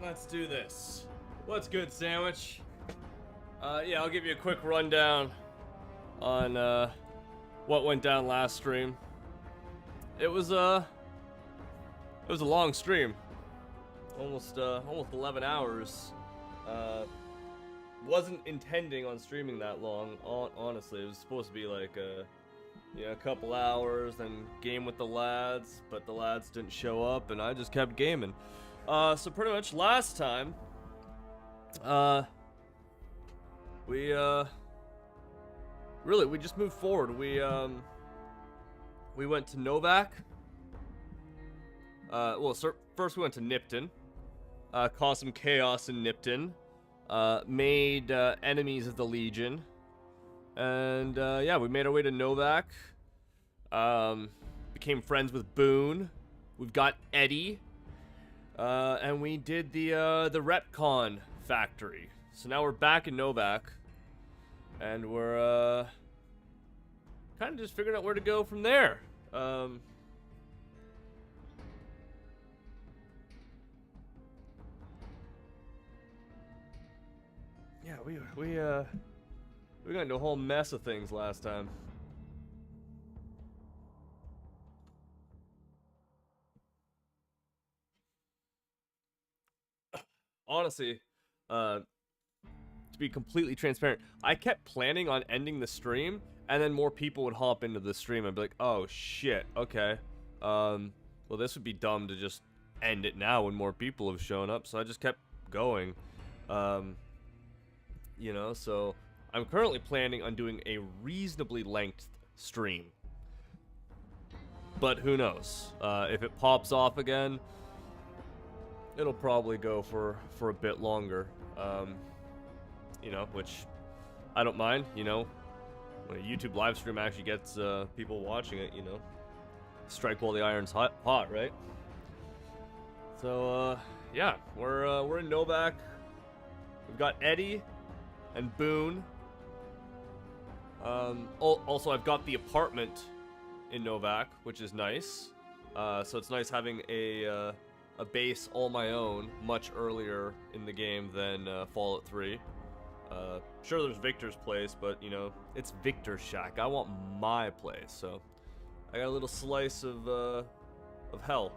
Let's do this. What's good, Sandwich? Yeah, I'll give you a quick rundown on what went down last stream. It was a long stream, almost 11 hours. Wasn't intending on streaming that long. Honestly, it was supposed to be like a couple hours, then game with the lads, but the lads didn't show up, and I just kept gaming. So pretty much last time, we just moved forward. We went to Novak. First we went to Nipton, caused some chaos in Nipton, made enemies of the Legion, and yeah, we made our way to Novak. Became friends with Boone. We've got Eddie. And we did the Retcon factory. So now we're back in Novak, and we're kind of just figuring out where to go from there. Yeah, we got into a whole mess of things last time. Honestly, to be completely transparent, I kept planning on ending the stream, and then more people would hop into the stream. I'd be like, oh shit, okay. Well, this would be dumb to just end it now when more people have shown up, so I just kept going. So I'm currently planning on doing a reasonably length stream. But who knows? If it pops off again, it'll probably go for a bit longer, which I don't mind, when a YouTube live stream actually gets people watching it, strike while the iron's hot, right? So, yeah, we're in Novak. We've got Eddie and Boone. Also, I've got the apartment in Novak, which is nice. So it's nice having a base all my own much earlier in the game than Fallout 3. Sure, there's Victor's place, but it's Victor's shack. I want my place, so I got a little slice of hell.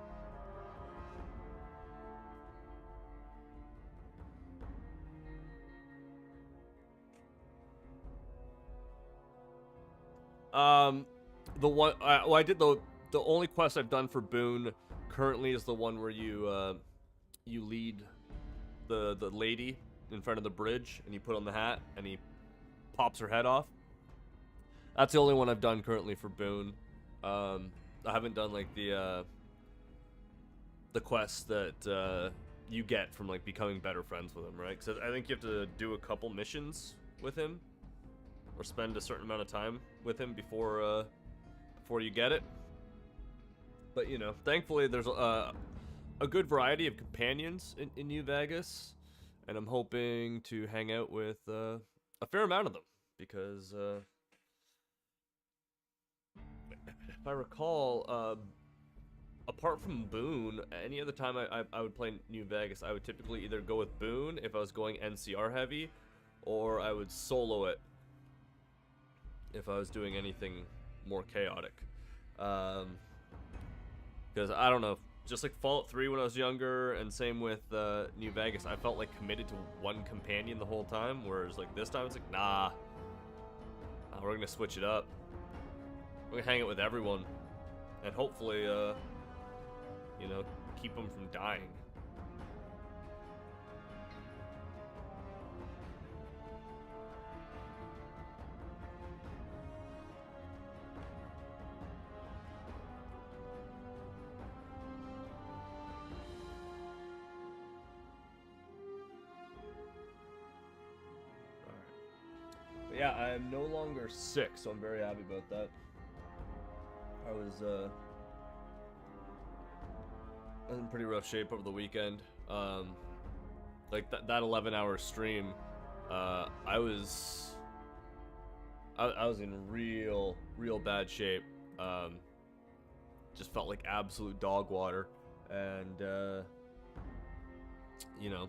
The one I did the only quest I've done for Boone currently is the one where you lead the lady in front of the bridge, and you put on the hat, and he pops her head off. That's the only one I've done currently for Boone. I haven't done like the quests that you get from like becoming better friends with him, right? Because I think you have to do a couple missions with him, or spend a certain amount of time with him before you get it. But thankfully there's a good variety of companions in New Vegas, and I'm hoping to hang out with a fair amount of them, because if I recall, apart from Boone, any other time I would play New Vegas, I would typically either go with Boone if I was going NCR heavy, or I would solo it if I was doing anything more chaotic. Because I don't know, just like Fallout 3 when I was younger, and same with New Vegas, I felt like committed to one companion the whole time, whereas like this time it's like, nah, we're gonna switch it up. We're gonna hang it with everyone, and hopefully, keep them from dying. Yeah, I am no longer sick, so I'm very happy about that. I was in pretty rough shape over the weekend. Like that 11-hour stream, I was in real bad shape. Just felt like absolute dog water, and you know,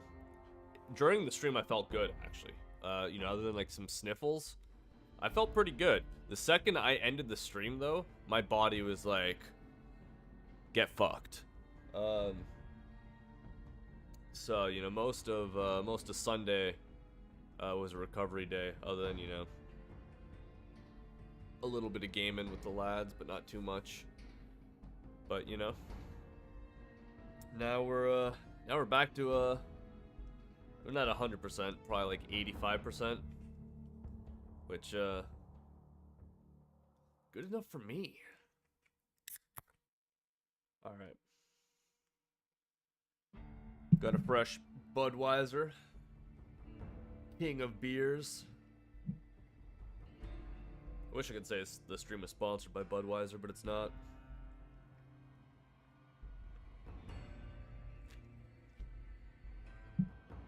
during the stream I felt good, actually. You know, other than like some sniffles, I felt pretty good. The second I ended the stream, though, my body was like, get fucked. So, you know, most of Sunday was a recovery day, other than, you know, a little bit of gaming with the lads, but not too much. But, you know, now we're back to we're not 100%, probably like 85%, which good enough for me. All right. Got a fresh Budweiser, king of beers. I wish I could say the stream is sponsored by Budweiser, but it's not.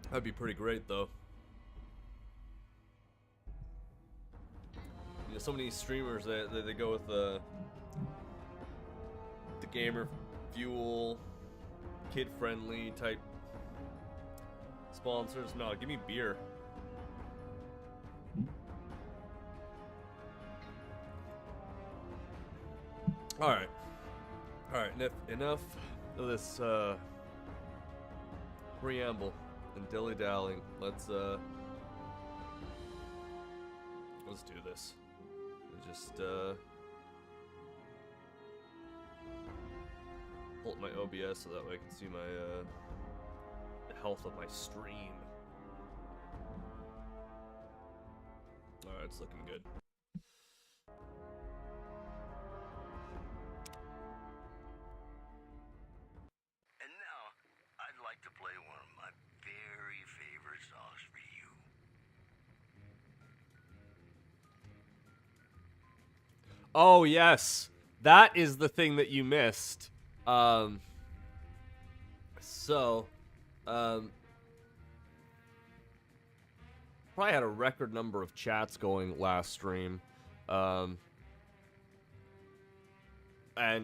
That'd be pretty great, though. You know, so many streamers they go with the gamer fuel, kid-friendly type sponsors. No, give me beer. All right, enough of this preamble and dilly-dallying. Let's do this. Just pull up my OBS so that way I can see my the health of my stream. All right, it's looking good. And now I'd like to play one of my very favorite songs for you. Oh yes, that is the thing that you missed. Probably had a record number of chats going last stream, and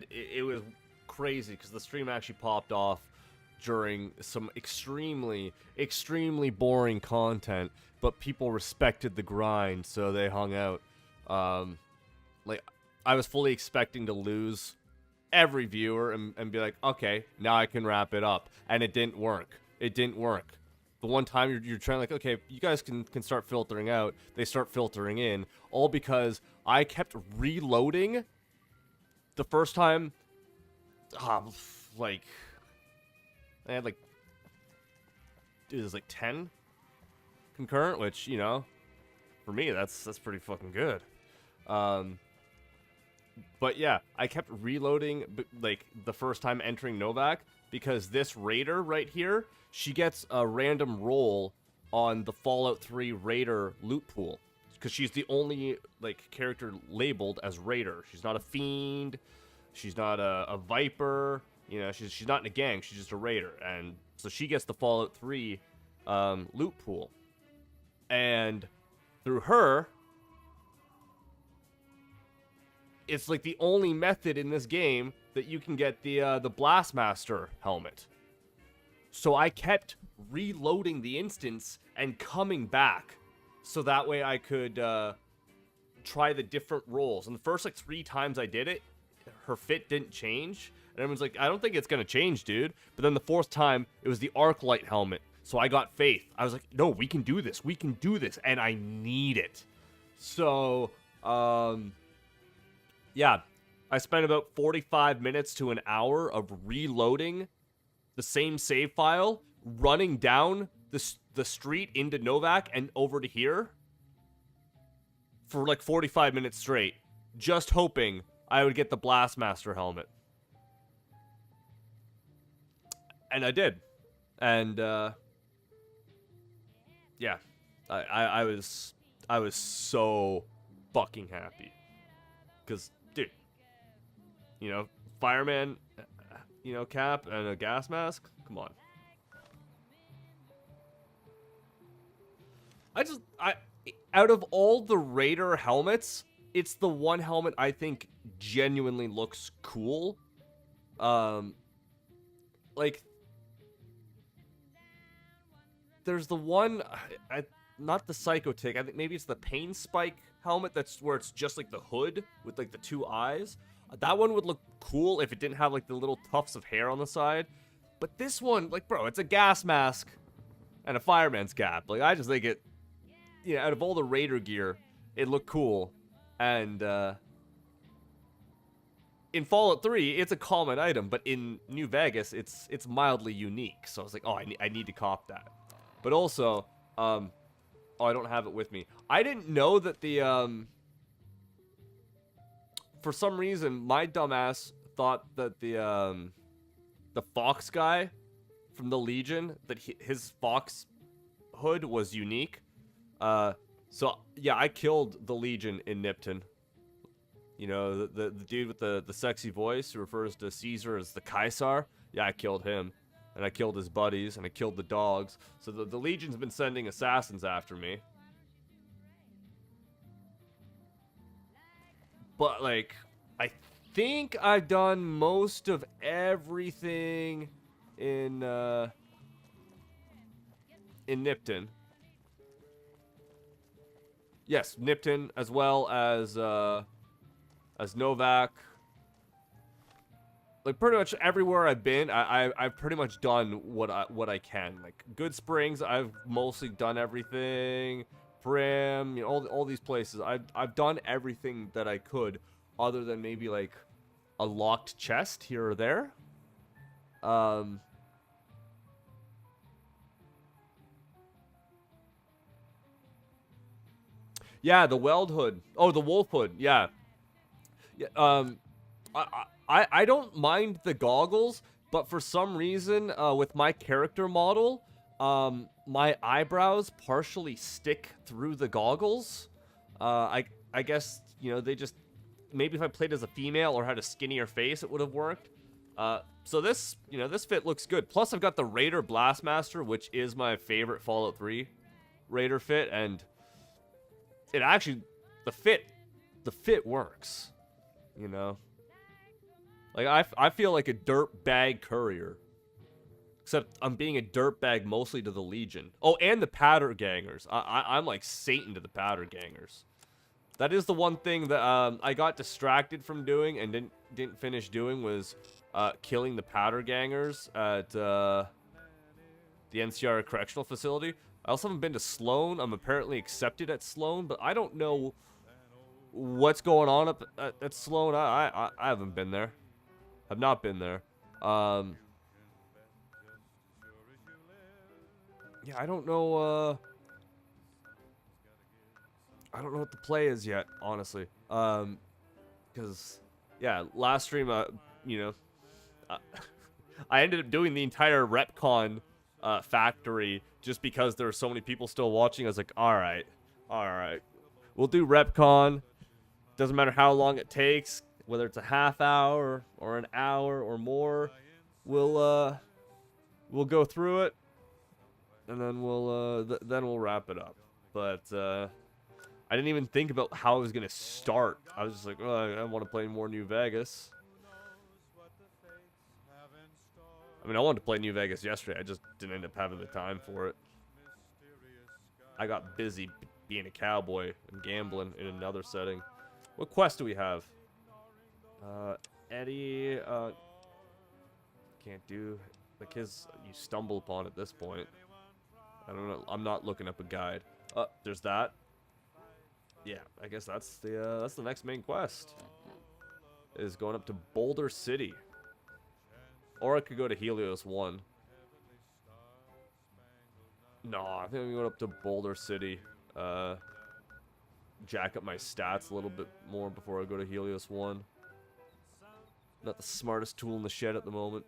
it was crazy because the stream actually popped off during some extremely boring content, but people respected the grind, so they hung out. Like, I was fully expecting to lose every viewer and be like, okay, now I can wrap it up. And it didn't work. It didn't work. The one time you're trying, like, okay, you guys can start filtering out. They start filtering in. All because I kept reloading the first time. Like, I had like, it was like 10 concurrent, which, you know, for me, that's pretty fucking good. But yeah, I kept reloading, like, the first time entering Novak, because this Raider right here, she gets a random roll on the Fallout 3 Raider loot pool. Because she's the only, like, character labeled as Raider. She's not a Fiend, she's not a Viper, you know, she's not in a gang, she's just a Raider. And so she gets the Fallout 3 loot pool. And through her, it's like the only method in this game that you can get the Blastmaster helmet. So I kept reloading the instance and coming back, so that way I could try the different rolls. And the first like 3 times I did it, her fit didn't change, and everyone's like, "I don't think it's gonna change, dude." But then the 4th time, it was the Arclight helmet. So I got faith. I was like, "No, we can do this. We can do this," and I need it. So, yeah, I spent about 45 minutes to an hour of reloading the same save file, running down the street into Novak and over to here for like 45 minutes straight, just hoping I would get the Blastmaster helmet. And I did. And, yeah, I was so fucking happy. Because, dude, you know, fireman, you know, cap and a gas mask, come on. Out of all the Raider helmets, it's the one helmet I think genuinely looks cool. Like, there's the one, not the Psycho Tick. I think maybe it's the Pain Spike helmet. That's where it's just like the hood with like the two eyes. That one would look cool if it didn't have like the little tufts of hair on the side. But this one, like, bro, it's a gas mask and a fireman's cap. Like, I just think it, you know, out of all the Raider gear, it looked cool. And in Fallout 3, it's a common item, but in New Vegas, it's mildly unique. So I was like, oh, I need to cop that. But also, oh, I don't have it with me. I didn't know that the for some reason, my dumbass thought that the Fox guy from the Legion, that his Fox hood was unique. So yeah, I killed the Legion in Nipton. You know, the dude with the sexy voice who refers to Caesar as the Caesar. Yeah, I killed him. And I killed his buddies, and I killed the dogs. So the Legion's been sending assassins after me. But, like, I think I've done most of everything in Nipton. Yes, Nipton, as well as Novak. Like, pretty much everywhere I've been, I've pretty much done what I can. Like, Good Springs, I've mostly done everything. Brim, you know, all these places. I've done everything that I could, other than maybe like a locked chest here or there. Yeah, the Weld Hood. Oh, the Wolf Hood. Yeah. Yeah. I don't mind the goggles, but for some reason, with my character model, my eyebrows partially stick through the goggles. I guess, you know, they just, maybe if I played as a female or had a skinnier face, it would have worked. So this, you know, this fit looks good. Plus, I've got the Raider Blastmaster, which is my favorite Fallout 3 Raider fit, and it actually, the fit works, you know? Like, I feel like a dirtbag courier. Except I'm being a dirtbag mostly to the Legion. Oh, and the Powder Gangers. I'm like Satan to the Powder Gangers. That is the one thing that I got distracted from doing and didn't finish doing was killing the Powder Gangers at the NCR Correctional Facility. I also haven't been to Sloan. I'm apparently accepted at Sloan, but I don't know what's going on up at Sloan. I haven't been there. I've not been there. Yeah, I don't know what the play is yet, honestly. Because, yeah, last stream, you know, I ended up doing the entire RepCon factory just because there were so many people still watching. I was like, alright, we'll do RepCon. Doesn't matter how long it takes, whether it's a half hour or an hour or more. We'll go through it, and then we'll wrap it up. But I didn't even think about how I was gonna start. I was just like, oh, I want to play more New Vegas. I mean, I wanted to play New Vegas yesterday. I just didn't end up having the time for it. I got busy being a cowboy and gambling in another setting. What quest do we have? Eddie, can't do, like, his, you stumble upon at this point. I don't know, I'm not looking up a guide. There's that. Yeah, I guess that's the next main quest. Is going up to Boulder City. Or I could go to Helios 1. No, I think I'm going up to Boulder City. Jack up my stats a little bit more before I go to Helios 1. Not the smartest tool in the shed at the moment.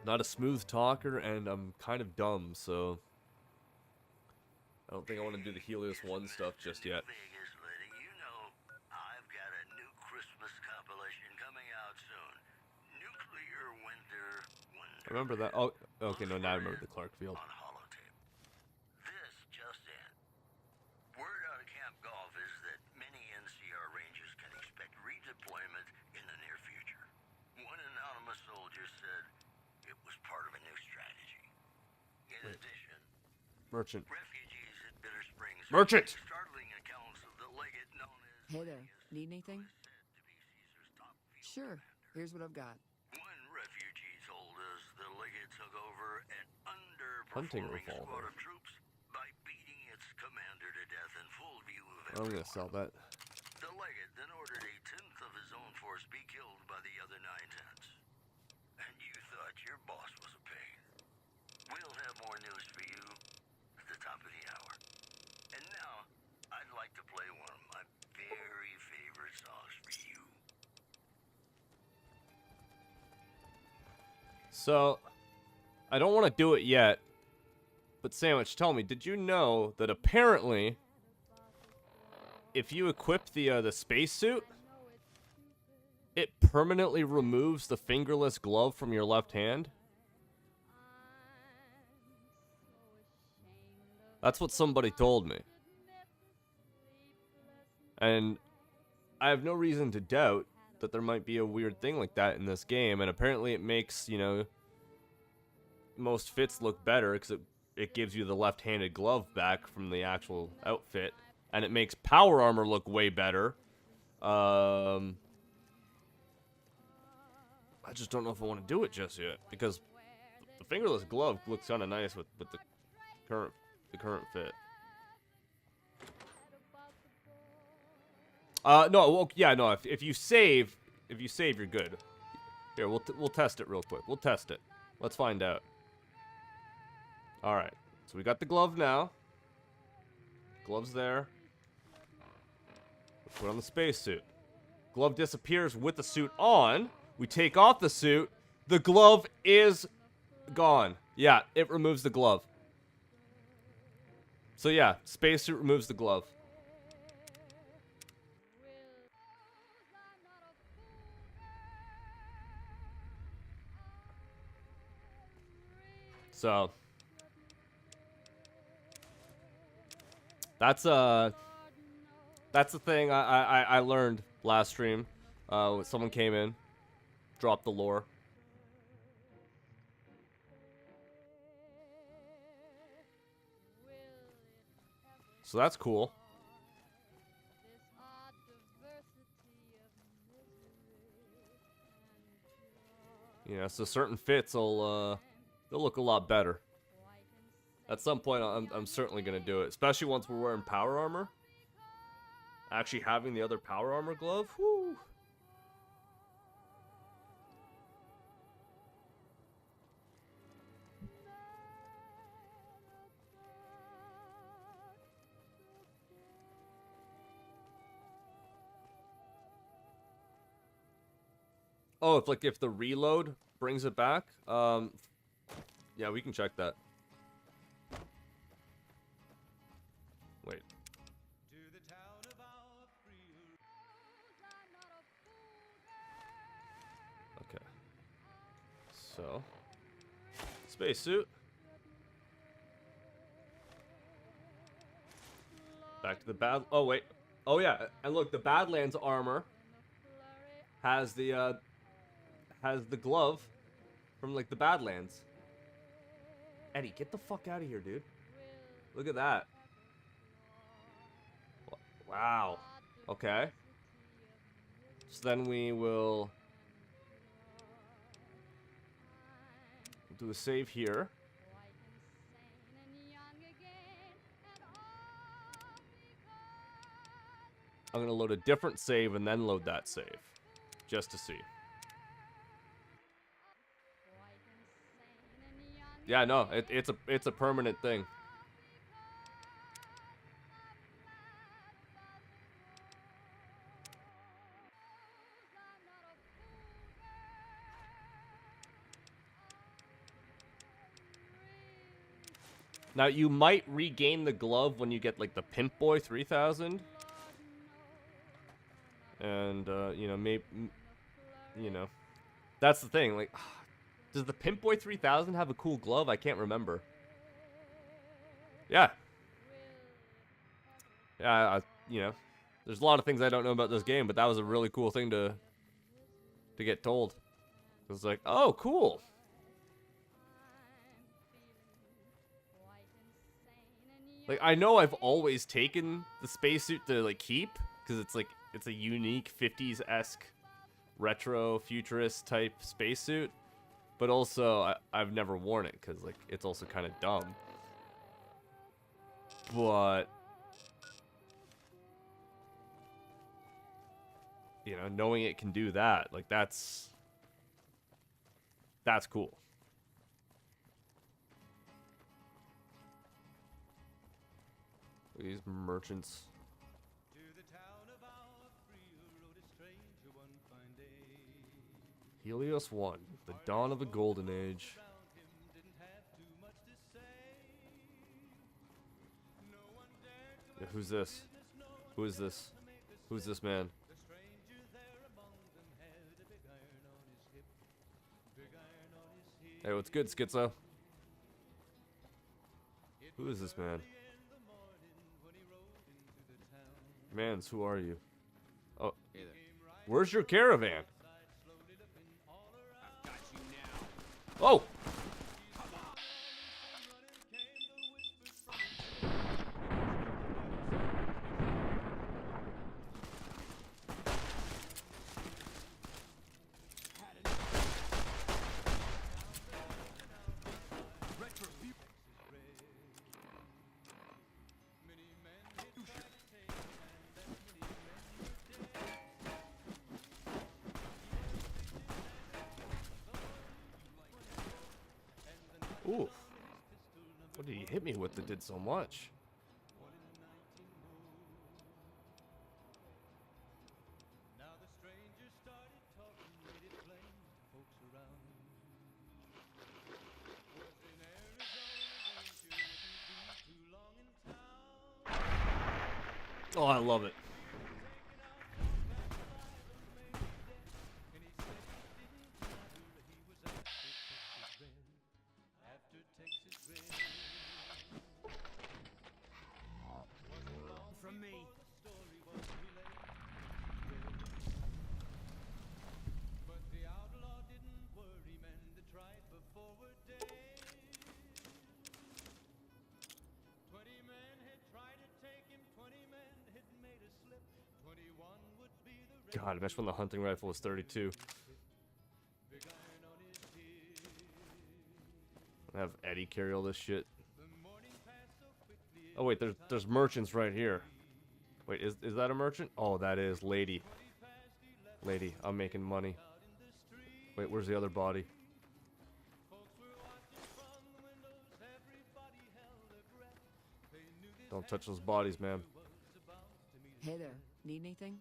Not a smooth talker, and I'm kind of dumb, so I don't think I want to do the Helios 1 stuff just yet. Vegas, lady, you know I've got a new Christmas compilation coming out soon. Nuclear Winter I remember that. Oh, okay, no, now I remember the Clarkfield. on holotape. This just in. Word out of Camp Golf is that many NCR Rangers can expect redeployment in the near future. One in Merchant. Refugees at Bitter Springs are Merchant! giving startling accounts of the legate known as Hey there, need anything? said to be Caesar's top field Sure, commander. here's what I've got. One refugee told us the legate took over an Hunting underperforming squad revolver. of troops by beating its commander to death in full view of I'm everyone. gonna sell that. The legate then ordered a tenth of his own force be killed by the other 9/10. And you thought your boss was a pain. We'll have more news for you at the top of the hour. And now, I'd like to play one of my very favorite songs for you. So, I don't want to do it yet, but Sandwich, tell me, did you know that apparently, if you equip the spacesuit, it permanently removes the fingerless glove from your left hand? That's what somebody told me. And I have no reason to doubt that there might be a weird thing like that in this game, and apparently it makes, you know, most fits look better because it gives you the left-handed glove back from the actual outfit, and it makes power armor look way better. I just don't know if I want to do it just yet, because the fingerless glove looks kind of nice with the current fit. No, well, yeah, no. If you save, you're good. Here, we'll test it real quick. We'll test it. Let's find out. All right. So we got the glove now. Glove's there. Let's put on the spacesuit. Glove disappears with the suit on. We take off the suit. The glove is gone. Yeah, it removes the glove. So yeah, spacesuit removes the glove. So that's the thing I learned last stream. Someone came in, dropped the lore. So that's cool. Yeah, so certain fits will they'll look a lot better. At some point, I'm certainly gonna do it, especially once we're wearing power armor. Actually having the other power armor glove, whoo. Oh, if the reload brings it back, yeah, we can check that. Wait. Okay. So, spacesuit. Back to the bad. Oh wait. Oh yeah, and look, the Badlands armor has the glove from like the Badlands. Eddie, get the fuck out of here, dude. Look at that. Wow. Okay. So then we will do a save here. I'm gonna load a different save and then load that save, just to see. Yeah, no, it's a permanent thing. Now you might regain the glove when you get like the Pimp Boy 3000, and you know, maybe, you know, that's the thing. Like, does the Pimp Boy 3000 have a cool glove? I can't remember. Yeah. Yeah, you know, there's a lot of things I don't know about this game, but that was a really cool thing to get told. It was like, oh, cool. Like, I know I've always taken the spacesuit to, like, keep, because it's, like, it's a unique 50s-esque retro futurist type spacesuit, but also I've never worn it, because, like, it's also kind of dumb. But, you know, knowing it can do that, like, that's cool. These merchants. Helios 1, the dawn of the golden age. Yeah, who's this? Who is this? Who's this man? Hey, what's good, Schizo? Who is this man? Mans, who are you? Oh, Hey there. where's your caravan? I've got you now. Oh! Ooh. What did he hit me with that did so much? Oh, I love it. From me. God, imagine when the hunting rifle was 32. I have Eddie carry all this shit. Oh wait, there's merchants right here. Wait, is that a merchant? Oh, that is Lady. Lady, I'm making money. Wait, where's the other body? Don't touch those bodies, man. Hey there, need anything?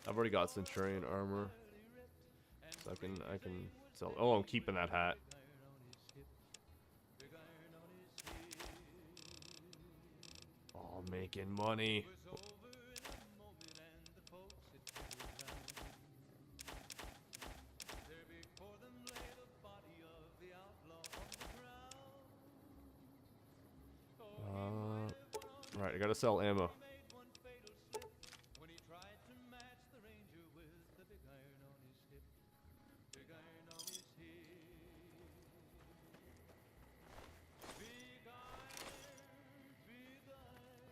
I've already got Centurion armor, so I can sell. Oh, I'm keeping that hat. Oh, making money. Right, I gotta sell ammo.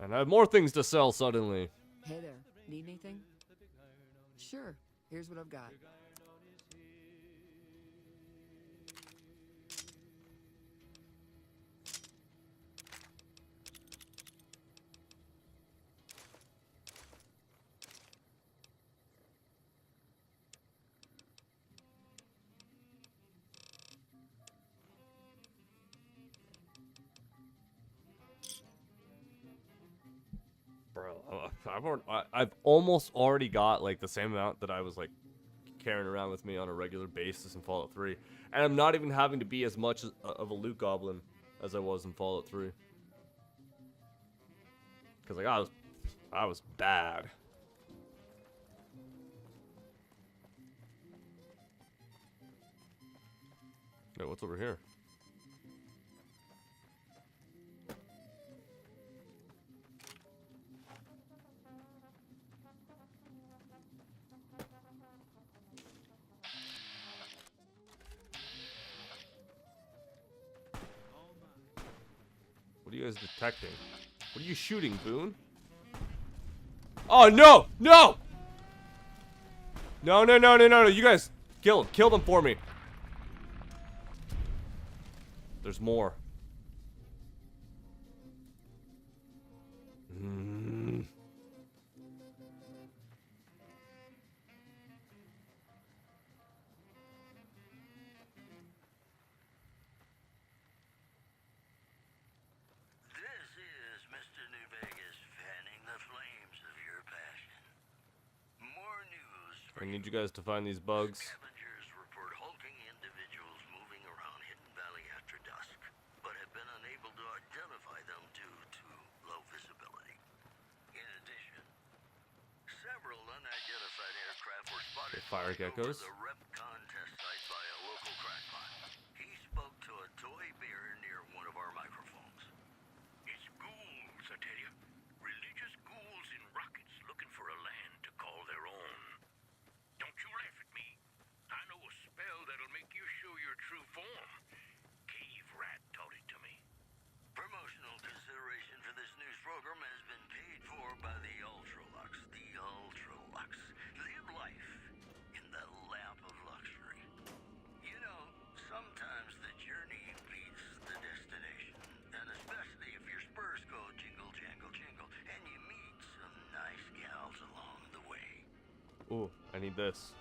And I have more things to sell suddenly. Hey there, need anything? Sure, here's what I've got. Bro, I've almost already got like the same amount that I was like carrying around with me on a regular basis in Fallout 3, and I'm not even having to be as much of a loot goblin as I was in Fallout 3. Cause like I was bad. Wait, what's over here? What are you guys detecting? What are you shooting, Boone? Oh, no! No! No, no, no, no, no, no. You guys, kill him. Kill them for me. There's more. This is Mr. New Vegas fanning the flames of your passion. More news I need you guys to find these bugs. Scavengers report hulking individuals moving around Hidden Valley after dusk, but have been unable to identify them due to low visibility. In addition, several unidentified aircraft were spotted Fire flying geckos? over the REPCON test site by a local crackpot. He spoke to a toy bear near one of our microphones. It's ghouls, I tell you. Religious ghouls in rockets looking for a land to call their own. Don't you laugh at me. I know a spell that'll make you show your true form. Cave Rat taught it to me. Promotional consideration for this news program has been paid for by the Ultralux. The Ultralux. Live life in the lap of luxury. You know, sometimes the journey beats the destination. And especially if your spurs go jingle, jangle, jingle, and you meet some nice gals along the way. Ooh, I need this.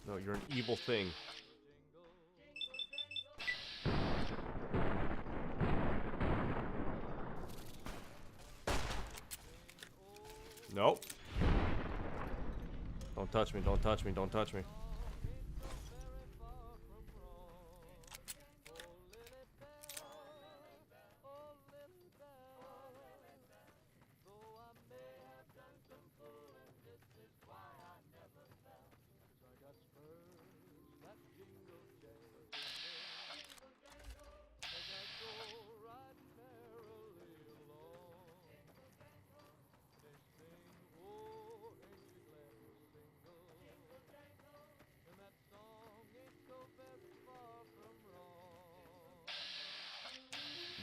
No, you're an evil thing. Nope. Don't touch me, don't touch me, don't touch me.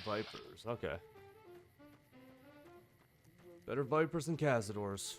Vipers, okay. Better Vipers than Cazadors.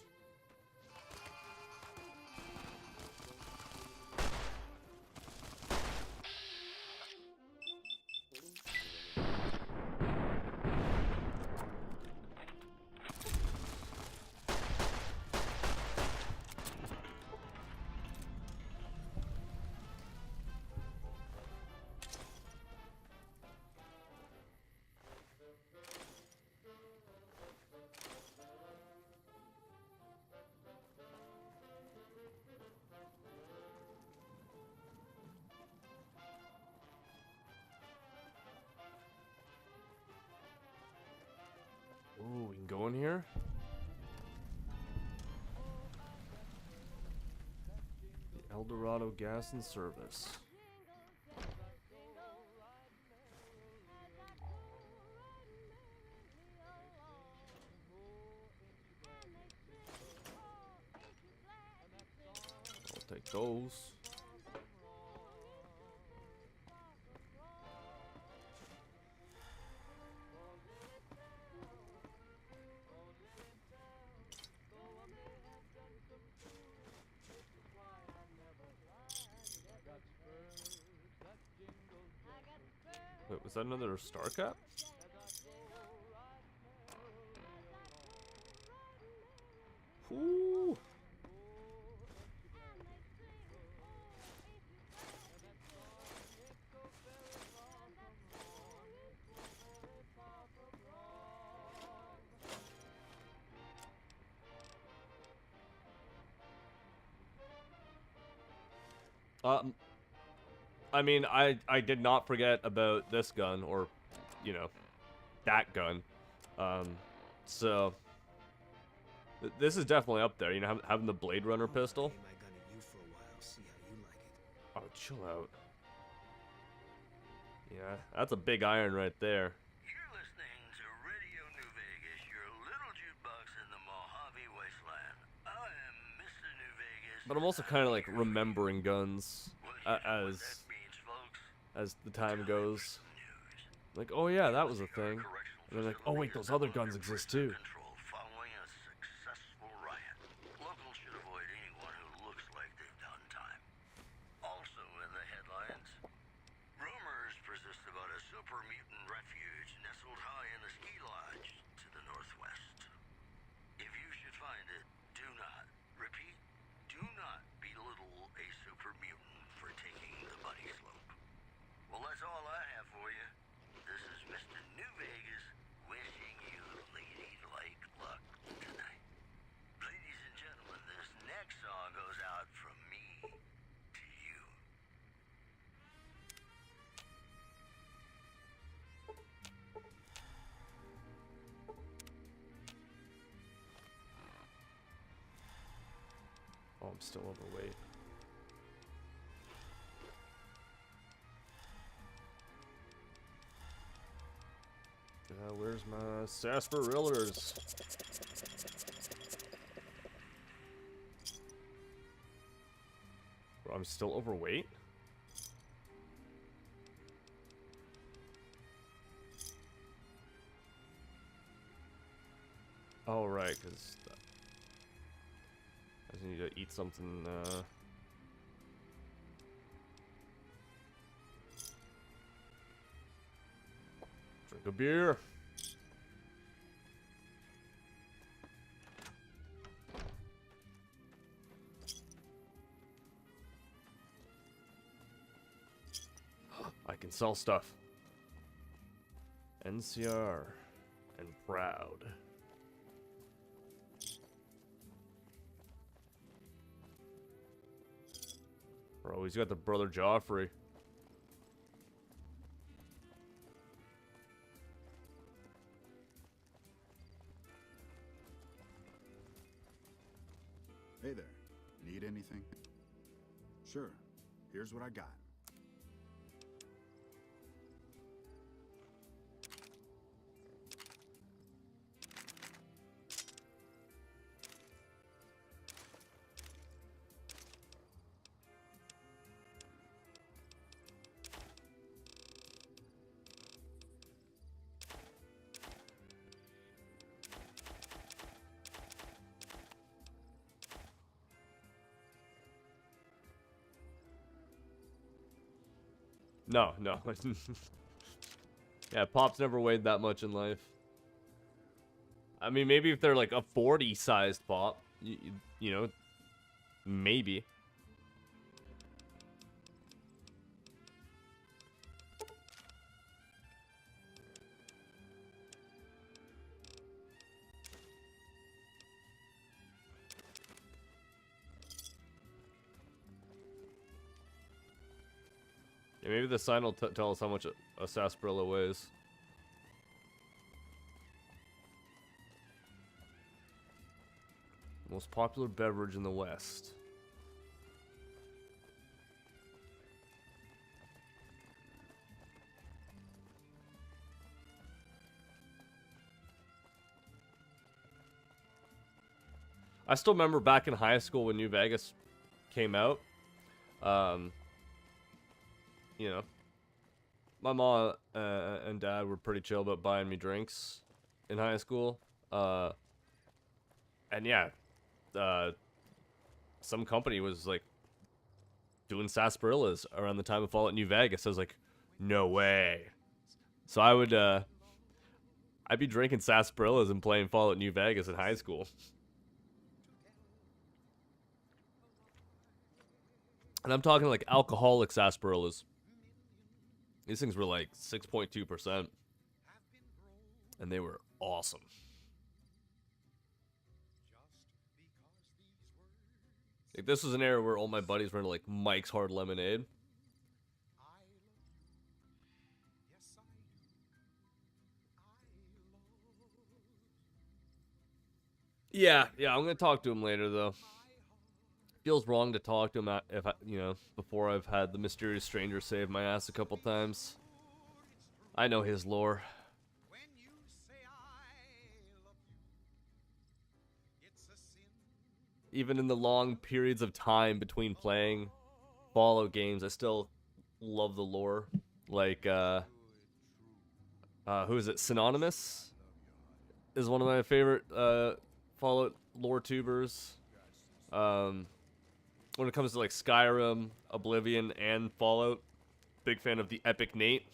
Ooh, we can go in here? The Eldorado Gas and Service. I'll take those. Wait, was that another star cap? Ooh. I mean, I did not forget about this gun, or, you know, that gun. So this is definitely up there. You know, having the Blade Runner pistol. Oh, chill out. Yeah, that's a big iron right there. You're listening to Radio New Vegas, your little But I'm also kind of like remembering guns What as that means, folks. as the time goes. Like, oh yeah, that was a thing. And then like, oh wait, those other guns exist too. Control following a successful riot. Locals should avoid anyone who looks like they've done time. Also in the headlines, rumors persist about a super mutant refuge nestled high in the ski lodge to the northwest. If you should find it, do not, repeat, do not belittle a super mutant for taking the bunny slope. Well, that's all I have for you. This is Mr. New Vegas wishing you ladylike luck tonight. Ladies and gentlemen, this next song goes out from me to you. Oh, I'm still overweight. Where's my sarsaparillas? Bro, I'm still overweight? Oh, right, because I just need to eat something, drink a beer. I can sell stuff. NCR and proud. Bro, he's got the Brother Joffrey. Hey there. Need anything? Sure. Here's what I got. No, no. Yeah, Pop's never weighed that much in life. I mean, maybe if they're like a 40-sized Pop, you know, maybe. Yeah, maybe the sign will tell us how much a sarsaparilla weighs. Most popular beverage in the West. I still remember back in high school when New Vegas came out. You know, my mom and dad were pretty chill about buying me drinks in high school. And yeah, some company was like doing sarsaparillas around the time of Fallout New Vegas. I was like, no way. So I would, I'd be drinking sarsaparillas and playing Fallout New Vegas in high school. And I'm talking like alcoholic sarsaparillas. These things were like 6.2%. And they were awesome. Like, this was an era where all my buddies were into like Mike's Hard Lemonade. Yeah, I'm gonna talk to him later though. Feels wrong to talk to him if I, before I've had the mysterious stranger save my ass a couple times. I know his lore. When you say I love you, it's a sin even in the long periods of time between playing Fallout games, I still love the lore. Like, who is it? Synonymous is one of my favorite Fallout lore tubers. When it comes to like Skyrim, Oblivion, and Fallout, big fan of the Epic Nate.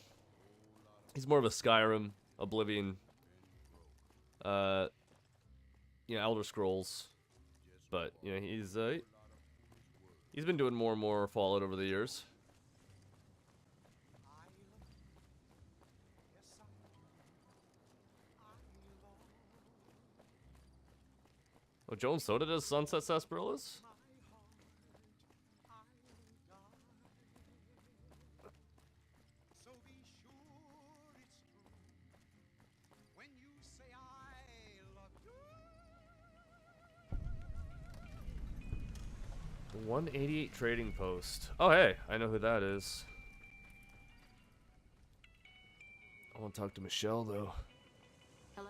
He's more of a Skyrim, Oblivion, Elder Scrolls, but he's been doing more and more Fallout over the years. Oh, Joan Soda does Sunset Sarsaparillas? So be sure it's true when you say I love you. 188 Trading Post. Oh, hey, I know who that is. I want to talk to Michelle, though. Hello.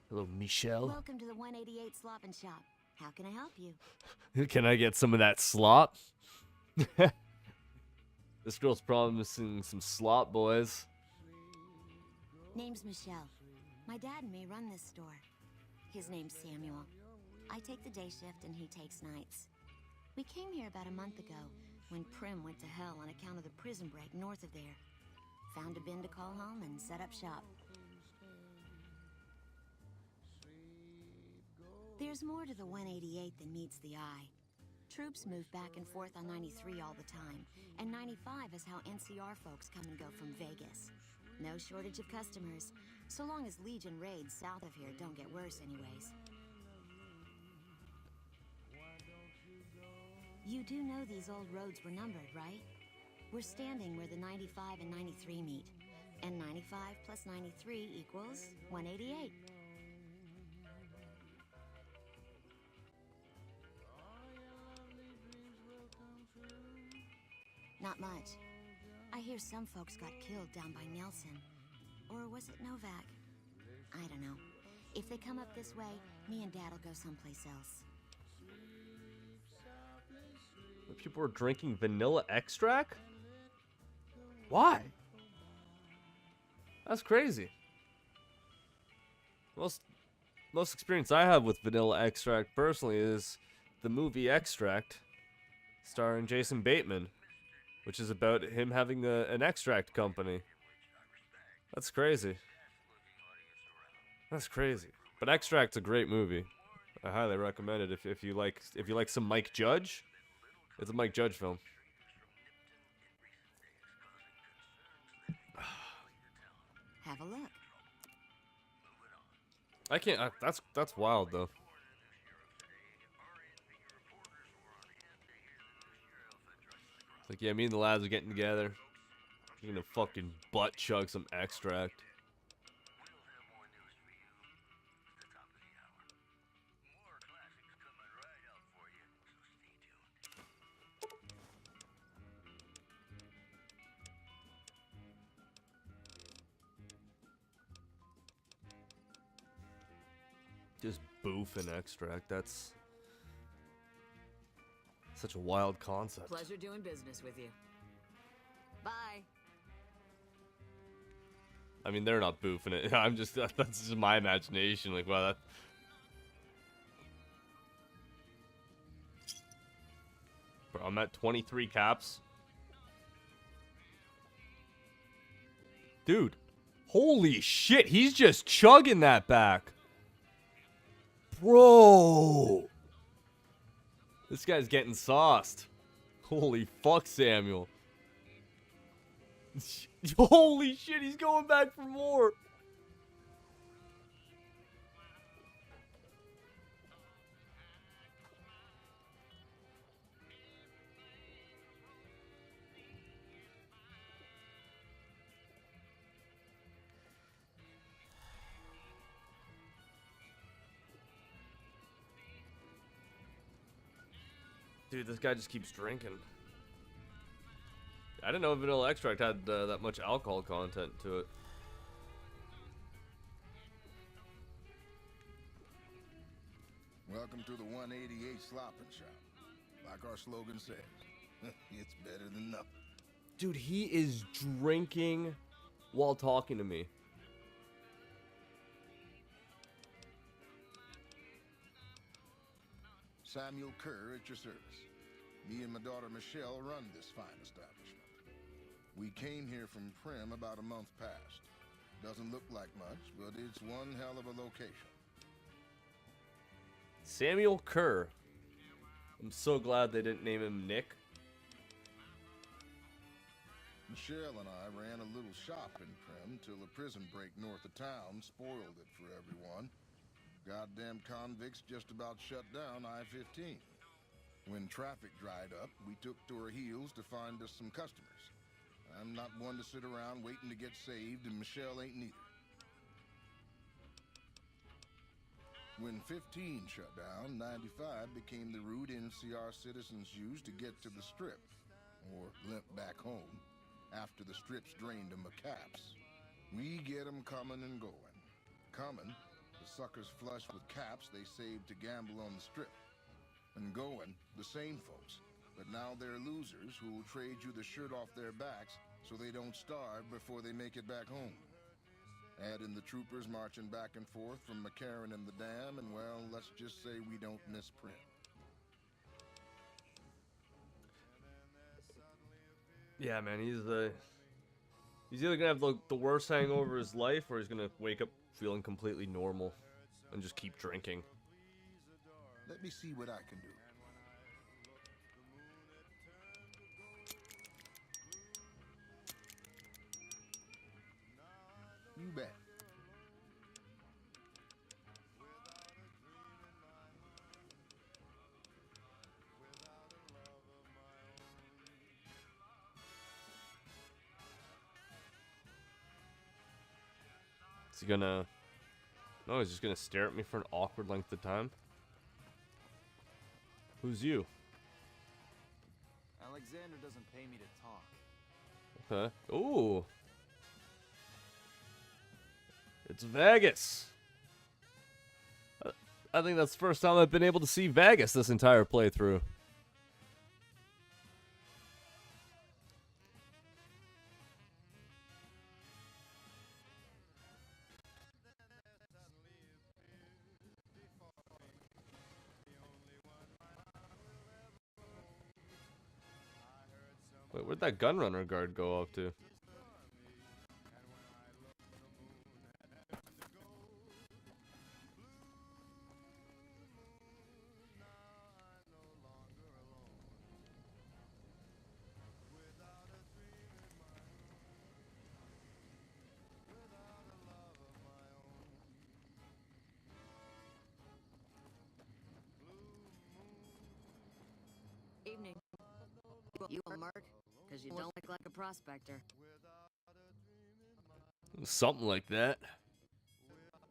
Hello, Michelle. Welcome to the 188 Slop and Shop. How can I help you? Can I get some of that slop? This girl's promising some slop, boys. Name's Michelle. My dad and me run this store. His name's Samuel. I take the day shift and he takes nights. We came here about a month ago when Prim went to hell on account of the prison break north of there. Found a bin to call home and set up shop. There's more to the 188 than meets the eye. Troops move back and forth on 93 all the time, and 95 is how NCR folks come and go from Vegas. No shortage of customers, so long as Legion raids south of here don't get worse anyways. You do know these old roads were numbered, right? We're standing where the 95 and 93 meet, and 95 plus 93 equals 188. Not much. I hear some folks got killed down by Nelson. Or was it Novak? I don't know. If they come up this way, me and Dad'll go someplace else. People are drinking vanilla extract? Why? That's crazy. Most experience I have with vanilla extract personally is the movie Extract, starring Jason Bateman, which is about him having an extract company. That's crazy. That's crazy. But Extract's a great movie. I highly recommend it if you like some Mike Judge. It's a Mike Judge film. Have a look. I can't. That's wild though. Like, yeah, me and the lads are getting together. We're gonna fucking butt chug some extract. Just boof and extract. That's such a wild concept. Pleasure doing business with you. Bye. I mean, they're not boofing it. I'm just that's just my imagination. Like, wow, that. Bro, I'm at 23 caps. Dude, holy shit, he's just chugging that back. Bro. This guy's getting sauced. Holy fuck, Samuel. Holy shit, he's going back for more. Dude, this guy just keeps drinking. I didn't know vanilla extract had that much alcohol content to it. Welcome to the 188 Slopping Shop. Like our slogan says, it's better than nothing. Dude, he is drinking while talking to me. Samuel Kerr at your service. Me and my daughter Michelle run this fine establishment. We came here from Primm about a month past. Doesn't look like much, but it's one hell of a location. Samuel Kerr. I'm so glad they didn't name him Nick. Michelle and I ran a little shop in Primm till a prison break north of town spoiled it for everyone. Goddamn convicts just about shut down I-15. When traffic dried up, we took to our heels to find us some customers. I'm not one to sit around waiting to get saved, and Michelle ain't neither. When 15 shut down, 95 became the route NCR citizens used to get to the Strip, or limp back home, after the Strip's drained them of caps. We get 'em coming and going. Coming, the suckers flush with caps they saved to gamble on the Strip. And going, the same folks, but now they're losers who will trade you the shirt off their backs so they don't starve before they make it back home. Add in the troopers marching back and forth from McCarran and the dam, and well, let's just say we don't miss Primm. Yeah, man, he's either gonna have the worst hangover of his life, or he's gonna wake up feeling completely normal and just keep drinking. Let me see what I can do. You bet. Is he gonna... No, he's just gonna stare at me for an awkward length of time. Who's you? Alexander doesn't pay me to talk. Okay. Ooh. It's Vegas. I think that's the first time I've been able to see Vegas this entire playthrough. Wait, where'd that gunrunner guard go off to? Evening. You a merc? Because you don't look like a prospector. Something like that.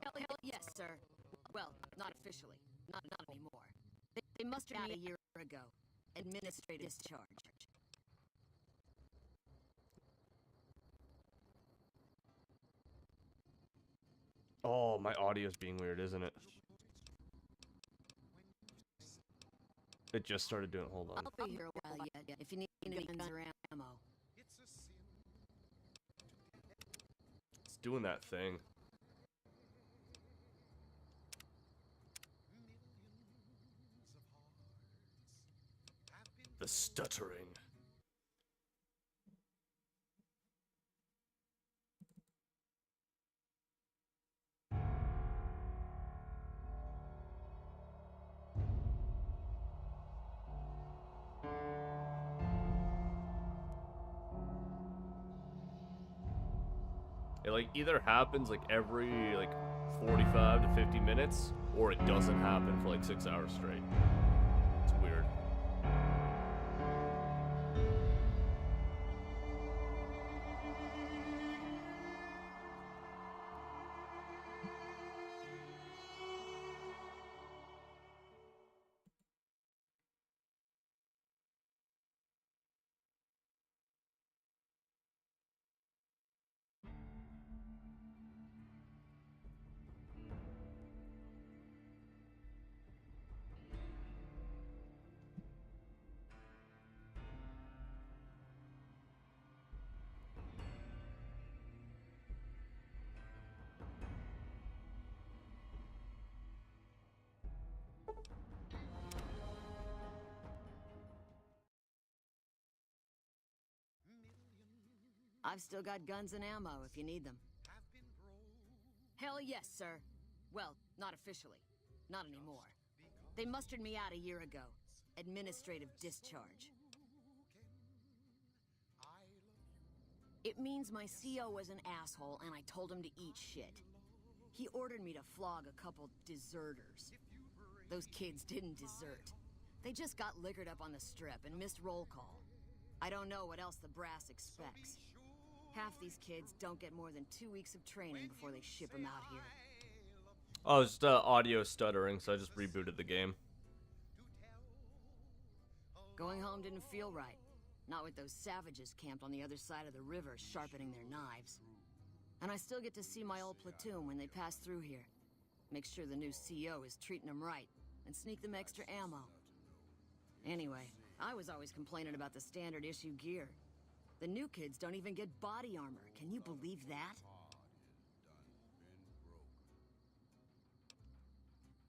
Hell, yes, sir. Well, not officially. Not anymore. They mustered me a year ago. Administrative discharge. Oh, my audio's being weird, isn't it? It just started doing it. Hold on. I'll be here a while yet, if you need any guns or ammo. It's doing that thing. The stuttering. It like either happens like every like 45 to 50 minutes, or it doesn't happen for like 6 hours straight. It's weird. I've still got guns and ammo if you need them. Hell yes, sir. Well, not officially. Not anymore. They mustered me out a year ago. Administrative discharge. It means my CO was an asshole and I told him to eat shit. He ordered me to flog a couple deserters. Those kids didn't desert. They just got liquored up on the strip and missed roll call. I don't know what else the brass expects. Half these kids don't get more than 2 weeks of training before they ship them out here. Oh, it's just audio stuttering, so I just rebooted the game. Going home didn't feel right. Not with those savages camped on the other side of the river sharpening their knives. And I still get to see my old platoon when they pass through here. Make sure the new CO is treating them right, and sneak them extra ammo. Anyway, I was always complaining about the standard issue gear. The new kids don't even get body armor. Can you believe that?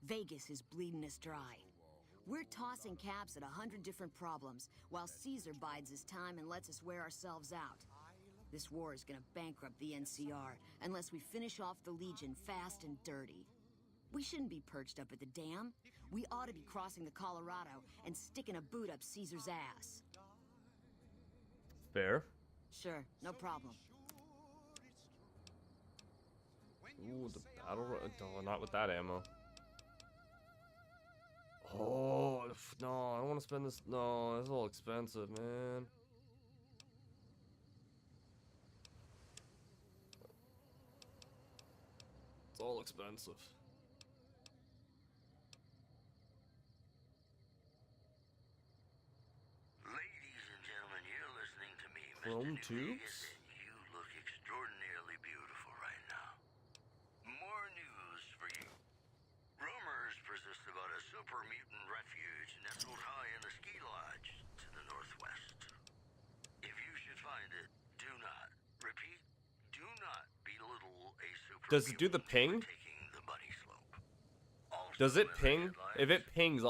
Vegas is bleeding us dry. We're tossing caps at 100 different problems, while Caesar bides his time and lets us wear ourselves out. This war is gonna bankrupt the NCR, unless we finish off the Legion fast and dirty. We shouldn't be perched up at the dam. We ought to be crossing the Colorado and sticking a boot up Caesar's ass. Fair. Sure, no problem. Ooh, the battle... Oh, not with that ammo. Oh, no, I don't want to spend this... No, it's all expensive, man. It's all expensive. Ladies and gentlemen, you're listening to me, Mr. Chrome Nucleus, tubes? and you look extraordinarily beautiful right now. More news for you. Rumors persist about a super mutant refuge nestled high in the ski lodge to the northwest. If you should find it, do not, repeat, do not belittle a super Does it do the ping? taking the bunny slope. Also, Does it in the ping? If it headlines, pings,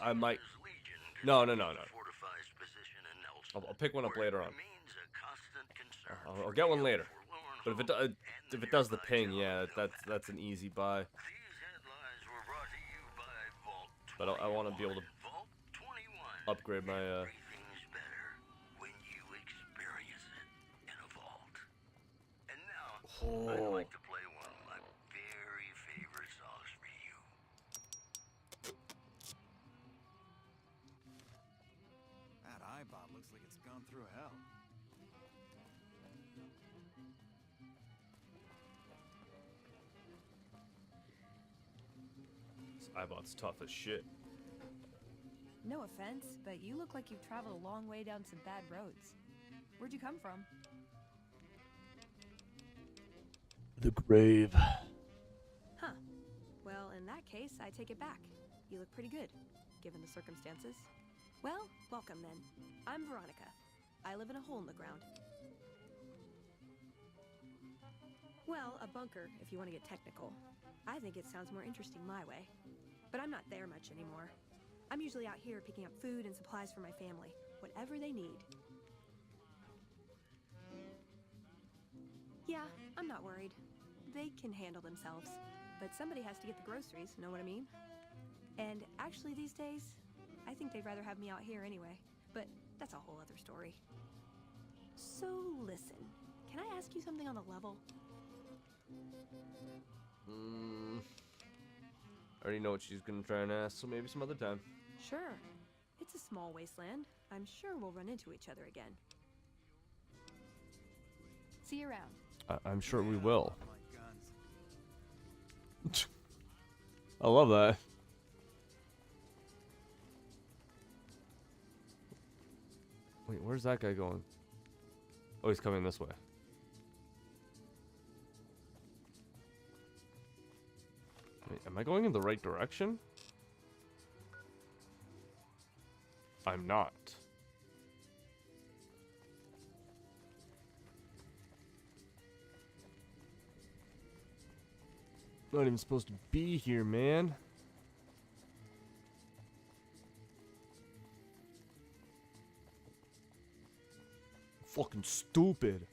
I might... Caesar's Legion No. continues to fortify its position in Nelson, I'll pick one up where later it on. remains a constant concern I'll for get one the later. forlorn But if it hope and if the it does the nearby ping, town yeah, of that's an easy buy. These headlines were brought to you by Vault 21. But I want to be able to Vault 21. upgrade my Everything's better when you experience it in a vault. And now, I'd Oh. like to play one of my very favorite songs for you. That eyebot looks like it's gone through hell. This iBot's tough as shit. No offense, but you look like you've traveled a long way down some bad roads. Where'd you come from? The grave. Huh. Well, in that case, I take it back. You look pretty good, given the circumstances. Well, welcome then. I'm Veronica. I live in a hole in the ground. Well, a bunker, if you want to get technical. I think it sounds more interesting my way. But I'm not there much anymore. I'm usually out here picking up food and supplies for my family, whatever they need. Yeah, I'm not worried. They can handle themselves. But somebody has to get the groceries, know what I mean? And actually these days, I think they'd rather have me out here anyway. But that's a whole other story. So listen, can I ask you something on the level? I already know what she's gonna try and ask, so maybe some other time. Sure. It's a small wasteland. I'm sure we'll run into each other again. See you around. I'm sure we will. My guns. I love that. Wait, where's that guy going? Oh, he's coming this way. Wait, am I going in the right direction? I'm not. Not even supposed to be here, man. Fucking stupid.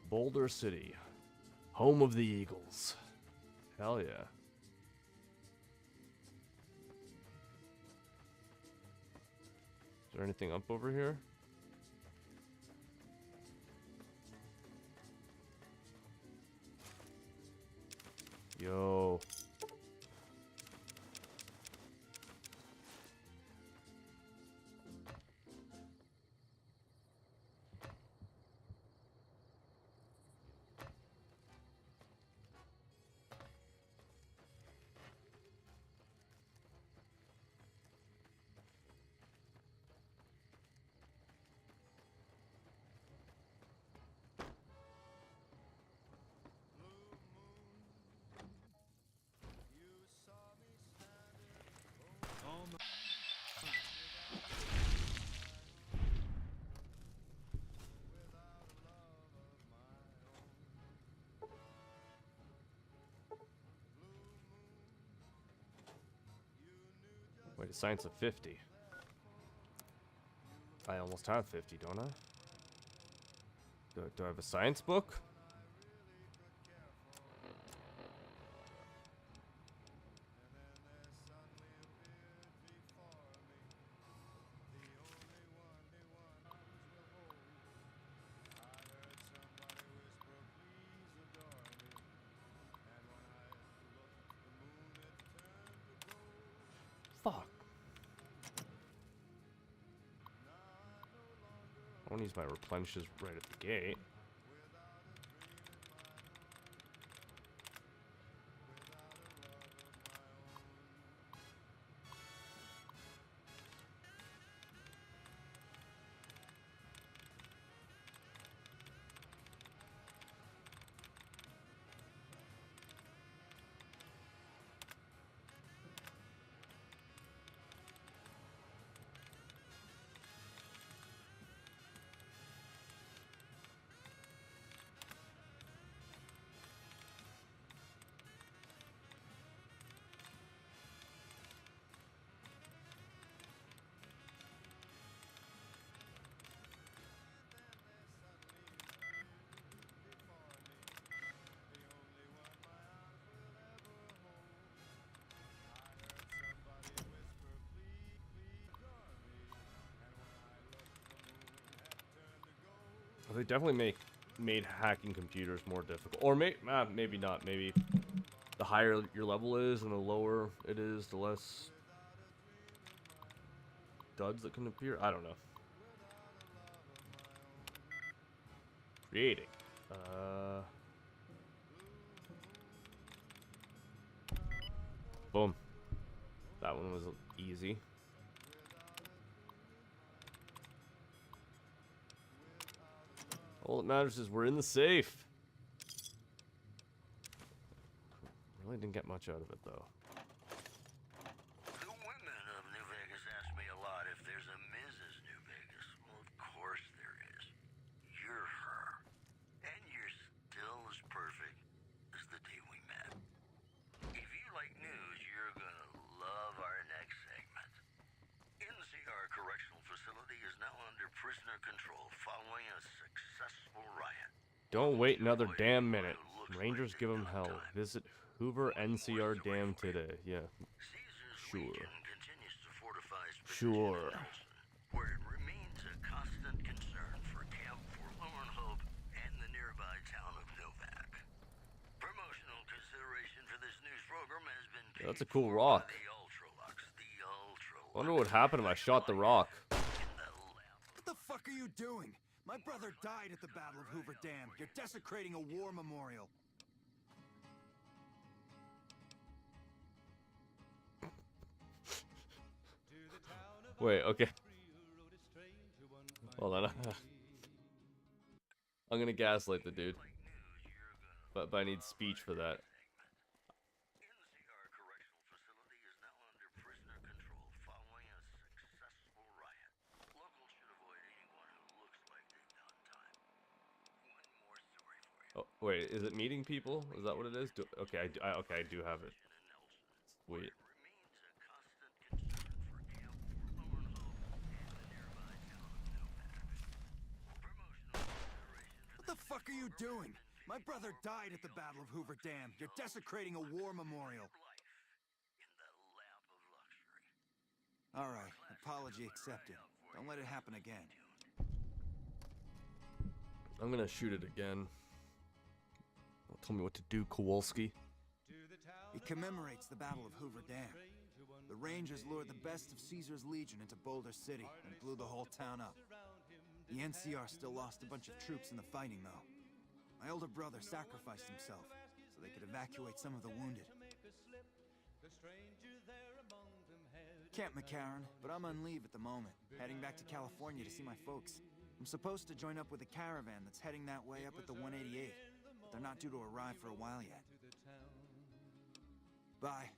Boulder City, home of the Eagles. Hell yeah. Is there anything up over here? Yo. Wait, a science of 50. I almost have 50, don't I? Do I have a science book? Fuck. I want to use my replenishes right at the gate. They definitely made hacking computers more difficult, or maybe not. Maybe the higher your level is and the lower it is, the less duds that can appear. I don't know. Creating. Boom. That one was easy. All that matters is we're in the safe. Really didn't get much out of it, though. The women of New Vegas ask me a lot if there's a Mrs. New Vegas. Well, of course there is. You're her. And you're still as perfect as the day we met. If you like news, you're gonna love our next segment. NCR Correctional Facility is now under prisoner control following a successful riot. Don't wait another damn minute. Rangers give them hell. Visit Hoover NCR Dam today. Yeah. Sure. Sure. Where it remains a constant concern for Camp Forlorn Hope and the nearby town of Novak. Promotional consideration for this news program has been paid That's a cool rock. Wonder what happened if I shot the rock. What the fuck are you doing? My brother died at the Battle of Hoover Dam. You're desecrating a war memorial. Wait, okay. Hold on. I'm gonna gaslight the dude. But I need speech for that. Oh, wait, is it meeting people? Is that what it is? Okay, I do have it. Sweet. What the fuck are you doing? My brother died at the Battle of Hoover Dam. You're desecrating a war memorial. In the lap of luxury. All right, apology accepted. Don't let it happen again. I'm gonna shoot it again. Don't tell me what to do, Kowalski. It commemorates the Battle of Hoover Dam. The Rangers lured the best of Caesar's Legion into Boulder City and blew the whole town up. The NCR still lost a bunch of troops in the fighting, though. My older brother sacrificed himself so they could evacuate some of the wounded. Camp McCarran, but I'm on leave at the moment, heading back to California to see my folks. I'm supposed to join up with a caravan that's heading that way up at the 188, but they're not due to arrive for a while yet. Bye.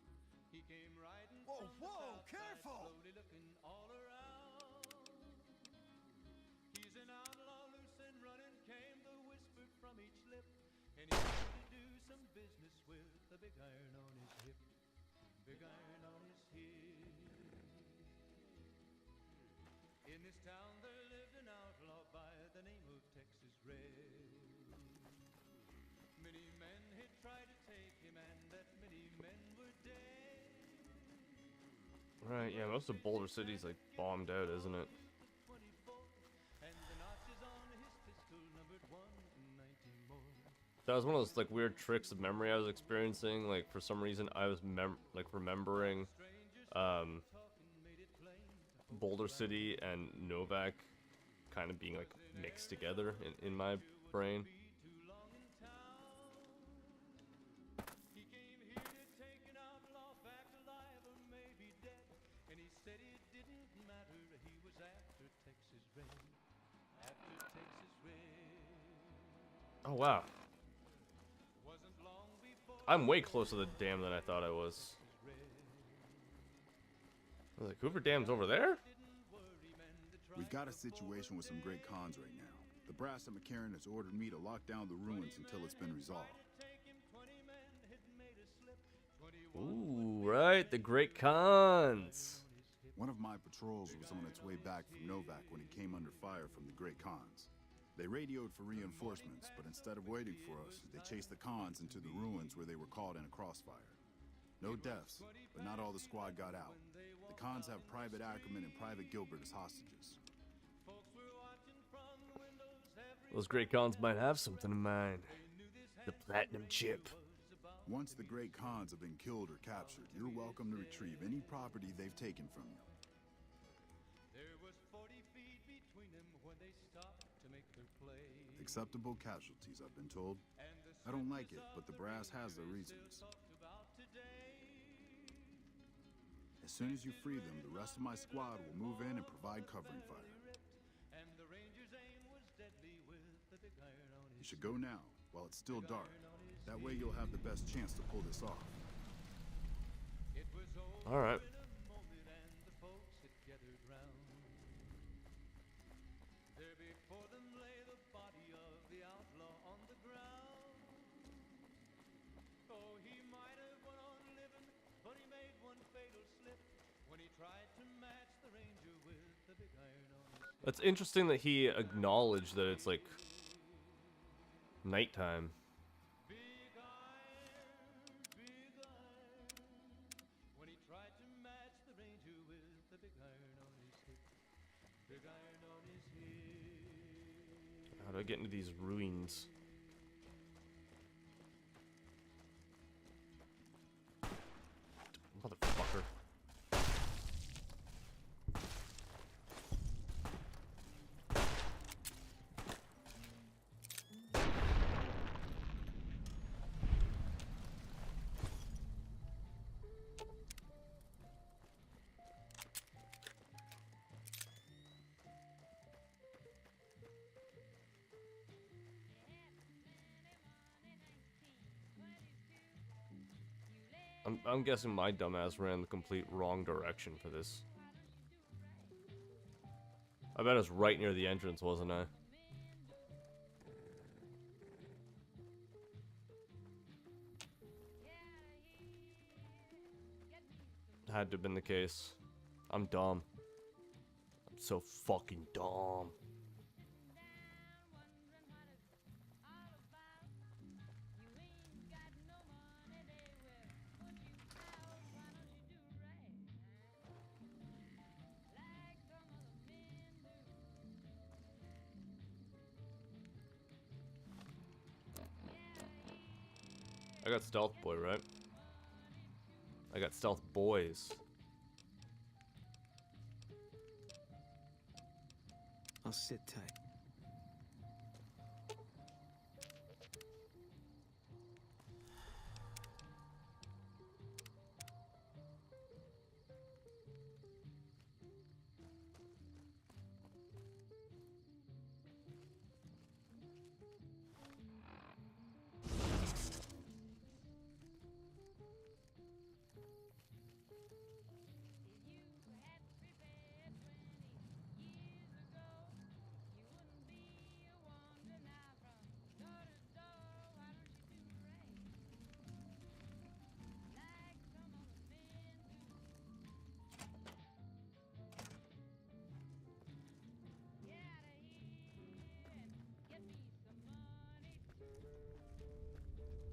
Whoa, whoa, careful! He's an outlaw, loose and running, came the whisper from each lip, and he wanted to do some business with the big iron on his hip, big iron on his hip. In this town there lived an outlaw by the name of Texas Red. Many men had tried to take him, and that many men were dead. Right, yeah, most of Boulder City's like bombed out, isn't it? And the notches on his pistol numbered 119 more. That was one of those like weird tricks of memory I was experiencing. Like for some reason I was remembering Boulder City and Novak kind of being like mixed together in my brain. He came here to take an outlaw back alive or maybe dead, and he said it didn't matter, he was after Texas Red, after Texas Red. Oh wow. Wasn't long before I'm way closer to the dam than I thought I was. I was like, Hoover Dam's over there? We've got a situation with some great cons right now. The brass at McCarran has ordered me to lock down the ruins until it's been resolved. Ooh, right, the Great Khans. One of my patrols was on its way back from Novak when it came under fire from the Great Khans. They radioed for reinforcements, but instead of waiting for us, they chased the Khans into the ruins where they were caught in a crossfire. No deaths, but not all the squad got out. The Khans have Private Ackerman and Private Gilbert as hostages. Those Great Khans might have something in mind. The Platinum Chip. Once the Great Khans have been killed or captured, you're welcome to retrieve any property they've taken from you. there was 40 feet between them when they stopped to make their play. Acceptable casualties, I've been told. I don't like it, but the brass has their reasons. As soon as you free them, the rest of my squad will move in and provide covering fire. And the Ranger's aim was deadly with the big iron on You his should go now, while it's still dark. That way you'll have the best chance to pull this off. It was over All right. in a moment, and the folks had gathered round. There before them lay the body of the outlaw on the ground. Oh, he might have went on living, but he made one fatal slip when he tried to match the Ranger with the big iron on his hip. That's interesting that he acknowledged that it's like nighttime. Big iron, when he tried to match the Ranger with the big iron on his hip, big iron on his hip. How do I get into these ruins? Motherfucker. I'm guessing my dumbass ran the complete wrong direction for this. I bet I was right near the entrance, wasn't I? Had to have been the case. I'm dumb. I'm so fucking dumb. I got Stealth Boy, right? I got Stealth Boys. I'll sit tight.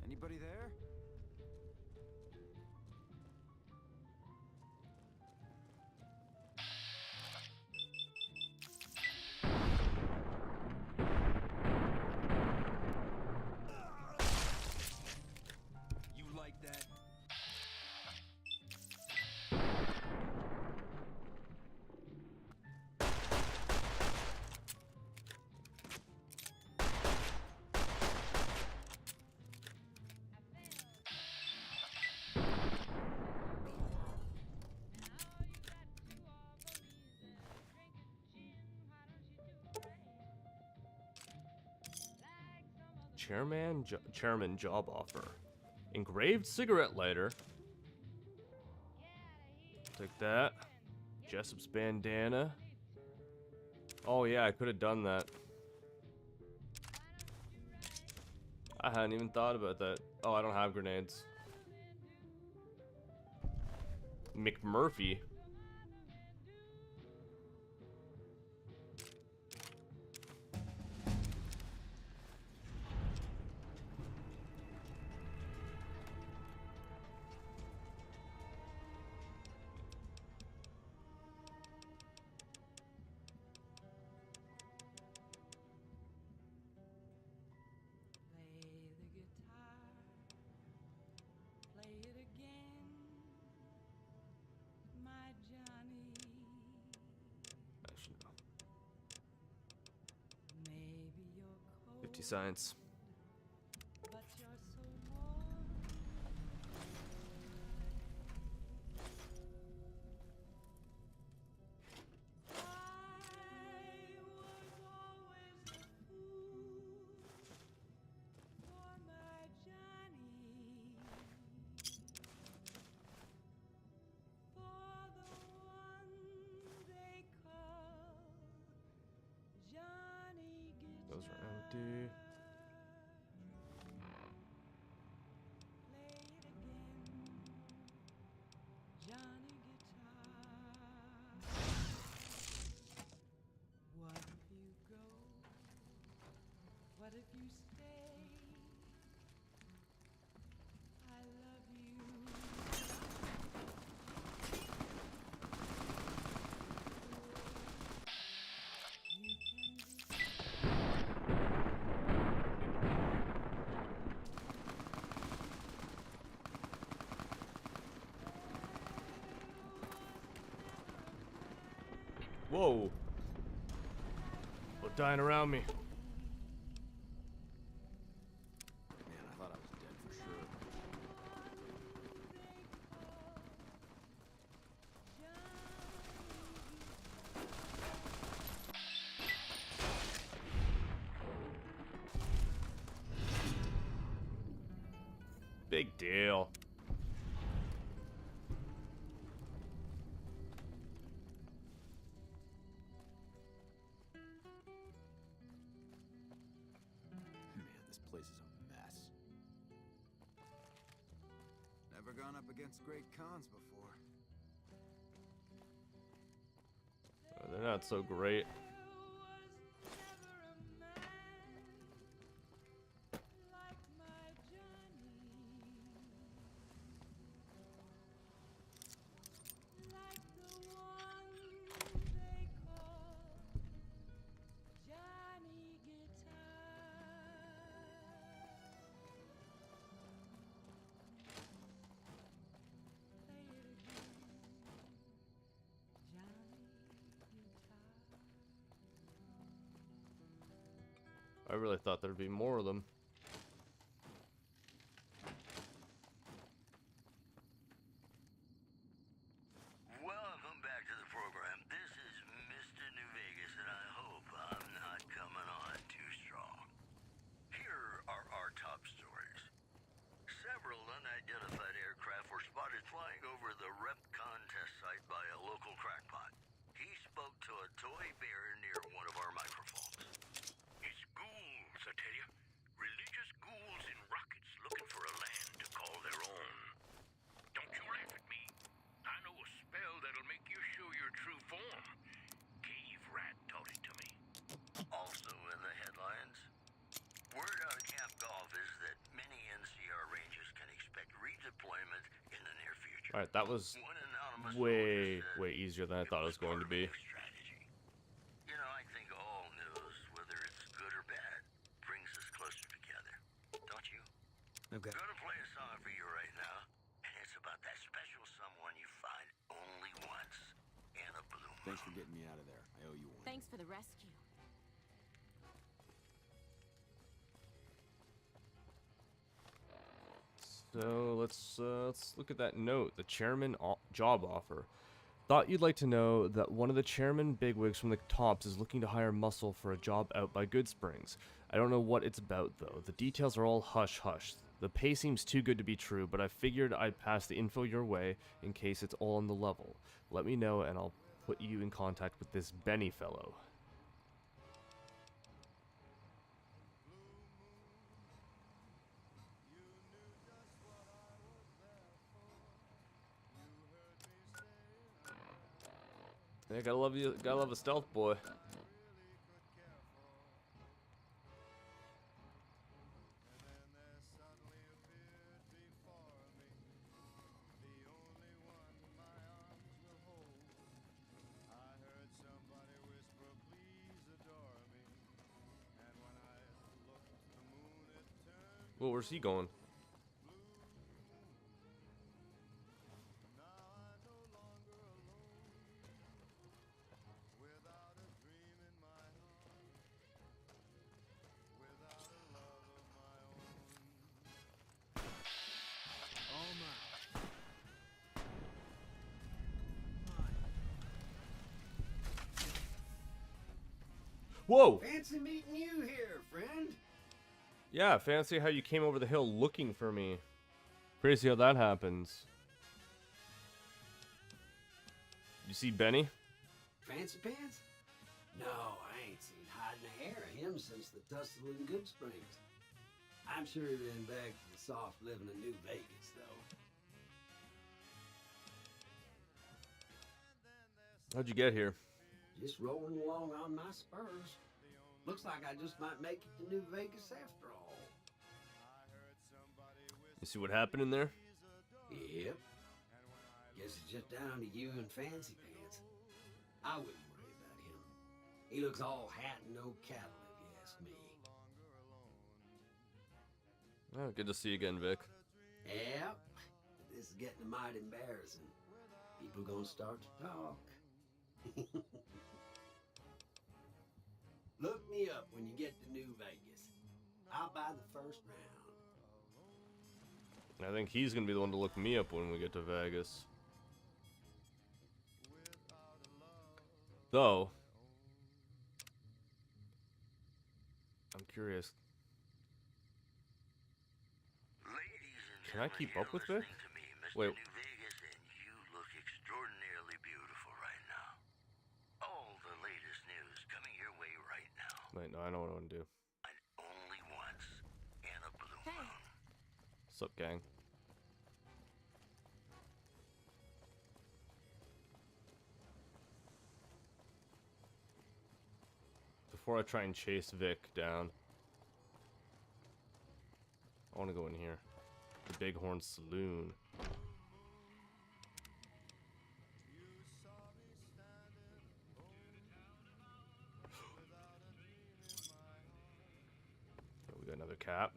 Anybody there? You like that? Chairman job offer. Engraved cigarette lighter. Take that. Jessup's bandana. Oh yeah, I could have done that. I hadn't even thought about that. Oh, I don't have grenades. McMurphy. I should know. 50 cents. Those are empty. What if you stay? I love you. Whoa. People are dying around me. Man, I thought I was dead for sure. Big deal. Man, this place is a mess. Never gone up against Great Khans before. Oh, they're not so great. really thought there'd be more of them. Welcome back to the program. This is Mr. New Vegas, and I hope I'm not coming on too strong. Here are our top stories. Several unidentified aircraft were spotted flying over the RepCon test site by a local crackpot. He spoke to a toy bear near one of our microphones. It's ghouls, I tell you. Religious ghouls in rockets looking for a land to call their own. Don't you laugh at me. I know a spell that'll make you show your true form. Cave Rat taught it to me. Also in the headlines, word out of Camp Golf is that many NCR Rangers can expect redeployment in the near future. Alright, that was One anonymous way, soldier said way easier than I thought it was going to be. strategy. You know, I think all news, whether it's good or bad, brings us closer together. Don't you? Okay. Gonna play a song for you right now, and it's about that special someone you find only once in a blue moon. Thanks for getting me out of there. I owe you one. Thanks for the rescue. So let's look at that note. The chairman job offer. Thought you'd like to know that one of the chairman bigwigs from the tops is looking to hire muscle for a job out by Goodsprings. I don't know what it's about though. The details are all hush hush. The pay seems too good to be true, but I figured I'd pass the info your way in case it's all on the level. Let me know and I'll put you in contact with this Benny fellow. Yeah, gotta love a stealth boy. Well, where's he going? Whoa! Fancy meeting you here, friend. Yeah, fancy how you came over the hill looking for me. Crazy how that happens. You see Benny? Fancy pants? No, I ain't seen hide nor hair of him since the tussle in Goodsprings. I'm sure he been back to the soft living of New Vegas, though. How'd you get here? Just rolling along on my spurs. Looks like I just might make it to New Vegas after all. You see what happened in there? Yep. Guess it's just down to you and Fancy Pants. I wouldn't worry about him. He looks all hat and no cattle, if you ask me. Oh, good to see you again, Vic. Yep. This is getting mighty embarrassing. People gonna start to talk. Look me up when you get to New Vegas. I'll buy the first round. I think he's gonna be the one to look me up when we get to Vegas. Though, I'm curious. Can I keep up with Vic? Wait. New Vegas, and you look extraordinarily beautiful right now. All the latest news coming your way right now. Wait, no, I know what I want to do. Only once in a blue moon. Sup, gang? Before I try and chase Vic down, I want to go in here. The Bighorn Saloon. Oh, we got another cap.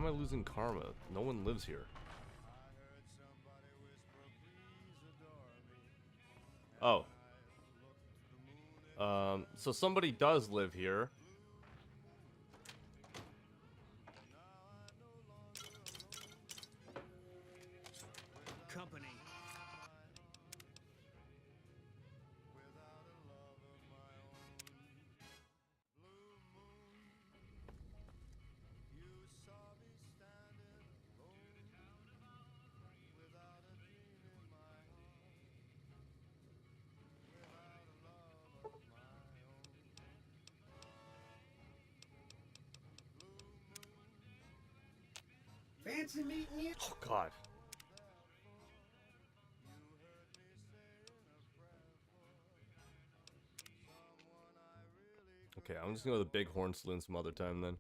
am I losing karma? No one lives here. Oh. So somebody does live here. Company. Fancy meeting you. Oh, God. Okay, I'm just gonna go to the Bighorn Saloon some other time then.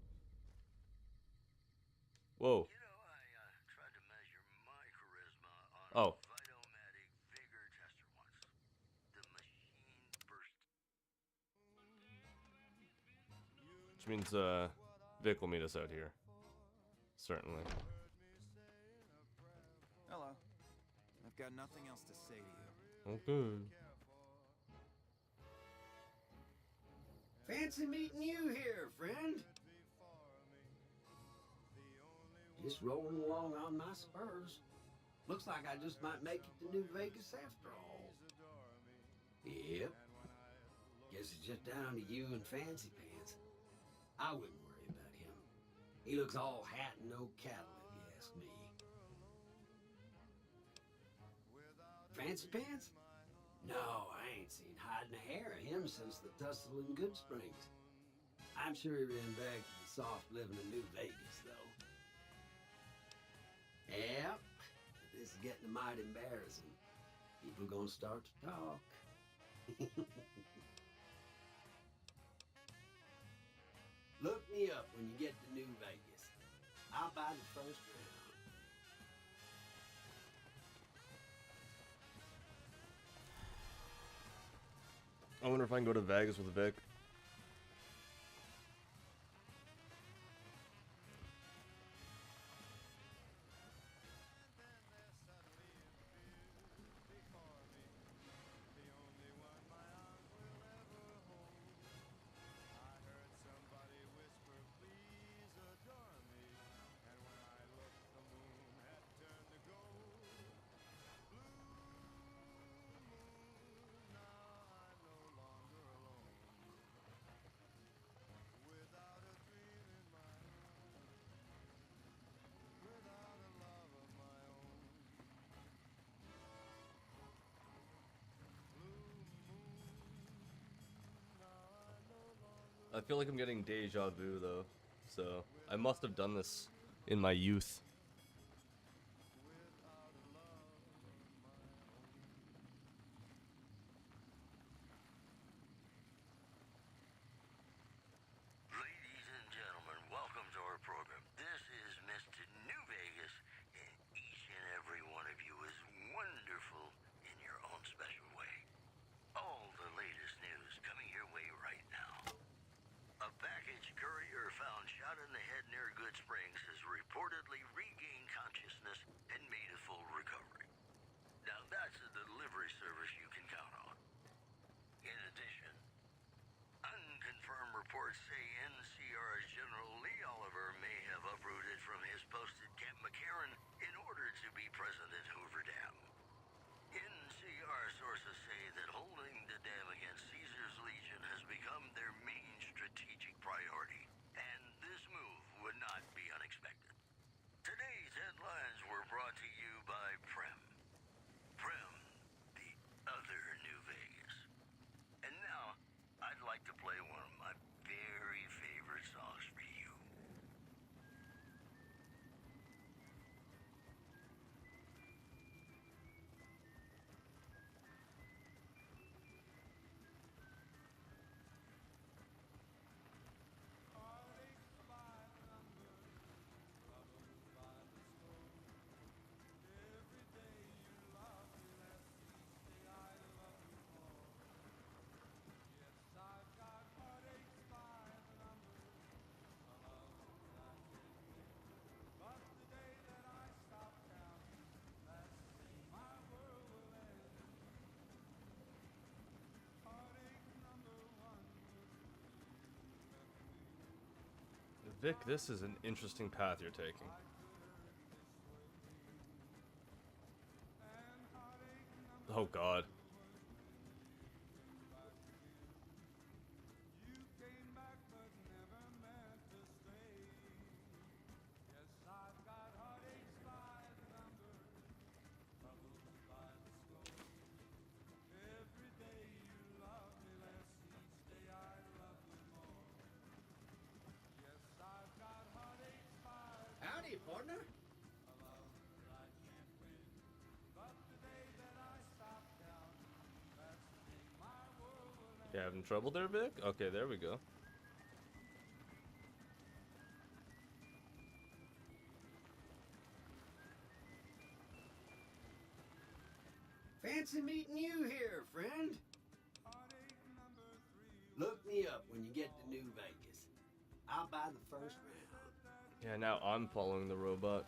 Whoa. You know, I tried to measure my charisma on Oh. a Vitomatic vigor tester once. The machine burst. Which means, Vic will meet us out here. Certainly. Hello. I've got nothing else to say to you. Okay. Fancy meeting you here, friend. Just rolling along on my spurs. Looks like I just might make it to New Vegas after all. Yep. Guess it's just down to you and Fancy Pants. I wouldn't worry about him. He looks all hat and no cattle, if you ask me. Fancy Pants? No, I ain't seen hide and hair of him since the tussle in Good Springs. I'm sure he ran back to the soft living of New Vegas, though. Yep, this is getting mighty embarrassing. People gonna start to talk. Look me up when you get to New Vegas. I'll buy the first round. I wonder if I can go to Vegas with Vic. I feel like I'm getting deja vu though, so I must have done this in my youth. Ladies and gentlemen, welcome to our program. This is Mr. New Vegas, and each and every one of you is wonderful in your own special way. All the latest news coming your way right now. A package courier found shot in the head near Good Springs has reportedly Vic, this is an interesting path you're taking. Oh god. Howdy, partner. You having trouble there, Vic? Okay, there we go. Fancy meeting you here, friend. Look me up when you get to New Vegas. I'll buy the first round. Yeah, now I'm following the robot.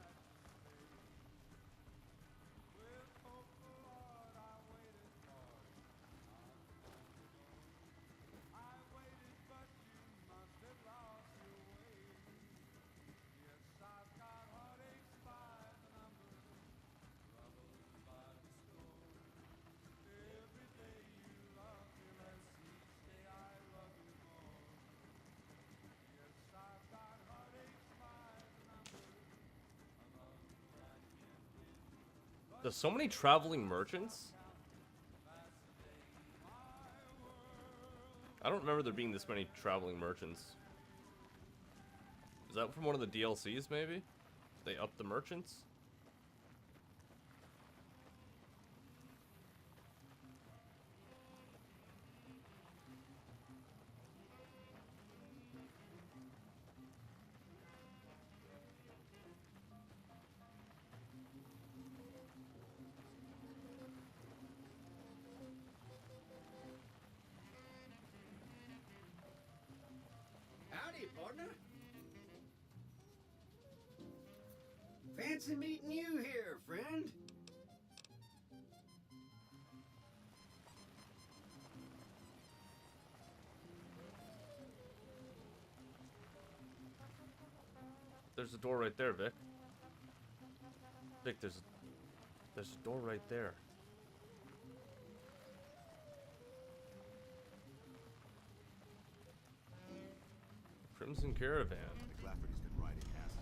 There's so many traveling merchants. I don't remember there being this many traveling merchants. Is that from one of the DLCs, maybe? They upped the merchants? Howdy, partner. Fancy meeting you here, friend. There's a door right there, Vic. Vic, there's a door right there. Crimson Caravan. McLafferty's been riding asses.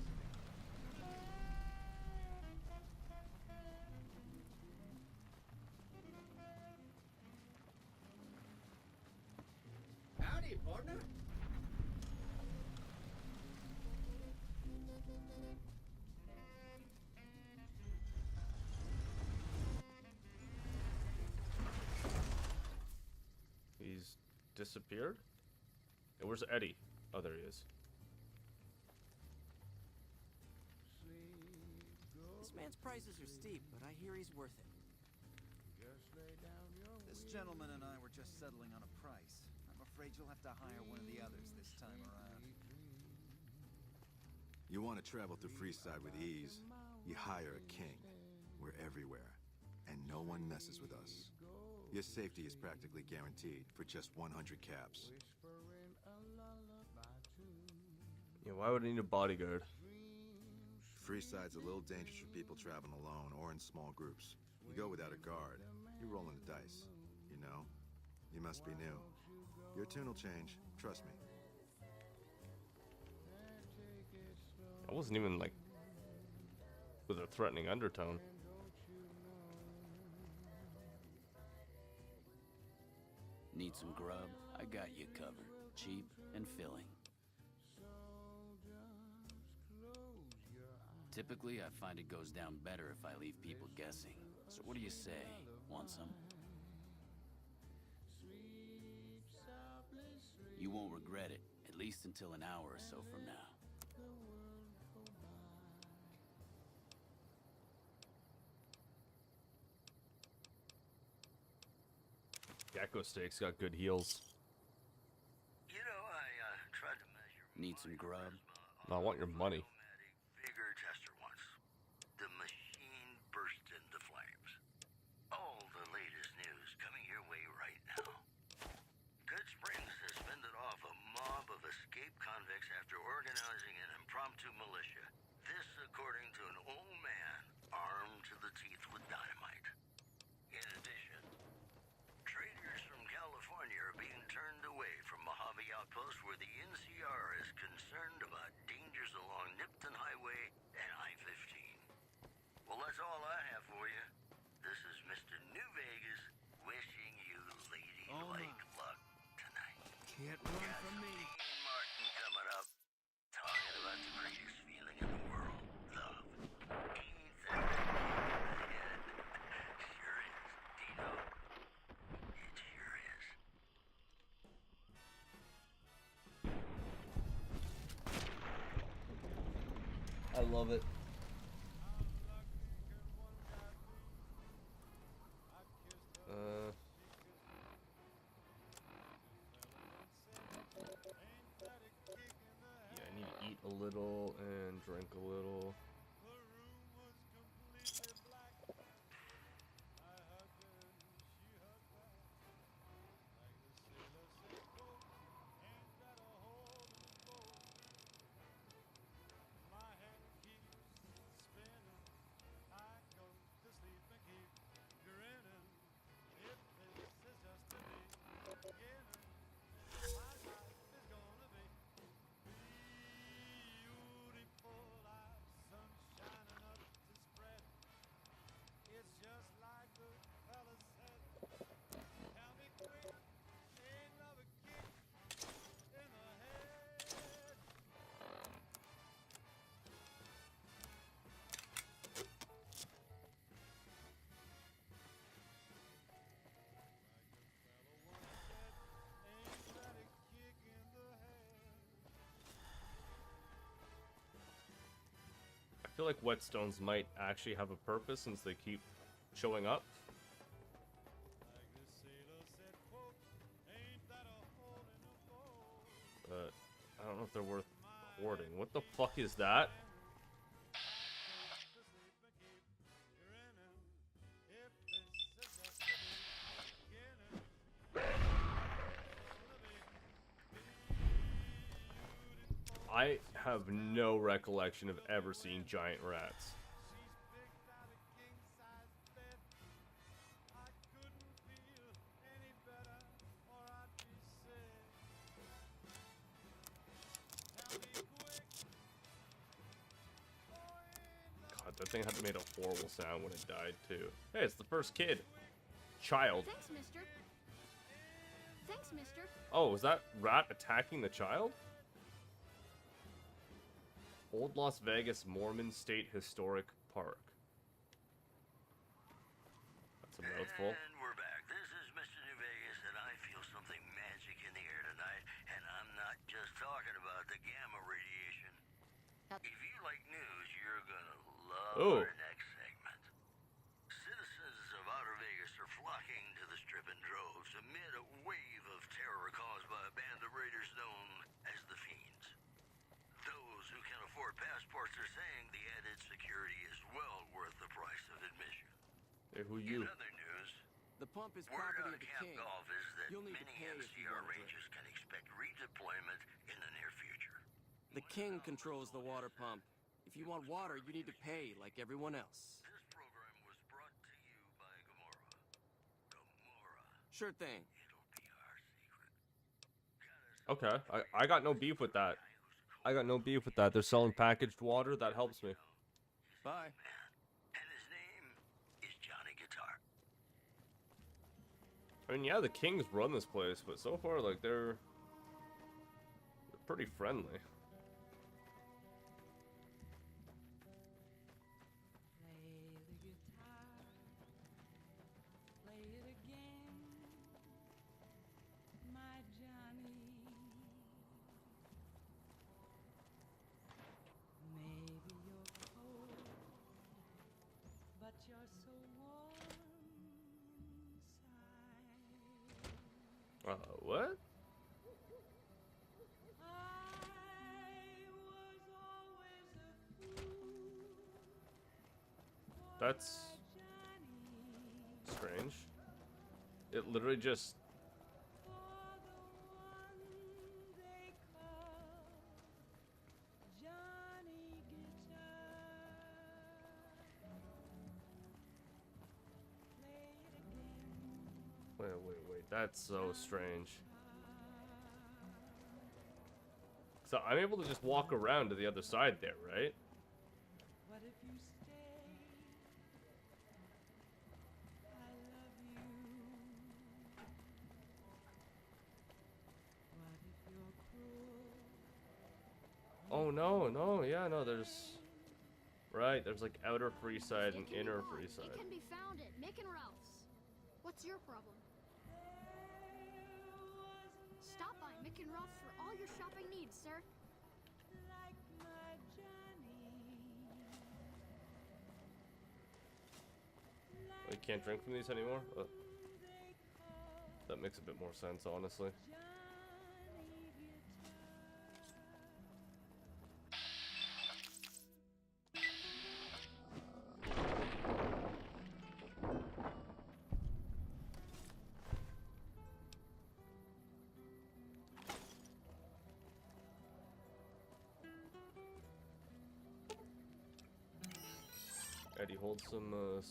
Howdy, partner. He's disappeared? Hey, where's Eddie? Oh, there he is. This man's prices are steep, but I hear he's worth it. This gentleman and I were just settling on a price. I'm afraid you'll have to hire one of the others this time around. You want to travel through Freeside with ease, you hire a king. We're everywhere, and no one messes with us. Your safety is practically guaranteed for just 100 caps. Yeah, why would I need a bodyguard? Freeside's a little dangerous for people traveling alone or in small groups. You go without a guard, you're rolling the dice. You know? You must be new. Your tune will change, trust me. I wasn't even, like, with a threatening undertone. Need some grub? I got you covered. Cheap and filling. Typically, I find it goes down better if I leave people guessing. So what do you say? Want some? You won't regret it, at least until an hour or so from now. Gecko Steak's got good heels. You know, I tried to measure. Need some grub? No, I want your money. Vigor tester once. The machine burst into flames. All the latest news coming your way right now. Good Springs has fended off a mob of escaped convicts after organized organizing an impromptu militia. This according to an old man armed to the teeth with dynamite. In addition, traders from California are being turned away from Mojave Outpost where the NCR is concerned about dangers along Nipton Highway and I-15. Well, that's all I have for you. This is Mr. New Vegas wishing you ladylike luck tonight. Can't run from me. Dean Martin coming up, talking about the greatest feeling in the world, love. Ain't that a kick in the head? Sure is, Dino. It sure is. I love it. Yeah, I need to eat a little and drink a little. I feel like whetstones might actually have a purpose since they keep showing up. But I don't know if they're worth hoarding. What the fuck is that? I have no recollection of ever seeing giant rats. God, that thing had made a horrible sound when it died too. Hey, it's the first kid. Child. Thanks, mister. Thanks, mister. Oh, was that rat attacking the child? Old Las Vegas Mormon State Historic Park. That's a mouthful. And we're back. This is Mr. New Vegas, and I feel something magic in the air tonight, and I'm not just talking about the gamma radiation. If you like news, you're gonna love our next segment. Citizens of Outer Vegas are flocking to the Strip in droves amid a wave of terror caused by a band of raiders known as the Fiends. Those who can afford passports are saying the added security is well worth the price of admission. Hey, who you? In other news, the pump is word property out of the Camp king. Golf is that You'll need to many pay if you NCR want to Rangers can expect redeployment in the near future. The king controls the water pump. If you want water, you need to pay like everyone else. This program was brought to you by Gamora. Gamora. Sure thing. It'll be our secret. Okay, I got no beef with that. I got no beef with that. They're selling packaged water. That helps me. Bye. And his name is Johnny Guitar. I mean, yeah, the Kings run this place, but so far, like, they're pretty friendly. What? That's strange. It literally just... That's so strange. So I'm able to just walk around to the other side there, right? Oh no, no, yeah, no, there's... Right, there's like outer Freeside and inner Freeside. It can be found at Mick and Ralph's. What's your problem? Stop by Mick and Ralph's for all your shopping needs, sir. We can't drink from these anymore? That makes a bit more sense, honestly. Eddie, hold some of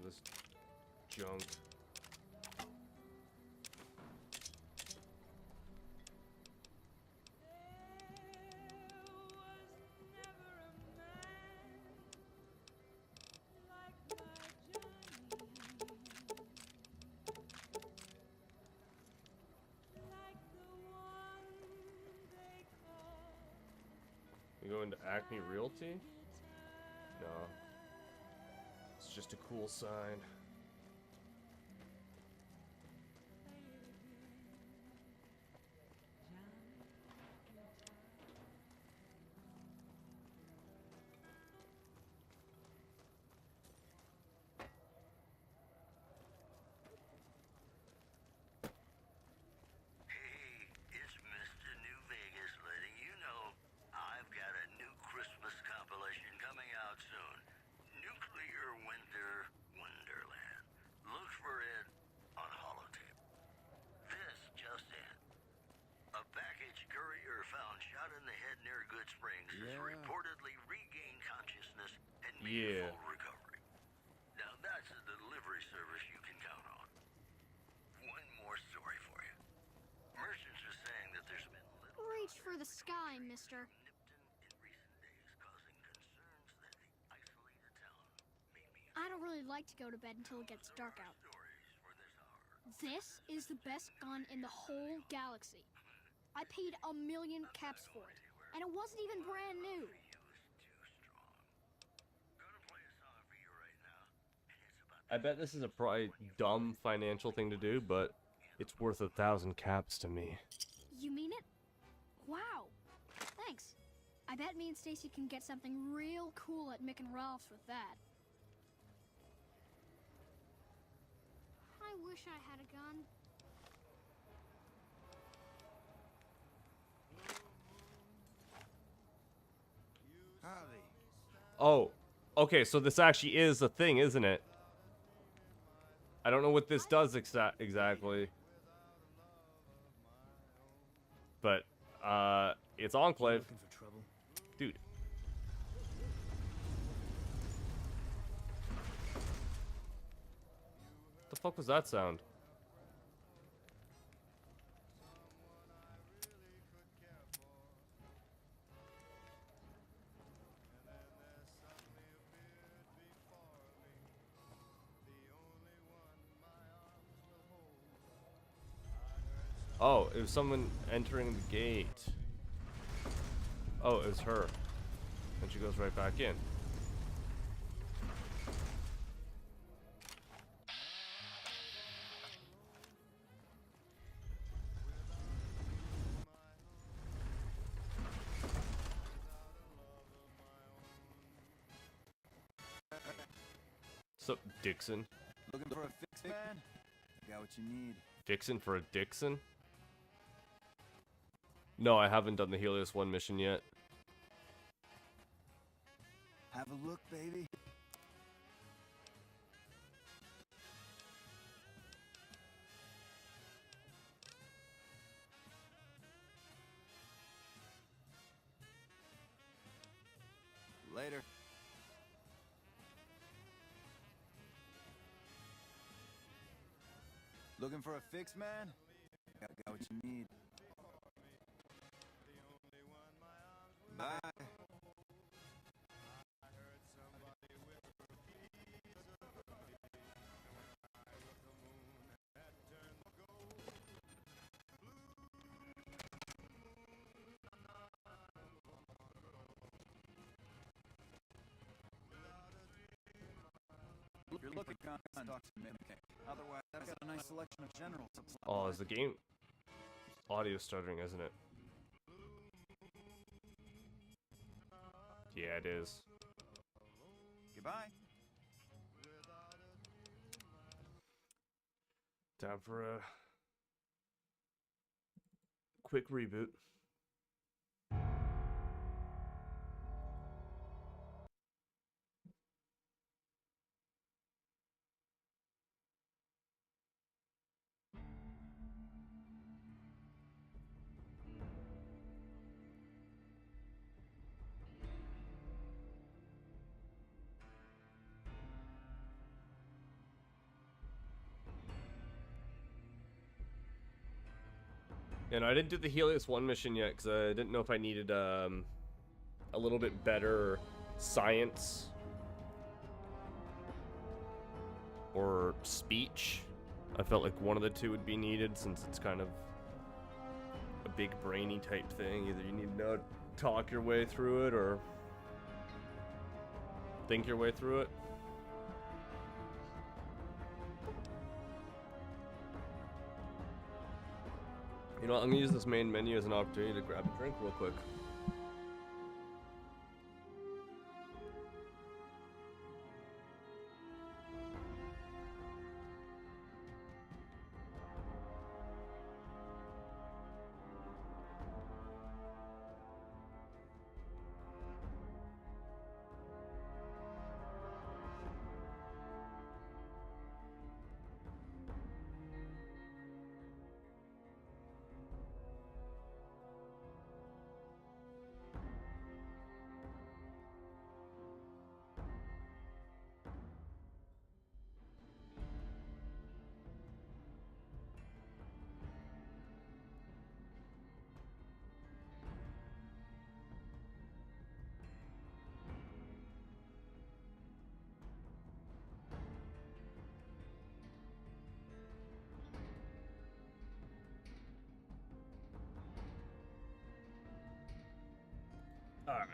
this junk. We go into Acme Realty? No. It's just a cool sign. Hey, it's Mr. New Vegas letting you know I've got a new Christmas compilation coming out soon. Nuclear Winter Wonderland. Look for it on holotape. This just in. A package courier found shot in the head near Good Springs has reportedly regained consciousness and made a full recovery. Now that's a delivery service you can count on. One more story for you. Merchants are saying that there's been little Reach for the sky, mister. I don't really like to go to bed until it gets dark out. This is the best gun in the whole galaxy. I paid 1 million caps for it, and it wasn't even brand new. I bet this is a probably dumb financial thing to do, but it's worth 1,000 caps to me. You mean it? Wow. Thanks. I bet me and Stacy can get something real cool at Mick and Ralph's with that. I wish I had a gun. Howdy. Oh, okay, so this actually is a thing, isn't it? I don't know what this does exactly. But, it's Enclave. Looking for trouble? Dude. The fuck was that sound? Oh, it was someone entering the gate. Oh, it was her. And she goes right back in. Sup, Dixon? Looking for a fix, man? I got what you need. Dixon for a Dixon? No, I haven't done the Helios 1 mission yet. Have a look, baby. Later. Looking for a fix, man? I got what you need. Bye. If you're looking for guns, talk to Mick. Otherwise, I've got a nice selection of general supplies. Oh, is the game audio stuttering, isn't it? Yeah, it is. Goodbye. Time for a quick reboot. And I didn't do the Helios 1 mission yet because I didn't know if I needed a little bit better science or speech. I felt like one of the two would be needed since it's kind of a big brainy type thing. Either you need to talk your way through it or think your way through it. You know what, I'm gonna use this main menu as an opportunity to grab a drink real quick. Alright.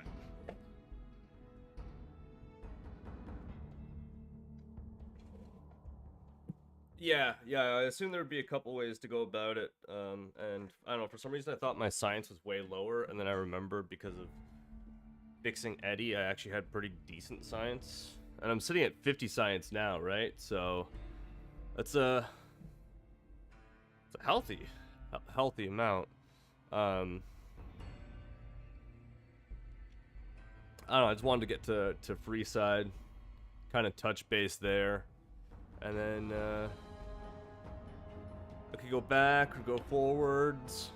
Yeah, I assume there would be a couple ways to go about it. And I don't know, for some reason I thought my science was way lower, and then I remembered because of fixing Eddie, I actually had pretty decent science. And I'm sitting at 50 science now, right? So that's it's a healthy amount. I don't know, I just wanted to get to Freeside, kind of touch base there, and then I could go back or go forwards.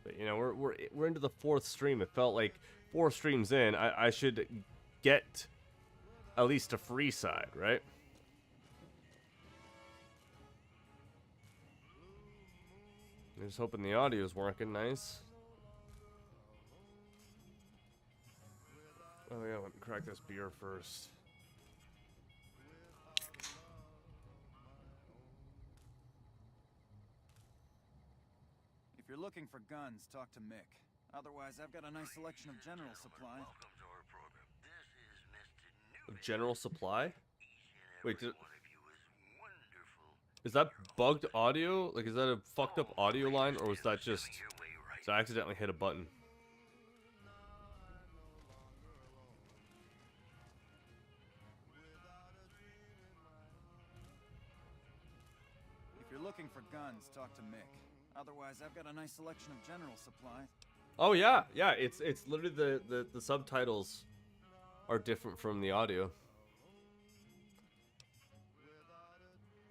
But you know, we're into the 4th stream. It felt like 4 streams in, I should get at least to Freeside, right? I'm just hoping the audio's working nice. Oh yeah, let me crack this beer first. If you're looking for guns, talk to Mick. Otherwise, I've got a nice selection of general supplies. General supply? Wait, is that bugged audio? Like, is that a fucked up audio line, or was that just... So I accidentally hit a button? If you're looking for guns, talk to Mick. Otherwise, I've got a nice selection of general supplies. Oh yeah, it's literally the subtitles are different from the audio.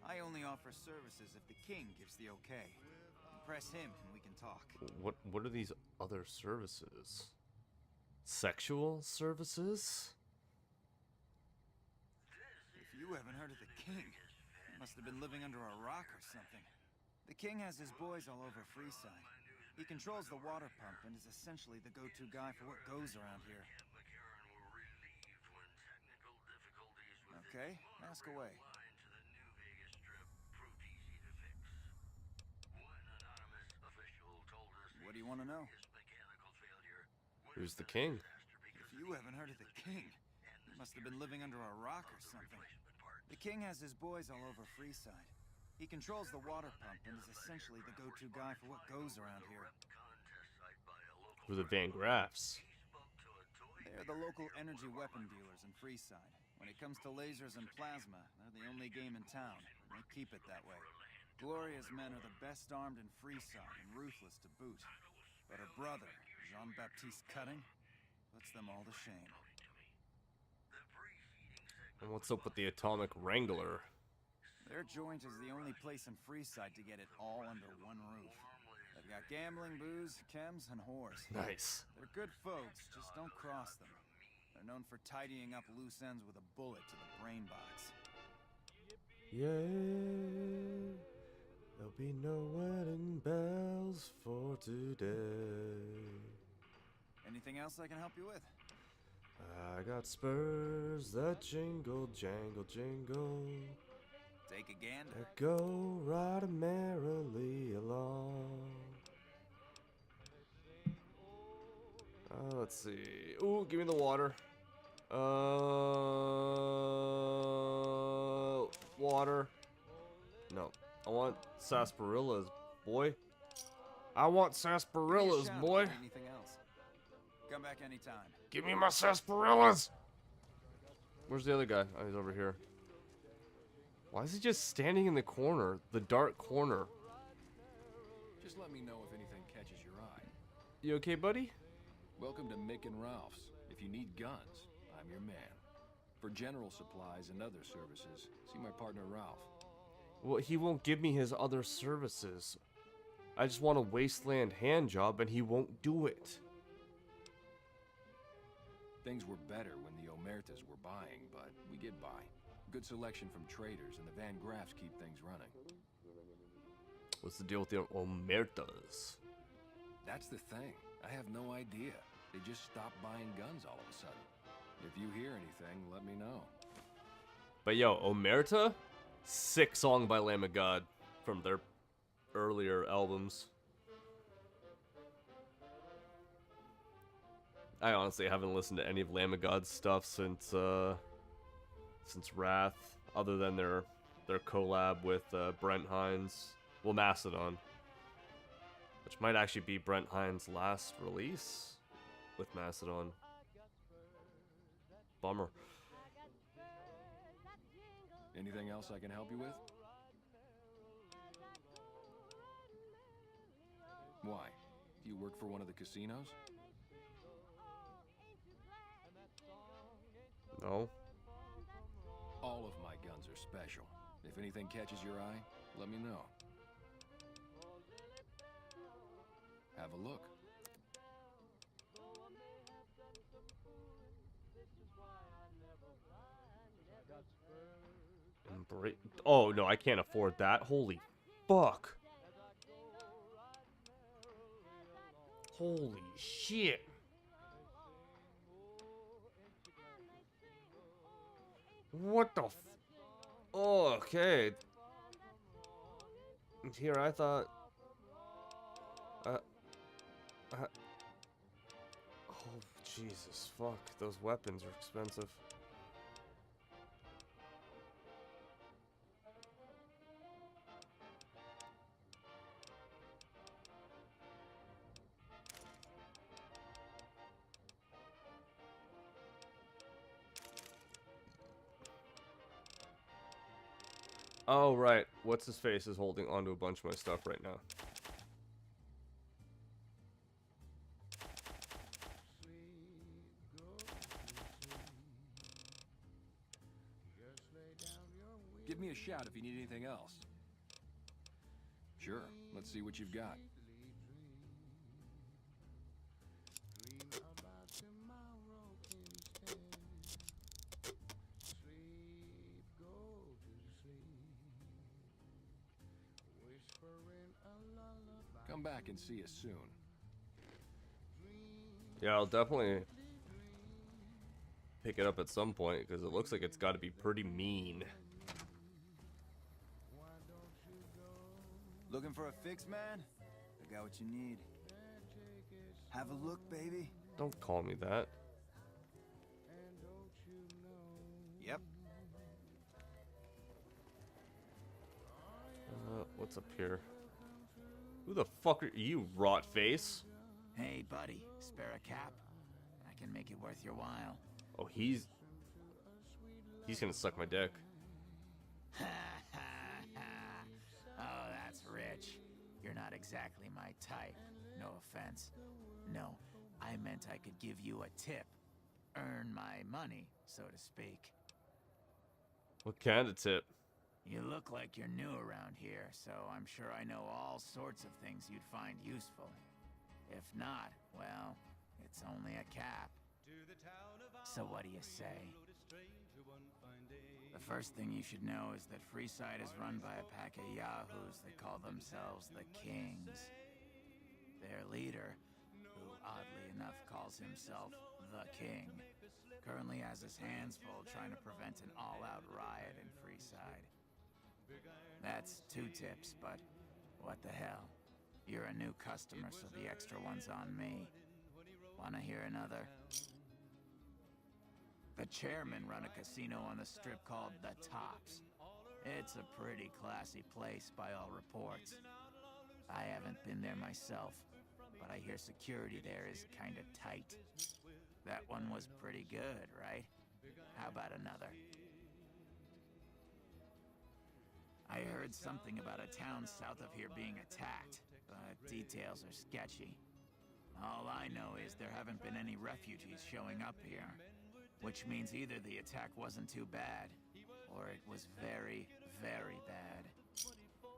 I only offer services if the king gives the okay. Impress him and we can talk. What are these other services? Sexual services? If you haven't heard of the king, you must have been living under a rock or something. The king has his boys all over Freeside. He controls the water pump and is essentially the go-to guy for what goes around here. Okay, ask away. What do you want to know? Who's the king? If you haven't heard of the king, you must have been living under a rock or something. The king has his boys all over Freeside. He controls the water pump and is essentially the go-to guy for what goes around here. Who are the Van Graffs? They're the local energy weapon dealers in Freeside. When it comes to lasers and plasma, they're the only game in town, and they keep it that way. Gloria's men are the best armed in Freeside and ruthless to boot. But her brother, Jean-Baptiste Cutting, puts them all to shame. And what's up with the Atomic Wrangler? Their joint is the only place in Freeside to get it all under one roof. They've got gambling, booze, chems, and whores. Nice. They're good folks, just don't cross them. They're known for tidying up loose ends with a bullet to the brain box. Yeah, there'll be no wedding bells for today. Anything else I can help you with? I got spurs that jingle, jangle, jingle. Take a gander. That go right merrily along. Let's see. Ooh, give me the water. Water. No, I want sarsaparillas, boy. I want sarsaparillas, boy. Anything else? Come back anytime. Give me my sarsaparillas. Where's the other guy? Oh, he's over here. Why is he just standing in the corner? The dark corner. Just let me know if anything catches your eye. You okay, buddy? Welcome to Mick and Ralph's. If you need guns, I'm your man. For general supplies and other services, see my partner Ralph. Well, he won't give me his other services. I just want a wasteland hand job and he won't do it. Things were better when the Omertas were buying, but we get by. Good selection from traders, and the Van Graffs keep things running. What's the deal with the Omertas? That's the thing. I have no idea. They just stopped buying guns all of a sudden. If you hear anything, let me know. But yo, Omerta? Sick song by Lamb of God from their earlier albums. I honestly haven't listened to any of Lamb of God's stuff since Wrath, other than their collab with Brent Hines. Well, Mastodon. Which might actually be Brent Hines' last release with Mastodon. Bummer. Anything else I can help you with? Why? Do you work for one of the casinos? No. All of my guns are special. If anything catches your eye, let me know. Have a look. Oh no, I can't afford that. Holy fuck. Holy shit. What the f... Oh, okay. Here, I thought... Oh, Jesus, fuck. Those weapons are expensive. Oh, right. What's his face is holding onto a bunch of my stuff right now. Give me a shout if you need anything else. Sure. Let's see what you've got. come back and see us soon. Yeah, I'll definitely pick it up at some point because it looks like it's got to be pretty mean. Looking for a fix, man? I got what you need. Have a look, baby. Don't call me that. Yep. What's up here? Who the fuck are you, rot face? Hey, buddy. Spare a cap. I can make it worth your while. Oh, he's gonna suck my dick. Oh, that's rich. You're not exactly my type. No offense. No, I meant I could give you a tip. Earn my money, so to speak. What kind of tip? You look like you're new around here, so I'm sure I know all sorts of things you'd find useful. If not, well, it's only a cap. So what do you say? The first thing you should know is that Freeside is run by a pack of yahoos that call themselves the Kings. Their leader, who oddly enough calls himself the King, currently has his hands full trying to prevent an all-out riot in Freeside. That's 2 tips, but what the hell? You're a new customer, so the extra one's on me. Wanna hear another? The chairmen run a casino on the strip called The Tops. It's a pretty classy place by all reports. I haven't been there myself, but I hear security there is kinda tight. That one was pretty good, right? How about another? I heard something about a town south of here being attacked, but details are sketchy. All I know is there haven't been any refugees showing up here, which means either the attack wasn't too bad, or it was very, very bad.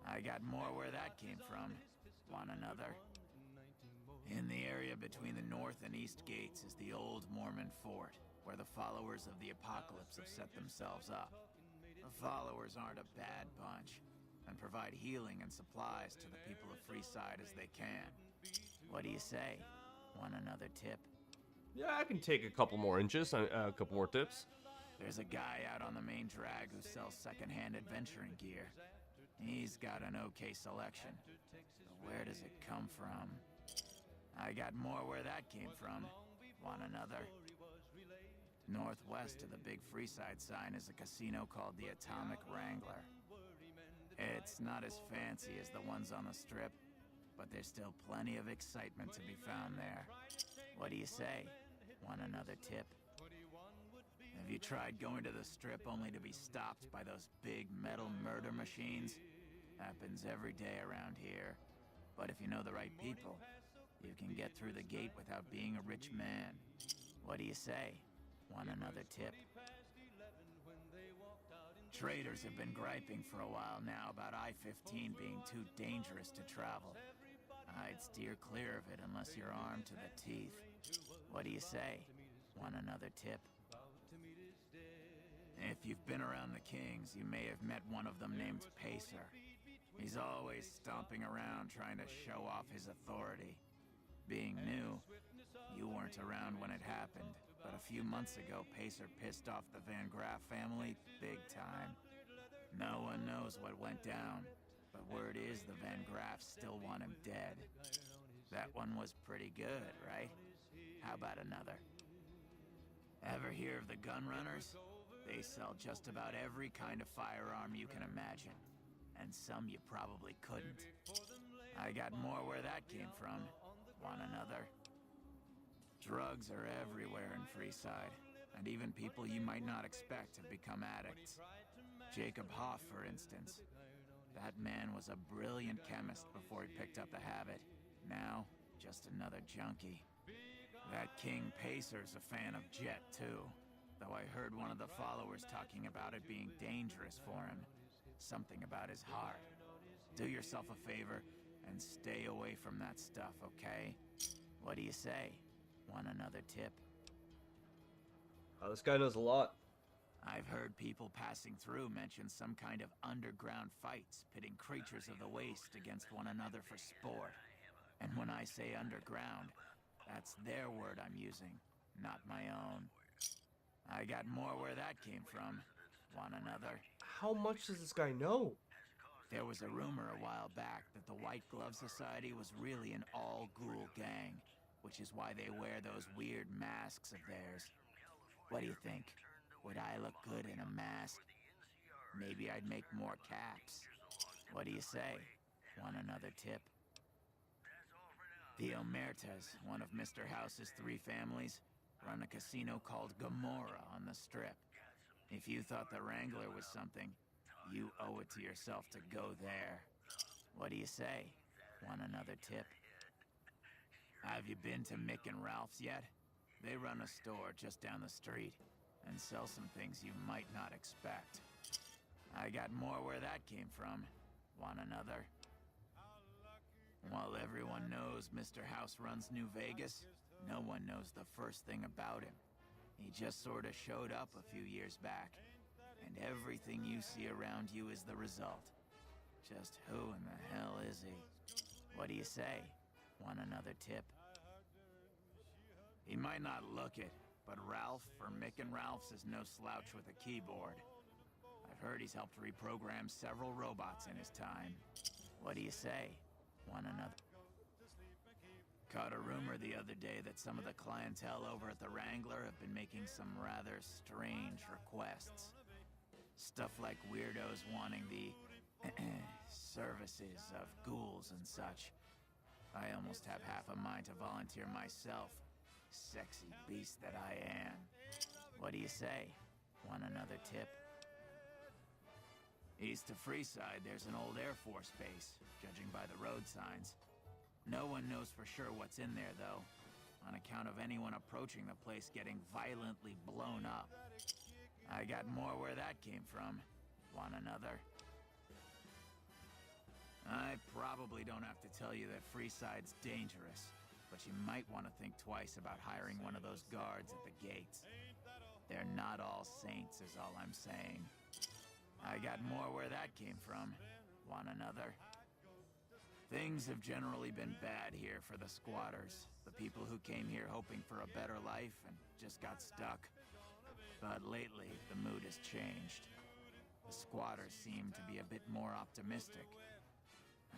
I got more where that came from. Want another? In the area between the north and east gates is the old Mormon fort, where the followers of the apocalypse have set themselves up. The followers aren't a bad bunch, and provide healing and supplies to the people of Freeside as they can. What do you say? Want another tip? Yeah, I can take a couple more inches, a couple more tips. There's a guy out on the main drag who sells secondhand adventuring gear. He's got an okay selection. But where does it come from? I got more where that came from. Want another? Northwest of the big Freeside sign is a casino called the Atomic Wrangler. It's not as fancy as the ones on the strip, but there's still plenty of excitement to be found there. What do you say? Want another tip? Have you tried going to the strip only to be stopped by those big metal murder machines? Happens every day around here. But if you know the right people, you can get through the gate without being a rich man. What do you say? Want another tip? Traders have been griping for a while now about I-15 being too dangerous to travel. I'd steer clear of it unless you're armed to the teeth. What do you say? Want another tip? If you've been around the Kings, you may have met one of them named Pacer. He's always stomping around trying to show off his authority. Being new, you weren't around when it happened, but a few months ago, Pacer pissed off the Van Graff family big time. No one knows what went down, but word is the Van Graffs still want him dead. That one was pretty good, right? How about another? Ever hear of the Gun Runners? They sell just about every kind of firearm you can imagine, and some you probably couldn't. I got more where that came from. Want another? Drugs are everywhere in Freeside, and even people you might not expect have become addicts. Jacob Hoff, for instance. That man was a brilliant chemist before he picked up the habit. Now, just another junkie. That King Pacer's a fan of Jet, too. Though I heard one of the followers talking about it being dangerous for him. Something about his heart. Do yourself a favor and stay away from that stuff, okay? What do you say? Want another tip? Oh, this guy knows a lot. I've heard people passing through mention some kind of underground fights pitting creatures of the waste against one another for sport. And when I say underground, that's their word I'm using, not my own. I got more where that came from. Want another? How much does this guy know? There was a rumor a while back that the White Glove Society was really an all-ghoul gang, which is why they wear those weird masks of theirs. What do you think? Would I look good in a mask? Maybe I'd make more caps. What do you say? Want another tip? The Omertas, one of Mr. House's 3 families, run a casino called Gomorrah on the Strip. If you thought the Wrangler was something, you owe it to yourself to go there. What do you say? Want another tip? Have you been to Mick and Ralph's yet? They run a store just down the street and sell some things you might not expect. I got more where that came from. Want another? While everyone knows Mr. House runs New Vegas, no one knows the first thing about him. He just sort of showed up a few years back, and everything you see around you is the result. Just who in the hell is he? What do you say? Want another tip? He might not look it, but Ralph for Mick and Ralph's is no slouch with a keyboard. I've heard he's helped reprogram several robots in his time. What do you say? Want another? Caught a rumor the other day that some of the clientele over at the Wrangler have been making some rather strange requests. Stuff like weirdos wanting the services of ghouls and such. I almost have half a mind to volunteer myself, sexy beast that I am. What do you say? Want another tip? East of Freeside, there's an old Air Force base, judging by the road signs. No one knows for sure what's in there, though, on account of anyone approaching the place getting violently blown up. I got more where that came from. Want another? I probably don't have to tell you that Freeside's dangerous, but you might want to think twice about hiring one of those guards at the gates. They're not all saints, is all I'm saying. I got more where that came from. Want another? Things have generally been bad here for the squatters, the people who came here hoping for a better life and just got stuck. But lately, the mood has changed. The squatters seem to be a bit more optimistic.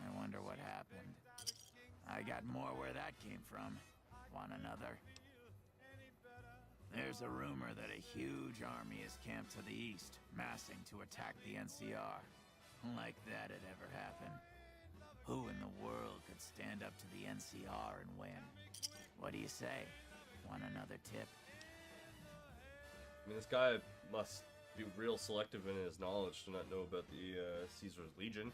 I wonder what happened. I got more where that came from. Want another? There's a rumor that a huge army is camped to the east, massing to attack the NCR. Like that had ever happened. Who in the world could stand up to the NCR and win? What do you say? Want another tip? I mean, this guy must be real selective in his knowledge to not know about the Caesar's Legion.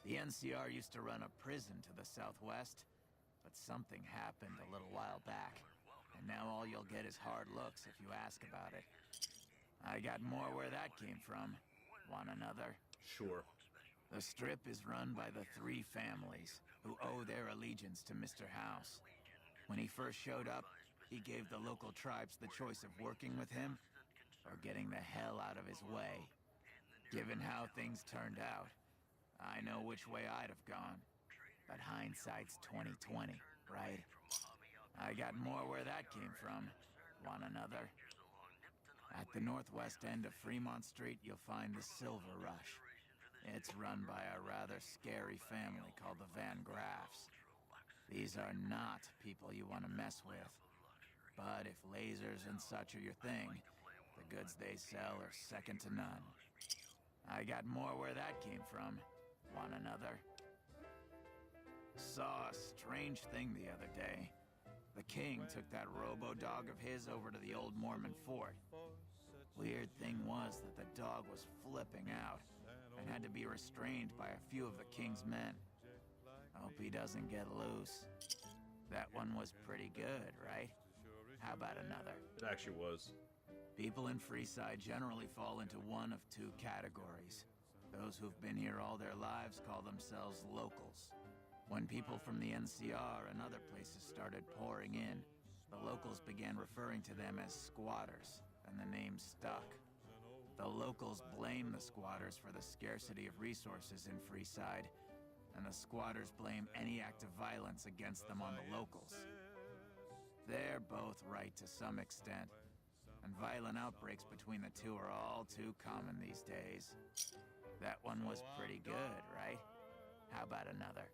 The NCR used to run a prison to the southwest, but something happened a little while back, and now all you'll get is hard looks if you ask about it. I got more where that came from. Want another? Sure. The Strip is run by the 3 families, who owe their allegiance to Mr. House. When he first showed up, he gave the local tribes the choice of working with him or getting the hell out of his way. Given how things turned out, I know which way I'd have gone. But hindsight's 20/20, right? I got more where that came from. Want another? At the northwest end of Fremont Street, you'll find the Silver Rush. It's run by a rather scary family called the Van Graffs. These are not people you want to mess with. But if lasers and such are your thing, the goods they sell are second to none. I got more where that came from. Want another? Saw a strange thing the other day. The king took that robo-dog of his over to the old Mormon fort. Weird thing was that the dog was flipping out and had to be restrained by a few of the king's men. Hope he doesn't get loose. That one was pretty good, right? How about another? It actually was. People in Freeside generally fall into one of 2 categories. Those who've been here all their lives call themselves locals. When people from the NCR and other places started pouring in, the locals began referring to them as squatters, and the name stuck. The locals blame the squatters for the scarcity of resources in Freeside, and the squatters blame any act of violence against them on the locals. They're both right to some extent, and violent outbreaks between the two are all too common these days. That one was pretty good, right? How about another?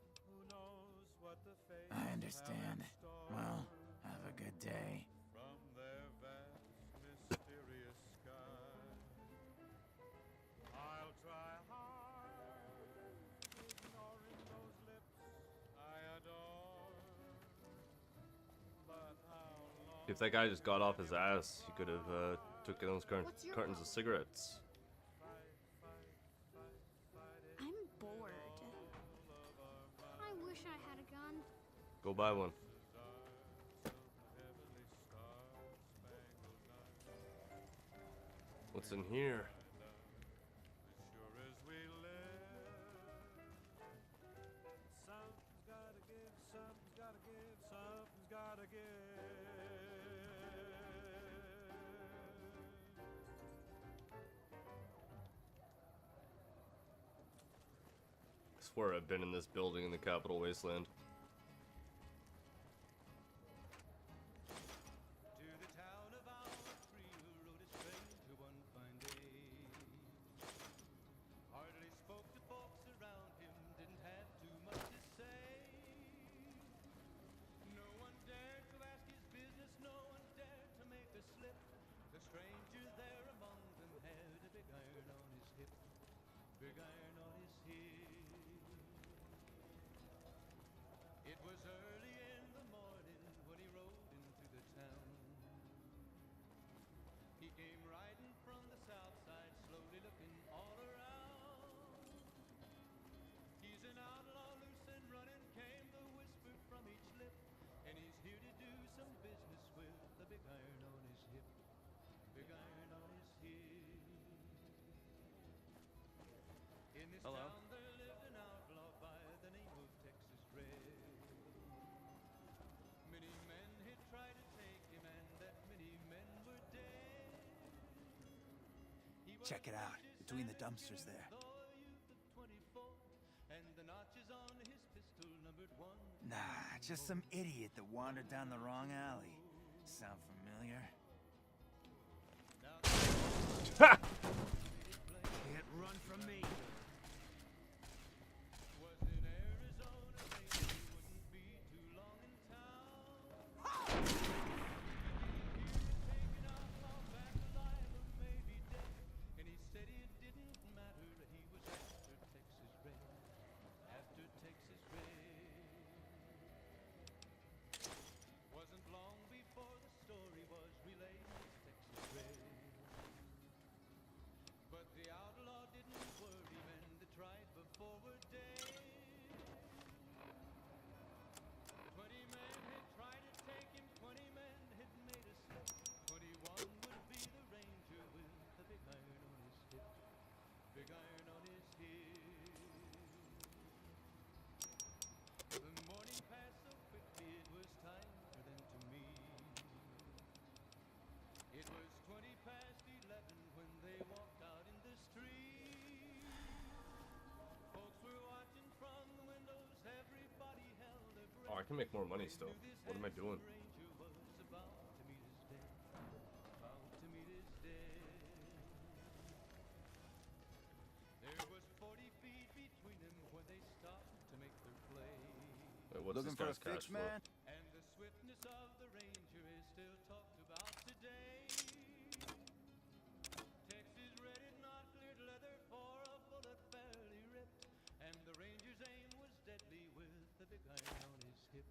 I understand. Well, have a good day. I'll try hard, ignoring those lips I adore. But how long? If that guy just got off his ass, he could have took those cartons of cigarettes. I'm bored. I wish I had a gun. Go buy one. What's in here? Sure as we live, something's gotta give, something's gotta give, something's gotta give. I swear I've been in this building in the Capital Wasteland. To the town of Almafree rode a stranger one fine day. Hardly spoke to folks around him, didn't have too much to say. No one dared to ask his business, no one dared to make a slip. The stranger there among them had a big iron on his hip, big iron on his hip. It was early in the morning when he rode into the town. He came riding from the south side, slowly looking all around. He's an outlaw, loose and running, came the whisper from each lip. And he's here to do some business with the big iron on his hip, big iron on his hip. In this town there lived an outlaw by the name of Texas Red. Many men had tried to take him, and that many men were dead. Check it out, between the dumpsters there. And the notches on his pistol numbered 1. Nah, just some idiot that wandered down the wrong alley. Sound familiar? Can't run from me. Was in Arizona, maybe he wouldn't be too long in town. Taken outlaw back alive or maybe dead. And he said it didn't matter, he was after Texas Red, after Texas Red. Wasn't long before the story was relayed as Texas Red. But the outlaw didn't worry when they tried before a day. 20 men had tried to take him, 20 men had made a slip. 21 would be the ranger with the big iron on his hip, big iron on his hip. The morning passed so quickly it was time for them to meet. It was 20 past 11 when they walked out in the street. Folks were watching from the windows, everybody held their breath. Oh, I can make more money still. What am I doing? The ranger was about to meet his death, about to meet his death. There was 40 feet between them when they stopped to make their play. Wait, what's Looking this for a guy's cash fix, flow? man? And the swiftness of the ranger is still talked about today. Texas Red had not cleared leather for a bullet fairly ripped. And the ranger's aim was deadly with the big iron on his hip,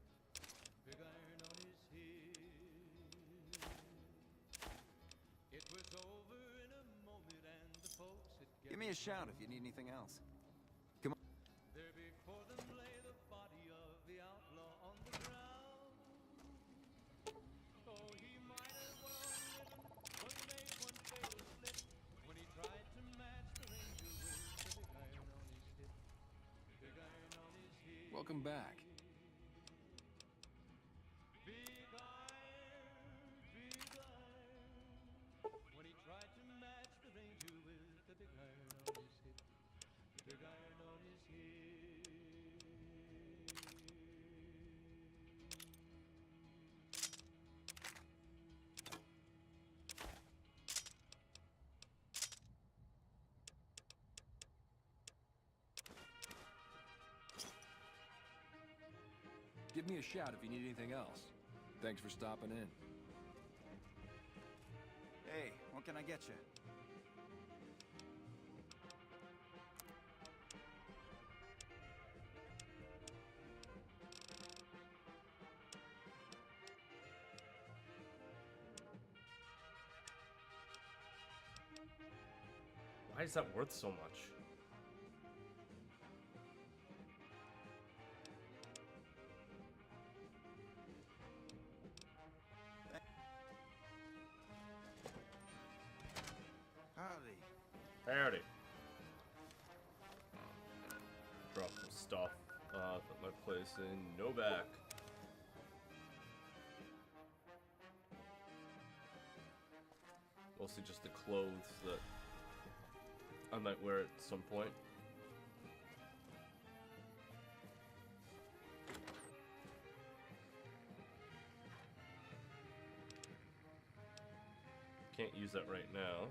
big iron on his hip. It was over in a moment and the folks had Give me a shout if you need anything else. there before them lay the body of the outlaw on the ground. Oh, he might as well live but made one fatal slip when he tried to match the ranger with the big iron on his hip, big iron on his hip. Welcome back. Big iron, big iron. When he tried to match the ranger with the big iron on his hip, big iron on his hip. Give me a shout if you need anything else. Thanks for stopping in. Hey, what can I get you? Why is that worth so much? Howdy. Howdy. Drop some stuff off at my place in Novak. Mostly just the clothes that I might wear at some point. Can't use that right now.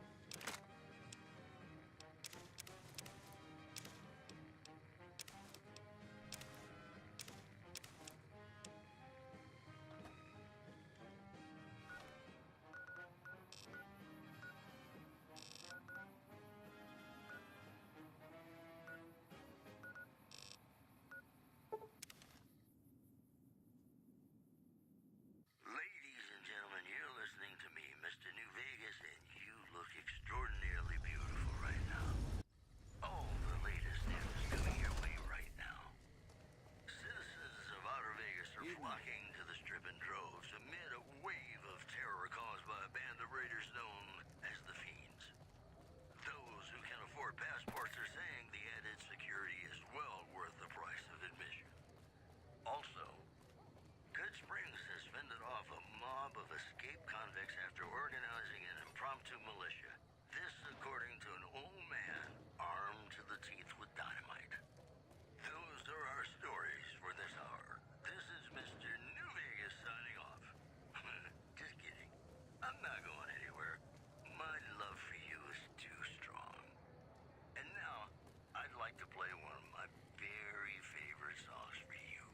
Ladies and gentlemen, you're listening to me, Mr. New Vegas, and you look extraordinarily beautiful right now. All the latest news coming your way right now. Citizens of Outer Vegas are flocking to the Strip in droves amid a wave of terror caused by a band of raiders known as the Fiends. Those who can afford passports are saying the added security is well worth the price of admission. Also, Good Springs has fended off a mob of escaped convicts after organizing an impromptu militia. This according to an old man armed to the teeth with dynamite. Those are our stories for this hour. This is Mr. New Vegas signing off. Just kidding. I'm not going anywhere. My love for you is too strong. And now, I'd like to play one of my very favorite songs for you.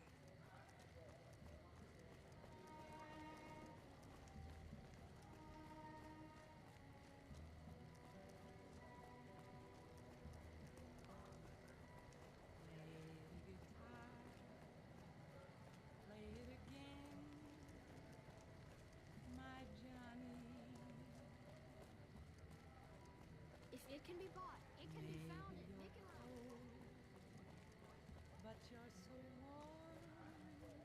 If it can be bought, it can be found at Mick and Ralph. But you're so warm inside.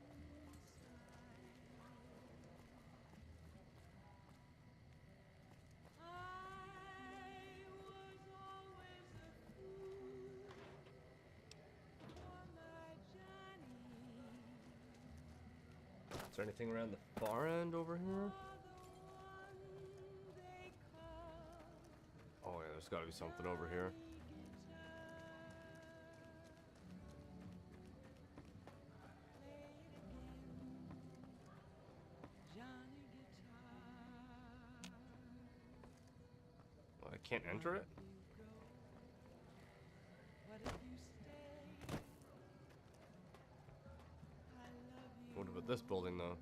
I was always a fool for my Johnny. Is there anything around the far end over here? Oh yeah, there's gotta be something over here. Well, I can't enter it? What about this building though?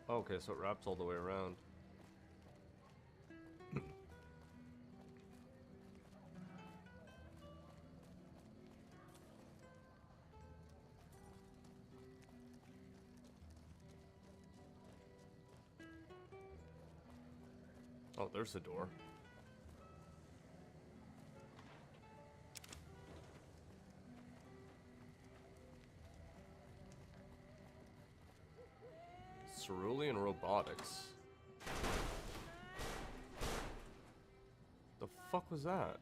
Okay, so it wraps all the way around. Oh, there's the door. Cerulean Robotics. The fuck was that?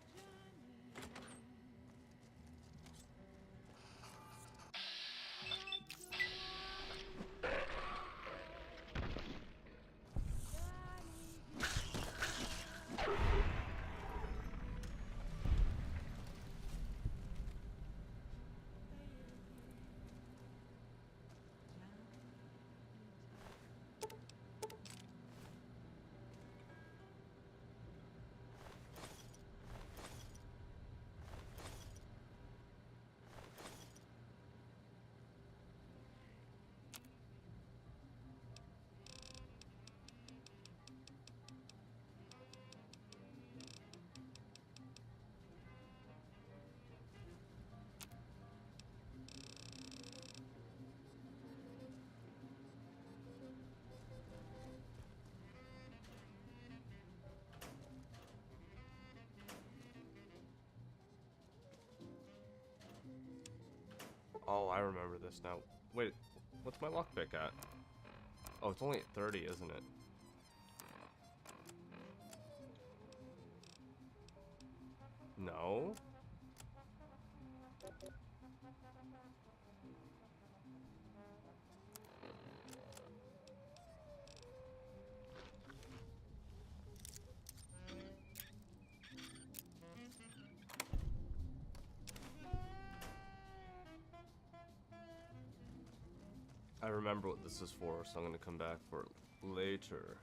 Oh, I remember this now. Wait, what's my lockpick at? Oh, it's only at 30, isn't it? No? I remember what this is for, so I'm gonna come back for it later.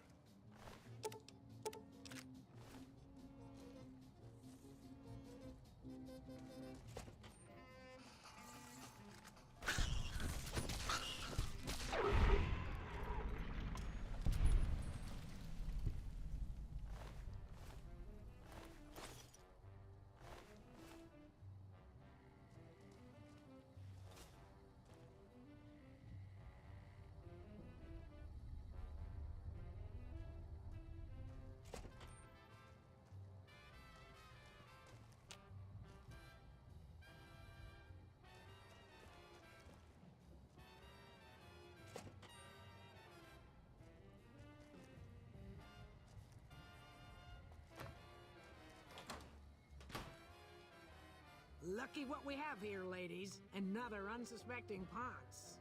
Lucky what we have here, ladies. Another unsuspecting pox.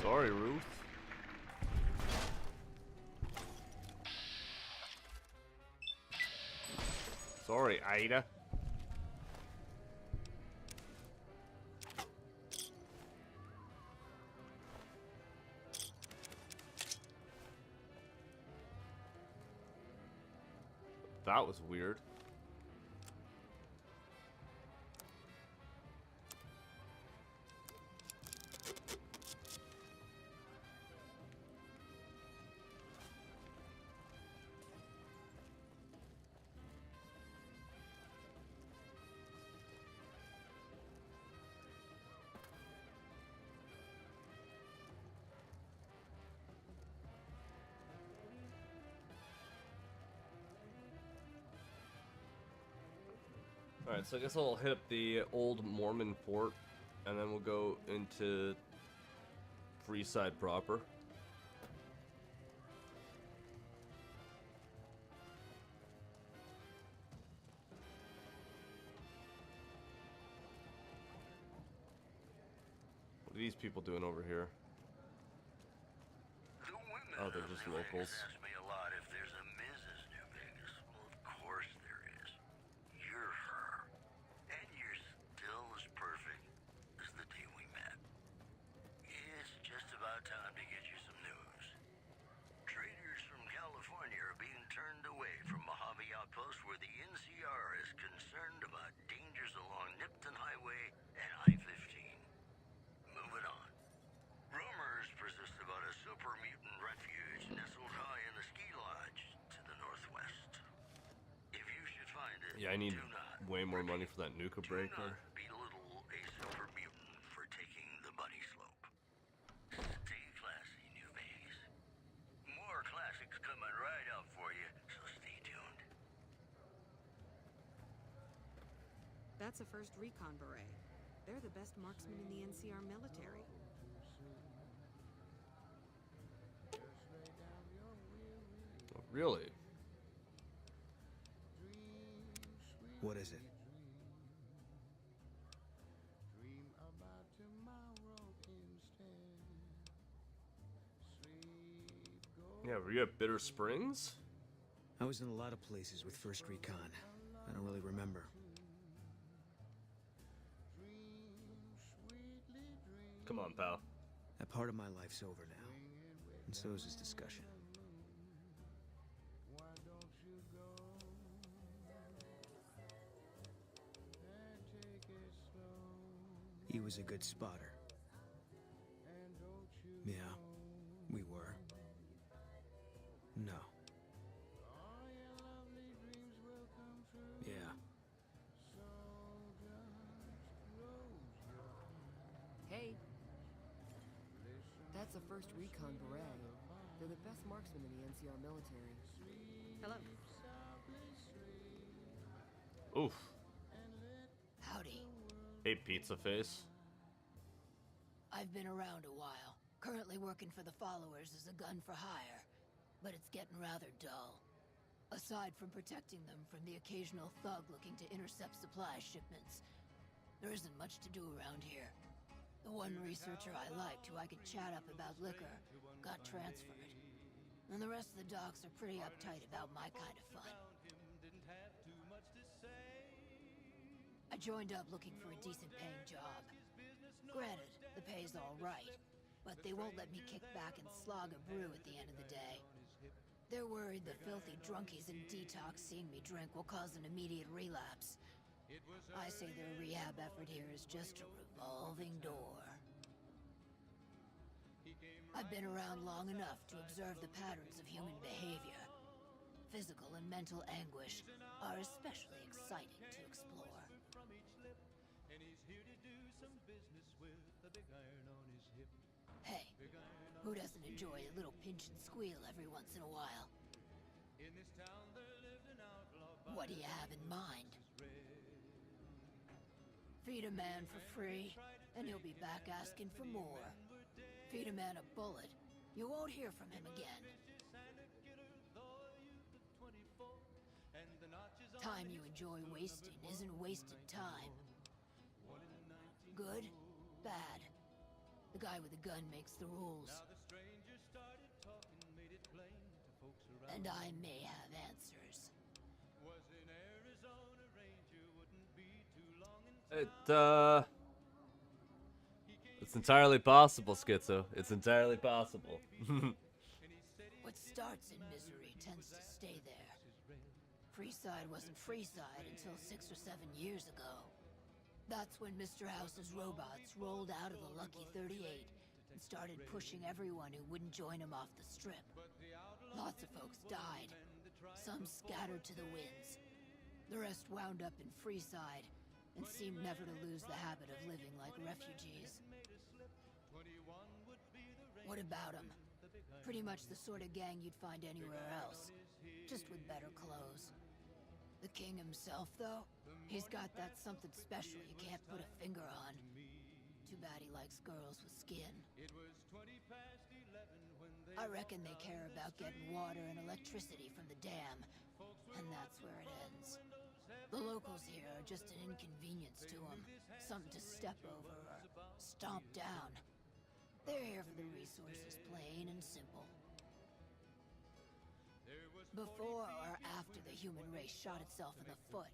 Sorry, Ruth. Sorry, Ada. That was weird. Alright, so I guess I'll hit up the old Mormon fort, and then we'll go into Freeside proper. What are these people doing over here? Oh, they're just locals. Ask me a lot if there's a Mrs. New Vegas. Well, of course there is. You're her. And you're still as perfect as the day we met. It's just about time to get you some news. Traders from California are being turned away from Mojave Outpost where the NCR is concerned about dangers along Nipton Highway and I-15. Moving on. Rumors persist about a super mutant refuge nestled high in the ski lodge to the northwest. If you should find it, Yeah, I need way more money for that Nuka breaker. belittle a super mutant for taking the bunny slope. Stay classy, New Vegas. More classics coming right up for you, so stay tuned. That's a 1st Recon Beret. They're the best marksmen in the NCR military. Really? What is it? Yeah, were you at Bitter Springs? I was in a lot of places with 1st Recon. I don't really remember. Come on, pal. That part of my life's over now. And so is this discussion. He was a good spotter. Yeah, we were. No. Yeah. Hey. That's a 1st Recon Beret. They're the best marksmen in the NCR military. Hello. Oof. Howdy. Hey, pizza face. I've been around a while. Currently working for the Followers as a gun for hire. But it's getting rather dull. Aside from protecting them from the occasional thug looking to intercept supply shipments, there isn't much to do around here. The one researcher I liked who I could chat up about liquor got transferred. And the rest of the docs are pretty uptight about my kind of fun. I joined up looking for a decent paying job. Granted, the pay's all right, but they won't let me kick back and slog a brew at the end of the day. They're worried the filthy drunkies in detox seeing me drink will cause an immediate relapse. I say their rehab effort here is just a revolving door. I've been around long enough to observe the patterns of human behavior. Physical and mental anguish are especially exciting to explore. Hey, who doesn't enjoy a little pinch and squeal every once in a while? What do you have in mind? Feed a man for free, and he'll be back asking for more. Feed a man a bullet, you won't hear from him again. Time you enjoy wasting isn't wasted time. Good, bad. The guy with the gun makes the rules. And I may have answers. It's entirely possible, Schizo. It's entirely possible. What starts in misery tends to stay there. Freeside wasn't Freeside until 6 or 7 years ago. That's when Mr. House's robots rolled out of the Lucky 38 and started pushing everyone who wouldn't join him off the strip. Lots of folks died. Some scattered to the winds. The rest wound up in Freeside and seemed never to lose the habit of living like refugees. What about them? Pretty much the sort of gang you'd find anywhere else, just with better clothes. The king himself, though, he's got that something special you can't put a finger on. Too bad he likes girls with skin. I reckon they care about getting water and electricity from the dam, and that's where it ends. The locals here are just an inconvenience to them, something to step over or stomp down. They're here for the resources, plain and simple. Before or after the human race shot itself in the foot,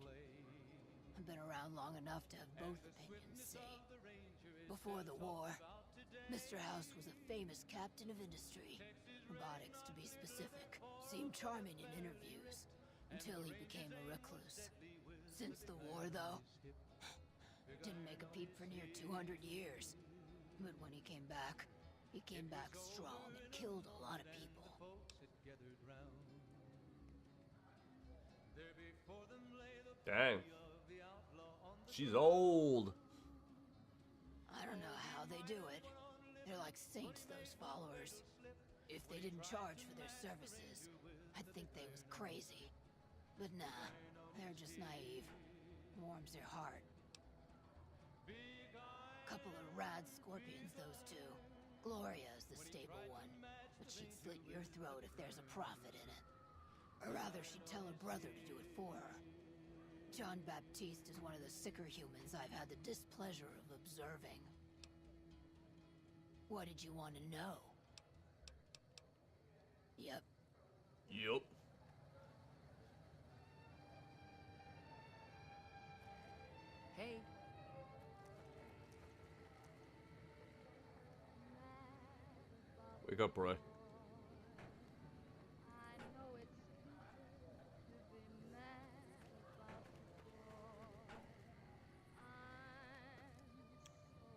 I've been around long enough to have both opinions, see. Before the war, Mr. House was a famous captain of industry, robotics to be specific. Seemed charming in interviews, until he became a recluse. Since the war, though, didn't make a peep for near 200 years. But when he came back strong and killed a lot of people. Dang. She's old. I don't know how they do it. They're like saints, those followers. If they didn't charge for their services, I'd think they was crazy. But nah, they're just naive. Warms their heart. Couple of rad scorpions, those two. Gloria is the stable one, but she'd slit your throat if there's a profit in it. Or rather, she'd tell her brother to do it for her. John Baptiste is one of the sicker humans I've had the displeasure of observing. What did you want to know? Yep. Yup. Hey. Wake up, Roy.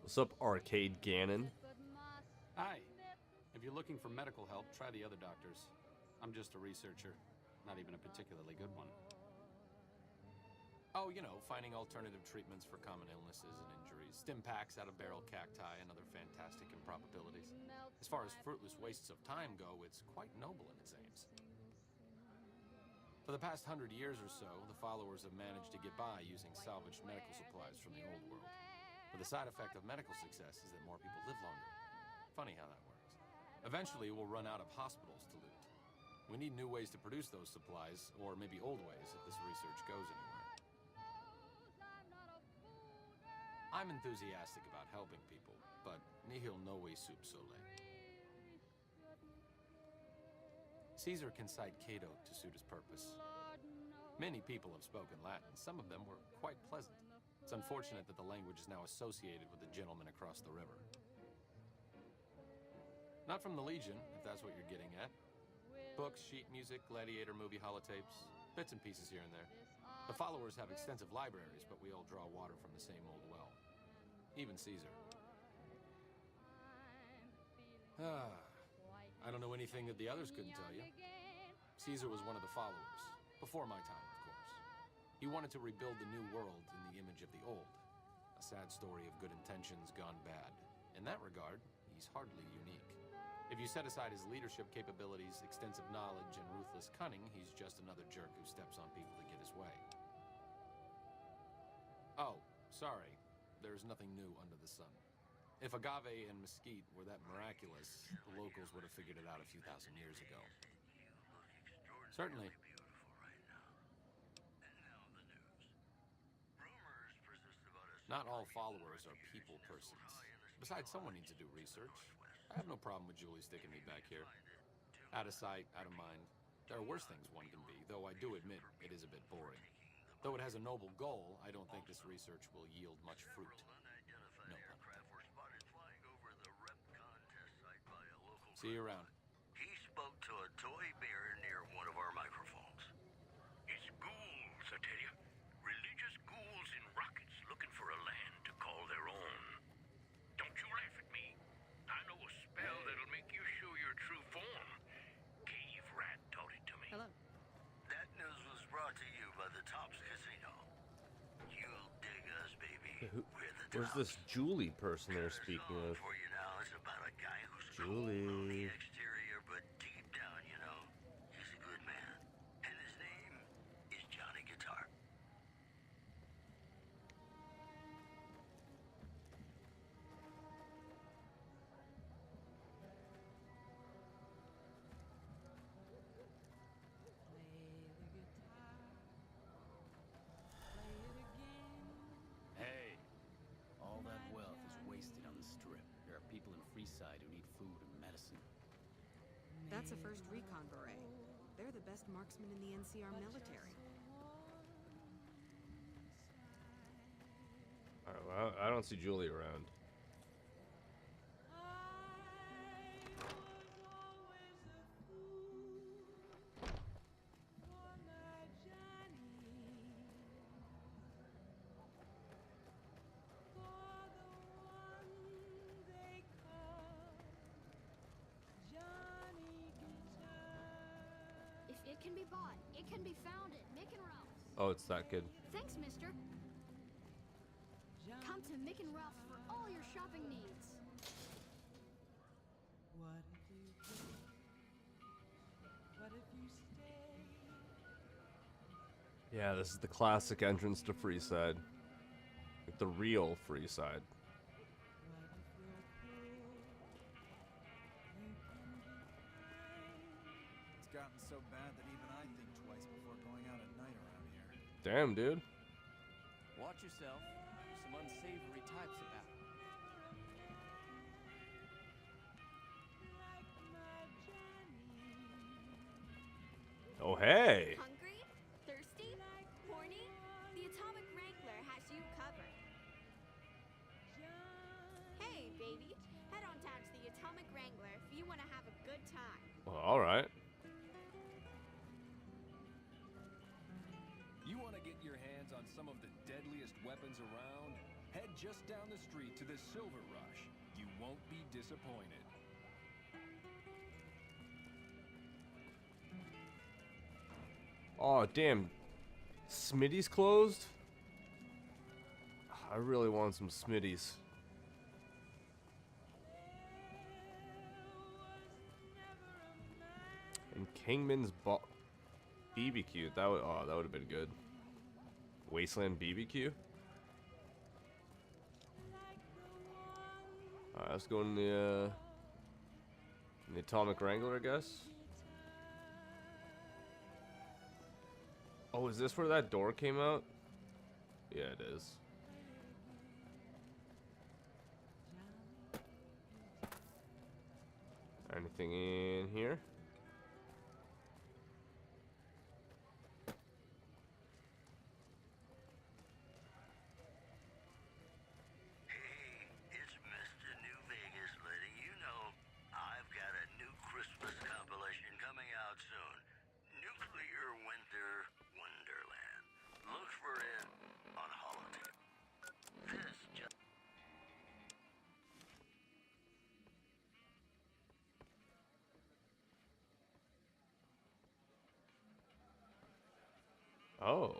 What's up, Arcade Ganon? Hi. If you're looking for medical help, try the other doctors. I'm just a researcher, not even a particularly good one. Oh, you know, finding alternative treatments for common illnesses and injuries, stim packs out of barrel cacti, and other fantastic improbabilities. As far as fruitless wastes of time go, it's quite noble in its aims. For the past 100 years or so, the followers have managed to get by using salvaged medical supplies from the old world. But the side effect of medical success is that more people live longer. Funny how that works. Eventually, we'll run out of hospitals to loot. We need new ways to produce those supplies, or maybe old ways if this research goes anywhere. I'm enthusiastic about helping people, but nihil novi sub sole. Caesar can cite Cato to suit his purpose. Many people have spoken Latin. Some of them were quite pleasant. It's unfortunate that the language is now associated with the gentleman across the river. Not from the Legion, if that's what you're getting at. Books, sheet music, gladiator movie holotapes, bits and pieces here and there. The followers have extensive libraries, but we all draw water from the same old well. Even Caesar. I don't know anything that the others couldn't tell you. Caesar was one of the followers. Before my time, of course. He wanted to rebuild the new world in the image of the old. A sad story of good intentions gone bad. In that regard, he's hardly unique. If you set aside his leadership capabilities, extensive knowledge, and ruthless cunning, he's just another jerk who steps on people to get his way. Oh, sorry. There's nothing new under the sun. If agave and mesquite were that miraculous, the locals would have figured it out a few thousand years ago. Certainly. Not all followers are people persons. Besides, someone needs to do research. I have no problem with Julie sticking me back here. Out of sight, out of mind. There are worse things one can be, though I do admit it is a bit boring. Though it has a noble goal, I don't think this research will yield much fruit. No pun intended. See you around. He spoke to a toy bear near one of our microphones. It's ghouls, I tell you. Religious ghouls in rockets looking for a land to call their own. Don't you laugh at me. I know a spell that'll make you show your true form. Cave Rat taught it to me. Hello. That news was brought to you by the Tops Casino. You'll dig us, baby. We're the Where's this Julie person they're speaking of? for you now. It's about a guy who's Julie. cool on the exterior, but deep down, you know, he's a good man. And his name is Johnny Guitar. Hey, all that wealth is wasted on the Strip. There are people in Freeside who need food and medicine. That's a first recon beret. They're the best marksmen in the NCR military. Alright, well, I don't see Julie around. If it can be bought, it can be found at Mick and Ralph's. Oh, it's that kid. Thanks, mister. Come to Mick and Ralph's for all your shopping needs. Yeah, this is the classic entrance to Freeside. Like the real Freeside. It's gotten so bad that even I think twice before going out at night around here. Damn, dude. Watch yourself. There's some unsavory types about. Oh, hey. Hungry? Thirsty? Horny? The Atomic Wrangler has you covered. Hey, baby. Head on down to the Atomic Wrangler if you want to have a good time. Well, alright. You want to get your hands on some of the deadliest weapons around? Head just down the street to the Silver Rush. You won't be disappointed. Oh, damn. Smitty's closed? I really want some Smitties. And Kingman's BBQ. That would have been good. Wasteland BBQ. Alright, let's go in the Atomic Wrangler, I guess. Oh, is this where that door came out? Yeah, it is. Anything in here? It's Mr. New Vegas letting you know I've got a new Christmas compilation coming out soon. Nuclear Winter Wonderland. Look for it on Holotape. This just... Oh.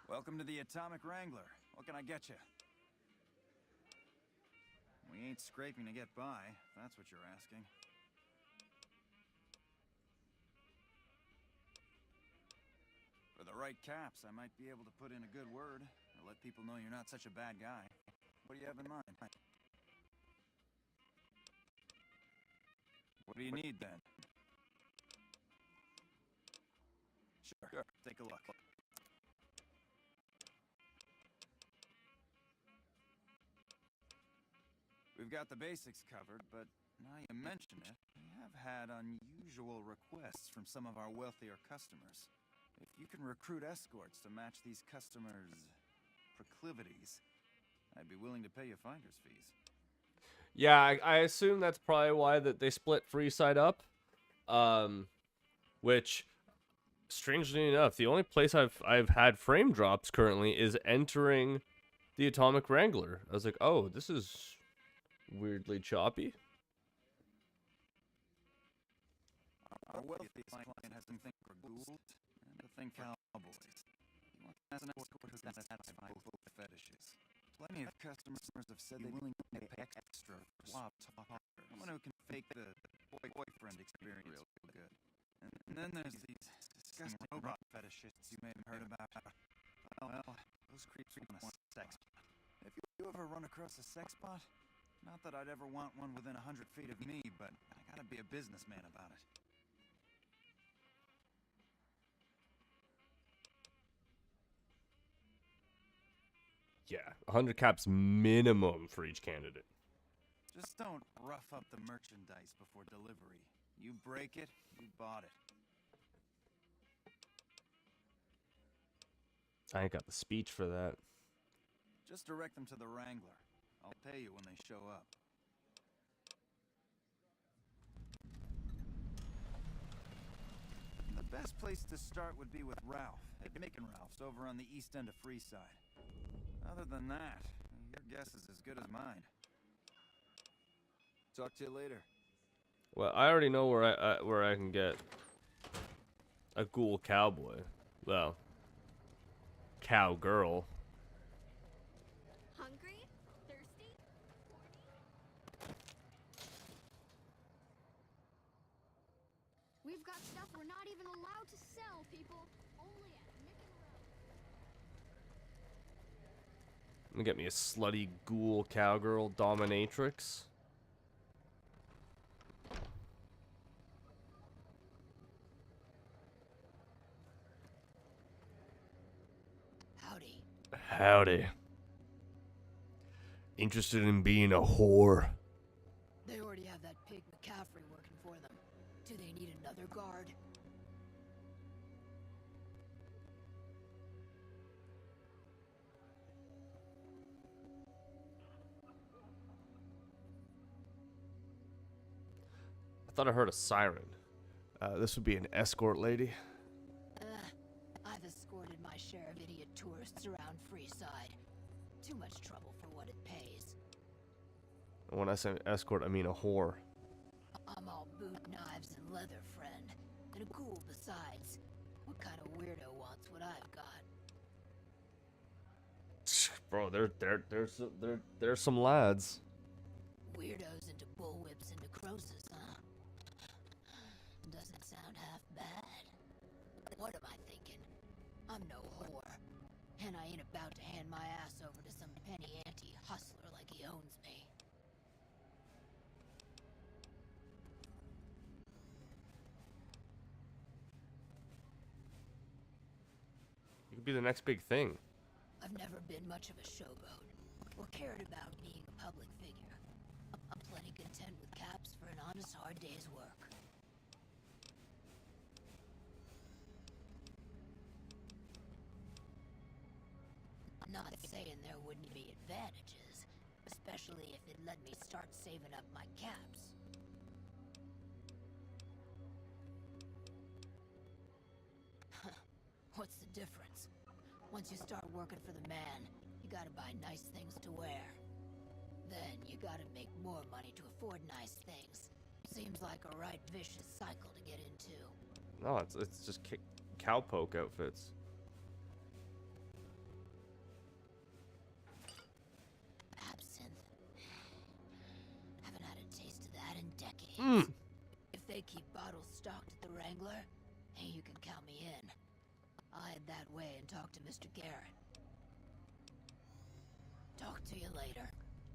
Welcome to the Atomic Wrangler. What can I get you? We ain't scraping to get by, if that's what you're asking. For the right caps, I might be able to put in a good word, or let people know you're not such a bad guy. What do you have in mind? What do you need, then? Sure, take a look. We've got the basics covered, but now you mention it, we have had unusual requests from some of our wealthier customers. If you can recruit escorts to match these customers' proclivities, I'd be willing to pay you finder's fees. Yeah, I assume that's probably why that they split Freeside up. Which, strangely enough, the only place I've had frame drops currently is entering the Atomic Wrangler. I was like, oh, this is weirdly choppy. Our wealthy client has something for ghouls and a thing cowboys. He wants an escort who can satisfy both fetishes. Plenty of customers have said they're willing to pay extra for swap talkers. Someone who can fake the boyfriend experience real good. And then there's these disgusting robot fetishes you may have heard about. Well, those creeps want a sex bot. If you ever run across a sex bot, not that I'd ever want one within 100 feet of me, but I gotta be a businessman about it. Yeah, 100 caps minimum for each candidate. Just don't rough up the merchandise before delivery. You break it, you bought it. I ain't got the speech for that. Just direct them to the Wrangler. I'll pay you when they show up. The best place to start would be with Ralph, at Mick and Ralph's over on the east end of Freeside. Other than that, your guess is as good as mine. Talk to you later. Well, I already know where I can get a ghoul cowboy. Well, cowgirl. Hungry? Thirsty? We've got stuff we're not even allowed to sell, people. Only at Mick and Ralph. Let me get me a slutty ghoul cowgirl dominatrix. Howdy. Howdy. Interested in being a whore? They already have that pig McCaffrey working for them. Do they need another guard? I thought I heard a siren. This would be an escort lady. I've escorted my share of idiot tourists around Freeside. Too much trouble for what it pays. When I say escort, I mean a whore. I'm all boot, knives, and leather, friend. And a ghoul besides. What kind of weirdo wants what I've got? Bro, there's some lads. Weirdos into bullwhips into Croesus, huh? Doesn't sound half bad. What am I thinking? I'm no whore. And I ain't about to hand my ass over to some penny ante hustler like he owns me. You could be the next big thing. I've never been much of a showboat, or cared about being a public figure. I'm plenty content with caps for an honest, hard day's work. Not saying there wouldn't be advantages, especially if it let me start saving up my caps. What's the difference? Once you start working for the man, you gotta buy nice things to wear. Then you gotta make more money to afford nice things. Seems like a right vicious cycle to get into. No, it's just cowpoke outfits. Absinthe. Haven't had a taste of that in decades. If they keep bottles stocked at the Wrangler, hey, you can count me in. I'll head that way and talk to Mr. Garrett. Talk to you later.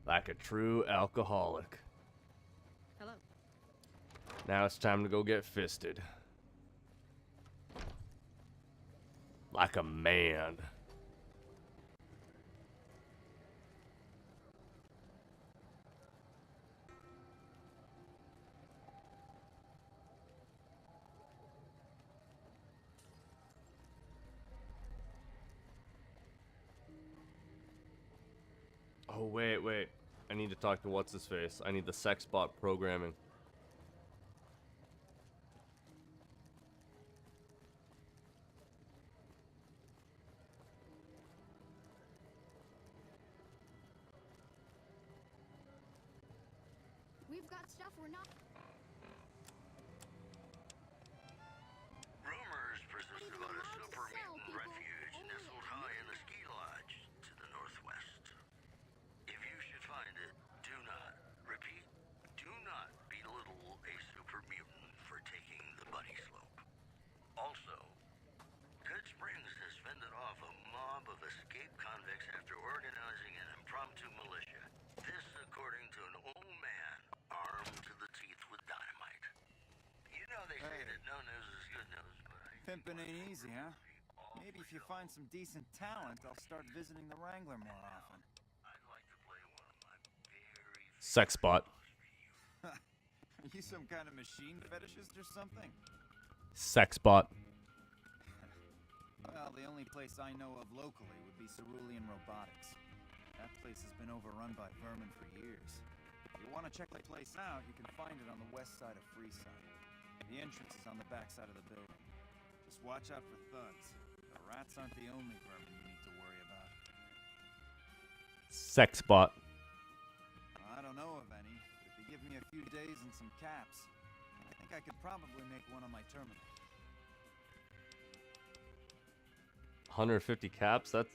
Like a true alcoholic. Hello. Now it's time to go get fisted. Like a man. Oh, wait. I need to talk to what's-his-face. I need the sex bot programming. We've got stuff we're not. Rumors persist about a super mutant refuge nestled high in the ski lodge to the northwest. If you should find it, do not, repeat, do not belittle a super mutant for taking the bunny slope. Also, Good Springs has fended off a mob of escaped convicts after organizing an impromptu militia. This according to an old man armed to the teeth with dynamite. You know they say that no news is good news, but Pimpin' ain't easy, huh? Maybe if you find some decent talent, I'll start visiting the Wrangler more often. Sex bot. Are you some kind of machine fetishist or something? Sex bot. Well, the only place I know of locally would be Cerulean Robotics. That place has been overrun by vermin for years. If you want to check the place out, you can find it on the west side of Freeside. The entrance is on the back side of the building. Just watch out for thugs. The rats aren't the only vermin you need to worry about. Sex bot. I don't know of any, but if you give me a few days and some caps, I think I could probably make one on my terminal. 150 caps? That's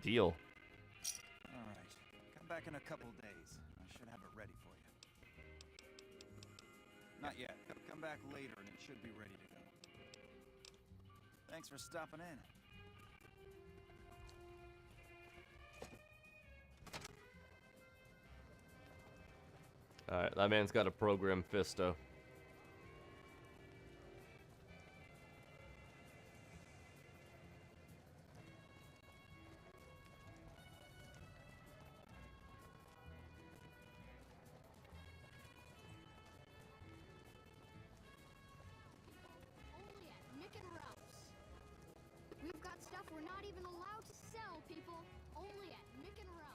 deal. Alright, come back in a couple days. I should have it ready for you. Not yet. Come back later and it should be ready to go. Thanks for stopping in. Alright, that man's got a program Fisto. Only at Nick and Ralph's. We've got stuff we're not even allowed to sell, people. Only at Nick and Ralph's.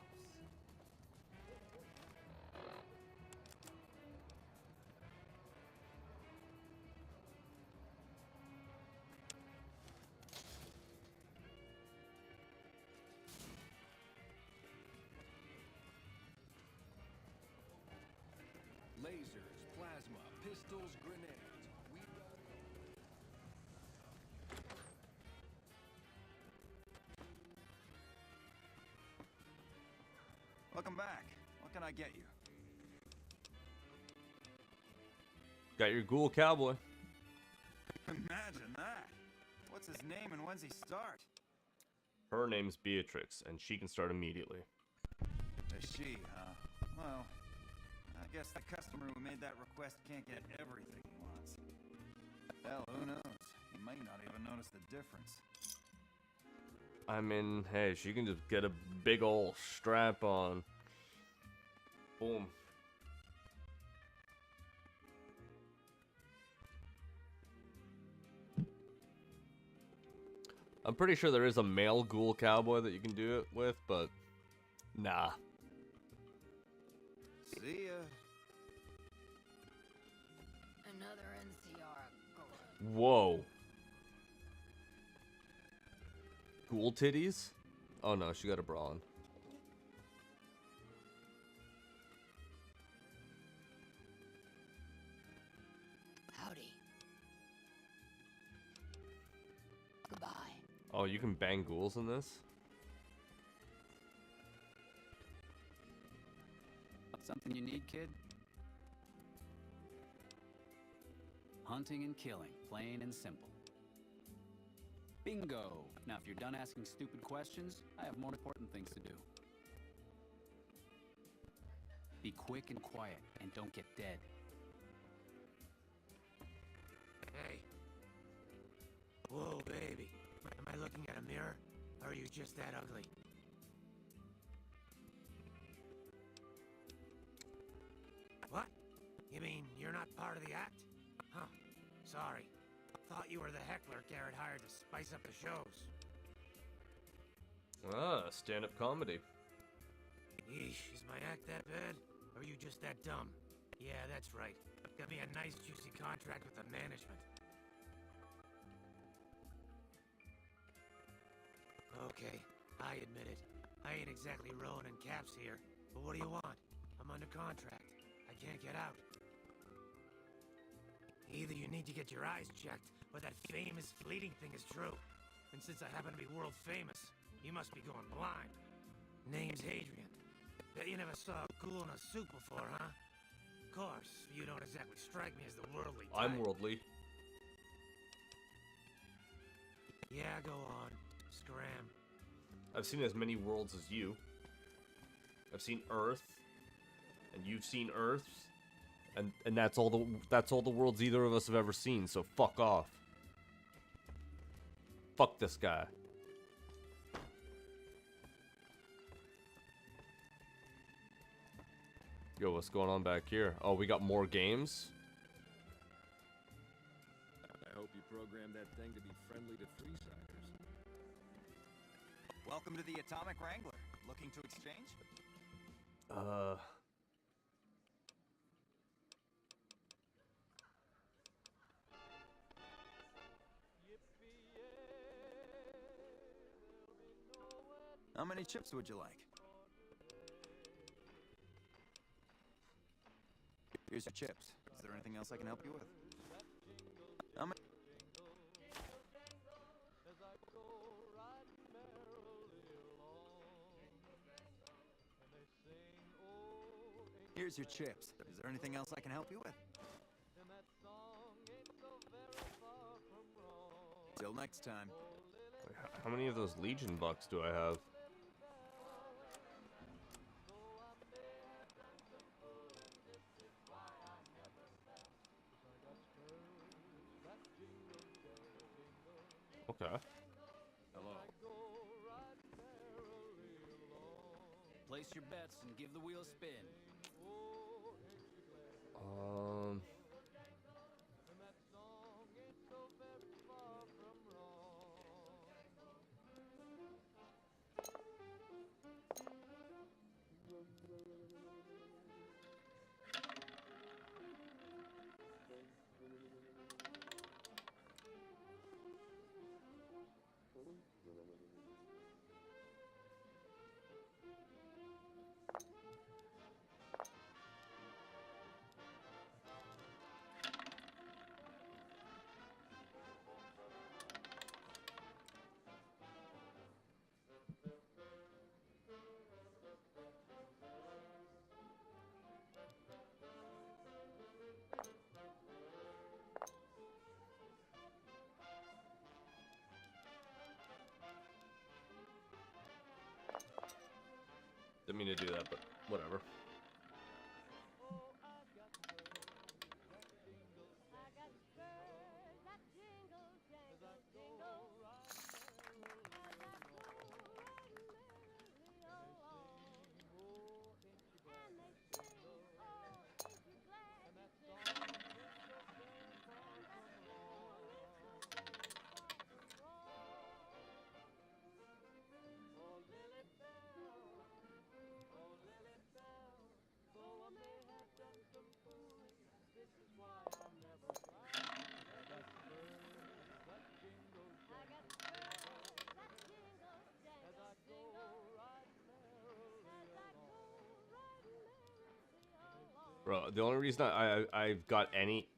Lasers, plasma, pistols, grenades. We've got... Welcome back. What can I get you? Got your ghoul cowboy. Imagine that. What's his name and when's he start? Her name's Beatrix, and she can start immediately. A she, huh? Well, I guess the customer who made that request can't get everything he wants. Hell, who knows? He might not even notice the difference. I mean, hey, she can just get a big ol' strap on. Boom. I'm pretty sure there is a male ghoul cowboy that you can do it with, but nah. See ya. Another NCR ghoul. Whoa. Ghoul titties? Oh no, she got a bra on. Howdy. Goodbye. Oh, you can bang ghouls in this? Something you need, kid? Hunting and killing, plain and simple. Bingo! Now, if you're done asking stupid questions, I have more important things to do. Be quick and quiet, and don't get dead. Hey. Whoa, baby. Am I looking at a mirror? Or are you just that ugly? What? You mean you're not part of the act? Huh. Sorry. Thought you were the heckler Garrett hired to spice up the shows. Ah, stand-up comedy. Yeesh, is my act that bad? Or are you just that dumb? Yeah, that's right. Got me a nice juicy contract with the management. Okay, I admit it. I ain't exactly rolling in caps here. But what do you want? I'm under contract. I can't get out. Either you need to get your eyes checked, or that famous fleeting thing is true. And since I happen to be world famous, you must be going blind. Name's Hadrian. Bet you never saw a ghoul in a suit before, huh? Of course, you don't exactly strike me as the worldly type. I'm worldly. Yeah, go on. Scram. I've seen as many worlds as you. I've seen Earth, and you've seen Earth, and that's all the worlds either of us have ever seen. So fuck off. Fuck this guy. Yo, what's going on back here? Oh, we got more games? I hope you programmed that thing to be friendly to Freesiders. Welcome to the Atomic Wrangler. Looking to exchange? How many chips would you like? Here's your chips. Is there anything else I can help you with? How many? Here's your chips. Is there anything else I can help you with? Till next time. How many of those Legion bucks do I have? Okay. Hello. Place your bets and give the wheel a spin. Didn't mean to do that, but whatever. Bro, the only reason I've got any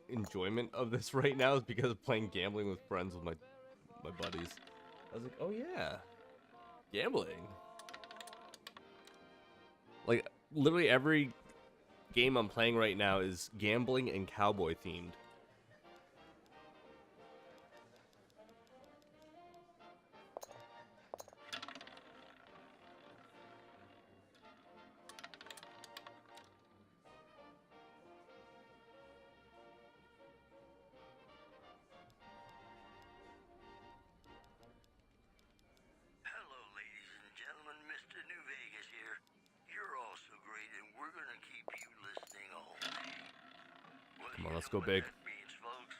enjoyment of this right now is because of playing gambling with friends with my buddies. I was like, oh yeah, gambling. Like literally every game I'm playing right now is gambling and cowboy themed. Hello, ladies and gentlemen. Mr. New Vegas here. You're all so great, and we're gonna keep you listening all day. Well, Come on, let's go big. that means, folks.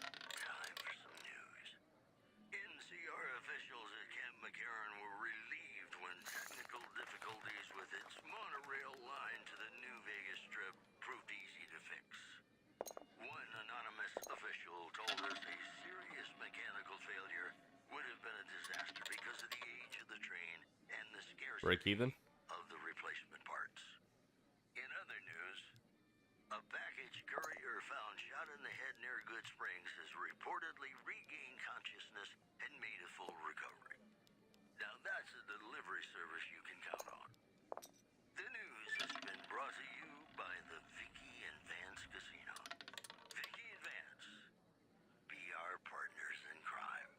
Time for some news. NCR officials at Camp McCarran were relieved when technical difficulties with its monorail line to the New Vegas Strip proved easy to fix. One anonymous official told us a serious mechanical failure would have been a disaster because of the age of the train and the scarcity Break even? of the replacement parts. In other news, a package courier found shot in the head near Good Springs has reportedly regained consciousness and made a full recovery. Now that's a delivery service you can count on. The news has been brought to you by the Vicky and Vance Casino. Vicky and Vance, be our partners in crime.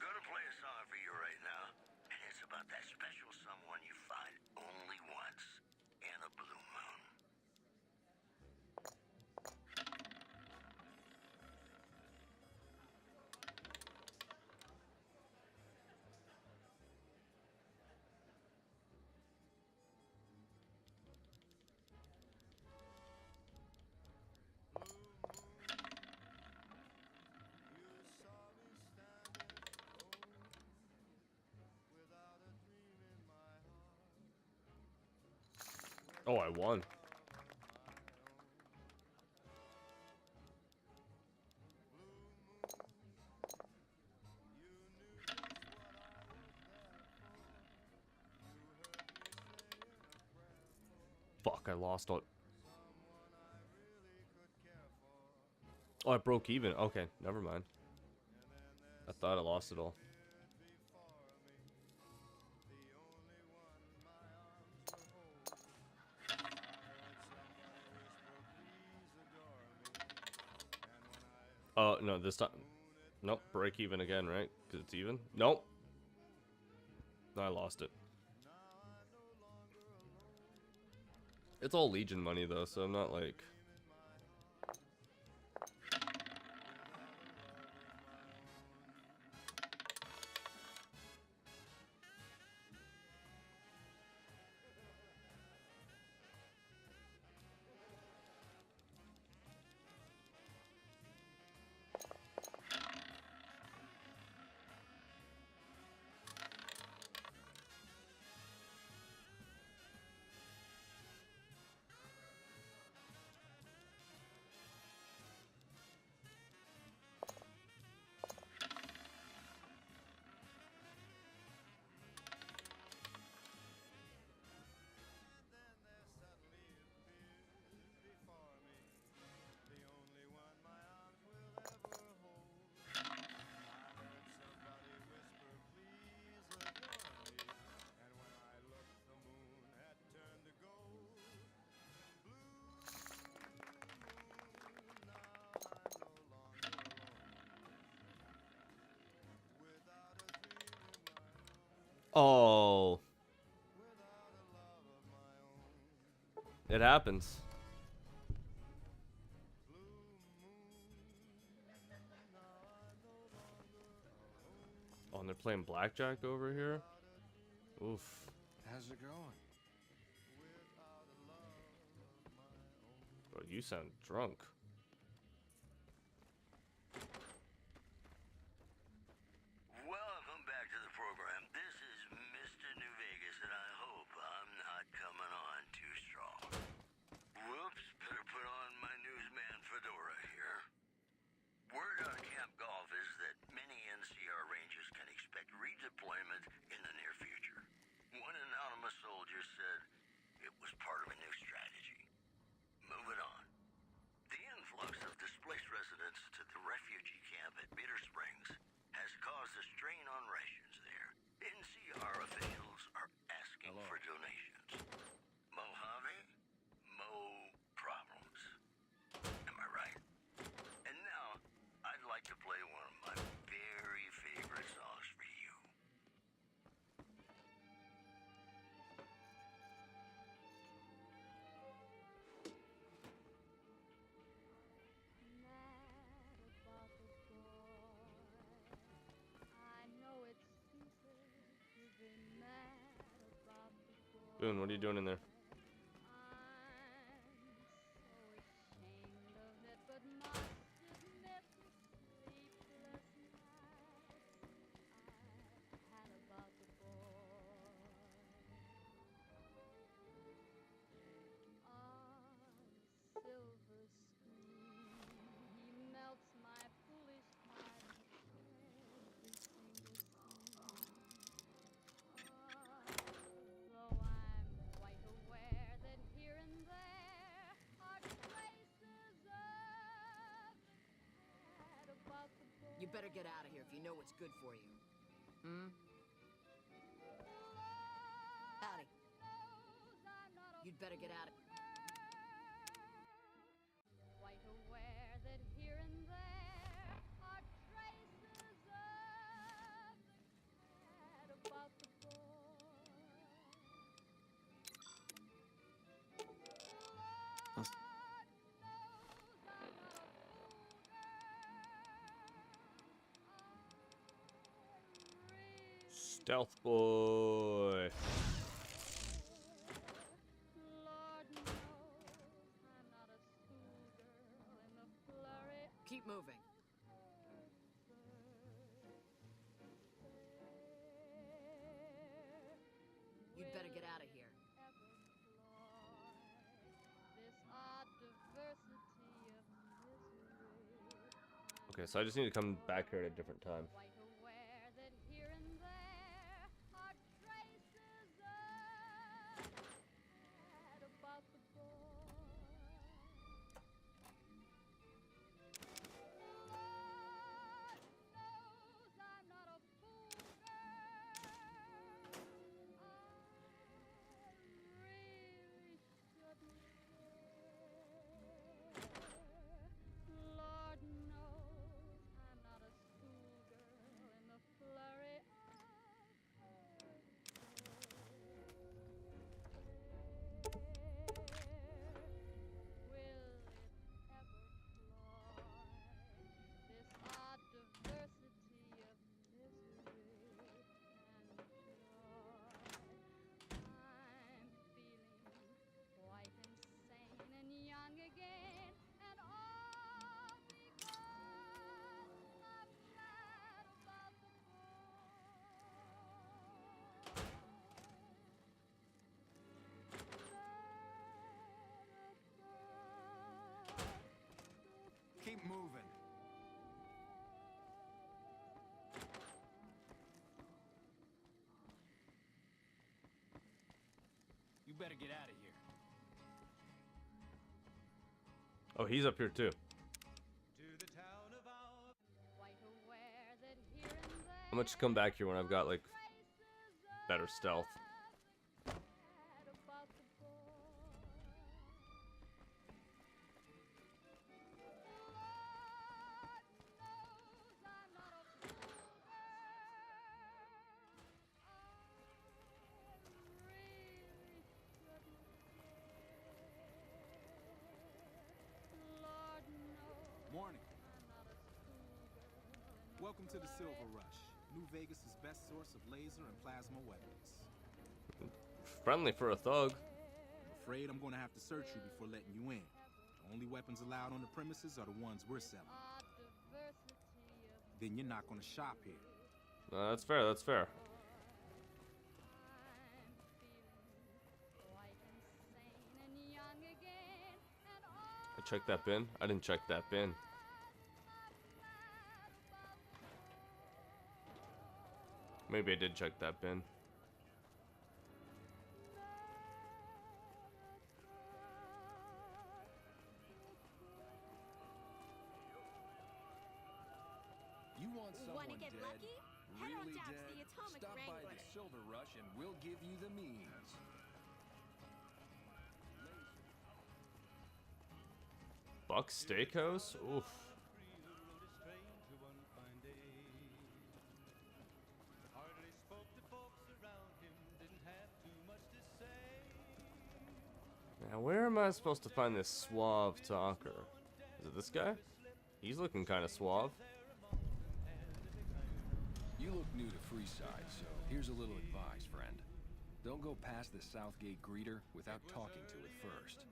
Gonna play a song for you right now, and it's about that special someone you find only once in a blue moon. Oh, I won. Fuck, I lost it. Oh, I broke even. Okay, never mind. I thought I lost it all. Oh, no, this time. Nope, break even again, right? Because it's even? Nope. No, I lost it. It's all Legion money, though, so I'm not like... Oh. It happens. Oh, and they're playing blackjack over here? Oof. How's it going? Bro, you sound drunk. Welcome back to the program. This is Mr. New Vegas, and I hope I'm not coming on too strong. Whoops, better put on my newsman fedora here. Word on Camp Golf is that many NCR Rangers can expect redeployment in the near future. One anonymous soldier said it was part of a new strategy. Moving on. The influx of displaced residents to the refugee camp at Bitter Springs has caused a strain on rations there. NCR officials are asking for donations. Mojave, Mo problems. Am I right? And now, I'd like to play one of my very favorite songs for you. Boone, what are you doing in there? You better get out of here if you know what's good for you. Hmm? Howdy. You'd better get out of Quite aware that here and there are traces of bad about the Stealth boy. Keep moving. You'd better get out of here. Okay, so I just need to come back here at a different time. Keep moving. You better get out of here. Oh, he's up here too. I'm gonna just come back here when I've got like better stealth. Welcome to the Silver Rush, New Vegas' best source of laser and plasma weapons. Friendly for a thug. I'm afraid I'm gonna have to search you before letting you in. The only weapons allowed on the premises are the ones we're selling. Then you're not gonna shop here. That's fair, that's fair. I checked that bin? I didn't check that bin. Maybe I did check that bin. You want someone Wanna get dead? lucky? Head on Really down to dead? the Atomic Stop by Wrangler. the Silver Rush and we'll give you the means. Buck Steakhouse? Oof. Now, where am I supposed to find this suave talker? Is it this guy? He's looking kind of suave. You look new to Freeside, so here's a little advice, friend. Don't go past the Southgate greeter without talking to it first.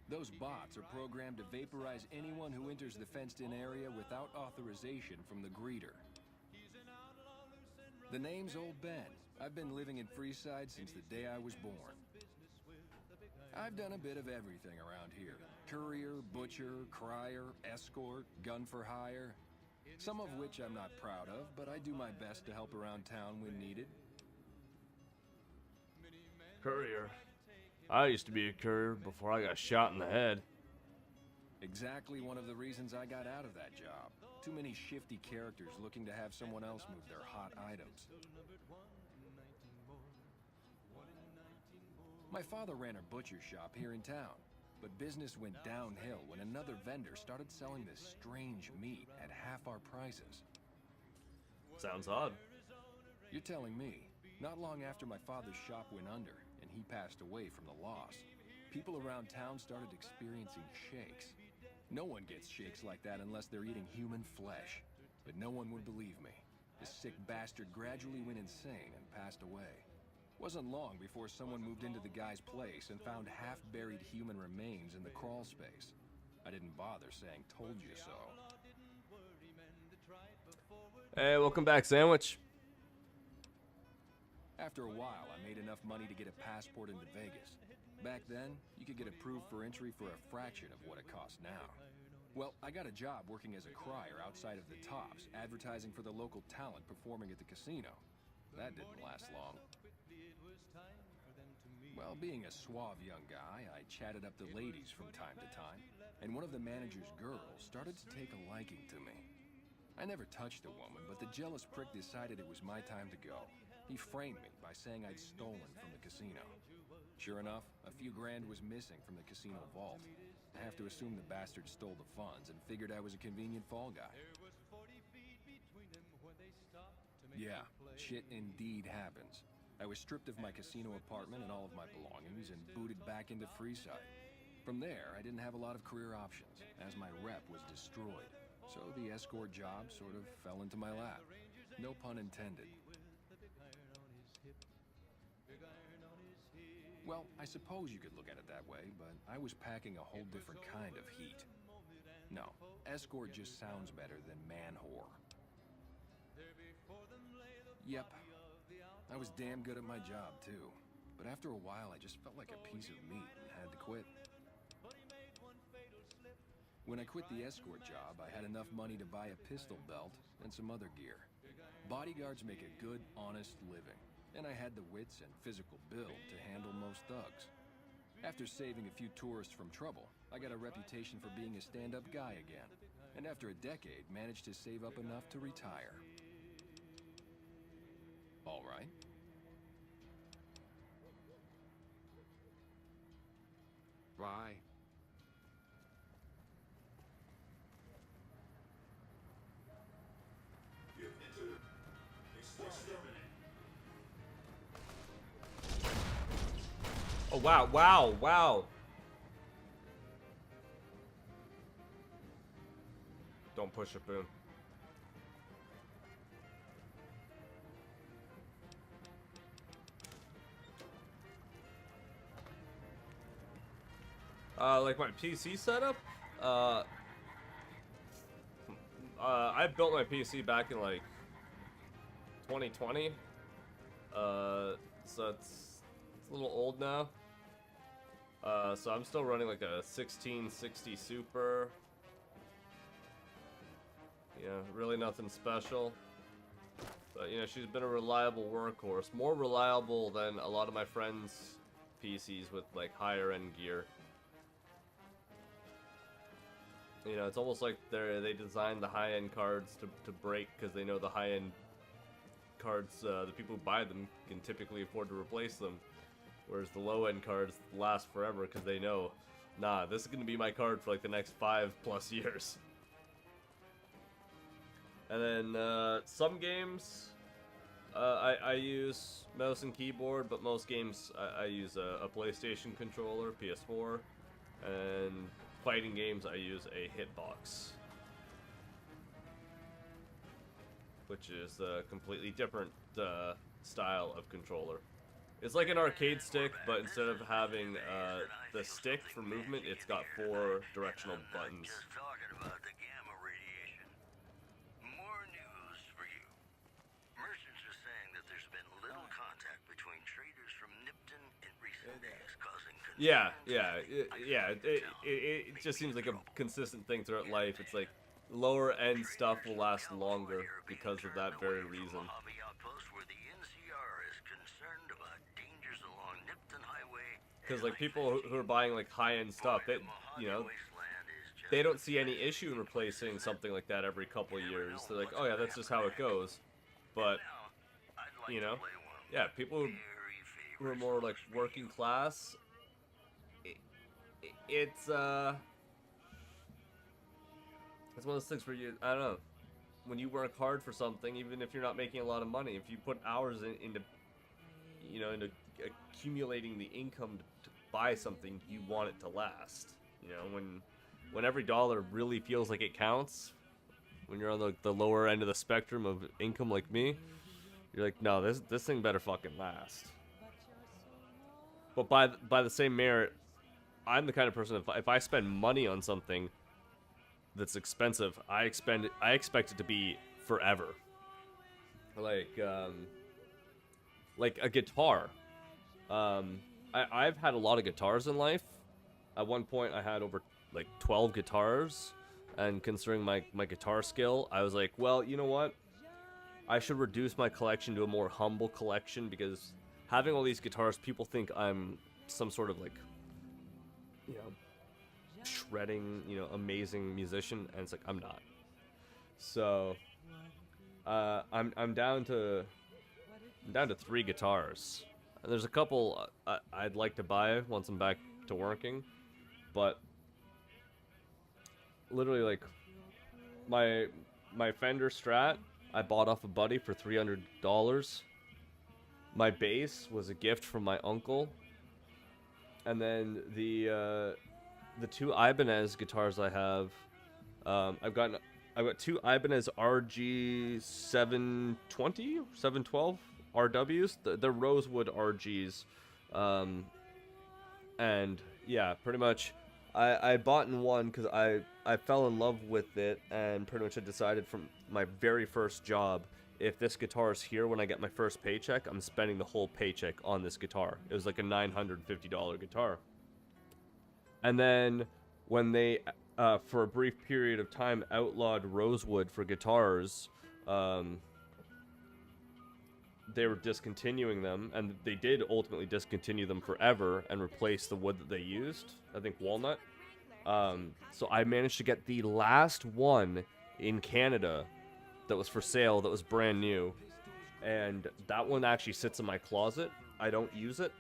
Those bots are programmed to vaporize anyone who enters the fenced-in area without authorization from the greeter. The name's Old Ben. I've been living in Freeside since the day I was born. I've done a bit of everything around here. Courier, butcher, crier, escort, gun for hire. Some of which I'm not proud of, but I do my best to help around town when needed. Courier. I used to be a courier before I got shot in the head. Exactly one of the reasons I got out of that job. Too many shifty characters looking to have someone else move their hot items. My father ran a butcher shop here in town, but business went downhill when another vendor started selling this strange meat at half our prices. Sounds odd. You're telling me. Not long after my father's shop went under and he passed away from the loss, people around town started experiencing shakes. No one gets shakes like that unless they're eating human flesh. But no one would believe me. This sick bastard gradually went insane and passed away. Wasn't long before someone moved into the guy's place and found half-buried human remains in the crawl space. I didn't bother saying, "Told you so." Hey, welcome back, Sandwich. After a while, I made enough money to get a passport into Vegas. Back then, you could get approved for entry for a fraction of what it costs now. Well, I got a job working as a crier outside of the Tops, advertising for the local talent performing at the casino. That didn't last long. Well, being a suave young guy, I chatted up the ladies from time to time, and one of the manager's girls started to take a liking to me. I never touched a woman, but the jealous prick decided it was my time to go. He framed me by saying I'd stolen from the casino. Sure enough, a few grand was missing from the casino vault. I have to assume the bastard stole the funds and figured I was a convenient fall guy. Yeah, shit indeed happens. I was stripped of my casino apartment and all of my belongings and booted back into Freeside. From there, I didn't have a lot of career options, as my rep was destroyed. So the escort job sort of fell into my lap. No pun intended. Well, I suppose you could look at it that way, but I was packing a whole different kind of heat. No, escort just sounds better than man-whore. Yep, I was damn good at my job, too. But after a while, I just felt like a piece of meat and had to quit. When I quit the escort job, I had enough money to buy a pistol belt and some other gear. Bodyguards make a good, honest living, and I had the wits and physical build to handle most thugs. After saving a few tourists from trouble, I got a reputation for being a stand-up guy again, and after a decade, managed to save up enough to retire. All right. Bye. Oh, wow, wow, wow. push it, boom. Like my PC setup, I built my PC back in like 2020, so it's a little old now. So I'm still running like a 1660 Super. Yeah, really nothing special. But you know, she's been a reliable workhorse, more reliable than a lot of my friends' PCs with like higher end gear. You know, it's almost like they designed the high-end cards to break because they know the high-end cards, the people who buy them can typically afford to replace them. Whereas the low-end cards last forever because they know, nah, this is going to be my card for like the next 5+ years. And then some games, I use mouse and keyboard, but most games I use a PlayStation controller, PS4, and fighting games, I use a hitbox, which is a completely different style of controller. It's like an arcade stick, but instead of having the stick for movement, it's got 4 directional buttons. Just talking about the gamma radiation. More news for you. Merchants are saying that there's been little contact between traders from Nipton in recent days, causing It just seems like a consistent thing throughout life. It's like lower end stuff will last longer because of that very reason. Mojave outpost where the NCR is concerned about dangers along Nipton Highway. Because like people who are buying like high end stuff, you know, they don't see any issue in replacing something like that every couple of years. They're like, oh yeah, that's just how it goes. But you know, yeah, people who are more like working class, it's one of those things where you, I don't know, when you work hard for something, even if you're not making a lot of money, if you put hours into accumulating the income to buy something, you want it to last. You know, when every dollar really feels like it counts, when you're on the lower end of the spectrum of income like me, you're like, no, this thing better fucking last. But by the same merit, I'm the kind of person, if I spend money on something that's expensive, I expect it to be forever. Like a guitar. I've had a lot of guitars in life. At one point, I had over like 12 guitars, and considering my guitar skill, I was like, well, you know what? I should reduce my collection to a more humble collection, because having all these guitars, people think I'm some sort of like, you know, shredding, you know, amazing musician, and it's like, I'm not. So I'm down to 3 guitars. And there's a couple I'd like to buy once I'm back to working, but literally, like, my Fender Strat I bought off a buddy for $300. My bass was a gift from my uncle. And then the 2 Ibanez guitars I have, I've got 2 Ibanez RG 720, 712 RWs. They're Rosewood RGs, and yeah, pretty much. I bought in one because I fell in love with it, and pretty much I decided from my very first job, if this guitar is here when I get my first paycheck, I'm spending the whole paycheck on this guitar. It was like a $950 guitar. And then when they, for a brief period of time, outlawed Rosewood for guitars, they were discontinuing them, and they did ultimately discontinue them forever and replace the wood that they used, I think walnut. So I managed to get the last one in Canada that was for sale, that was brand new, and that one actually sits in my closet. I don't use it.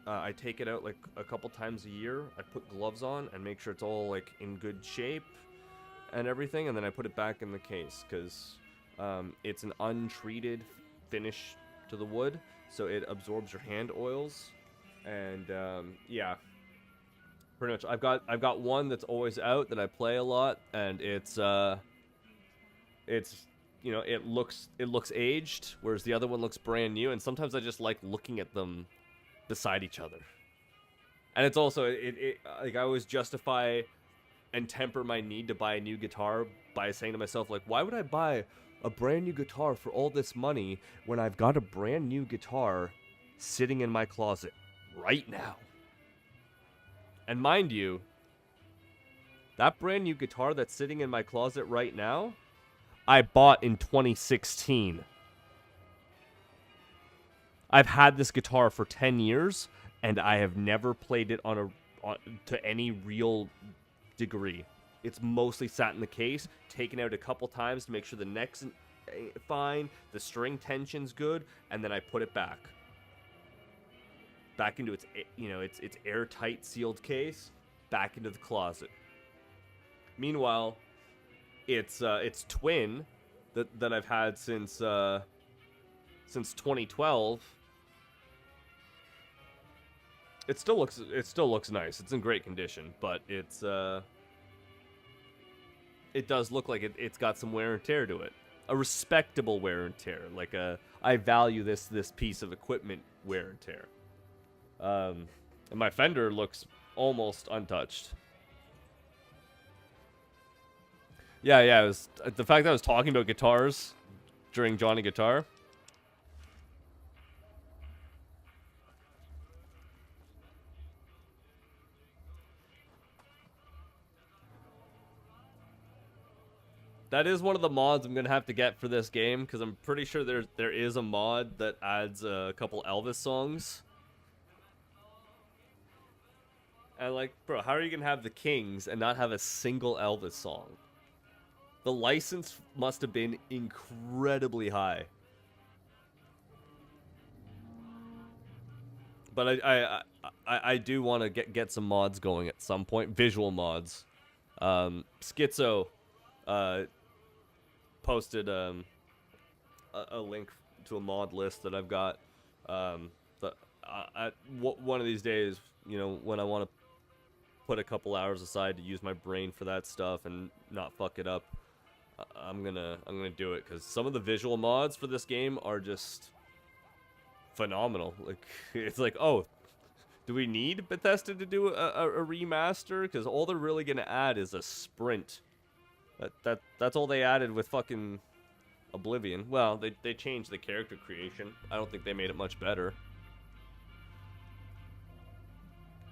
I take it out like a couple times a year. I put gloves on and make sure it's all like in good shape and everything, and then I put it back in the case, because it's an untreated finish to the wood, so it absorbs your hand oils. And yeah, pretty much I've got one that's always out that I play a lot, and it's it's, you know, it looks aged, whereas the other one looks brand new. And sometimes I just like looking at them beside each other. And it's also, like, I always justify and temper my need to buy a new guitar by saying to myself, like, why would I buy a brand new guitar for all this money when I've got a brand new guitar sitting in my closet right now? And mind you, that brand new guitar that's sitting in my closet right now, I bought in 2016. I've had this guitar for 10 years, and I have never played it to any real degree. It's mostly sat in the case, taken out a couple times to make sure the neck's fine, the string tension's good, and then I put it back into its, you know, its airtight sealed case, back into the closet. Meanwhile, its twin that I've had since 2012. It still looks nice. It's in great condition, but it does look like it's got some wear and tear to it. A respectable wear and tear, like I value this piece of equipment wear and tear. And my Fender looks almost untouched. Yeah, it was the fact that I was talking about guitars during Johnny Guitar. That is one of the mods I'm gonna have to get for this game, because I'm pretty sure there is a mod that adds a couple Elvis songs. And like, bro, how are you gonna have the Kings and not have a single Elvis song? The license must have been incredibly high. But I do want to get some mods going at some point, visual mods. Schizo posted a link to a mod list that I've got. One of these days, you know, when I want to put a couple hours aside to use my brain for that stuff and not fuck it up, I'm gonna do it, because some of the visual mods for this game are just phenomenal. Like, it's like, oh, do we need Bethesda to do a remaster? Because all they're really gonna add is a sprint. That's all they added with fucking Oblivion. Well, they changed the character creation. I don't think they made it much better.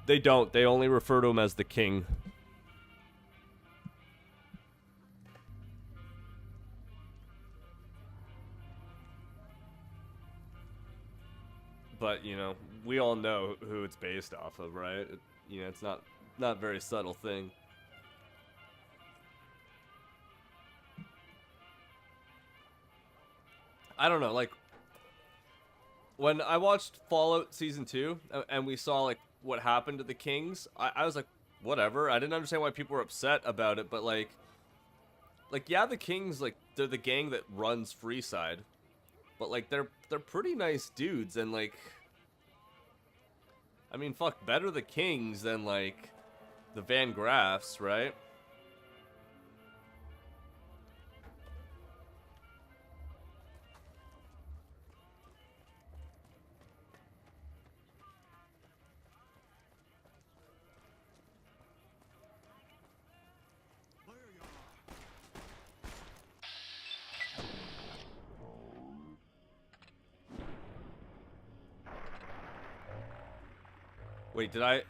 They don't. They only refer to him as the King. But, you know, we all know who it's based off of, right? You know, it's not a very subtle thing. I don't know, like, when I watched Fallout Season 2, and we saw, like, what happened to the Kings, I was like, whatever. I didn't understand why people were upset about it, but, like, yeah, the Kings, like, they're the gang that runs Freeside. But, like, they're pretty nice dudes, and, like, I mean, fuck, better the Kings than, like, the Van Graffs, right? Wait, did I...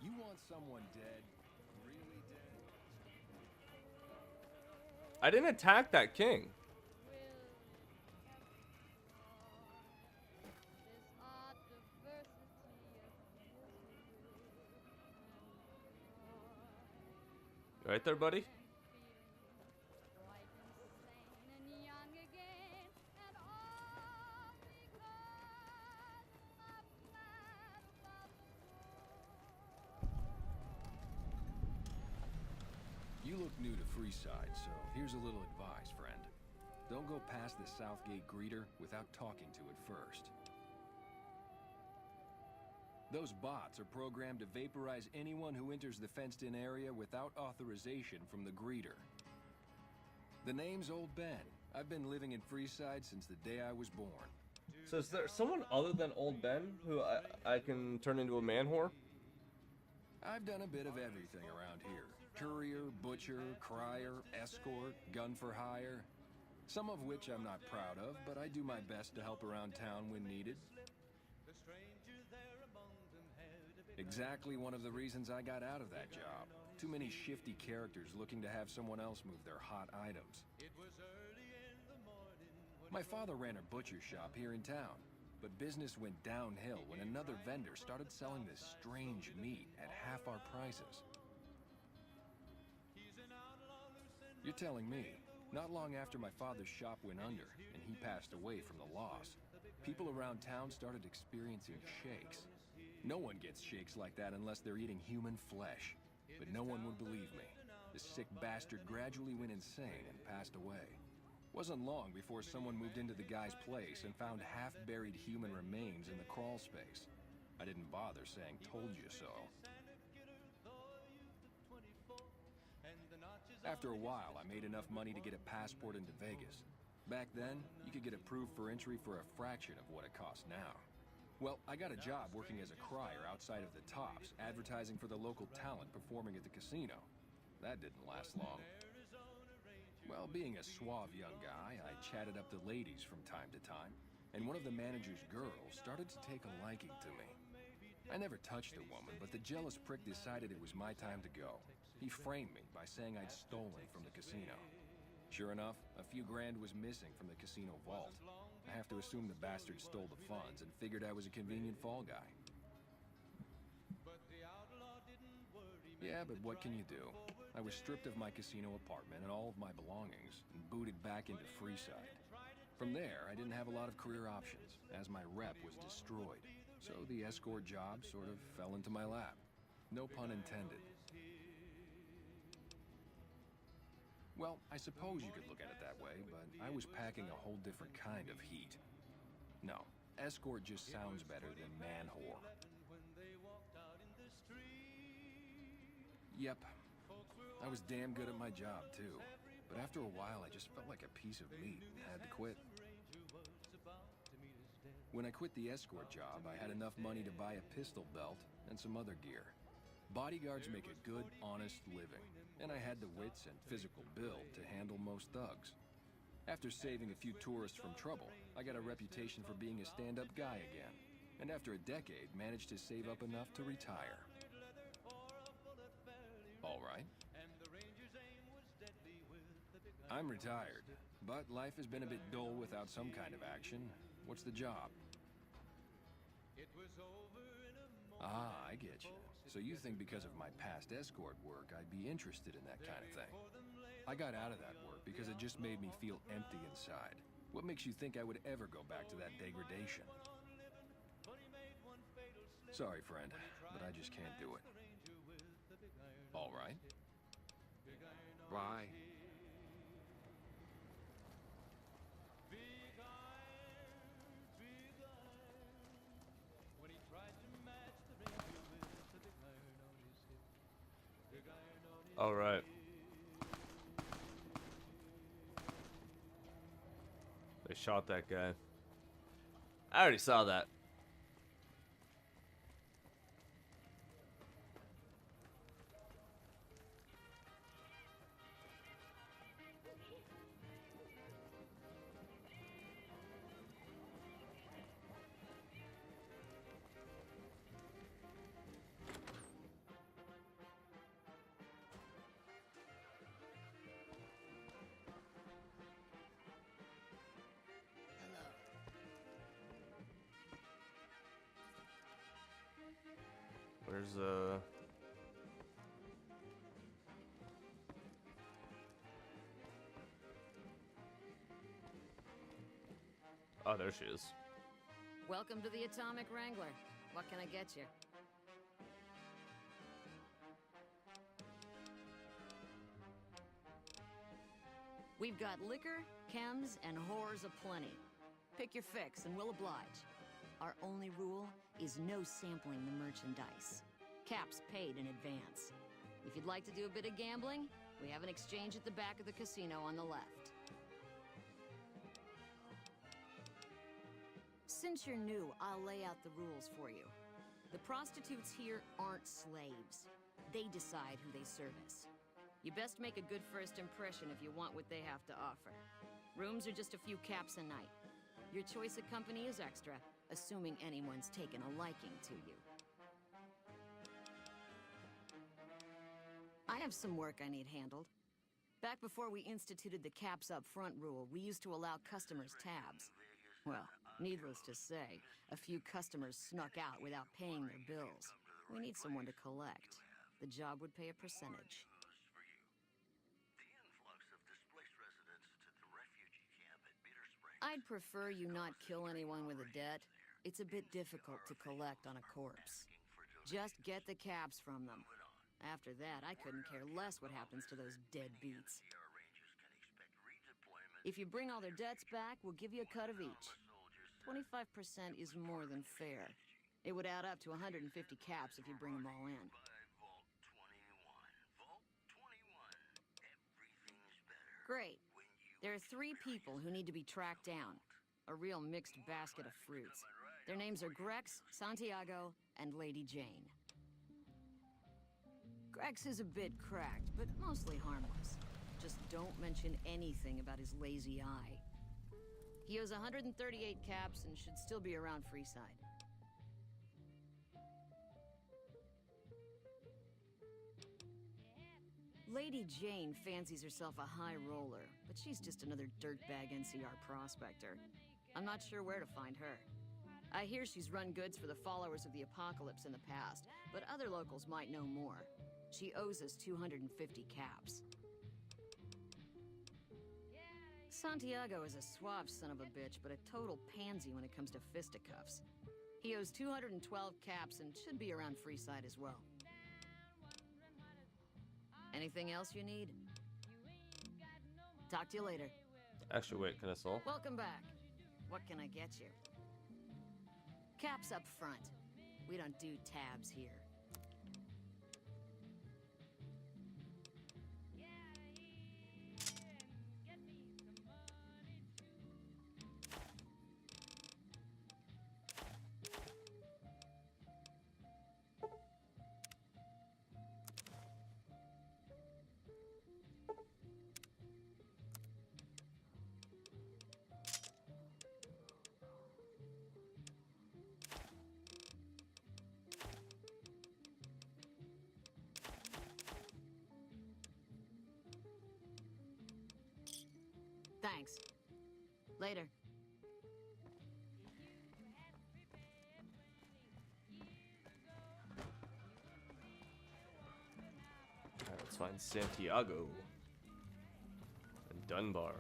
You want someone dead? Really dead? I didn't attack that king. Right there, buddy? You look new to Freeside, so here's a little advice, friend. Don't go past the Southgate greeter without talking to it first. Those bots are programmed to vaporize anyone who enters the fenced-in area without authorization from the greeter. The name's Old Ben. I've been living in Freeside since the day I was born. So is there someone other than Old Ben who I can turn into a man whore? I've done a bit of everything around here. Courier, butcher, crier, escort, gun for hire. Some of which I'm not proud of, but I do my best to help around town when needed. Exactly one of the reasons I got out of that job. Too many shifty characters looking to have someone else move their hot items. My father ran a butcher shop here in town, but business went downhill when another vendor started selling this strange meat at half our prices. You're telling me, not long after my father's shop went under and he passed away from the loss, people around town started experiencing shakes. No one gets shakes like that unless they're eating human flesh. But no one would believe me. The sick bastard gradually went insane and passed away. Wasn't long before someone moved into the guy's place and found half-buried human remains in the crawl space. I didn't bother saying, "Told you so." After a while, I made enough money to get a passport into Vegas. Back then, you could get approved for entry for a fraction of what it costs now. Well, I got a job working as a crier outside of the Tops, advertising for the local talent performing at the casino. That didn't last long. Well, being a suave young guy, I chatted up the ladies from time to time, and one of the manager's girls started to take a liking to me. I never touched the woman, but the jealous prick decided it was my time to go. He framed me by saying I'd stolen from the casino. Sure enough, a few grand was missing from the casino vault. I have to assume the bastard stole the funds and figured I was a convenient fall guy. Yeah, but what can you do? I was stripped of my casino apartment and all of my belongings and booted back into Freeside. From there, I didn't have a lot of career options, as my rep was destroyed. So the escort job sort of fell into my lap. No pun intended. Well, I suppose you could look at it that way, but I was packing a whole different kind of heat. No, escort just sounds better than man whore. Yep, I was damn good at my job too, but after a while I just felt like a piece of meat and had to quit. When I quit the escort job, I had enough money to buy a pistol belt and some other gear. Bodyguards make a good, honest living, and I had the wits and physical build to handle most thugs. After saving a few tourists from trouble, I got a reputation for being a stand-up guy again, and after a decade, managed to save up enough to retire. All right. I'm retired, but life has been a bit dull without some kind of action. What's the job? Ah, I get you. So you think because of my past escort work, I'd be interested in that kind of thing. I got out of that work because it just made me feel empty inside. What makes you think I would ever go back to that degradation? Sorry, friend, but I just can't do it. All right. Bye. All right. They shot that guy. I already saw that. Where's Oh, there she is. Welcome to the Atomic Wrangler. What can I get you? We've got liquor, chems, and whores aplenty. Pick your fix and we'll oblige. Our only rule is no sampling the merchandise. Caps paid in advance. If you'd like to do a bit of gambling, we have an exchange at the back of the casino on the left. Since you're new, I'll lay out the rules for you. The prostitutes here aren't slaves. They decide who they service. You best make a good first impression if you want what they have to offer. Rooms are just a few caps a night. Your choice of company is extra, assuming anyone's taken a liking to you. I have some work I need handled. Back before we instituted the caps up front rule, we used to allow customers tabs. Well, needless to say, a few customers snuck out without paying their bills. We need someone to collect. The job would pay a percentage. I'd prefer you not kill anyone with a debt. It's a bit difficult to collect on a corpse. Just get the caps from them. After that, I couldn't care less what happens to those deadbeats. If you bring all their debts back, we'll give you a cut of each. 25% is more than fair. It would add up to 150 caps if you bring them all in. Great. There are 3 people who need to be tracked down. A real mixed basket of fruits. Their names are Grex, Santiago, and Lady Jane. Grex is a bit cracked, but mostly harmless. Just don't mention anything about his lazy eye. He owes 138 caps and should still be around Freeside. Lady Jane fancies herself a high roller, but she's just another dirtbag NCR prospector. I'm not sure where to find her. I hear she's run goods for the followers of the Apocalypse in the past, but other locals might know more. She owes us 250 caps. Santiago is a suave son of a bitch, but a total pansy when it comes to fisticuffs. He owes 212 caps and should be around Freeside as well. Anything else you need? Talk to you later. Actually, wait, can I solve? Welcome back. What can I get you? Caps up front. We don't do tabs here. Thanks. Later. Alright, let's find Santiago and Dunbar.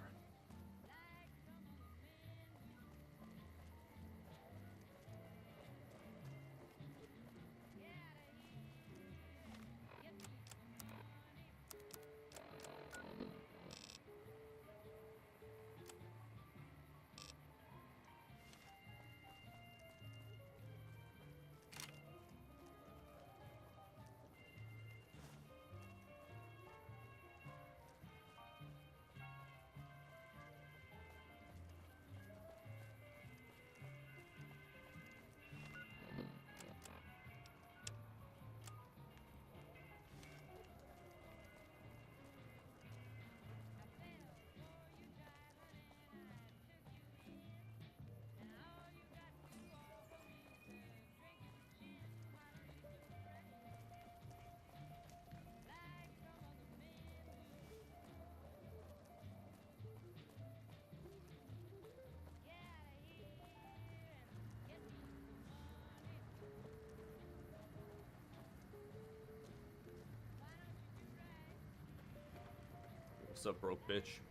What's up, broke bitch?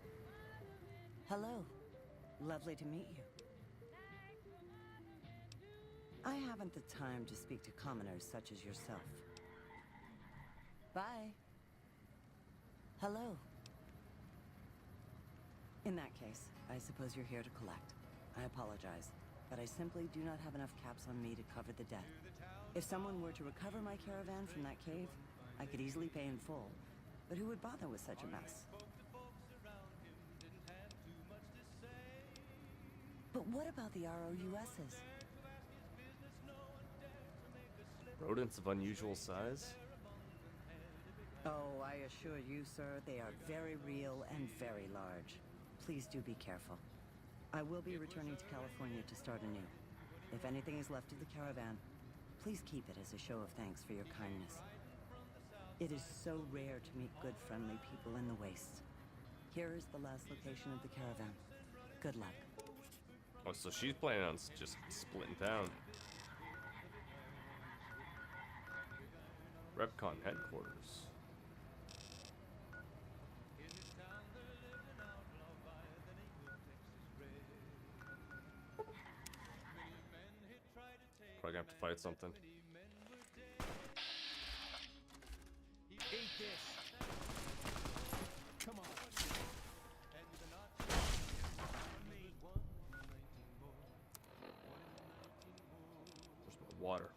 Hello. Lovely to meet you. I haven't the time to speak to commoners such as yourself. Bye. Hello. In that case, I suppose you're here to collect. I apologize, but I simply do not have enough caps on me to cover the debt. If someone were to recover my caravan from that cave, I could easily pay in full. But who would bother with such a mess? But what about the ROUSs? Rodents of unusual size? Oh, I assure you, sir, they are very real and very large. Please do be careful. I will be returning to California to start anew. If anything is left of the caravan, please keep it as a show of thanks for your kindness. It is so rare to meet good, friendly people in the wastes. Here is the last location of the caravan. Good luck. Oh, so she's planning on just splitting town. Repcon headquarters. Probably gonna have to fight something. Eat this. Come on. Where's my water?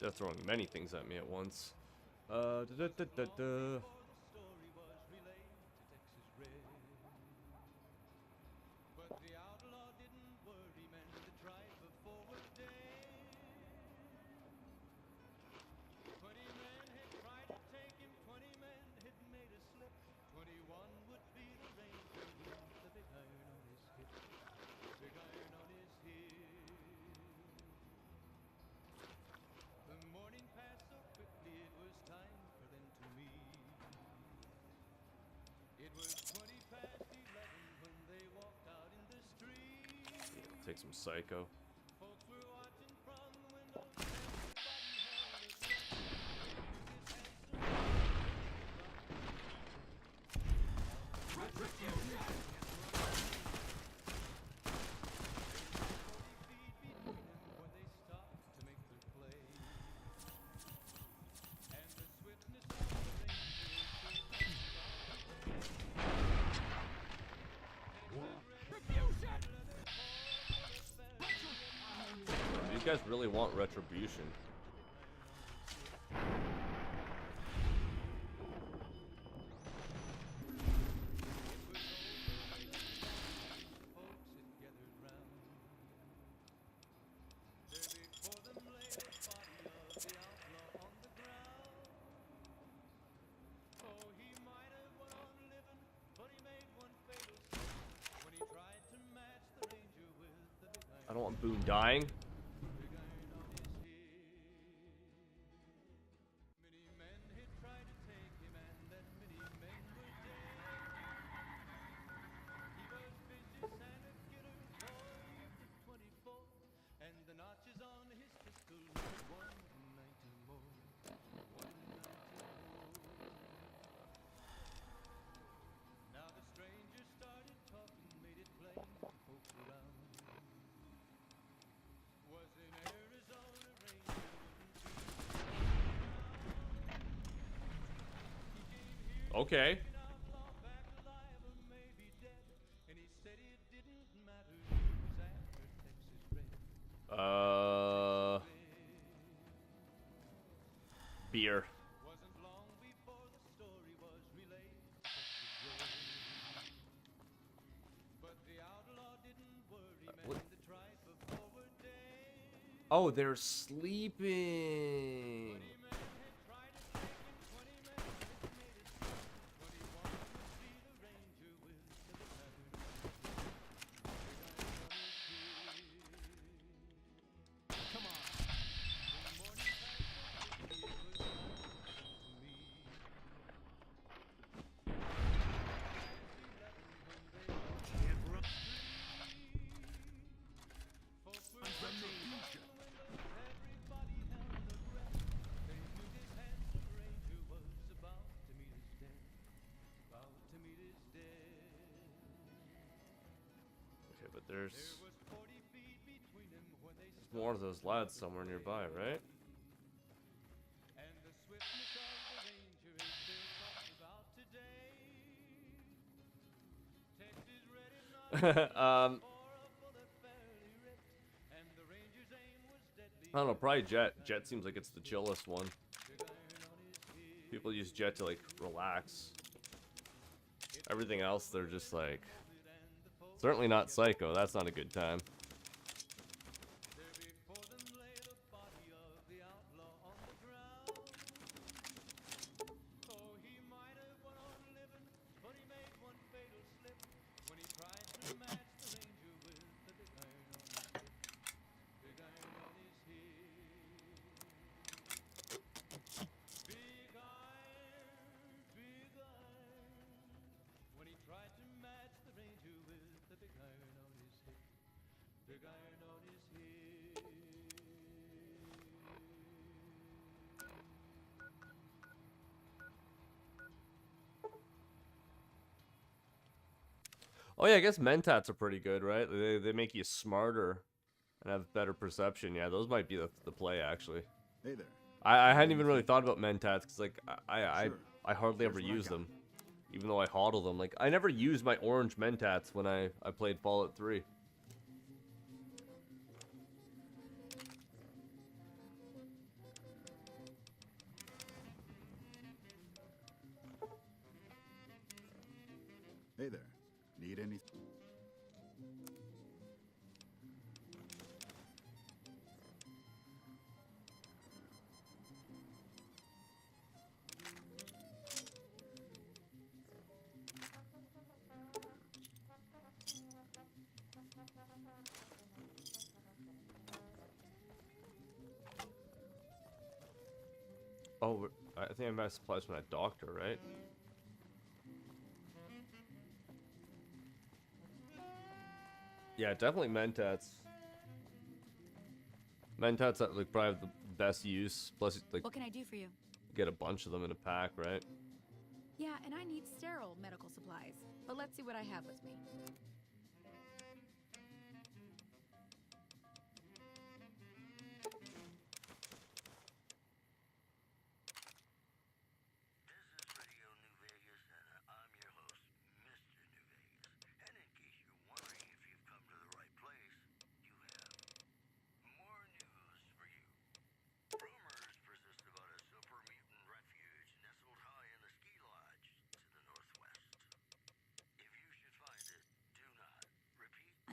They're throwing many things at me at once. Take some psycho. These guys really want retribution. I don't want Boone dying. Okay. Beer. What? Oh, they're sleeping. but there's more of those lads somewhere nearby, right? I don't know, probably Jet. Jet seems like it's the chillest one. People use Jet to like relax. Everything else, they're just like, certainly not Psycho. That's not a good time. Oh yeah, I guess Mentats are pretty good, right? They make you smarter and have better perception. Yeah, those might be the play actually. Hey there. I hadn't even really thought about Mentats because like I hardly ever Here's what I use got. them, even though I hodl them. Like I never used my orange Mentats when I played Fallout 3. Hey there. Need anything? Oh, I think I might have supplies from that doctor, right? Yeah, definitely Mentats. Mentats are like probably have the best use. Plus, like, What can I do for you? get a bunch of them in a pack, right? Yeah, and I need sterile medical supplies. But let's see what I have with me.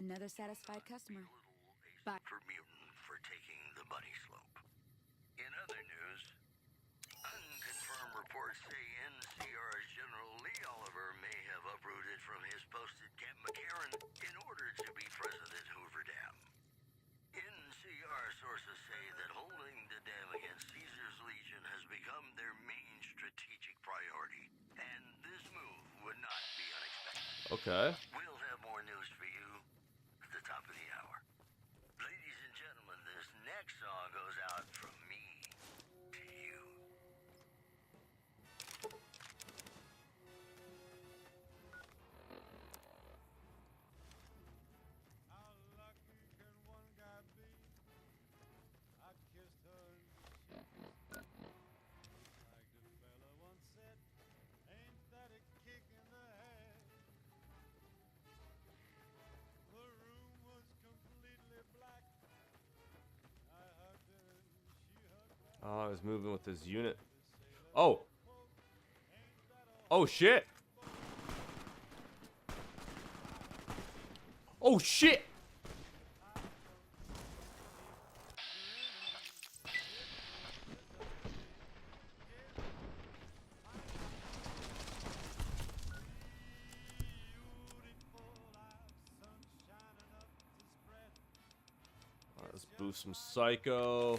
Another satisfied customer. Bye. For mutant for taking the bunny slope. In other news, unconfirmed reports say NCR's General Lee Oliver may have uprooted from his post at Camp McCarran in order to be present at Hoover Dam. NCR sources say that holding the dam against Caesar's Legion has become their main strategic priority, and this move would not be unexpected. Okay. We'll have more news for you at the top of the hour. Ladies and gentlemen, this next song goes out from me to you. Oh, I was moving with his unit. Oh. Oh, shit. Oh, shit. Alright, let's boost some Psycho.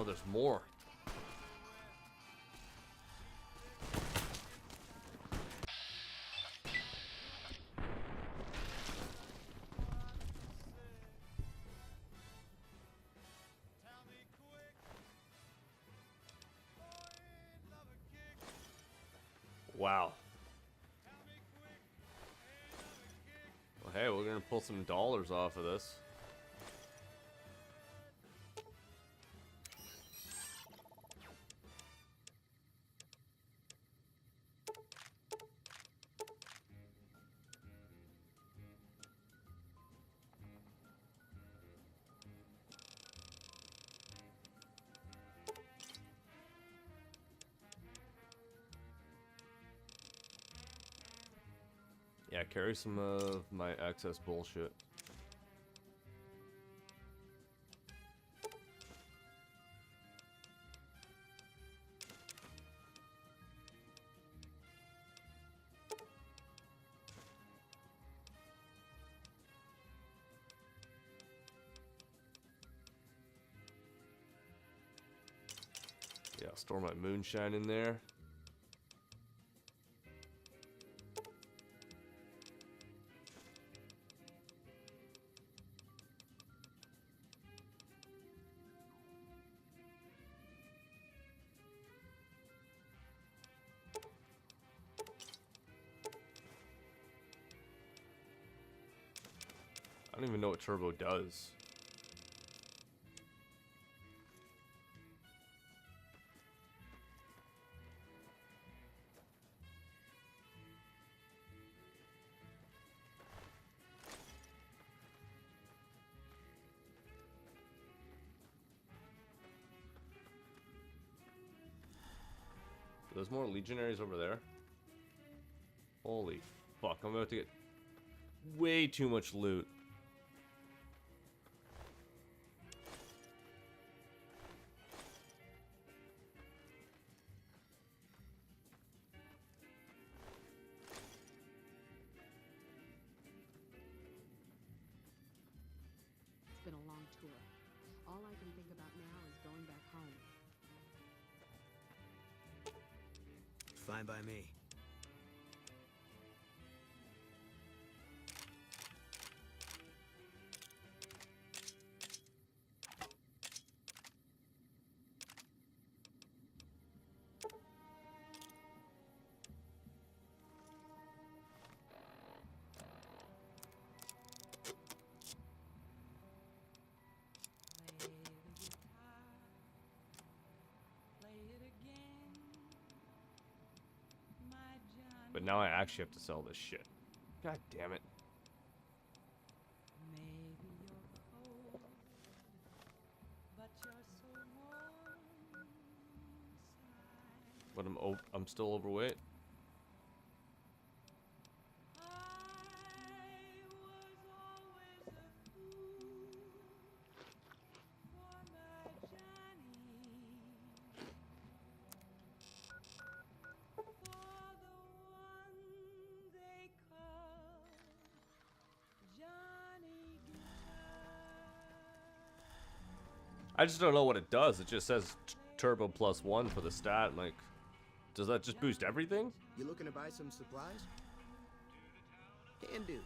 Oh, there's more. Wow. Well, hey, we're gonna pull some dollars off of this. Yeah, carry some of my excess bullshit. Yeah, store my moonshine in there. I don't even know what turbo does. There's more legionaries over there. Holy fuck, I'm about to get way too much loot. It's been a long tour. All I can think about now is going back home. Fine by me. But now I actually have to sell this shit. God damn it. But I'm still overweight. I just don't know what it does. It just says turbo +1 for the stat. Like, does that just boost everything? You looking to buy some supplies? Can do.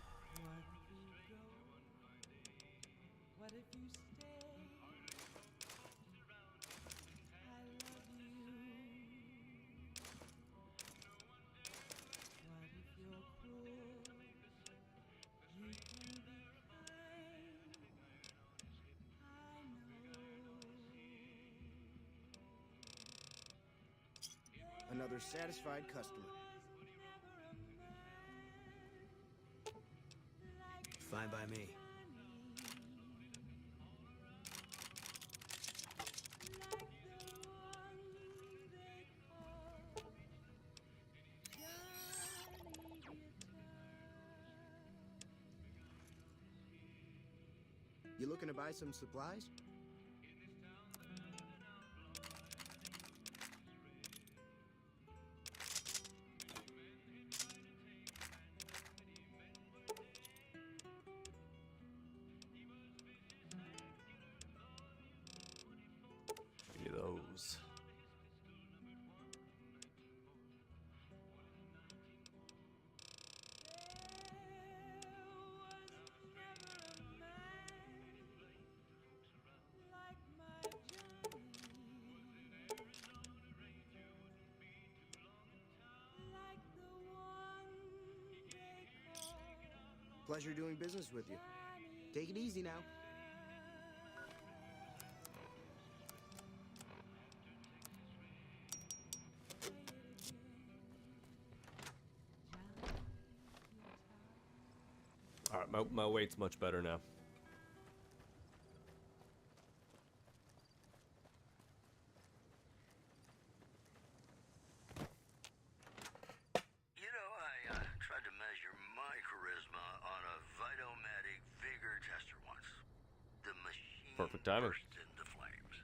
Another satisfied customer. Fine by me. You looking to buy some supplies? Give me Pleasure doing business with you. Take it easy now. Alright, my weight's much better now. You know, I tried to measure my charisma on a Vitomatic vigor tester once. The machine Perfect timing. burst into flames.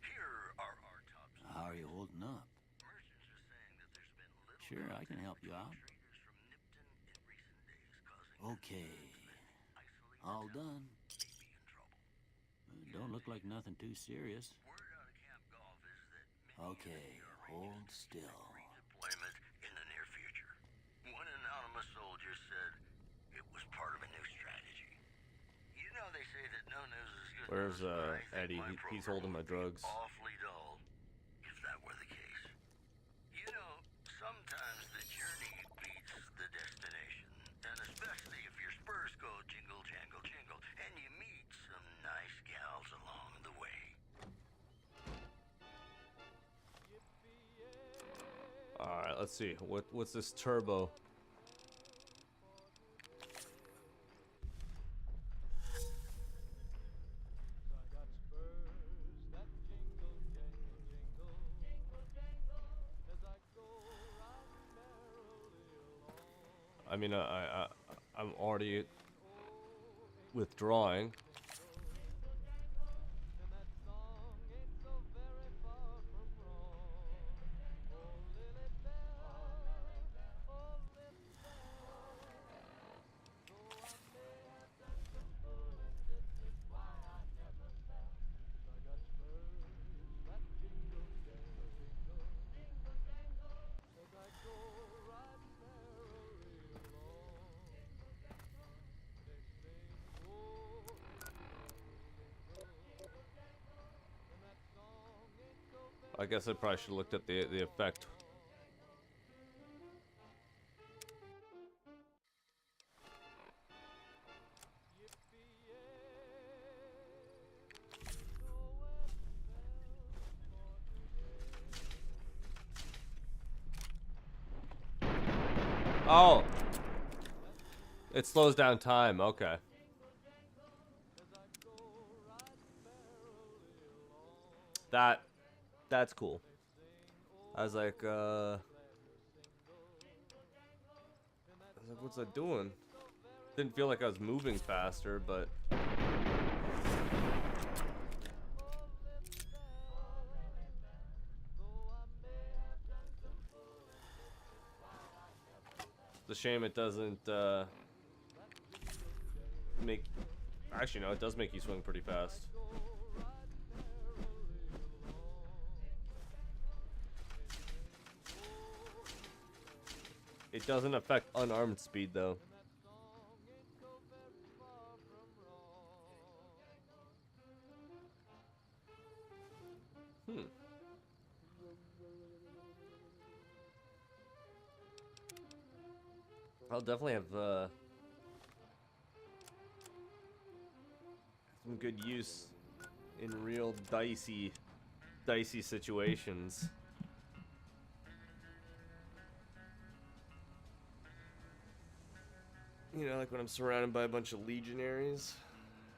Here are our top. How are you holding up? Merchants are saying that there's been little Sure, I can help you out. traders from Nipton in recent days causing Okay. All done. Don't look like nothing too serious. word out of Camp Golf is that Okay, hold still. deployment in the near future. One anonymous soldier said it was part of a new strategy. You know they say that no news is good Where's news, but I think Eddie? my He's program holding my would be drugs. awfully dull if that were the case. You know, sometimes the journey beats the destination, and especially if your spurs go jingle jangle jingle and you meet some nice gals along the way. Alright, let's see. What's this turbo? I mean, I'm already withdrawing. I guess I probably should have looked at the effect. Oh! It slows down time, okay. That's cool. I was like, what's that doing? Didn't feel like I was moving faster, but it's a shame it doesn't make. Actually, no, it does make you swing pretty fast. It doesn't affect unarmed speed, though. I'll definitely have some good use in real dicey situations. You know, like when I'm surrounded by a bunch of legionaries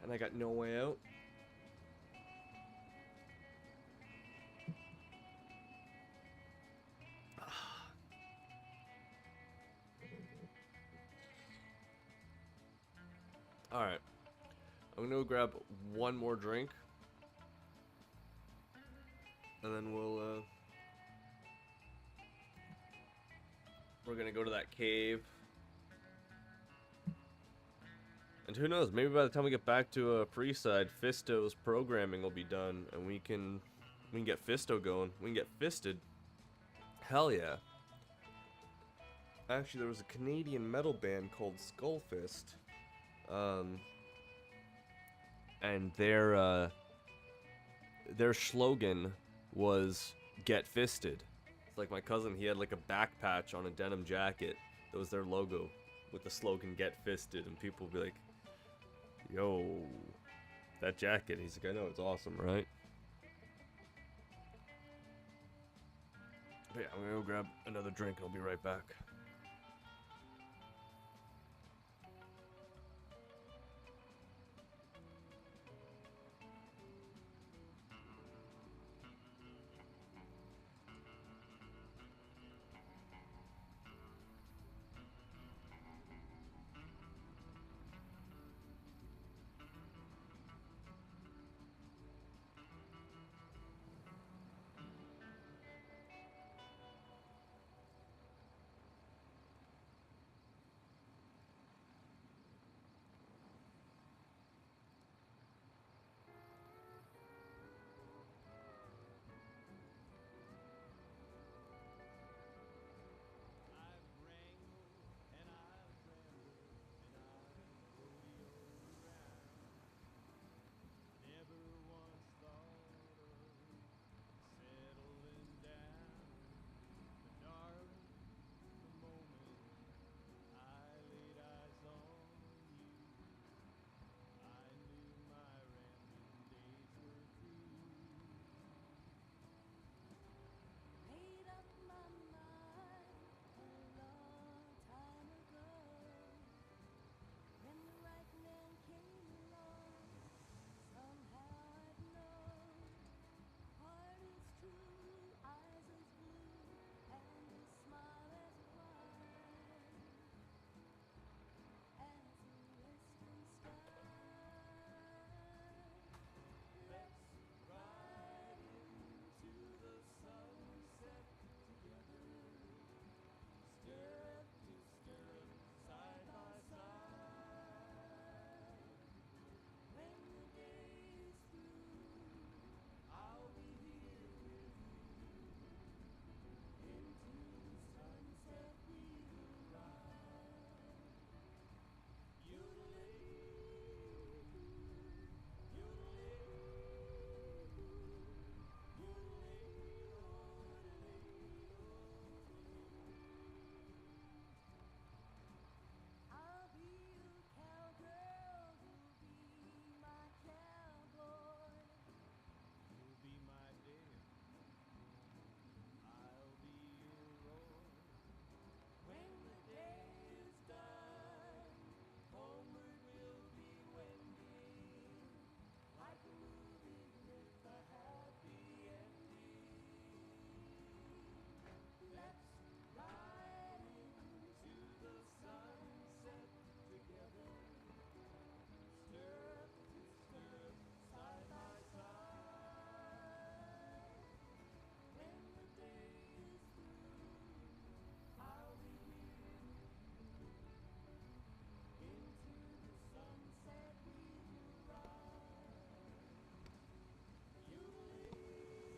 and I got no way out. Alright. I'm gonna go grab one more drink. And then we're gonna go to that cave. And who knows, maybe by the time we get back to Freeside, Fisto's programming will be done, and we can get Fisto going. We can get fisted. Hell yeah. Actually, there was a Canadian metal band called Skullfist. And their slogan was "Get Fisted." It's like my cousin, he had like a back patch on a denim jacket. That was their logo, with the slogan "Get Fisted," and people will be like, "Yo, that jacket." He's like, "I know, it's awesome, right?" But yeah, I'm gonna go grab another drink and I'll be right back.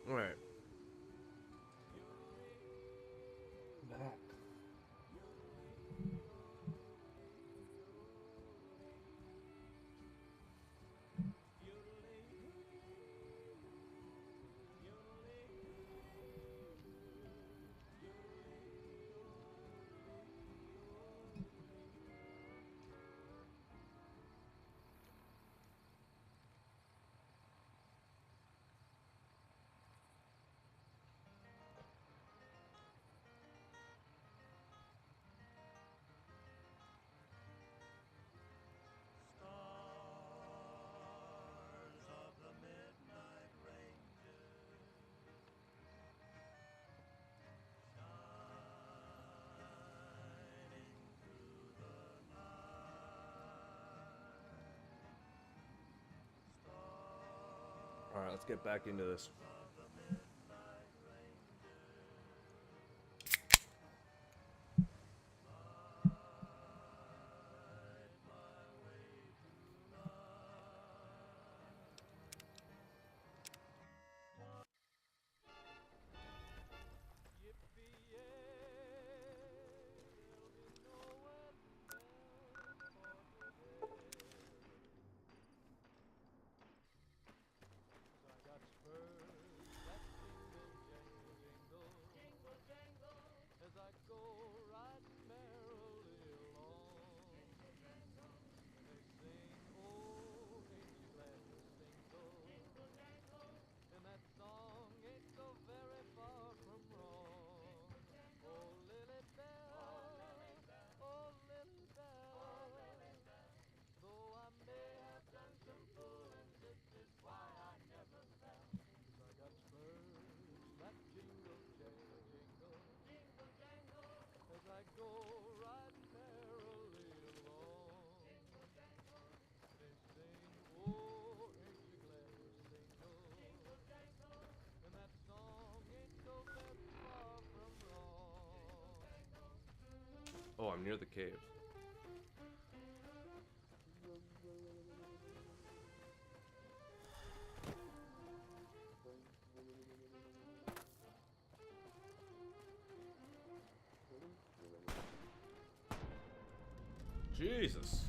All right. Back. All right, let's get back into this. I got spurs Oh, I'm near the cave. Jesus.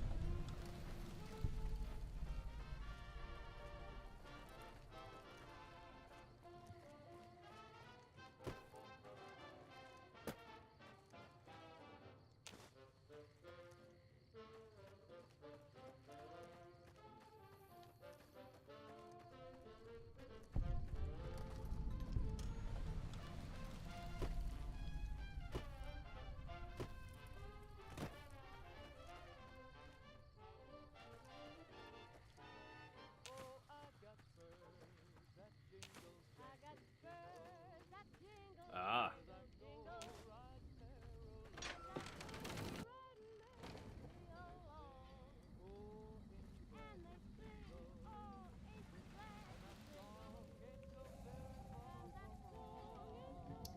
Ah.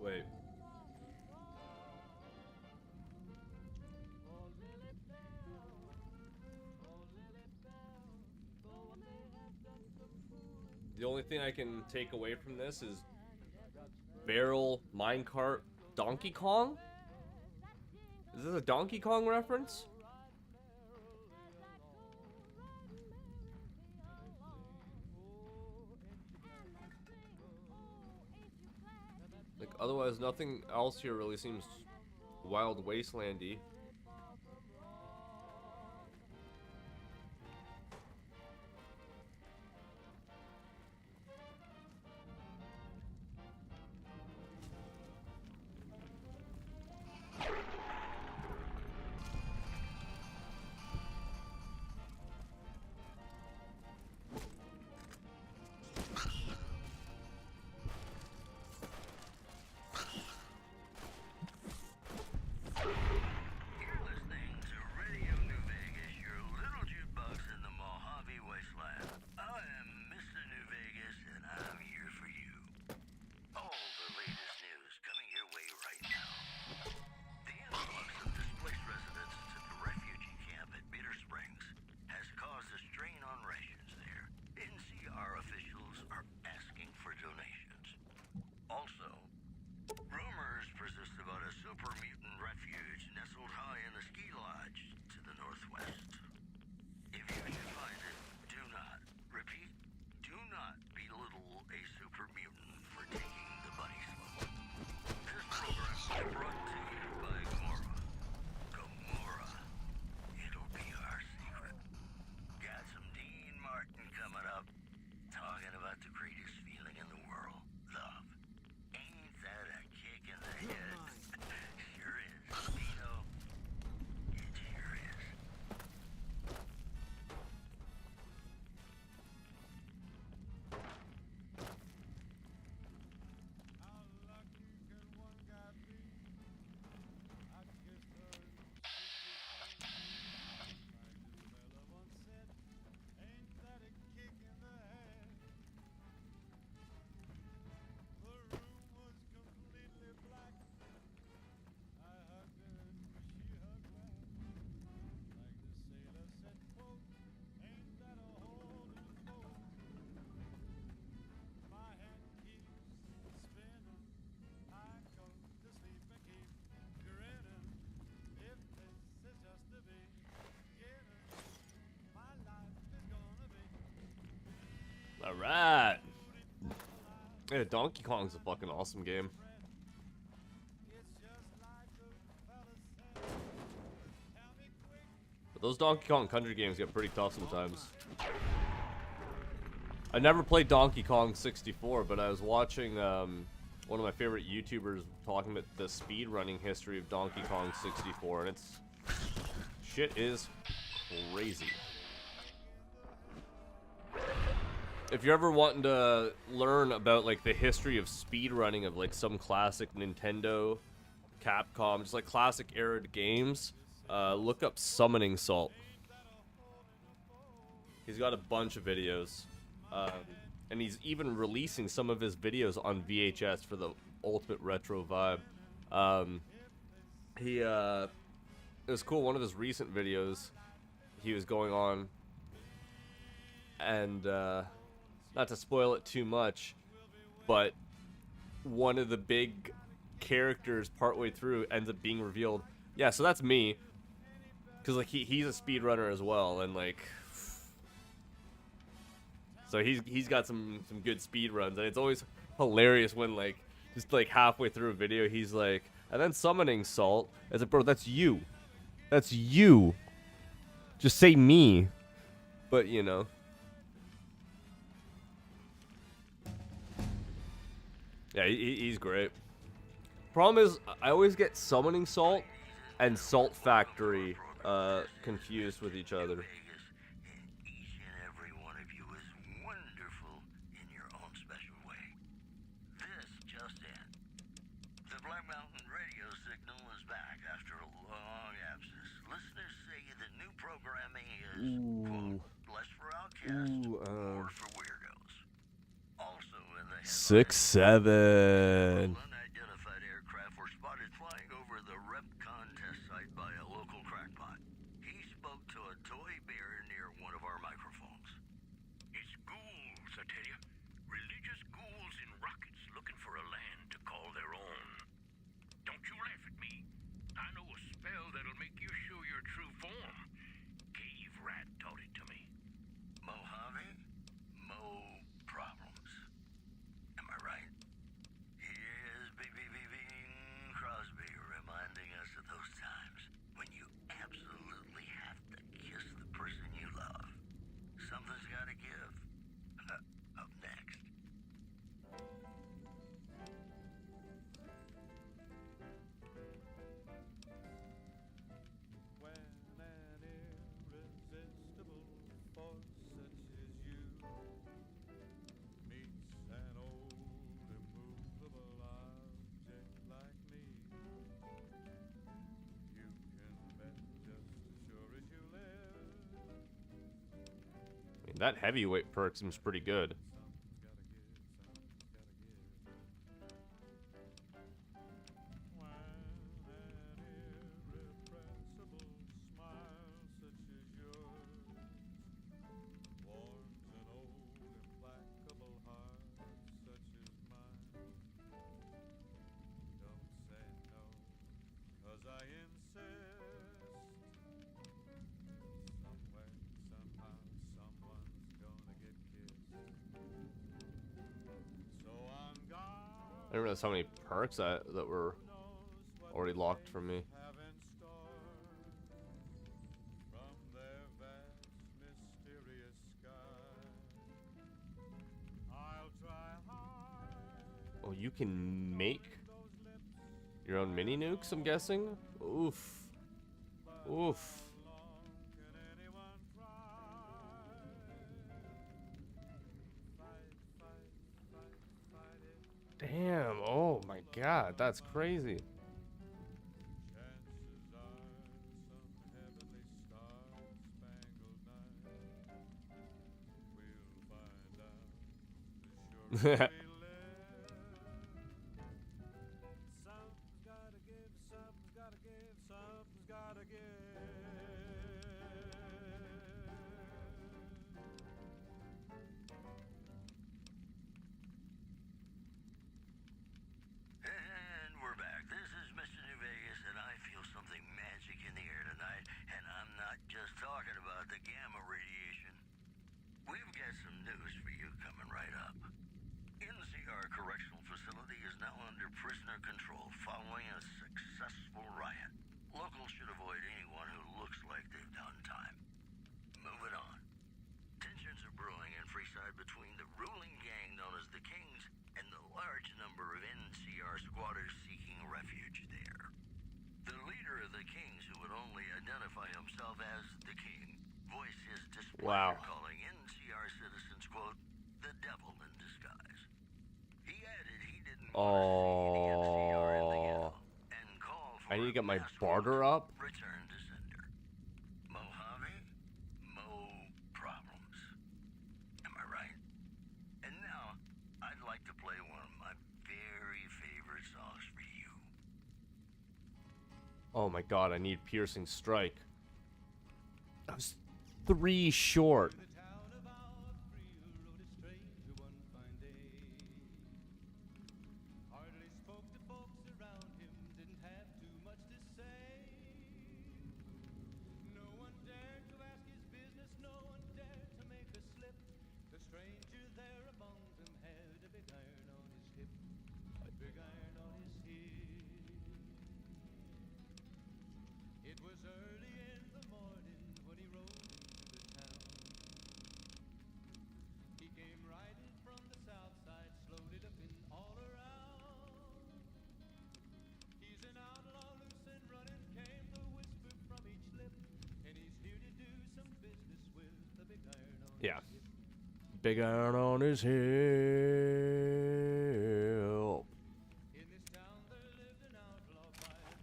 Wait. The only thing I can take away from this is barrel minecart Donkey Kong? Is this a Donkey Kong reference? Like, otherwise nothing else here really seems Wild Wastelandy. Alright. Yeah, Donkey Kong's a fucking awesome game. But those Donkey Kong Country games get pretty tough sometimes. I never played Donkey Kong 64, but I was watching one of my favorite YouTubers talking about the speedrunning history of Donkey Kong 64, and it's... shit is crazy. If you're ever wanting to learn about like the history of speedrunning of like some classic Nintendo Capcom, just like classic era games, look up Summoning Salt. He's got a bunch of videos, and he's even releasing some of his videos on VHS for the ultimate retro vibe. It was cool. One of his recent videos, he was going on, and not to spoil it too much, but one of the big characters partway through ends up being revealed. Yeah, so that's me, because like he's a speedrunner as well, and like, so he's got some good speed runs, and it's always hilarious when like just like halfway through a video he's like, and then Summoning Salt. I said, bro, that's you. That's you. Just say me. But you know. Yeah, he's great. Problem is, I always get Summoning Salt and Salt Factory confused with each other. Ooh. Ooh, 6-7. Unidentified aircraft were spotted flying over the rep contest site by a local crackpot. He spoke to a toy bear near one of our microphones. It's ghouls, I tell you. Religious ghouls in rockets looking for a land to call their own. Don't you laugh at me. I know a spell that'll make you show your true form. Cave Rat taught it to me. Mojave? Mo problems. Am I right? Here's Bing Crosby reminding us of those times when you absolutely have to kiss the person you love. Something's gotta give. Up next. When an irresistible force such as you meets an old immovable object like me, you can bet just as sure as you live. I mean, that heavyweight perk seems pretty good. I didn't realize how many perks that were already locked for me. Oh, you can make your own mini nukes, I'm guessing? Oof. Oof. Damn, oh my god, that's crazy. And we're back. This is Mr. New Vegas, and I feel something magic in the air tonight, and I'm not just talking about the gamma radiation. We've got some news for you coming right up. NCR Correctional Facility is now under prisoner control following a successful riot. Locals should avoid anyone who looks like they've done time. Moving on. Tensions are brewing in Freeside between the ruling gang known as the Kings and the large number of NCR squatters seeking refuge there. The leader of the Kings, who would only identify himself as the King, voiced his displeasure, calling NCR citizens, quote, the devil in disguise. He added he didn't want to see any NCR in the ghetto, and called to get my barter up. Return to sender. Mojave, Mo problems. Am I right? And now, I'd like to play one of my very favorite songs for you. Oh my god, I need piercing strike. I was 3 short. Yeah. Big iron on his hip.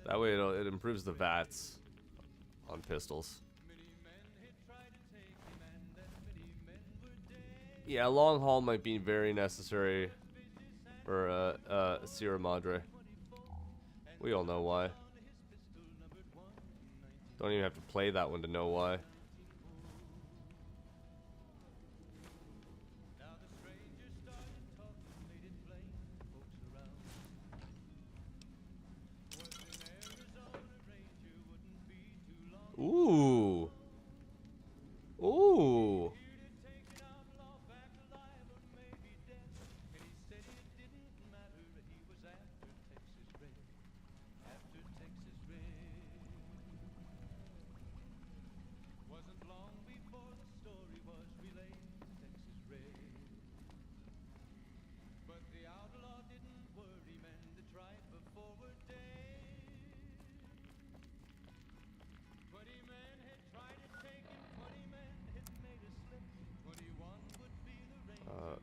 That way it improves the VATs on pistols. Yeah, long haul might be very necessary for Sierra Madre. We all know why. Don't even have to play that one to know why. Ooh. Ooh.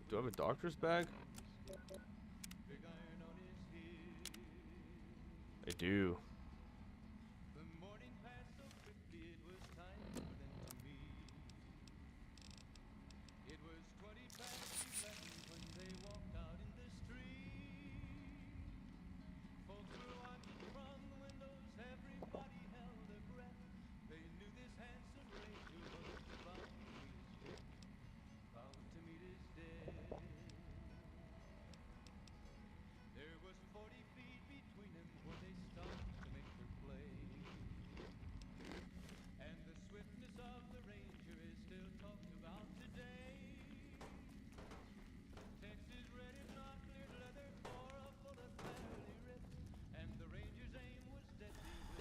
Do I have a doctor's bag? I do.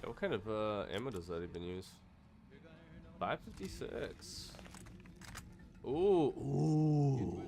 What kind of ammo does that even use? 556. Ooh, ooh.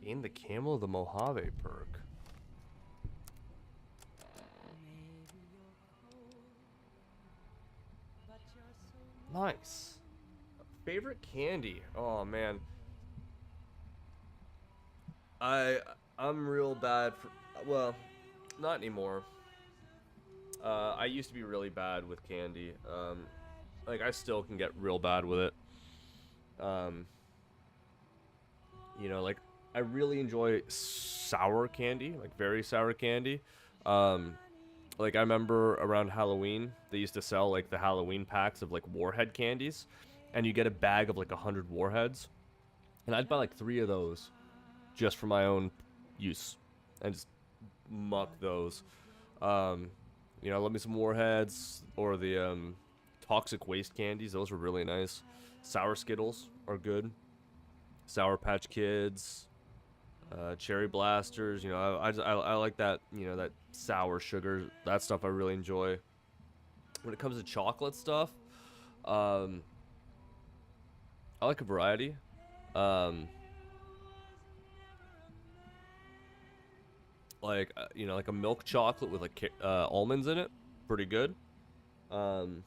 Gain the Camel of the Mojave perk. Nice. Favorite candy? Oh man. I'm real bad for, well, not anymore. I used to be really bad with candy. Like I still can get real bad with it. You know, like, I really enjoy sour candy, like very sour candy. Like, I remember around Halloween, they used to sell, like, the Halloween packs of, like, Warhead candies. And you get a bag of, like, 100 Warheads. And I'd buy, like, 3 of those just for my own use. And just muck those. You know, love me some Warheads. Or the, Toxic Waste candies. Those were really nice. Sour Skittles are good. Sour Patch Kids. Cherry Blasters, you know, I like that, you know, that sour sugar, that stuff I really enjoy. When it comes to chocolate stuff, I like a variety. Like, you know, like a milk chocolate with like almonds in it, pretty good. I'm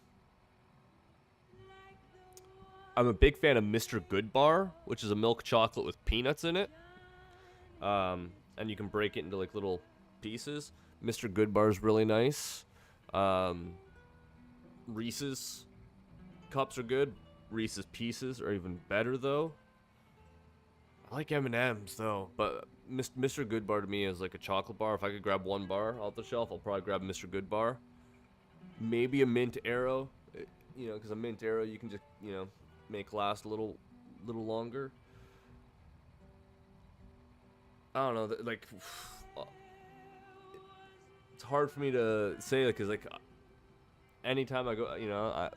a big fan of Mr. Goodbar, which is a milk chocolate with peanuts in it. And you can break it into like little pieces. Mr. Goodbar is really nice. Reese's cups are good. Reese's Pieces are even better though. I like M&M's though, but Mr. Goodbar to me is like a chocolate bar. If I could grab one bar off the shelf, I'll probably grab Mr. Goodbar. Maybe a Mint Arrow, you know, because a Mint Arrow you can just, you know, make last a little longer. I don't know, like, it's hard for me to say, because, like, anytime I go, you know,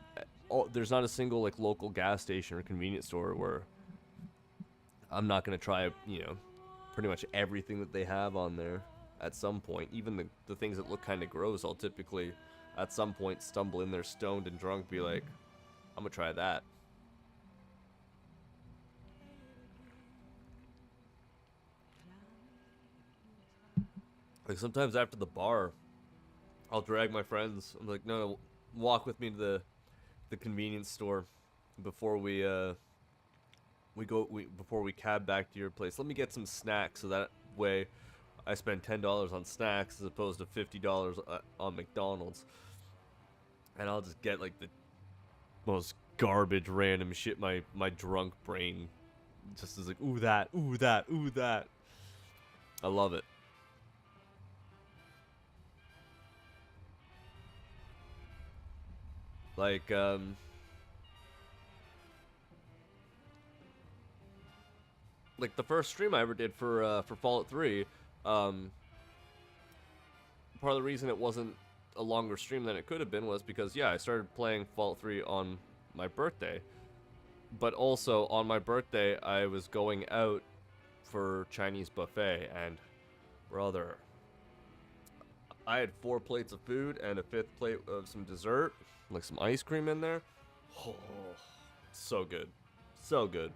there's not a single, like, local gas station or convenience store where I'm not going to try, you know, pretty much everything that they have on there at some point. Even the things that look kind of gross, I'll typically, at some point, stumble in there stoned and drunk, be like, I'm going to try that. Like, sometimes after the bar, I'll drag my friends. I'm like, no, walk with me to the convenience store before before we cab back to your place. Let me get some snacks, so that way I spend $10 on snacks as opposed to $50 on McDonald's. And I'll just get, like, the most garbage random shit my drunk brain just is like, ooh that, ooh that, ooh that. I love it. Like, like the first stream I ever did for Fallout 3, part of the reason it wasn't a longer stream than it could have been was because, yeah, I started playing Fallout 3 on my birthday. But also, on my birthday, I was going out for Chinese buffet, and, brother, I had 4 plates of food and a 5th plate of some dessert. Like some ice cream in there. Oh, so good. So good.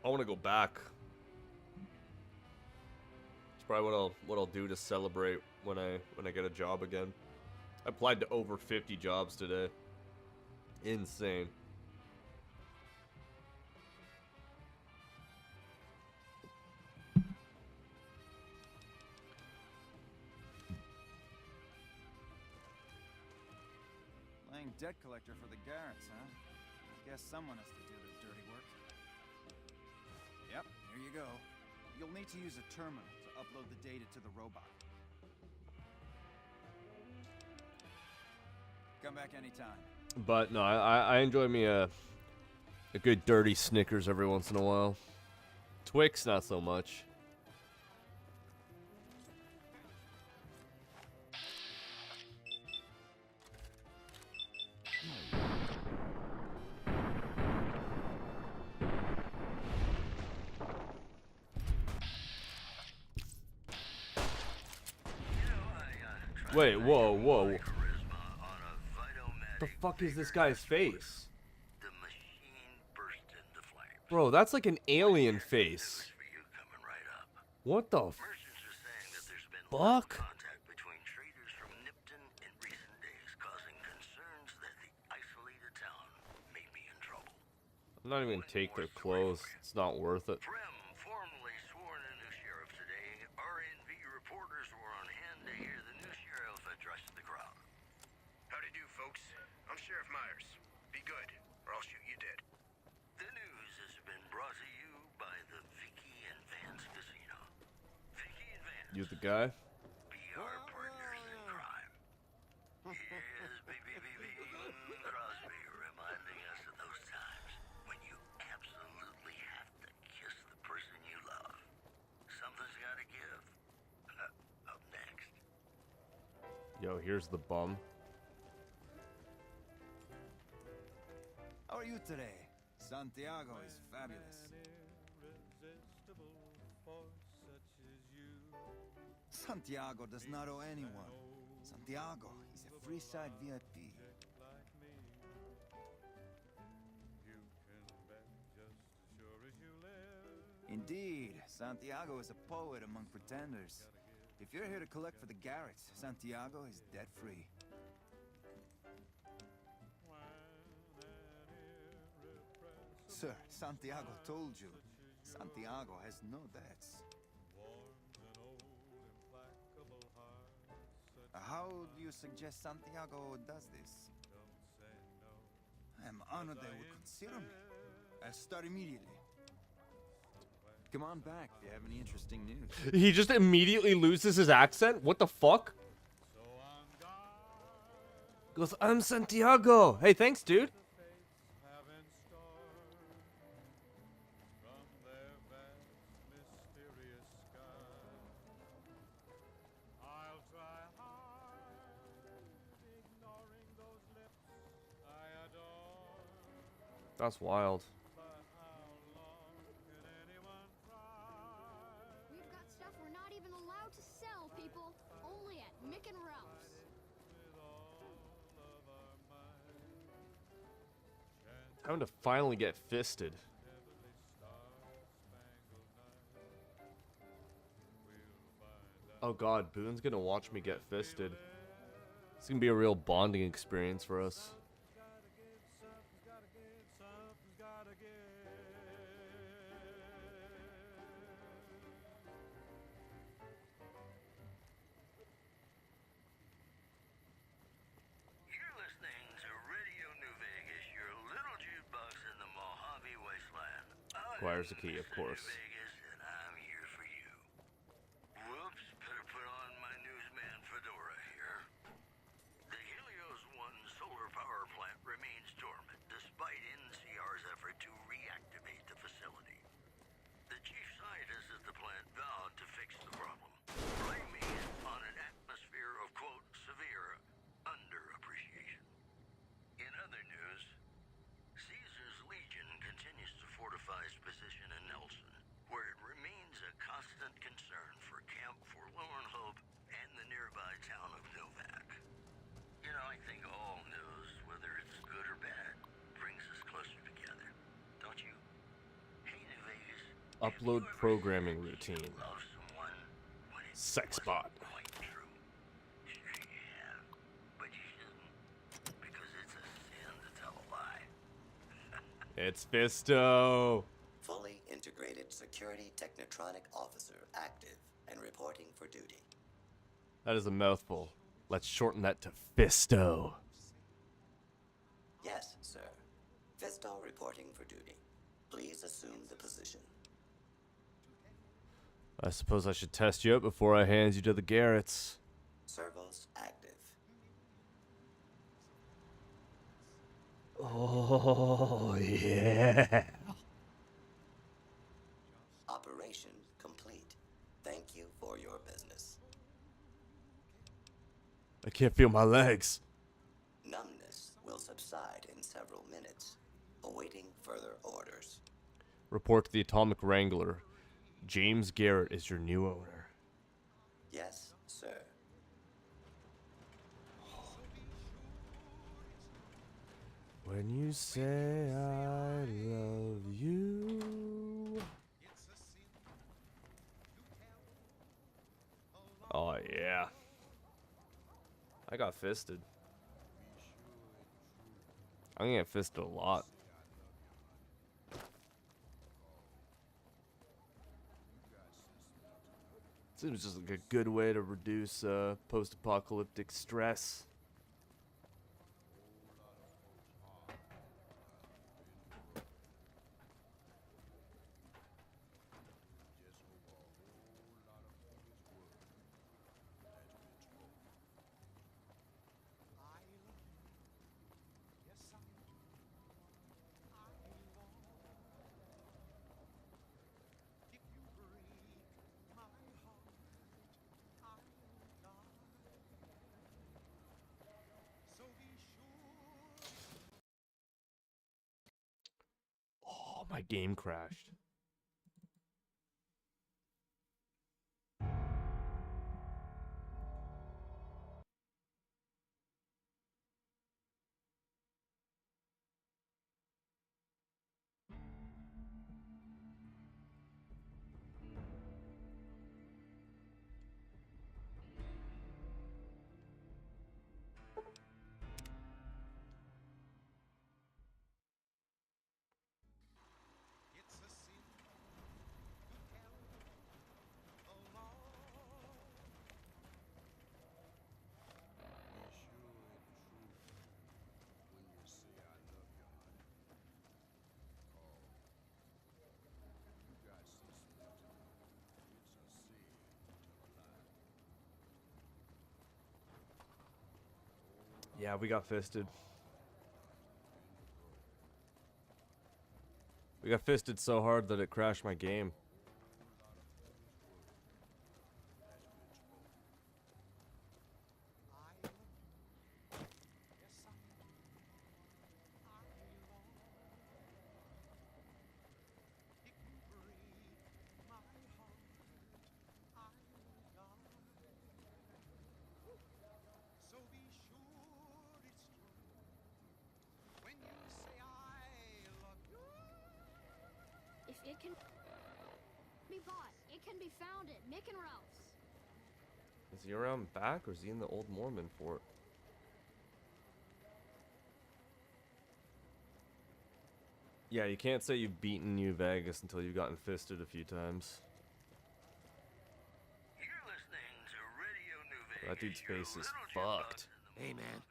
I want to go back. It's probably what I'll do to celebrate when I get a job again. I applied to over 50 jobs today. Insane. Debt collector for the Garretts, huh? I guess someone has to do the dirty work. Yep, here you go. You'll need to use a terminal to upload the data to the robot. Come back anytime. But no, I enjoy me a good dirty Snickers every once in a while. Twix, not so much. Wait, whoa, whoa. The fuck is this guy's face? Bro, that's like an alien face. What the fuck? I'm not even gonna take their clothes. It's not worth it. I'm Sheriff Myers. Be good, or I'll shoot you dead. The news has been brought to you by the You the guy? Be our partners in crime. Here's BBBB Crosby reminding us of those times when you absolutely have to kiss the person you love. Something's gotta give. Up next. Yo, here's the bum. How are you today? Santiago is fabulous. Santiago does not owe anyone. Santiago is a free side VIP. Indeed, Santiago is a poet among pretenders. If you're here to collect for the Garretts, Santiago is debt free. Sir, Santiago told you. Santiago has no debts. How do you suggest Santiago does this? I am honored they would consider me. I'll start immediately. Come on back if you have any interesting news. He just immediately loses his accent? What the fuck? Goes, I'm Santiago. Hey, thanks, dude. That's wild. We've got stuff we're not even allowed to sell, people. Only at Mick and Ralph's. Time to finally get fisted. Oh god, Boone's gonna watch me get fisted. It's gonna be a real bonding experience for us. You're listening to Radio New Vegas, your little jukebox in the Mojave Wasteland. Requires a key, of course. Vegas, and I'm here for you. Whoops, better put on my newsman fedora here. The Helios 1 solar power plant remains dormant despite NCR's effort to reactivate the facility. The chief scientist at the plant vowed to fix the problem, blaming it on an atmosphere of, quote, severe underappreciation. In other news, Caesar's Legion continues to fortify its position in Nelson, where it remains a constant concern for Camp Forlorn Hope and the nearby town of Novak. You know, I think all news, whether it's good or bad, brings us closer together. Don't you? Hey, New Vegas. Upload programming routine. Love someone when it's Sexbot. quite true. Sure you have, but you shouldn't, because it's a sin to tell a lie. It's Fisto. Fully integrated security technotronic officer active and reporting for duty. That is a mouthful. Let's shorten that to Fisto. Yes, sir. Fisto reporting for duty. Please assume the position. I suppose I should test you out before I hand you to the Garretts. Servos active. Oh, yeah. Operation complete. Thank you for your business. I can't feel my legs. Numbness will subside in several minutes. Awaiting further orders. Report to the Atomic Wrangler. James Garrett is your new owner. Yes, sir. When you say I love you. Oh, yeah. I got fisted. I'm gonna get fisted a lot. Seems just like a good way to reduce post-apocalyptic stress. My game crashed. Yeah, we got fisted. We got fisted so hard that it crashed my game. If it can be bought, it can be found at Mick and Ralph's. Is he around back or is he in the old Mormon fort? Yeah, you can't say you've beaten New Vegas until you've gotten fisted a few times. That dude's face is fucked. Hey, man.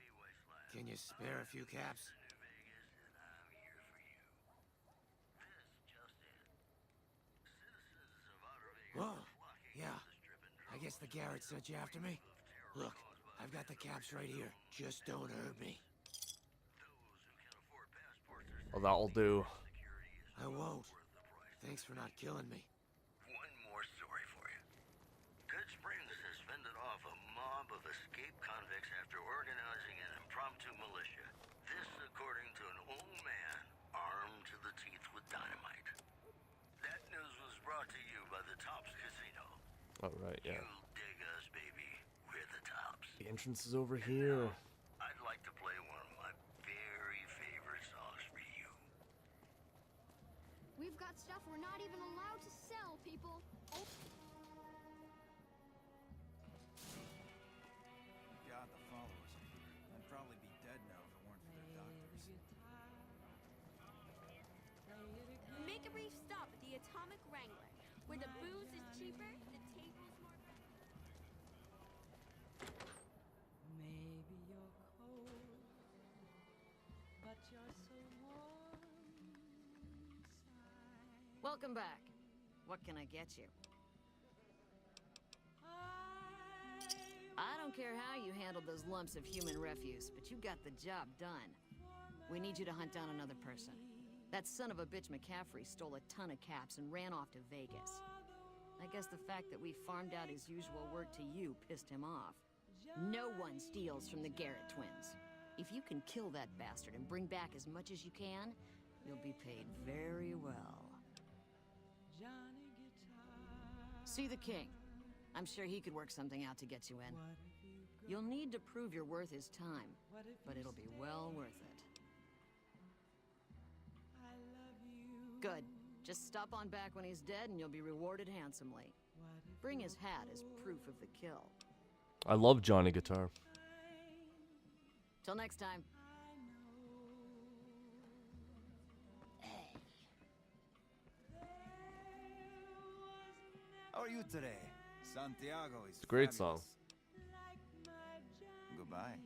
Can you spare a few caps? Whoa. Yeah. I guess the Garrett sent you after me? Look, I've got the caps right here. Just don't hurt me. Well, that'll do. I won't. Thanks for not killing me. One more story for you. Good Springs has fended off a mob of escaped convicts after organizing an impromptu militia. This according to an old man armed to the teeth with dynamite. That news was brought to you by the Tops Casino. Oh, right, yeah. You dig us, baby. We're the Tops. The entrance is over here. I'd like to play one of my very favorite songs for you. We've got stuff we're not even allowed to sell, people. Oh. God, the followers. I'd probably be dead now if it weren't for their doctors. Make a brief stop at the Atomic Wrangler, where the booze is cheaper, the table's more. Maybe you're cold, but you're so warm inside. Welcome back. What can I get you? I don't care how you handled those lumps of human refuse, but you got the job done. We need you to hunt down another person. That son of a bitch McCaffrey stole a ton of caps and ran off to Vegas. I guess the fact that we farmed out his usual work to you pissed him off. No one steals from the Garrett twins. If you can kill that bastard and bring back as much as you can, you'll be paid very well. See the king. I'm sure he could work something out to get you in. You'll need to prove your worth his time, but it'll be well worth it. Good. Just stop on back when he's dead and you'll be rewarded handsomely. Bring his hat as proof of the kill. I love Johnny Guitar. Till next time. How are you today? Santiago is It's a great fabulous. song. Goodbye.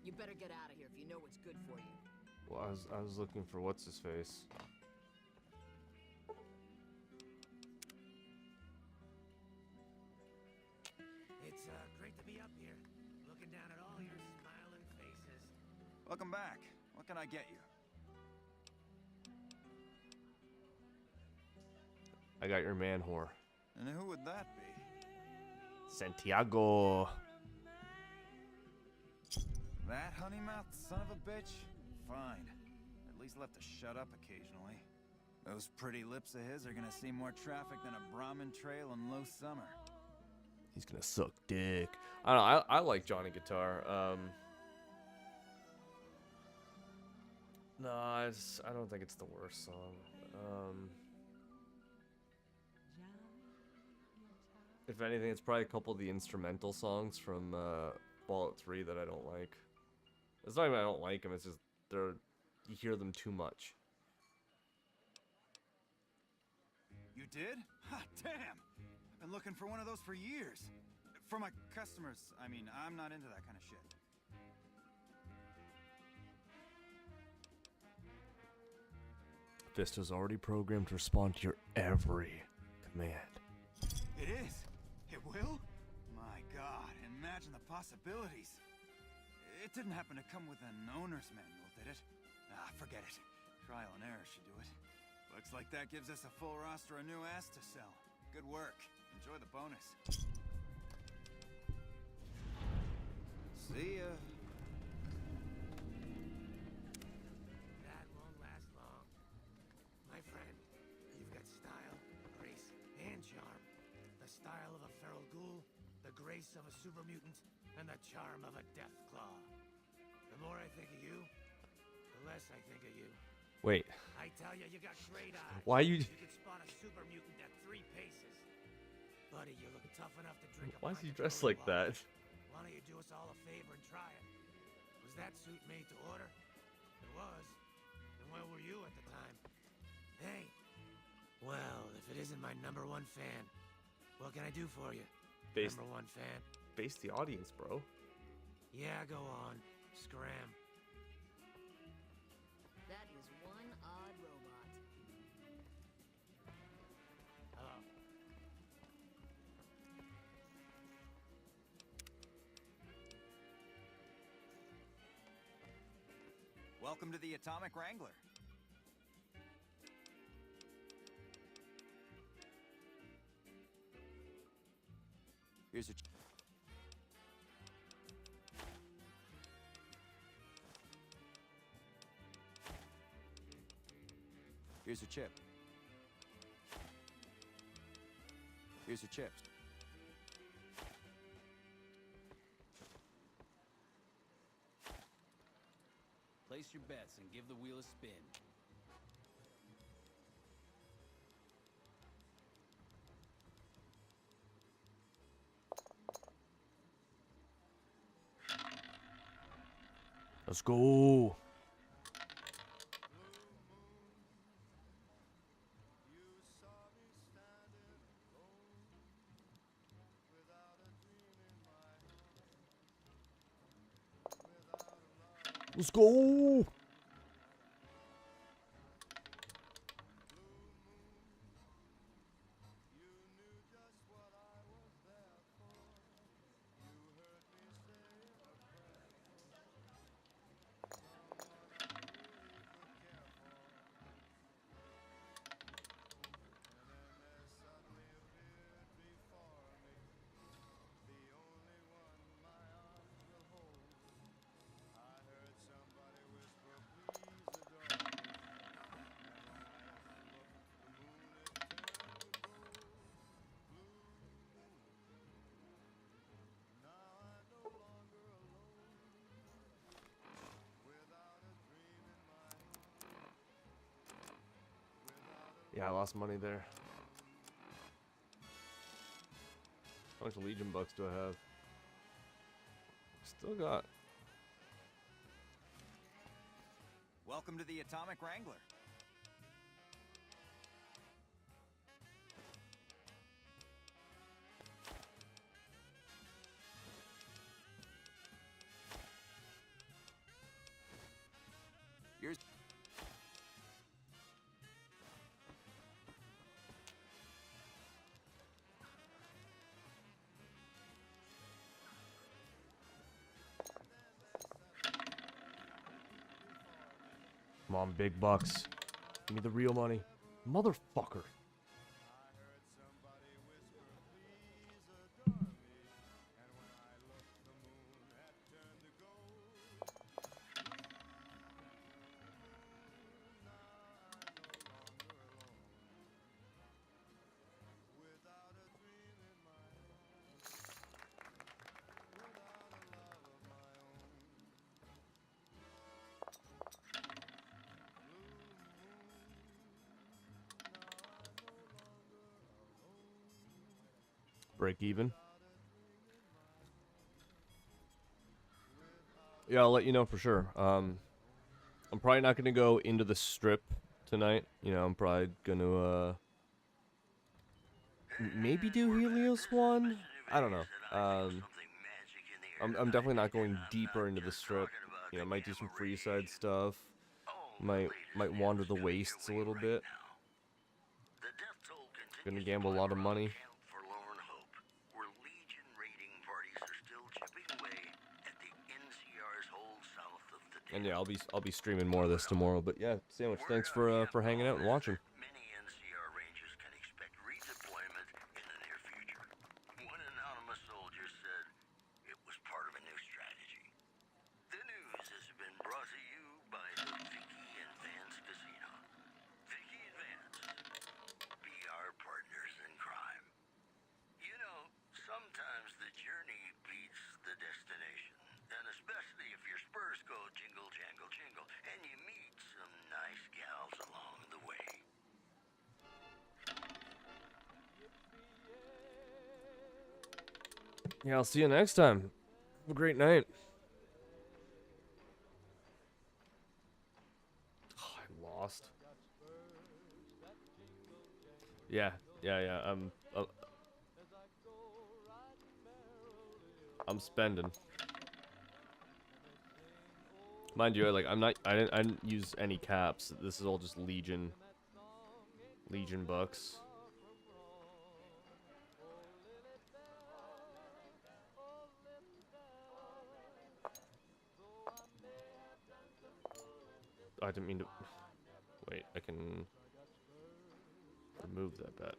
You better get out of here if you know what's good for you. Well, I was looking for what's his face. It's great to be up here, looking down at all your smiling faces. Welcome back. What can I get you? I got your man whore. And who would that be? Santiago. That honey-mouthed son of a bitch? Fine. At least left to shut up occasionally. Those pretty lips of his are gonna see more traffic than a Brahmin trail in low summer. He's gonna suck dick. I don't know. I like Johnny Guitar. No, I don't think it's the worst song. If anything, it's probably a couple of the instrumental songs from Fallout 3 that I don't like. It's not even I don't like them. It's just you hear them too much. You did? Ha, damn! I've been looking for one of those for years. For my customers, I mean, I'm not into that kind of shit. Vista's already programmed to respond to your every command. It is? It will? My god, imagine the possibilities. It didn't happen to come with an owner's manual, did it? Ah, forget it. Trial and error should do it. Looks like that gives us a full roster of new ass to sell. Good work. Enjoy the bonus. See ya. That won't last long. My friend, you've got style, grace, and charm. The style of a feral ghoul, the grace of a super mutant, and the charm of a Deathclaw. The more I think of you, the less I think of you. Wait. I tell you, you got great eyes. Why you? You can spot a super mutant at 3 paces. Buddy, you look tough enough to drink a Why is pint he of dressed Cola like Bottle. that? Why don't you do us all a favor and try it? Was that suit made to order? It was. And where were you at the time? Hey. Well, if it isn't my #1 fan, what can I do for you? Face #1 fan. Face the audience, bro. Yeah, go on. Scram. That is one odd robot. Hello. Welcome to the Atomic Wrangler. Here's a... Here's a chip. Here's a chip. Place your bets and give the wheel a spin. Let's go. Let's go. Yeah, I lost money there. How much Legion bucks do I have? Still got. Welcome to the Atomic Wrangler. Here's... Come on, big bucks. Give me the real money. Motherfucker. break even. Yeah, I'll let you know for sure. I'm probably not gonna go into the strip tonight. You know, I'm probably gonna maybe do Helios 1. I don't know. I'm definitely not going deeper into the strip. You know, might do some Freeside stuff. Might wander the wastes a little bit. Gonna gamble a lot of money. And yeah, I'll be streaming more of this tomorrow. But yeah, Sandwich, thanks for hanging out and watching. Yeah, I'll see you next time. Have a great night. Oh, I lost. Yeah. I'm spending. Mind you, like I didn't use any caps. This is all just Legion bucks. I didn't mean to. Wait, I can remove that bet.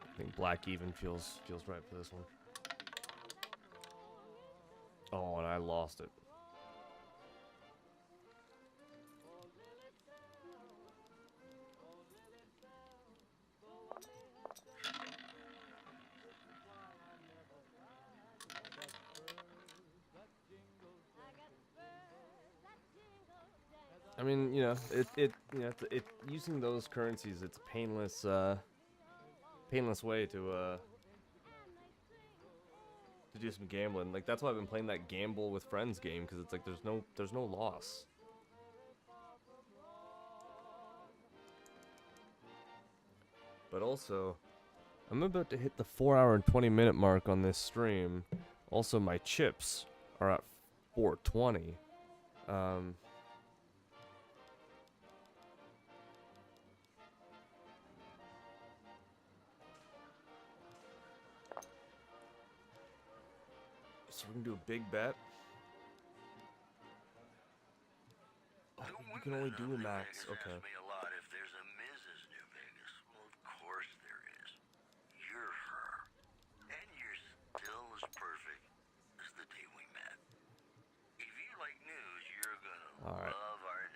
I think black even feels right for this one. Oh, and I lost it. I mean, you know, it using those currencies, it's a painless way to do some gambling. Like that's why I've been playing that gamble with friends game, because it's like there's no loss. But also, I'm about to hit the 4-hour and 20-minute mark on this stream. Also, my chips are at 420. So we can do a big bet. Oh, you can only do a max. Okay. Alright.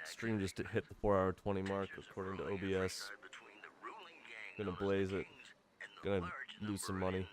Stream just hit the 4-hour 20 mark according to OBS. Gonna blaze it. Gonna lose some money.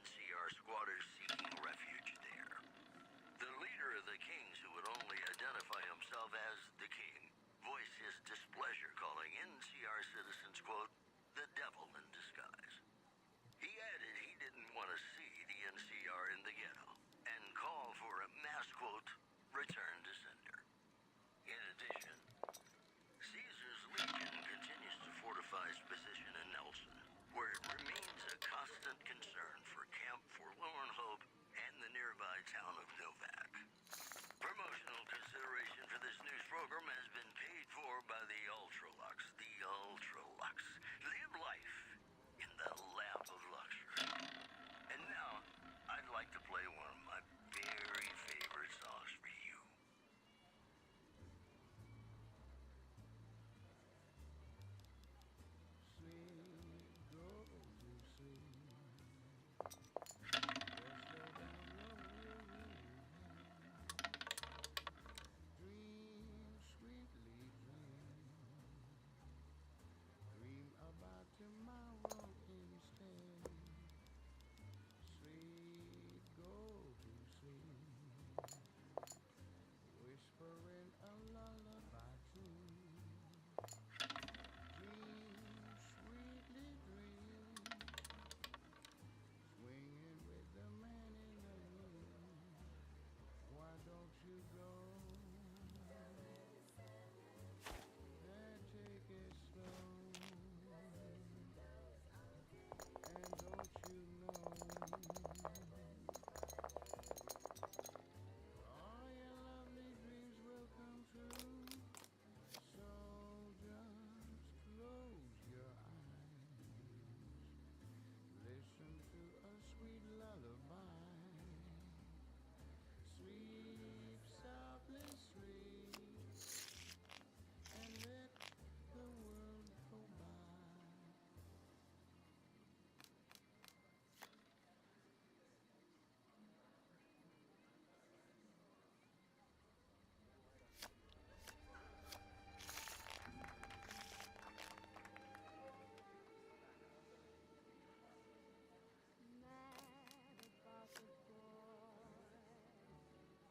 Forlorn Hope, and the nearby town of Novak. Promotional consideration for this news program has been paid for by the Ultralux. The Ultralux. Live life in the lap of luxury. And now, I'd like to play one of my very favorite songs for you. Dream about tomorrow instead. Sweet, go to sleep. Whispering a lullaby tune. Dream, sweetly dream. Swinging with the man in the moon. Why don't you go? And take it slow. And don't you know, all your lovely dreams will come true. So just close your eyes. Listen to a sweet lullaby. Sleep softly, sweet, and let the world go by. Mad about the boy.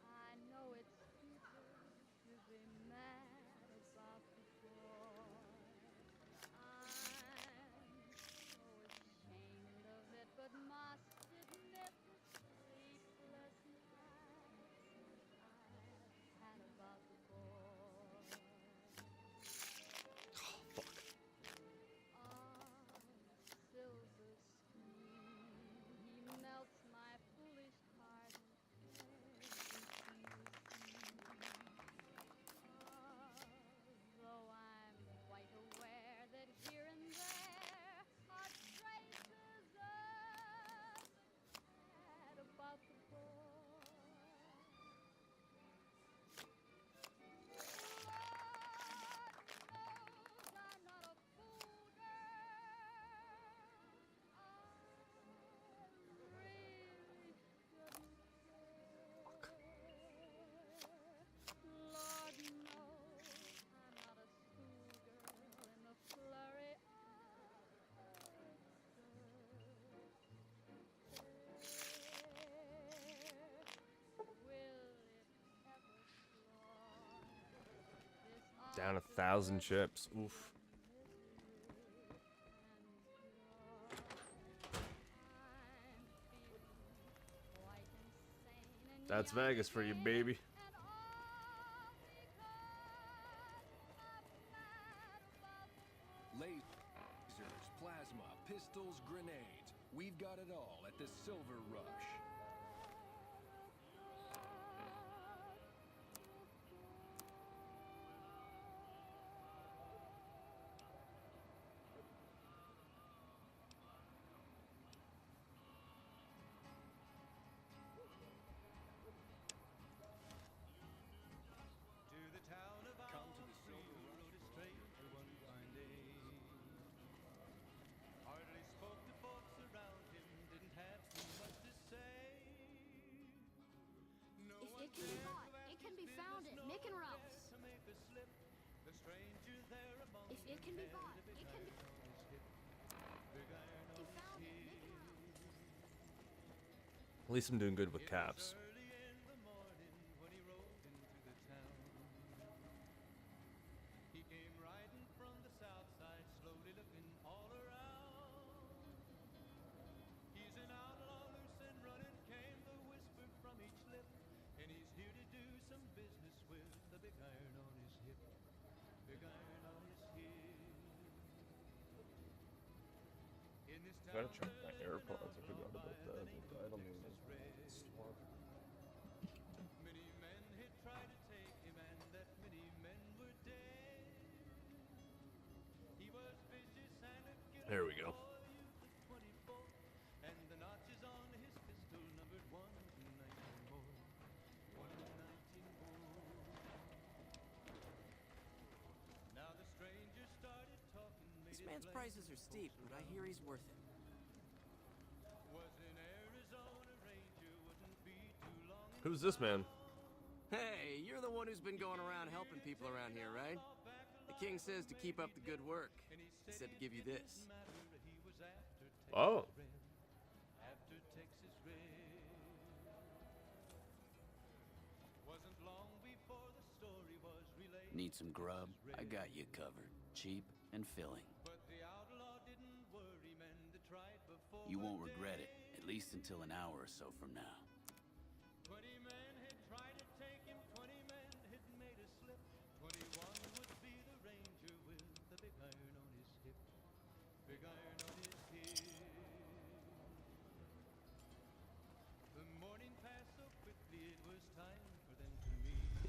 I know it's stupid to be mad about the boy. I'm so ashamed of it, but must admit the sleepless nights I've had about the boy. Silver screen, he melts my foolish heart every time you see. Though I'm quite aware that here and there are traces of sad about the boy. I'm not a fool, girl. I really shouldn't care. Lord knows I'm not a schoolgirl in the flurry Down 1,000 chips. Oof. That's Vegas for you, baby. Lasers, plasma, pistols, grenades. We've got it all at the Silver Rush. To the town of Come to the Silver Albuquerque Rush rode a for stranger one fine day. Hardly spoke to folks around him, didn't have too much to say. No If one it can be dared bought, to ask it can his be found business, at no Mick and one Ralph's. dared to make a slip. The stranger there among If it can be them bought, had a big it can be iron on his hip. Big iron on his found at hip. Mick and Ralph's. At least I'm doing good with caps. Early in the morning when he rode into the town, he came riding from the south side, slowly looking all around. He's an outlaw, loose and running, came the whisper from each lip, and he's here to do some business with the big iron on his hip. Big iron on his hip. In this I gotta town check my AirPods. I forgot about that. I don't even Man's prices are steep, but I hear he's worth it. Who's this man? Hey, you're the one who's been going around helping people around here, right? The king says to keep up the good work. He said to give you this. Oh. Need some grub? I got you covered. Cheap and filling. You won't regret it, at least until an hour or so from now.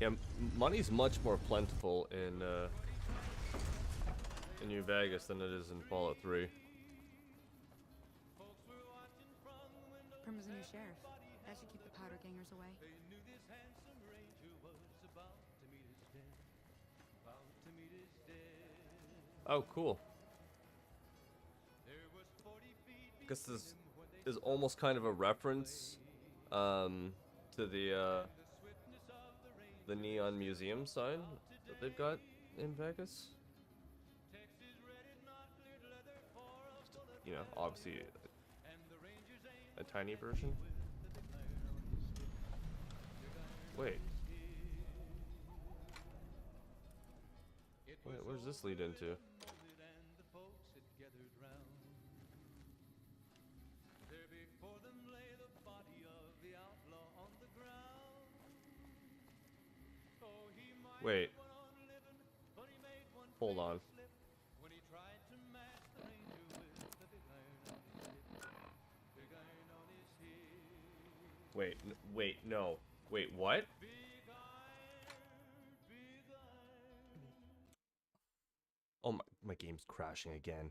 Yeah, money's much more plentiful in New Vegas than it is in Fallout 3. Prim is a new sheriff. That should keep the powder gangers away. Oh, cool. Guess this is almost kind of a reference to the Neon Museum sign that they've got in Vegas. You know, obviously a tiny version. Wait, where's this lead into? Wait. Hold on. Wait, no. Wait, what? Oh, my game's crashing again.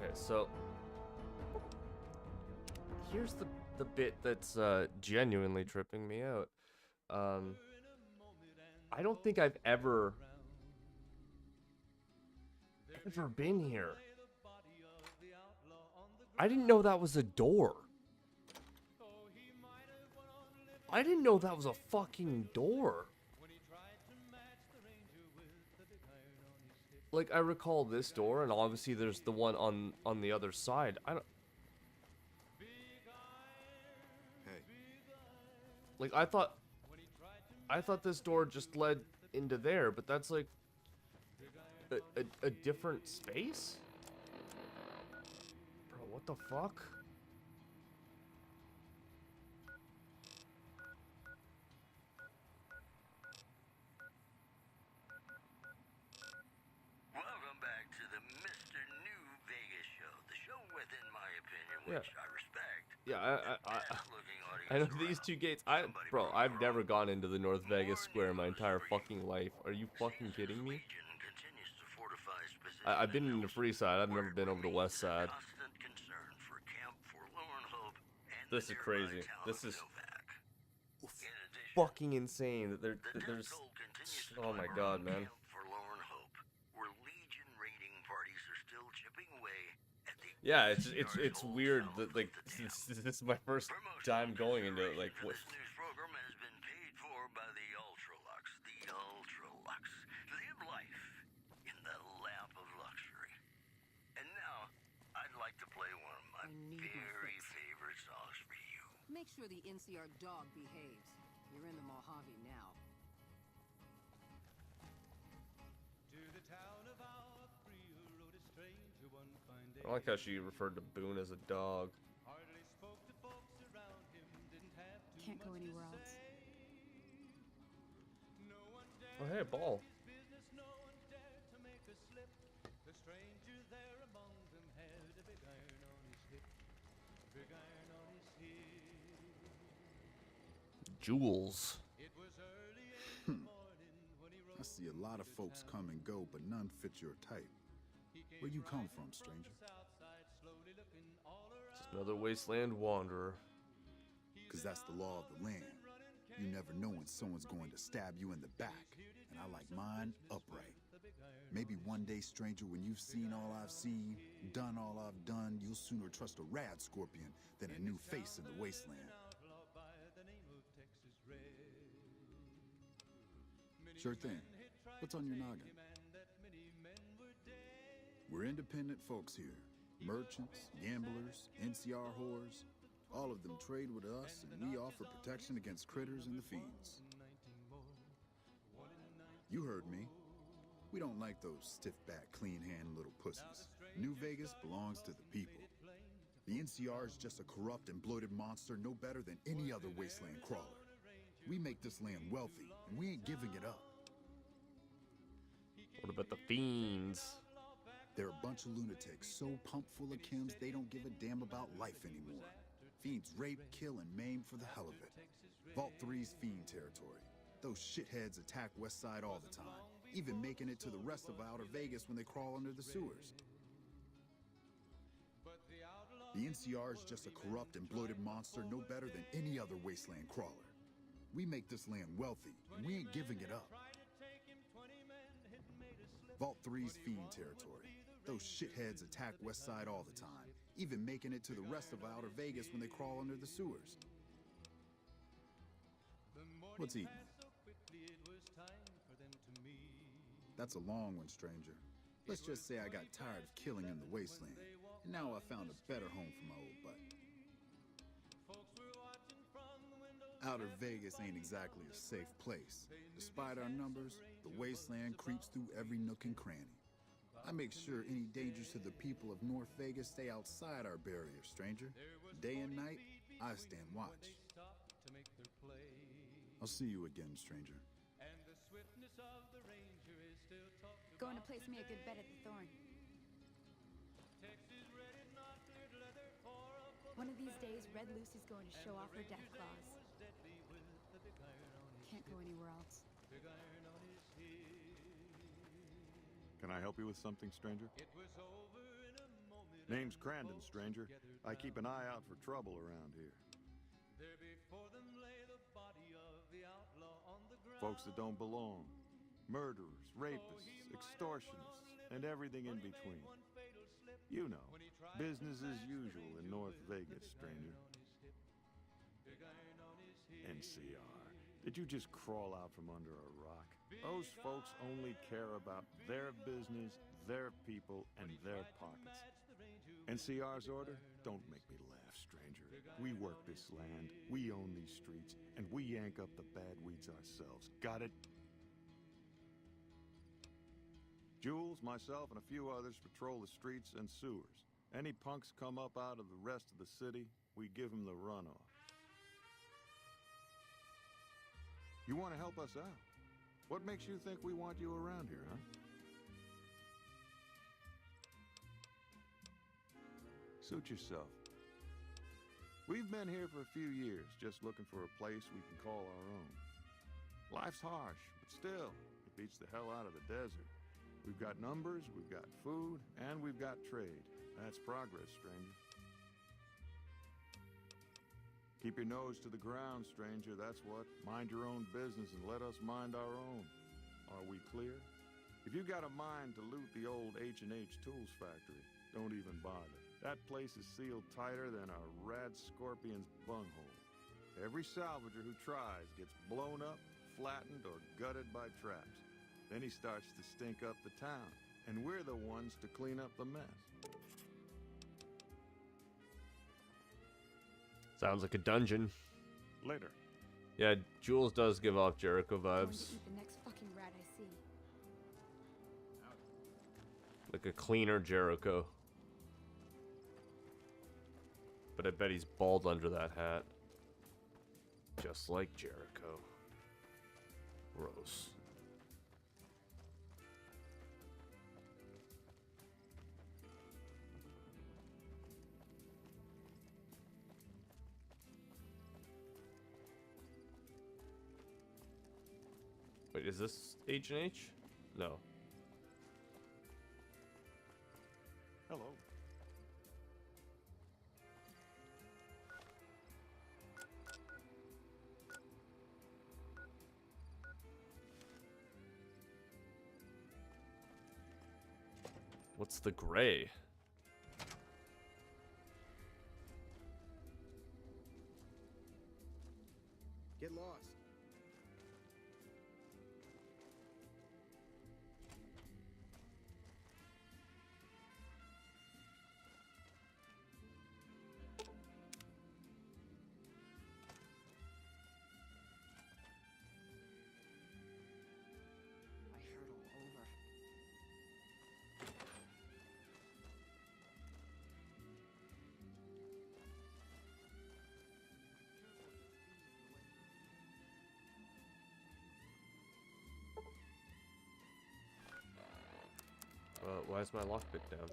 Okay, so here's the bit that's genuinely tripping me out. I don't think I've ever been here. I didn't know that was a door. I didn't know that was a fucking door. Like, I recall this door, and obviously there's the one on the other side. I don't... Hey. Like, I thought this door just led into there, but that's like a different space? Bro, what the fuck? Welcome back to the Mr. New Vegas show. The show within my opinion, Yeah. which I respect. Yeah, I know these two gates. Bro, I've never gone into the North Vegas Square in my entire fucking life. Are you fucking kidding me? I've been in the Free Side. I've never been over the West Side. This is crazy. This is fucking insane. That there's. Oh my god, man. Yeah, it's weird that, like, this is my first time going into it. Like, what? This program has been paid for by the Ultralux. The Ultralux. Live life in the lap of luxury. And now, I'd like to play one of my very favorite songs for you. Make sure the NCR dog behaves. You're in the Mojave now. To the town of our free rode a stranger one fine day. I like how she referred to Boone as a dog. Hardly spoke Can't go anywhere else. Oh, hey, a ball. The stranger there among them had a big iron on his hip, big iron on his hip. Jules. It was early in the morning when he I see a lot of folks come and go, but none fit your type. Where you come from, stranger? Just another wasteland wanderer. Because that's the law of the land. You never know when someone's going to stab you in the back, and I like mine upright. Maybe one day, stranger, when you've seen all I've seen, done all I've done, you'll sooner trust a rad scorpion than a new face in the wasteland. Sure thing. What's on your noggin? We're independent folks here. Merchants, gamblers, NCR whores. All of them trade with us, and we offer protection against critters and the fiends. You heard me. We don't like those stiff-backed, clean-handed little pussies. New Vegas belongs to the people. The NCR is just a corrupt and bloated monster no better than any other wasteland crawler. We make this land wealthy, and we ain't giving it up. What about the fiends? They're a bunch of lunatics so pumped full of chems they don't give a damn about life anymore. Fiends rape, kill, and maim for the hell of it. Vault 3's fiend territory. Those shitheads attack Westside all the time, even making it to the rest of Outer Vegas when they crawl under the sewers. The NCR is just a corrupt and bloated monster no better than any other wasteland crawler. We make this land wealthy, and we ain't giving it up. Vault 3's fiend territory. Those shitheads attack Westside all the time, even making it to the rest of Outer Vegas when they crawl under the sewers. What's eating? That's a long one, stranger. Let's just say I got tired of killing in the wasteland, and now I found a better home for my old butt. Outer Vegas ain't exactly a safe place. Despite our numbers, the wasteland creeps through every nook and cranny. I make sure any dangers to the people of North Vegas stay outside our barrier, stranger. Day and night, I stand watch. I'll see you again, stranger. Going to place me a good bet at the Thorn. One of these days, Red Lucy's going to show off her death claws. Can't go anywhere else. Can I help you with something, stranger? Name's Crandon, stranger. I keep an eye out for trouble around here. Folks that don't belong. Murderers, rapists, extortionists, and everything in between. You know, business as usual in North Vegas, stranger. NCR. Did you just crawl out from under a rock? Those folks only care about their business, their people, and their pockets. NCR's order? Don't make me laugh, stranger. We work this land, we own these streets, and we yank up the bad weeds ourselves. Got it? Jules, myself, and a few others patrol the streets and sewers. Any punks come up out of the rest of the city, we give them the runoff. You want to help us out? What makes you think we want you around here, huh? Suit yourself. We've been here for a few years, just looking for a place we can call our own. Life's harsh, but still, it beats the hell out of the desert. We've got numbers, we've got food, and we've got trade. That's progress, stranger. Keep your nose to the ground, stranger, that's what. Mind your own business and let us mind our own. Are we clear? If you got a mind to loot the old H&H Tools factory, don't even bother. That place is sealed tighter than a rad scorpion's bunghole. Every salvager who tries gets blown up, flattened, or gutted by traps. Then he starts to stink up the town, and we're the ones to clean up the mess. Sounds like a dungeon. Later. Yeah, Jules does give off Jericho I'm going vibes. to eat the next fucking rat I see. Like a cleaner Jericho. But I bet he's bald under that hat. Just like Jericho. Gross. Wait, is this H&H? No. Hello. What's the gray? Get lost. I heard all over. Why is my lockpick down?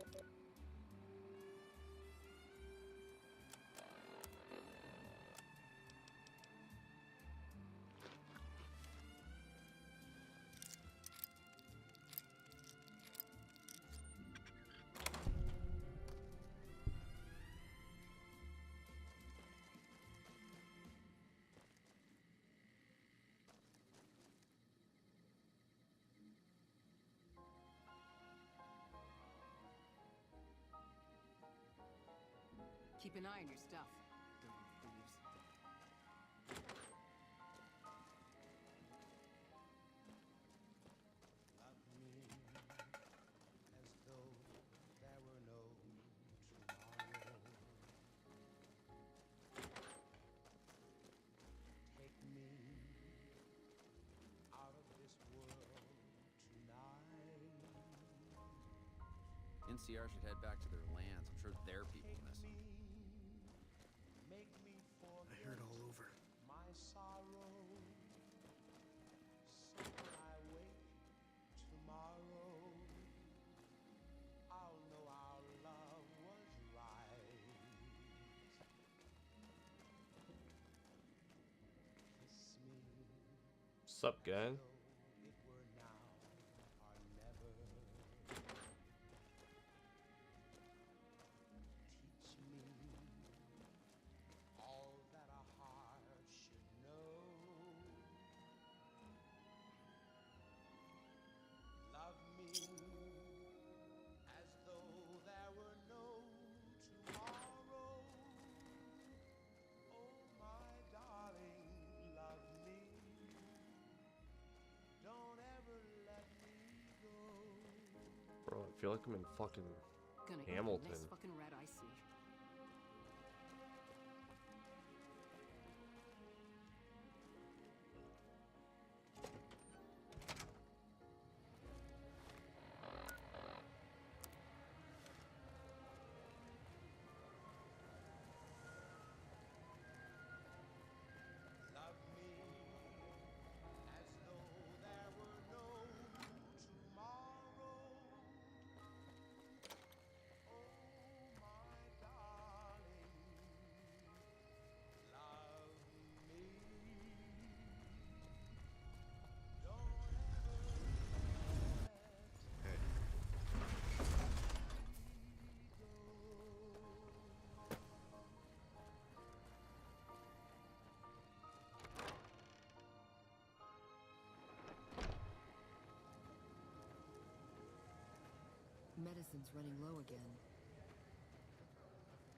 Keep an eye on your stuff, dirty thieves. Love me as though there were no tomorrow. Take me out of this world tonight. NCR should head back to their lands. I'm sure their people miss them. Make me I heard all over. my sorrow. So when I wake tomorrow, I'll know our love was right. Kiss me Sup, gang? though it were now or never. Teach me all that a heart should know. Love me as though there were no tomorrow. Oh, my darling, love me. Don't ever let me go. Bro, I feel like I'm in fucking Gonna eat the Hamilton. next fucking rat I see. Love me as though there were no tomorrow. Oh, my darling, love me. Don't ever Medicine's running low again.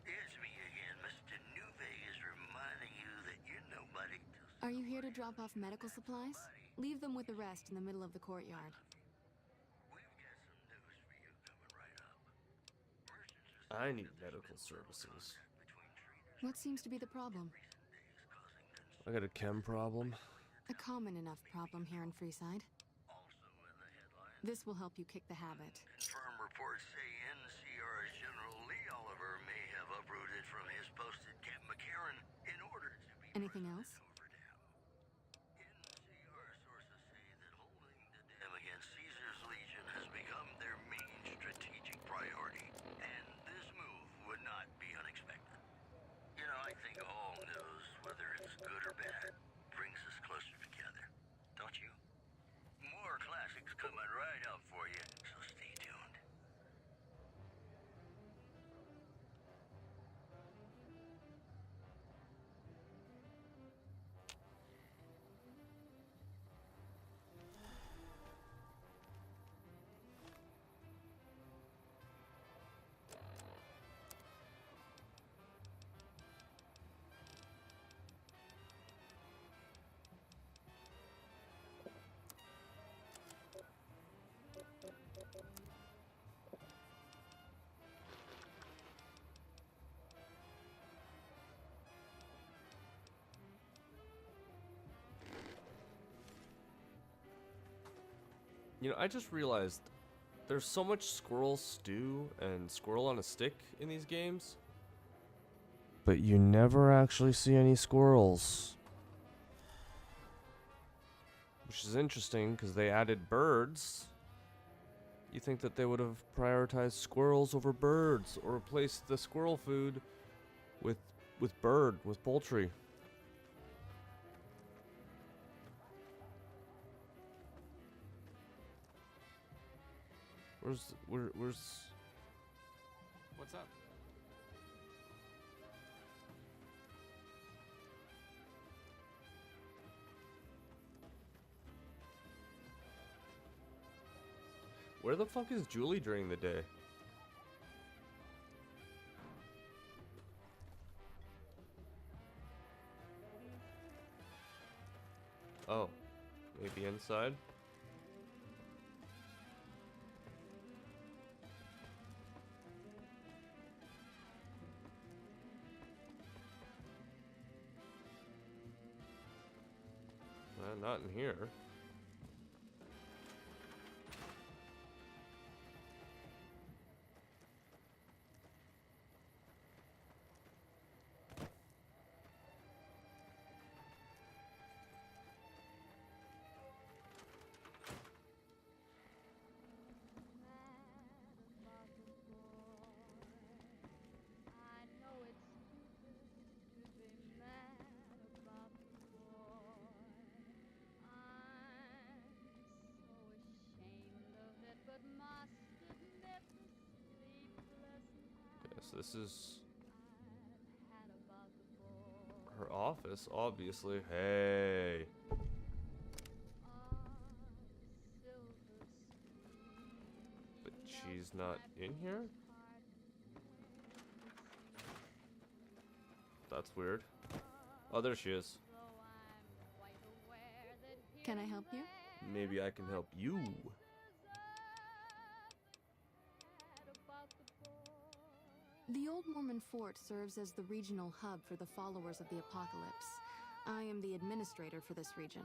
It's me again. Mr. Newvey is reminding you that you're nobody to... Are you here to drop off medical supplies? Leave them with the rest in the middle of the courtyard. I need medical services. What seems to be the problem? I got a chem problem. A common enough problem here in Freeside. This will help you kick the habit. Confirmed reports say NCR's General Lee Oliver may have uprooted from his post at Camp McCarran in order to be Anything else? over to You know, I just realized there's so much squirrel stew and squirrel on a stick in these games, but you never actually see any squirrels. Which is interesting because they added birds. You think that they would have prioritized squirrels over birds or replaced the squirrel food with poultry. Where's What's up? Where the fuck is Julie during the day? Oh, maybe inside? Not in here. So this is her office, obviously. Hey. But she's not in here? That's weird. Oh, there she is. Can I help you? Maybe I can help you. The Old Mormon Fort serves as the regional hub for the followers of the Apocalypse. I am the administrator for this region.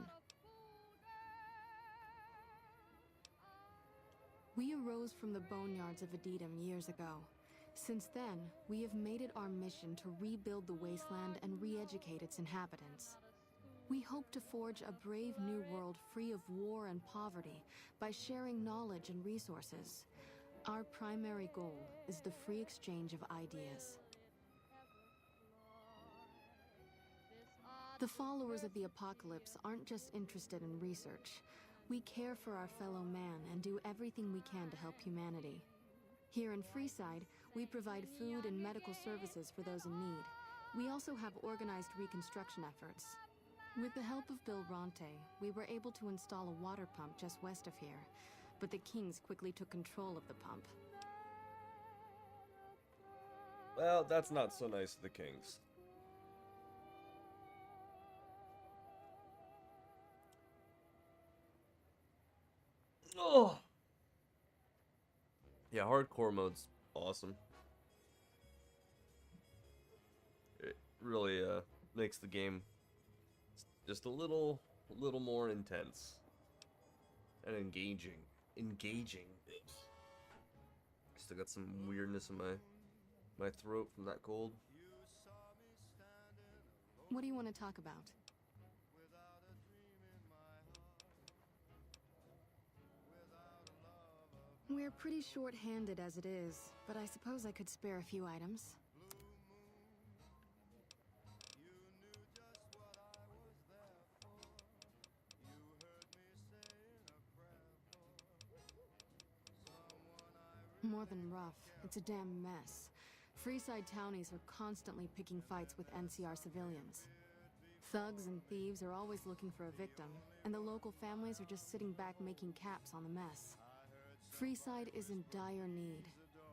We arose from the boneyards of Edidum years ago. Since then, we have made it our mission to rebuild the wasteland and re-educate its inhabitants. We hope to forge a brave new world free of war and poverty by sharing knowledge and resources. Our primary goal is the free exchange of ideas. The followers of the Apocalypse aren't just interested in research. We care for our fellow man and do everything we can to help humanity. Here in Freeside, we provide food and medical services for those in need. We also have organized reconstruction efforts. With the help of Bill Ronte, we were able to install a water pump just west of here. But the Kings quickly took control of the pump. Well, that's not so nice of the Kings. Oh! Yeah, hardcore mode's awesome. It really makes the game just a little more intense and engaging. Still got some weirdness in my throat from that cold. What do you want to talk about? We're pretty short-handed as it is, but I suppose I could spare a few items. More than rough, it's a damn mess. Freeside townies are constantly picking fights with NCR civilians. Thugs and thieves are always looking for a victim, and the local families are just sitting back making caps on the mess. Freeside is in dire need,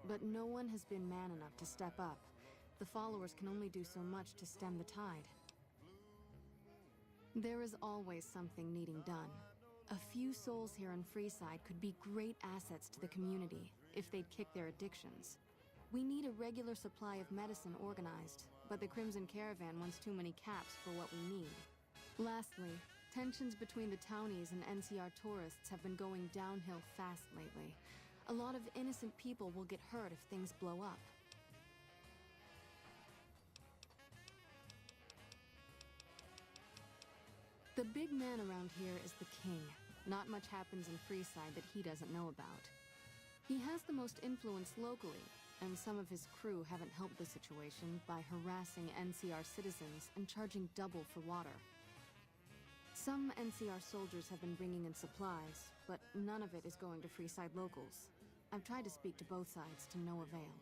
but no one has been man enough to step up. The followers can only do so much to stem the tide. There is always something needing done. A few souls here in Freeside could be great assets to the community if they'd kick their addictions. We need a regular supply of medicine organized, but the Crimson Caravan wants too many caps for what we need. Lastly, Tensions between the townies and NCR tourists have been going downhill fast lately. A lot of innocent people will get hurt if things blow up. The big man around here is the king. Not much happens in Freeside that he doesn't know about. He has the most influence locally, and some of his crew haven't helped the situation by harassing NCR citizens and charging double for water. Some NCR soldiers have been bringing in supplies, but none of it is going to Freeside locals. I've tried to speak to both sides to no avail.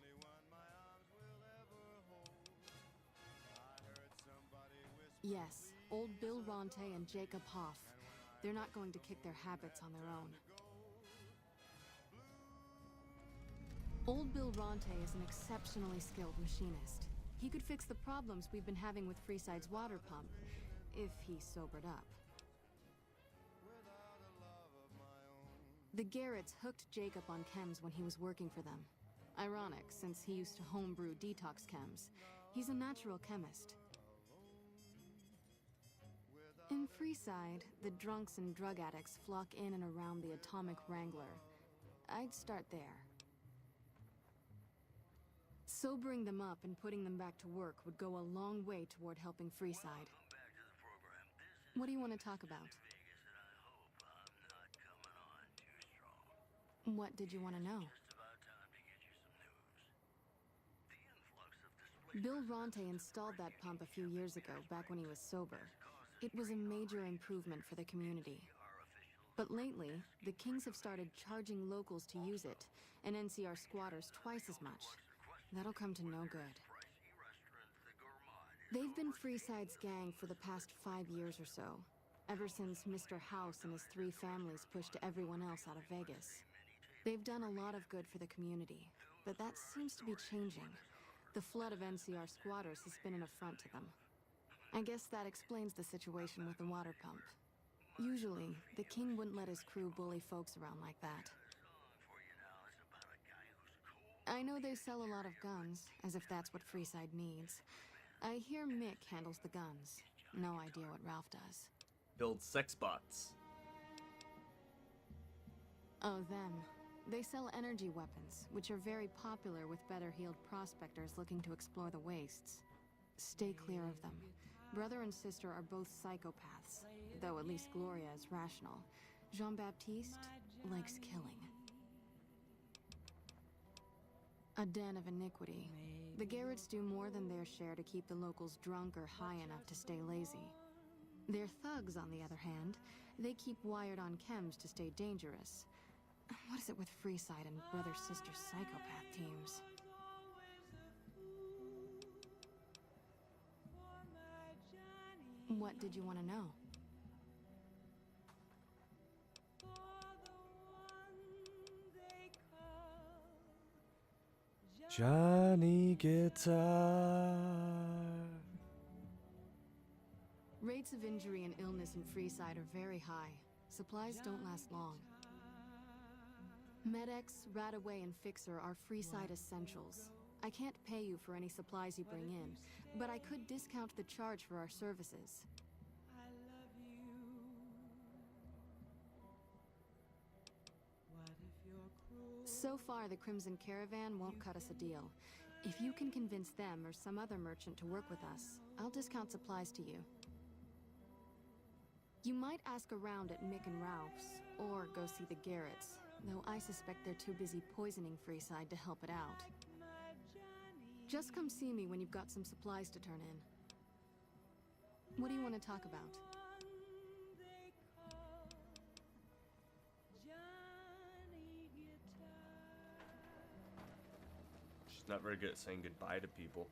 Yes, old Bill Ronte and Jacob Hoff. They're not going to kick their habits on their own. Old Bill Ronte is an exceptionally skilled machinist. He could fix the problems we've been having with Freeside's water pump, if he sobered up. The Garretts hooked Jacob on chems when he was working for them. Ironic, since he used to homebrew detox chems. He's a natural chemist. In Freeside, the drunks and drug addicts flock in and around the Atomic Wrangler. I'd start there. Sobering them up and putting them back to work would go a long way toward helping Freeside. What do you want to talk about? What did you want to know? Bill Ronte installed that pump a few years ago, back when he was sober. It was a major improvement for the community. But lately, the Kings have started charging locals to use it, and NCR squatters twice as much. That'll come to no good. They've been Freeside's gang for the past 5 years or so, ever since Mr. House and his 3 families pushed everyone else out of Vegas. They've done a lot of good for the community, but that seems to be changing. The flood of NCR squatters has been an affront to them. I guess that explains the situation with the water pump. Usually, the king wouldn't let his crew bully folks around like that. I know they sell a lot of guns, as if that's what Freeside needs. I hear Mick handles the guns. No idea what Ralph does. Build sex bots. Oh, them. They sell energy weapons, which are very popular with better-heeled prospectors looking to explore the wastes. Stay clear of them. Brother and sister are both psychopaths, though at least Gloria is rational. Jean-Baptiste likes killing. A den of iniquity. The Garretts do more than their share to keep the locals drunk or high enough to stay lazy. Their thugs, on the other hand, they keep wired on chems to stay dangerous. What is it with Freeside and brother-sister psychopath teams? What did you want to know? Johnny Guitar. Rates of injury and illness in Freeside are very high. Supplies don't last long. Med-X, Radaway, and Fixer are Freeside essentials. I can't pay you for any supplies you bring in, but I could discount the charge for our services. So far, the Crimson Caravan won't cut us a deal. If you can convince them or some other merchant to work with us, I'll discount supplies to you. You might ask around at Mick and Ralph's, or go see the Garretts, though I suspect they're too busy poisoning Freeside to help it out. Just come see me when you've got some supplies to turn in. What do you want to talk about? She's not very good at saying goodbye to people.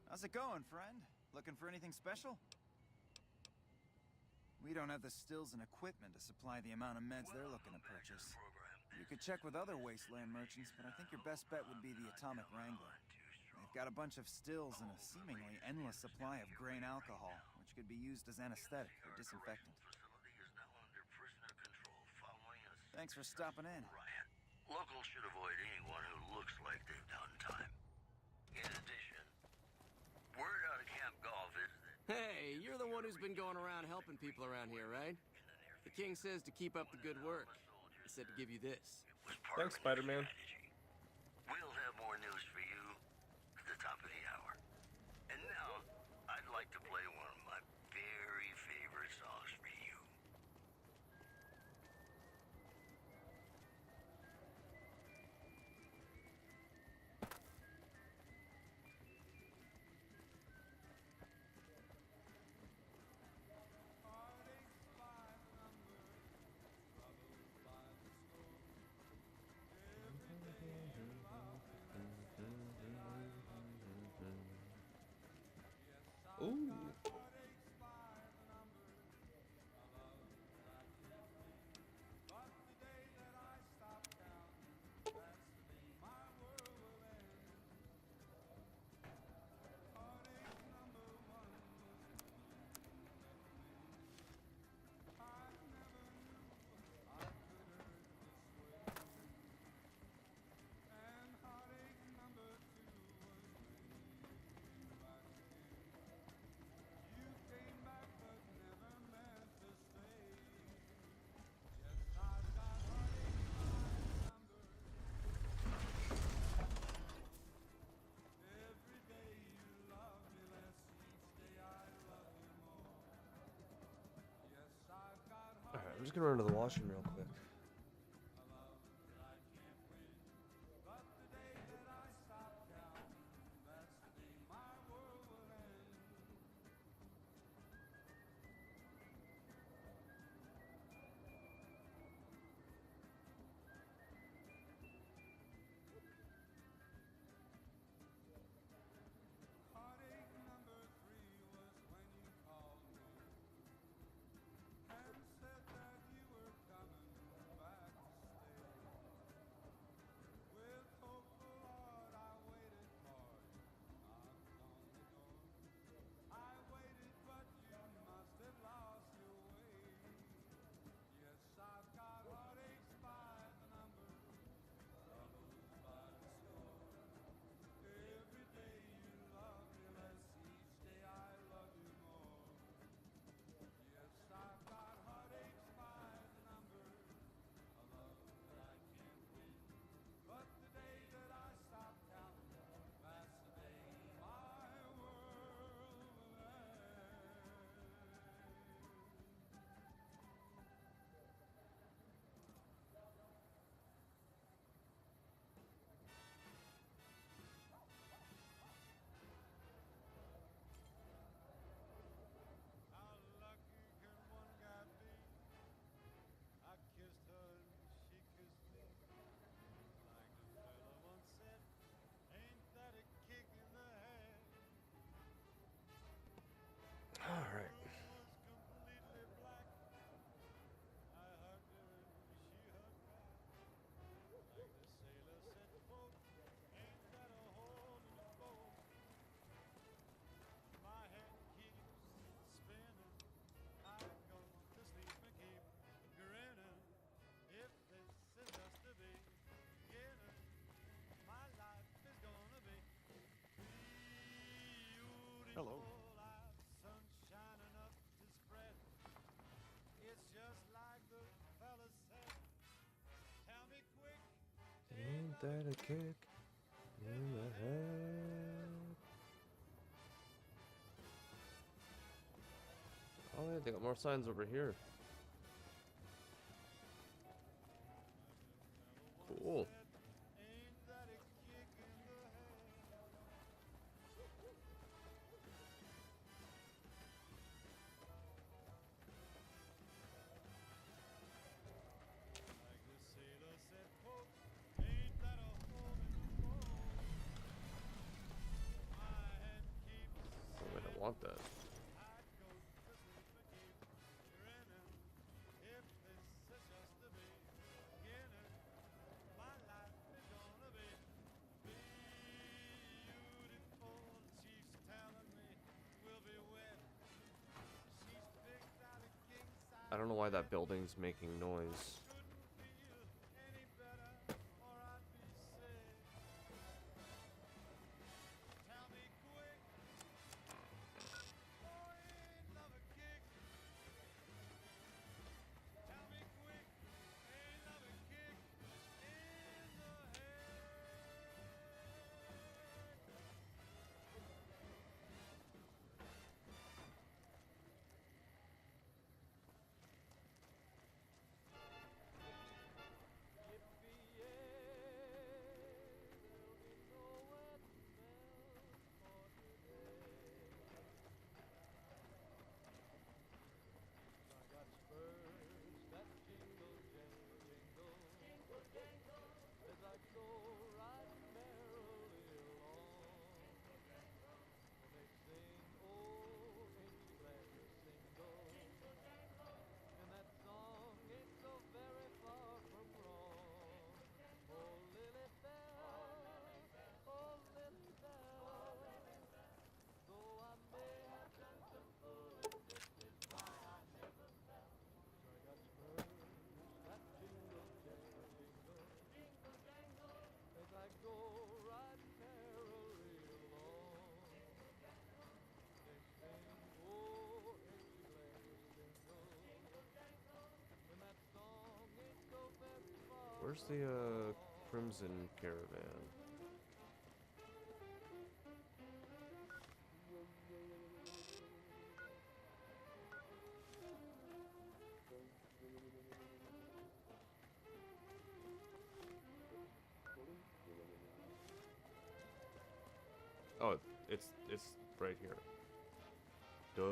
How's it going, friend? Looking for anything special? We don't have the stills and equipment to supply the amount of meds they're looking to purchase. You could check with other wasteland merchants, but I think your best bet would be the Atomic Wrangler. They've got a bunch of stills and a seemingly endless supply of grain alcohol, which could be used as anesthetic or disinfectant. Thanks for stopping in. Locals should avoid anyone who looks like they've done time. In addition, word out of Camp Golf is that... Hey, you're the one who's been going around helping people around here, right? The king says to keep up the good work. He said to give you this. Thanks, Spider-Man. We'll have more news for you at the top of the hour. And now, I'd like to play one of my very favorite songs for you. Ooh. Alright, I'm just gonna run to the washroom real quick. Alright. Hello. Ain't that a kick in the head? Oh yeah, they got more signs over here. Cool. Oh, I don't want that. I don't know why that building's making noise. Where's the Crimson Caravan? Oh, it's right here. Duh.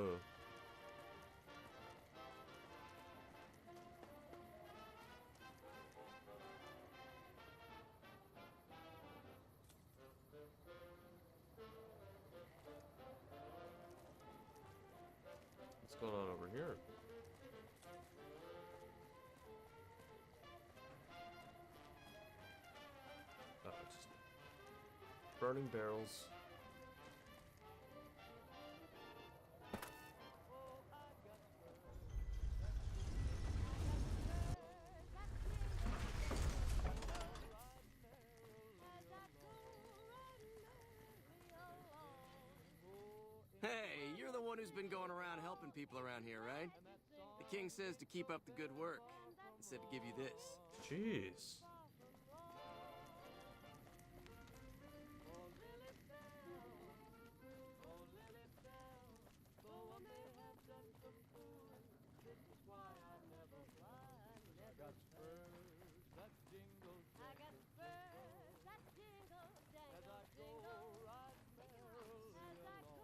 What's going on over here? Oh, it's just burning barrels. Hey, you're the one who's been going around helping people around here, right? The king says to keep up the good work, and said to give you this. Jeez.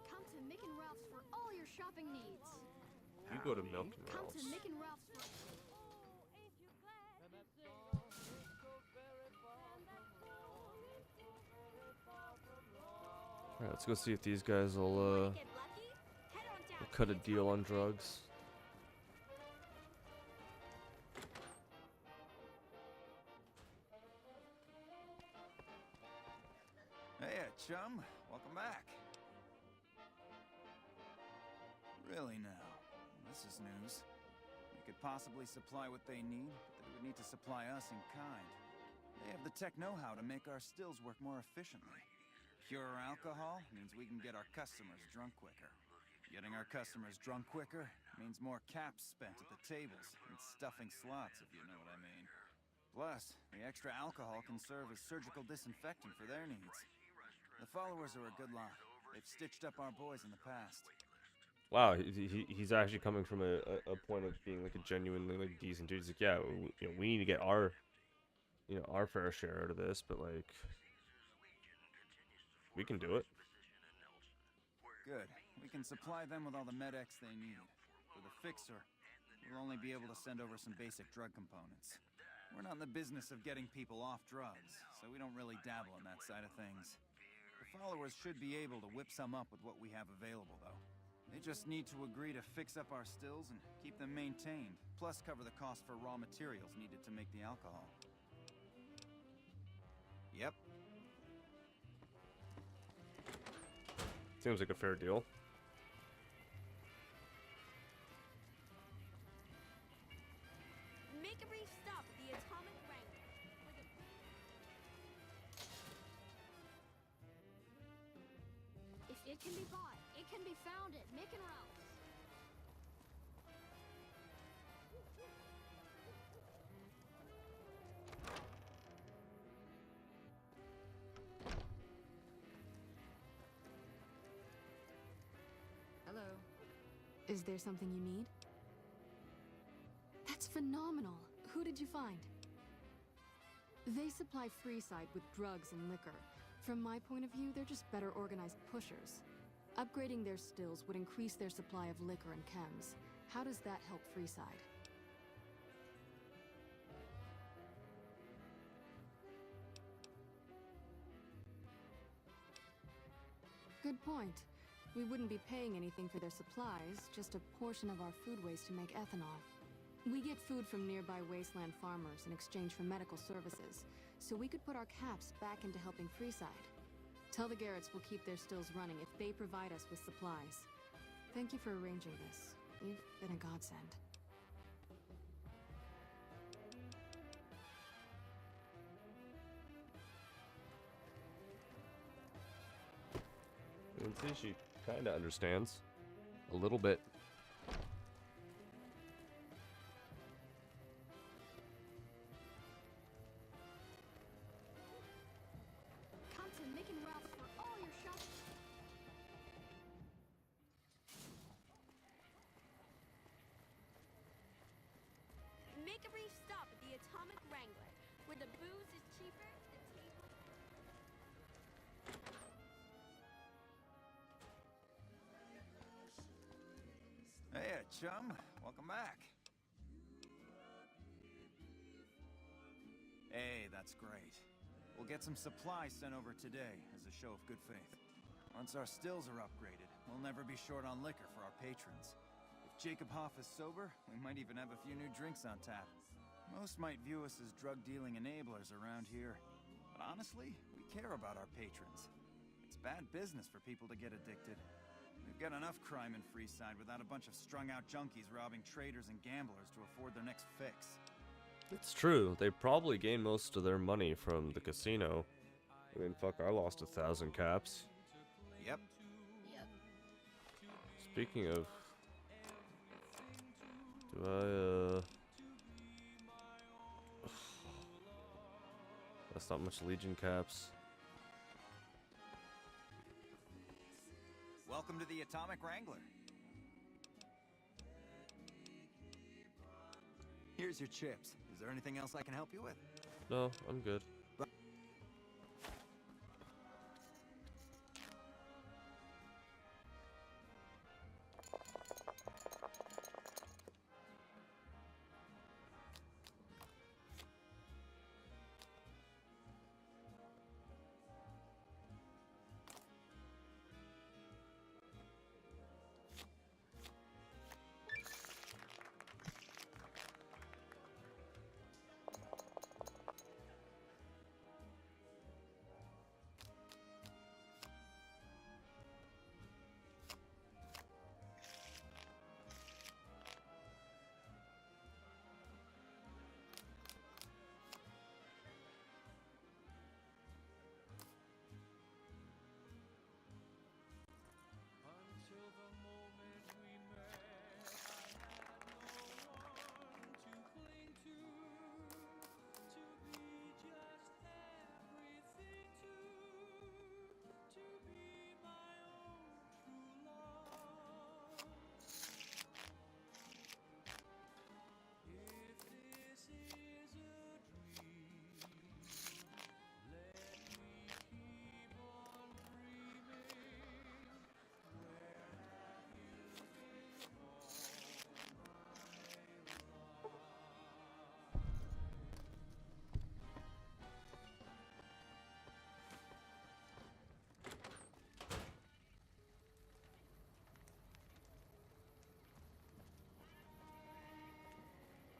Come to Mick and Ralph's for all your shopping needs. You go to Milk and Come Ralph's. to Mick and Ralph's for... Alright, let's go see if these guys will cut a deal on drugs. Hey, chum. Welcome back. Really now? This is news. We could possibly supply what they need, but they would need to supply us in kind. They have the tech know-how to make our stills work more efficiently. Pure alcohol means we can get our customers drunk quicker. Getting our customers drunk quicker means more caps spent at the tables and stuffing slots, if you know what I mean. Plus, the extra alcohol can serve as surgical disinfectant for their needs. The followers are a good lot. They've stitched up our boys in the past. he's actually coming from a point of being like a genuinely like decent dude. He's like, yeah, we need to get our our fair share out of this, but like we can do it. Good. We can supply them with all the med-X they need. For the fixer, we'll only be able to send over some basic drug components. We're not in the business of getting people off drugs, so we don't really dabble in that side of things. The followers should be able to whip some up with what we have available, though. They just need to agree to fix up our stills and keep them maintained, plus cover the cost for raw materials needed to make the alcohol. Yep. Seems like a fair deal. Make a brief stop at the Atomic Wrangler. If it can be bought, it can be found at Mick and Ralph's. Hello. Is there something you need? That's phenomenal. Who did you find? They supply Freeside with drugs and liquor. From my point of view, they're just better organized pushers. Upgrading their stills would increase their supply of liquor and chems. How does that help Freeside? Good point. We wouldn't be paying anything for their supplies, just a portion of our food waste to make ethanol. We get food from nearby wasteland farmers in exchange for medical services, so we could put our caps back into helping Freeside. Tell the Garretts we'll keep their stills running if they provide us with supplies. Thank you for arranging this. You've been a godsend. You can see she kind of understands a little bit. Come to Mick and Ralph's for all your shopping. Make a brief stop at the Atomic Wrangler, where the booze is cheaper, the table... Hey, chum. Welcome back. Hey, that's great. We'll get some supplies sent over today as a show of good faith. Once our stills are upgraded, we'll never be short on liquor for our patrons. If Jacob Hoff is sober, we might even have a few new drinks on tap. Most might view us as drug-dealing enablers around here. But honestly, we care about our patrons. It's bad business for people to get addicted. We've got enough crime in Freeside without a bunch of strung-out junkies robbing traders and gamblers to afford their next fix. It's true. They probably gain most of their money from the casino. I mean, fuck, I lost 1,000 caps. Yep. Speaking of... Do I, That's not much Legion caps. Welcome to the Atomic Wrangler. Here's your chips. Is there anything else I can help you with? No, I'm good.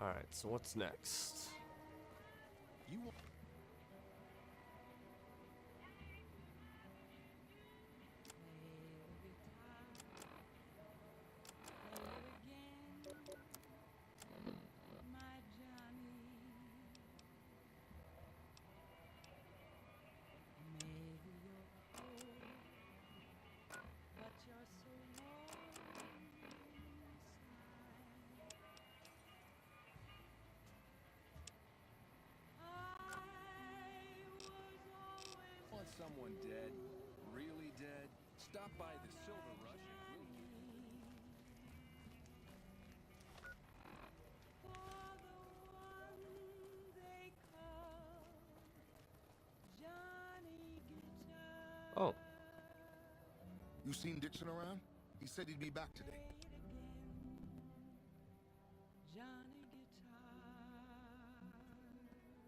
Alright, so what's next? You want... Want someone dead? Really dead? Stop by the Silver Rush and we'll Oh. You seen Dixon around? He said he'd be back today.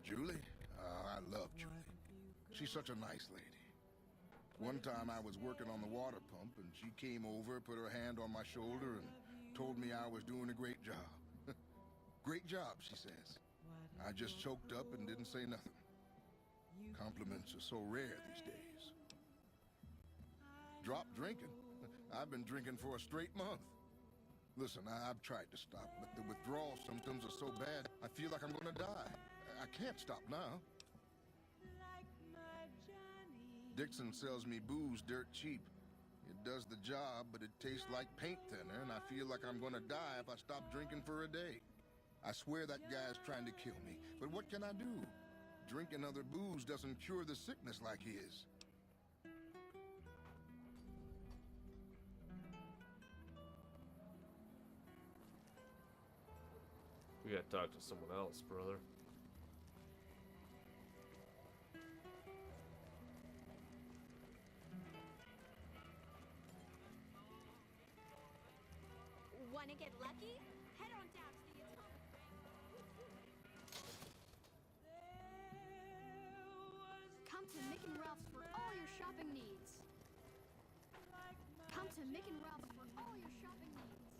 Julie? I love Julie. She's such a nice lady. One time I was working on the water pump and she came over, put her hand on my shoulder and told me I was doing a great job. Great job, she says. I just choked up and didn't say nothing. Compliments are so rare these days. Drop drinking. I've been drinking for a straight month. Listen, I've tried to stop, but the withdrawal symptoms are so bad, I feel like I'm gonna die. I can't stop now. Dixon sells me booze dirt cheap. It does the job, but it tastes like paint thinner, and I feel like I'm gonna die if I stop drinking for a day. I swear that guy's trying to kill me, but what can I do? Drinking other booze doesn't cure the sickness like his. We gotta talk to someone else, brother. Wanna get lucky? Head on down to the atomic Come to Mick and Ralph's for all your shopping needs. Come to Mick and Ralph's for all your shopping needs.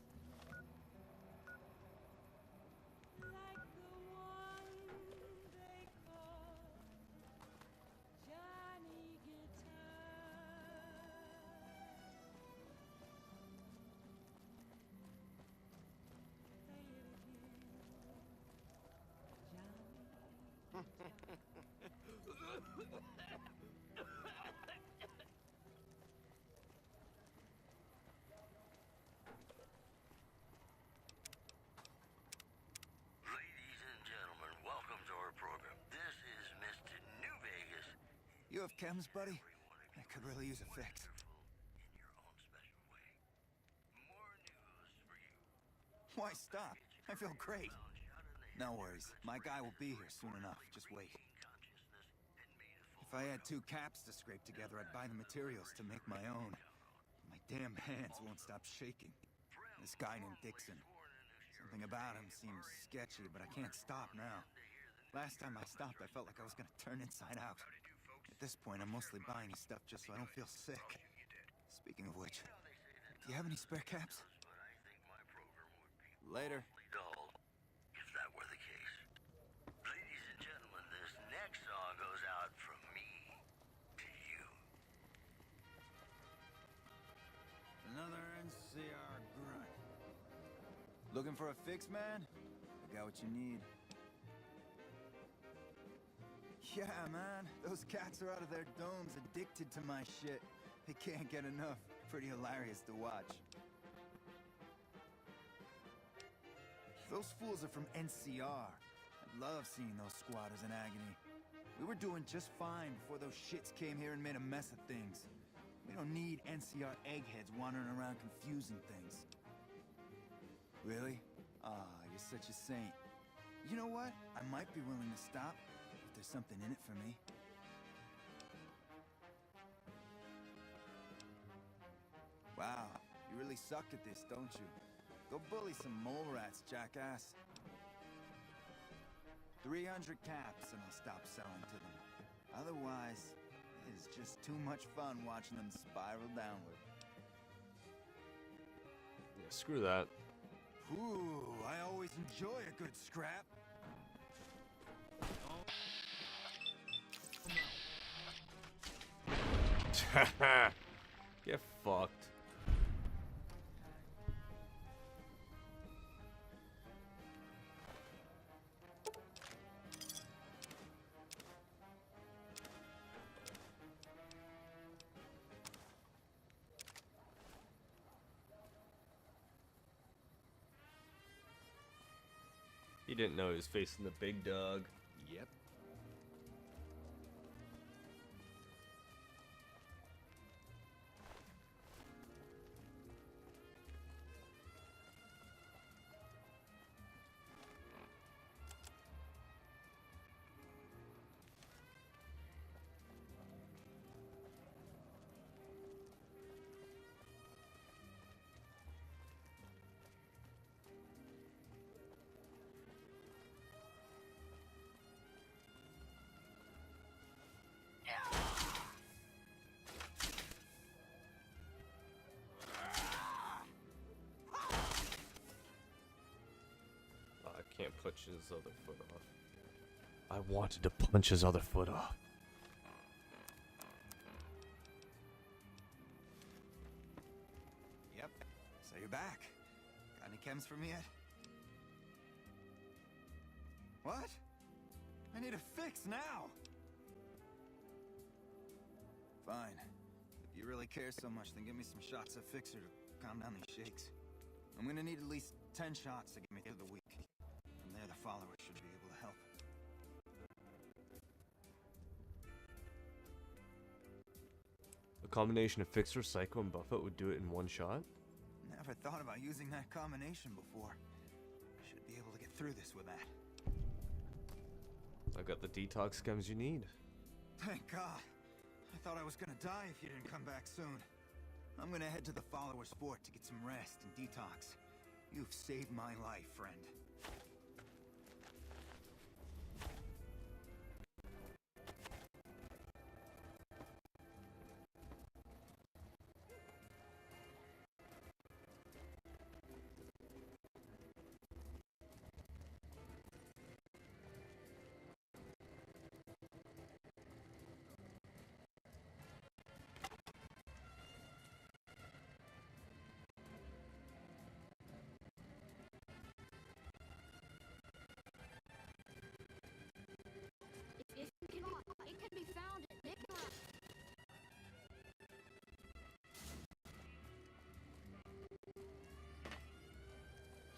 Ladies and gentlemen, welcome to our program. This is Mr. New Vegas. You have chems, buddy? I could really use a fix. Why stop? I feel great. No worries. My guy will be here soon enough. Just wait. If I had 2 caps to scrape together, I'd buy the materials to make my own. My damn hands won't stop shaking. This guy named Dixon. Something about him seems sketchy, but I can't stop now. Last time I stopped, I felt like I was gonna turn inside out. At this point, I'm mostly buying his stuff just so I don't feel sick. Speaking of which, do you have any spare caps? Later. Dull, if that were the case. Ladies and gentlemen, this next song goes out from me to you. Another NCR grunt. Looking for a fix, man? I got what you need. Yeah, man. Those cats are out of their domes addicted to my shit. They can't get enough. Pretty hilarious to watch. Those fools are from NCR. I love seeing those squatters in agony. We were doing just fine before those shits came here and made a mess of things. We don't need NCR eggheads wandering around confusing things. Really? Ah, you're such a saint. You know what? I might be willing to stop if there's something in it for me. Wow, you really suck at this, don't you? Go bully some mole rats, jackass. 300 caps and I'll stop selling to them. Otherwise, it's just too much fun watching them spiral downward. Yeah, screw that. Ooh, I always enjoy a good scrap. Get fucked. He didn't know he was facing the big dog. Yep. I can't punch his other foot off. I wanted to punch his other foot off. Yep. So you're back. Got any chems for me yet? What? I need a fix now! Fine. If you really care so much, then give me some shots of Fixer to calm down these shakes. I'm gonna need at least 10 shots to get me through the week. From there, the followers should be able to help. A combination of Fixer, Psycho, and Buffett would do it in one shot? Never thought about using that combination before. Should be able to get through this with that. I've got the detox chems you need. Thank God. I thought I was gonna die if you didn't come back soon. I'm gonna head to the Followers Fort to get some rest and detox. You've saved my life, friend. It can be found at Nikolai.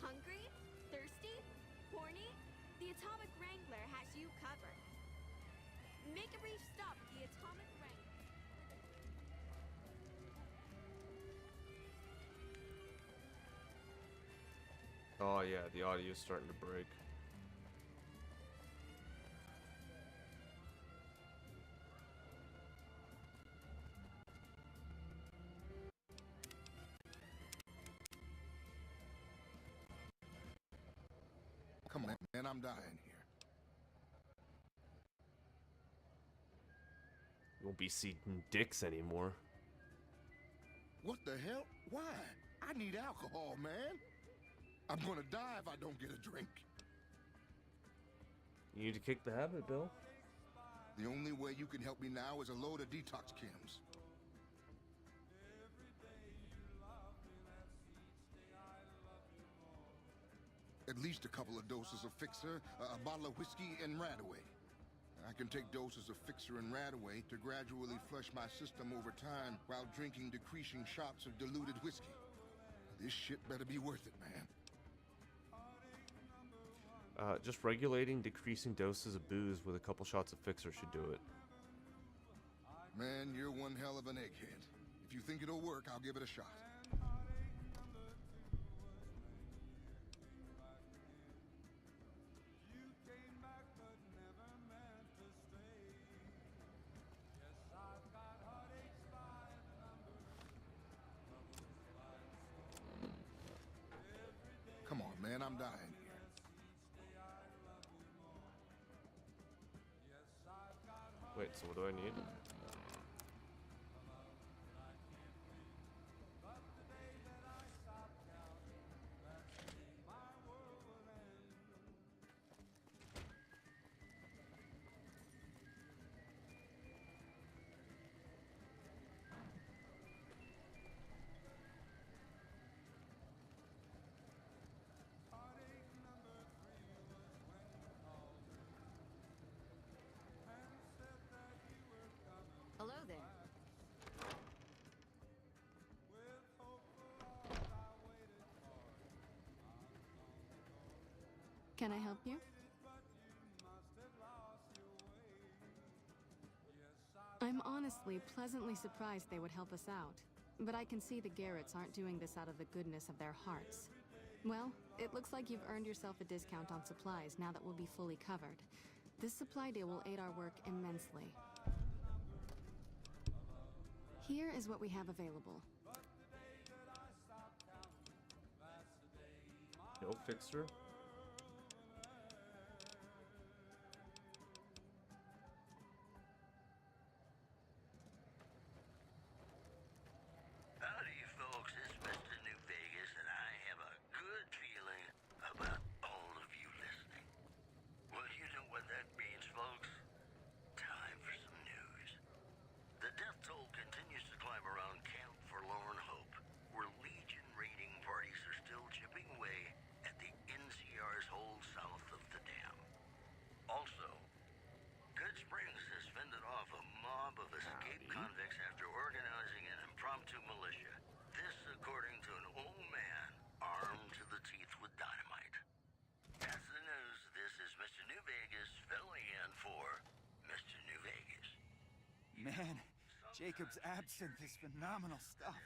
Hungry? Thirsty? Horny? The Atomic Wrangler has you covered. Make a brief stop at the Atomic Wrangler. Oh yeah, the audio's starting to break. Come on, man, I'm dying here. You won't be seeing dicks anymore. What the hell? Why? I need alcohol, man. I'm gonna die if I don't get a drink. You need to kick the habit, Bill. The only way you can help me now is a load of detox chems. At least a couple of doses of Fixer, a bottle of whiskey, and Radaway. I can take doses of Fixer and Radaway to gradually flush my system over time while drinking decreasing shots of diluted whiskey. This shit better be worth it, man. Just regulating decreasing doses of booze with a couple shots of Fixer should do it. Man, you're one hell of an egghead. If you think it'll work, I'll give it a shot. Come on, man, I'm dying here. Wait, so what do I need? Can I help you? I'm honestly pleasantly surprised they would help us out. But I can see the Garretts aren't doing this out of the goodness of their hearts. Well, it looks like you've earned yourself a discount on supplies now that we'll be fully covered. This supply deal will aid our work immensely. Here is what we have available. No fixer. Howdy, folks. It's Mr. New Vegas, and I have a good feeling about all of you listening. Well, you know what that means, folks. Time for some news. The death toll continues to climb around Camp Forlorn Hope, where Legion raiding parties are still chipping away at the NCR's hold south of the dam. Also, Good Springs has fended off a mob of escaped convicts after organizing an impromptu militia. This according to an old man armed to the teeth with dynamite. That's the news. This is Mr. New Vegas filling in for Mr. New Vegas. Man, Jacob's absinthe is phenomenal stuff.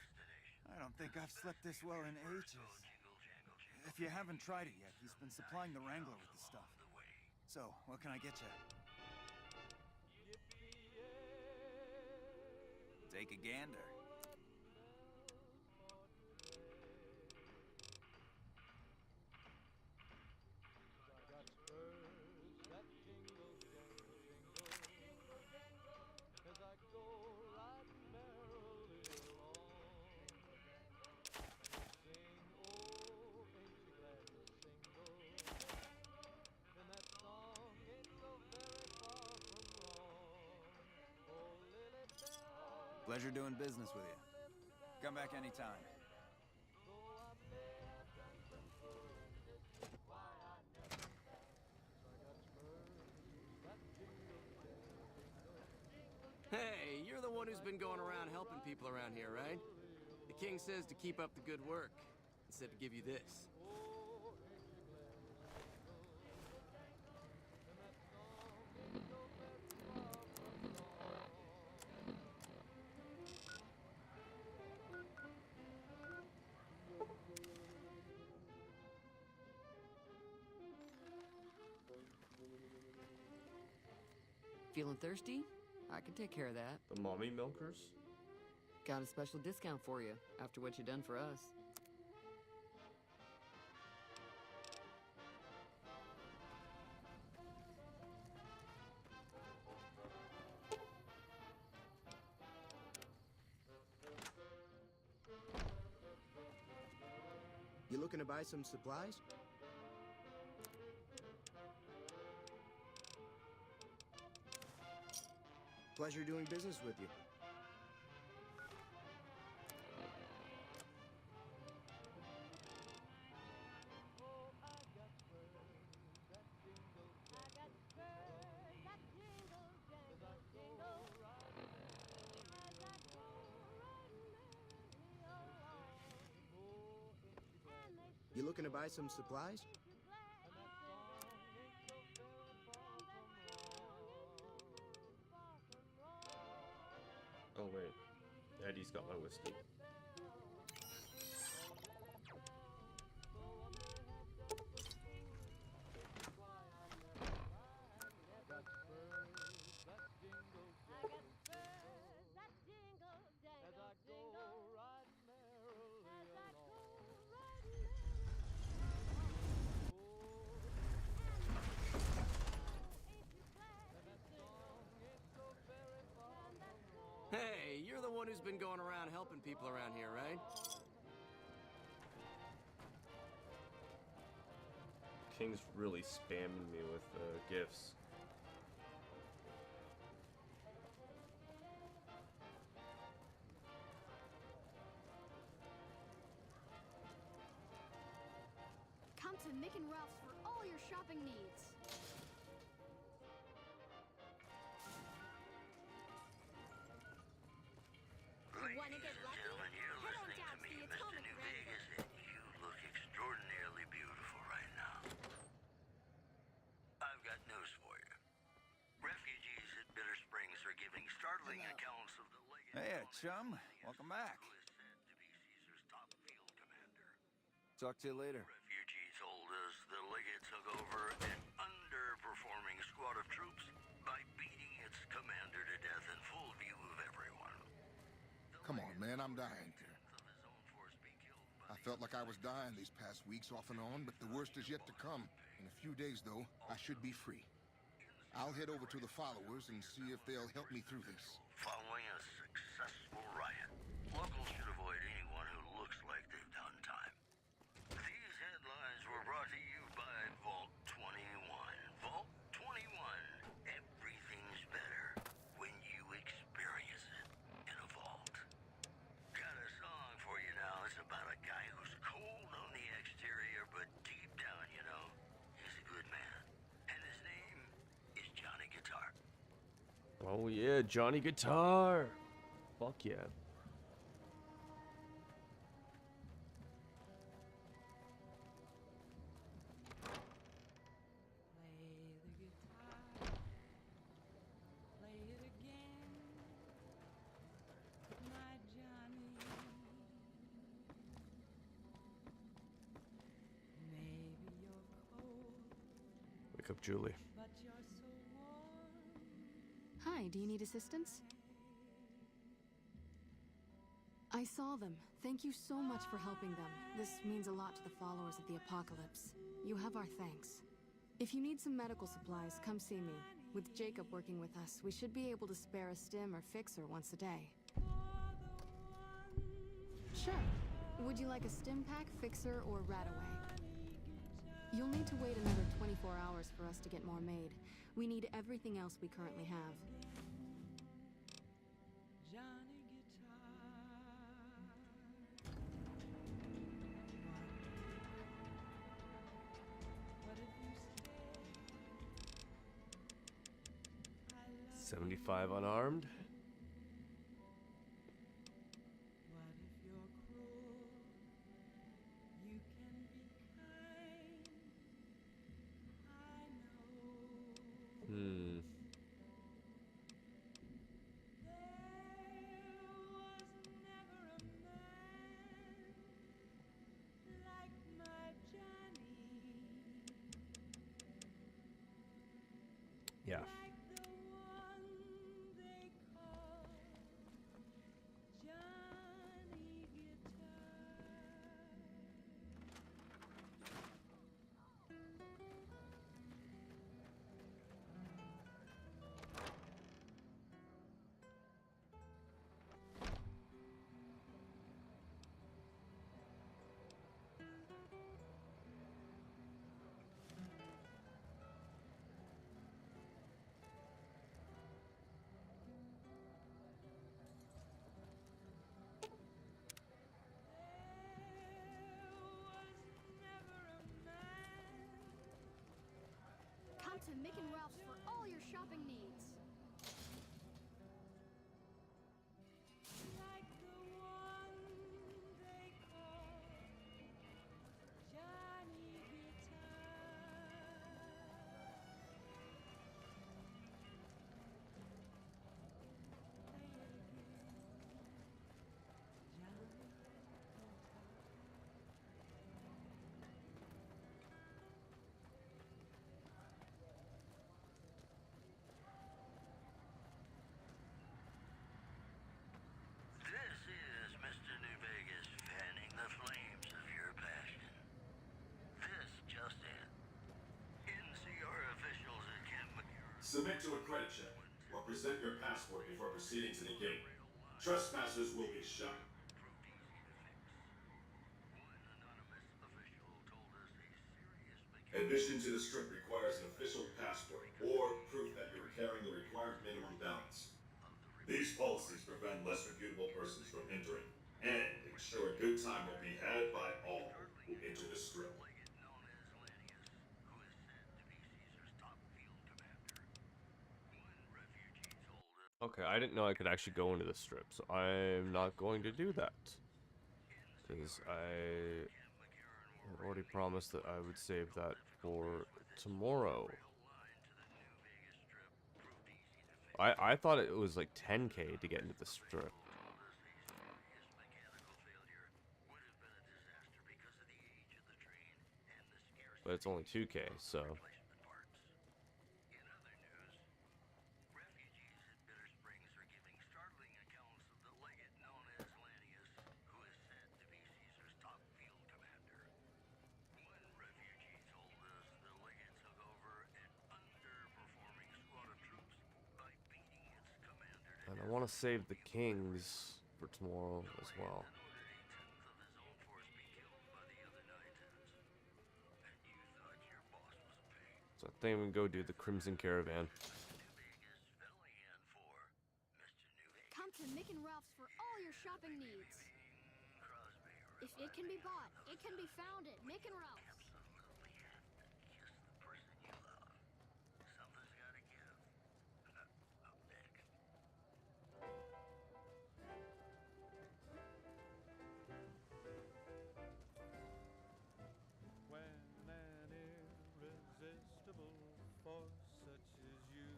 I don't think I've slept this well in ages. If you haven't tried it yet, he's been supplying the Wrangler with the stuff. So, what can I get you? Take a gander. Pleasure doing business with you. Come back anytime. Hey, you're the one who's been going around helping people around here, right? The king says to keep up the good work, and said to give you this. Feeling thirsty? I can take care of that. The mommy milkers? Got a special discount for you after what you done for us. You looking to buy some supplies? Pleasure doing business with you. You looking to buy some supplies? Oh wait, Eddie's got my whiskey. Hey, you're the one who's been going around helping people around here, right? King's really spamming me with gifts. Come to Mick and Ralph's for all your shopping needs. Ladies and gentlemen, you're listening to me, Mr. New Vegas, and you look extraordinarily beautiful right now. Startling accounts of the legate Hey, chum. Welcome back. Caesar's top field commander. Talk to you later. Refugee told us the legate took over an underperforming squad of troops by beating its commander to death in full view of everyone. Come on, man, I'm dying here. I felt like I was dying these past weeks off and on, but the worst is yet to come. In a few days, though, I should be free. I'll head over to the followers and see if they'll help me through this. Following a successful riot, locals should avoid anyone who looks like they've done time. These headlines were brought to you by Vault 21. Vault 21. Everything's better when you experience it in a vault. Got a song for you now. It's about a guy who's cold on the exterior, but deep down, you know, he's a good man. And his name is Johnny Guitar. Oh yeah, Johnny Guitar. Fuck yeah. Wake up, Julie. Hi, do you need assistance? I saw them. Thank you so much for helping them. This means a lot to the followers of the Apocalypse. You have our thanks. If you need some medical supplies, come see me. With Jacob working with us, we should be able to spare a stim or fixer once a day. Sure. Would you like a stim pack, fixer, or Rataway? You'll need to wait another 24 hours for us to get more made. We need everything else we currently have. $75 unarmed. Yeah. Come to Mick and Ralph's for all your shopping needs. This is Mr. New Vegas fanning the flames of your passion. This just in. NCR officials at Camp McCure. Submit to a credit check or present your passport before proceeding to the gate. Trespassers will be shot. Admission to the strip requires an official passport or proof that you're carrying the required minimum balance. These policies prevent less reputable persons from entering and ensure a good time will be had by all who enter the strip. Okay, I didn't know I could actually go into the strip, so I'm not going to do that. Because I had already promised that I would save that for tomorrow. I thought it was like 10K to get into the strip. But it's only 2K, so. And I want to save the kings for tomorrow as well. So I think I'm gonna go do the Crimson Caravan. Come to Mick and Ralph's for all your shopping needs. If it can be bought, it can be found at Mick and Ralph's. When an irresistible force such as you.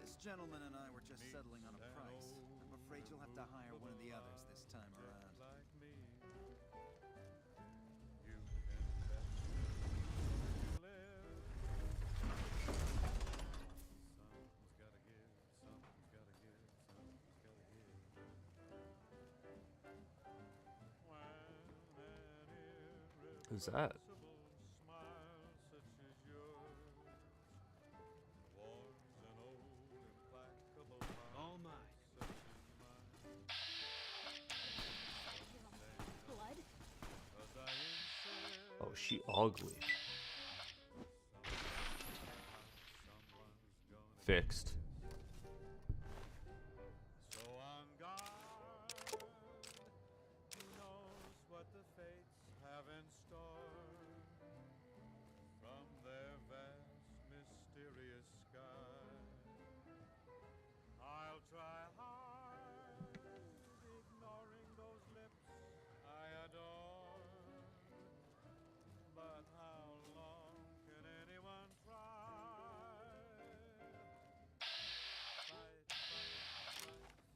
This gentleman and I were just settling on a price. I'm afraid you'll have to hire one of the others this time around. Like me, you can bet you live. Something's gotta give, something's gotta give, something's gotta give. Who's that? Smile such as yours warms an old implacable All mine. such as mine. Blood? 'Cause I insist Oh, she ugly. Fixed. so on guard. Who knows what the fates have in store from their vast, mysterious sky? I'll try hard, ignoring those lips I adore. But how long can anyone try?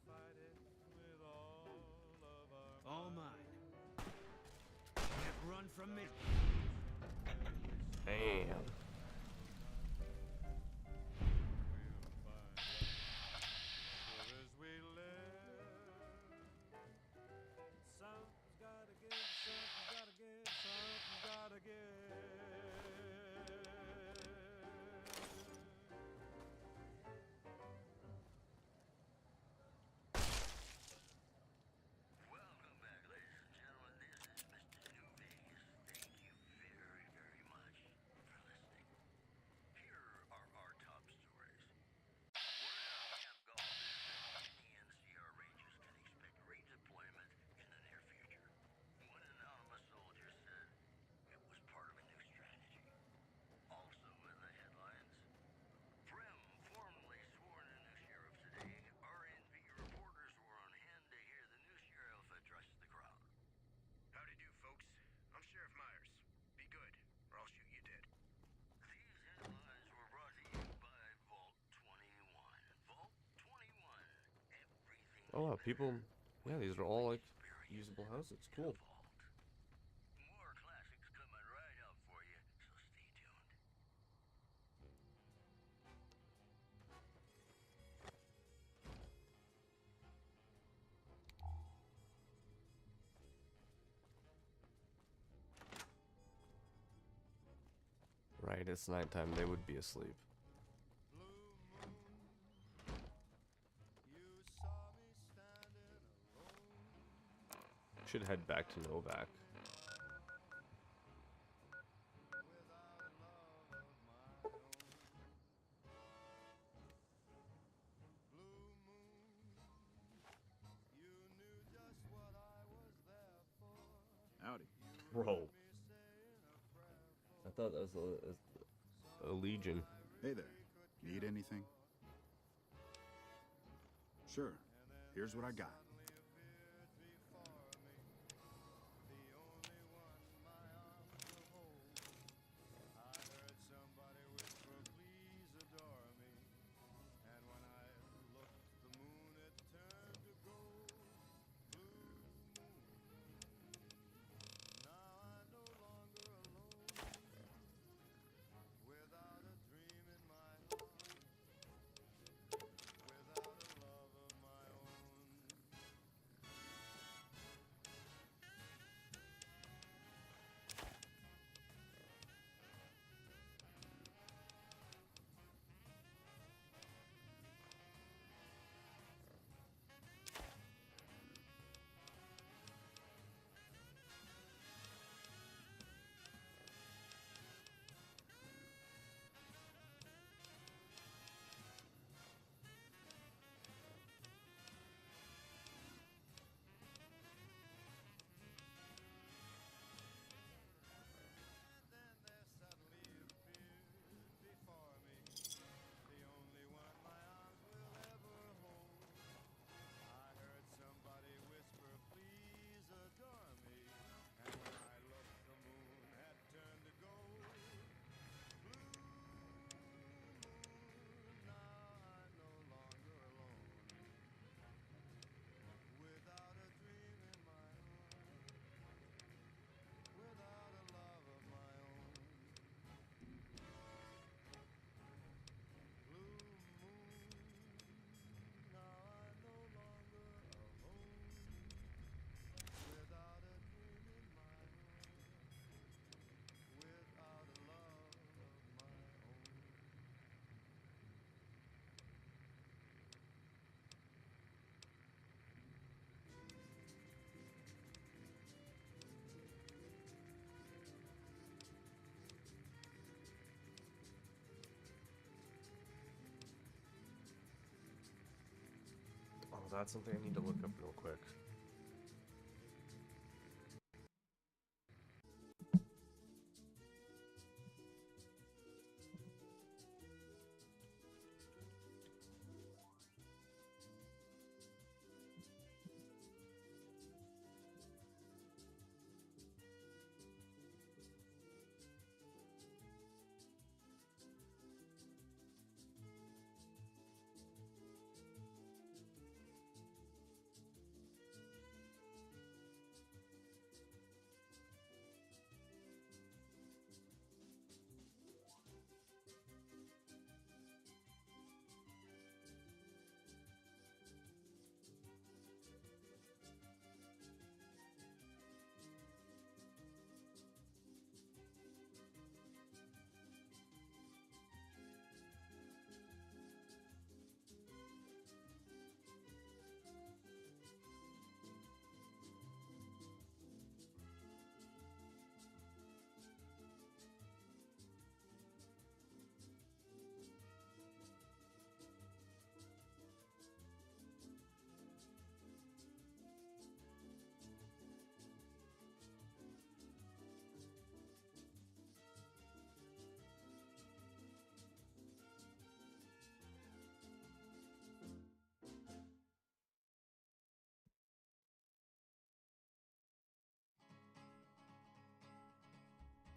Fight it with all of our All mine. Can't run from me. Damn. sure as we live. Something's gotta give, something's gotta give, something's gotta give. Welcome back, ladies and gentlemen. This is Mr. New Vegas. Thank you very, very much for listening. Here are our top stories. Word out of Camp Golf is that many NCR Rangers can expect redeployment in the near future. One anonymous soldier said it was part of a new strategy. Also in the headlines, Prim formally sworn a new sheriff today. RNV reporters were on hand to hear the new sheriff address the crowd. Howdy do, folks. I'm Sheriff Myers. Be good, or I'll shoot you dead. These headlines were brought to you by Vault 21. Vault 21. Everything. Oh wow, people. Yeah, these are all like usable houses. Cool. More classics coming right up for you, so stay tuned. Right, it's nighttime. They would be asleep. Should head back to Novak. Howdy. Bro. I thought that was a Legion. Hey there. Need anything? Sure. Here's what I got. that's something I need to look up real quick.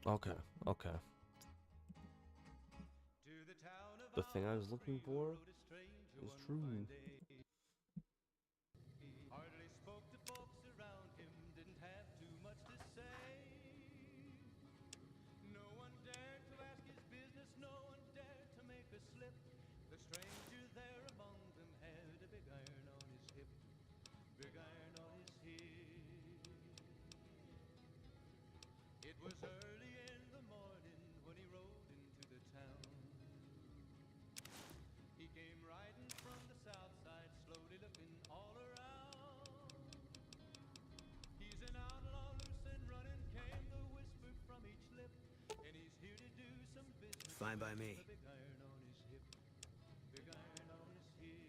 Okay, okay. The thing I was looking for is true. Hardly spoke to folks around him, didn't have too much to say. No one dared to ask his business, no one dared to make a slip. The stranger there among them had a big iron on his hip, big iron on his hip. It was early in the morning when he rode into the town. He came riding from the south side, slowly looking all around. He's an outlaw, loose and running, came the whisper from each lip, and he's here to do some business. Fine by me. Big iron on his hip, big iron on his hip.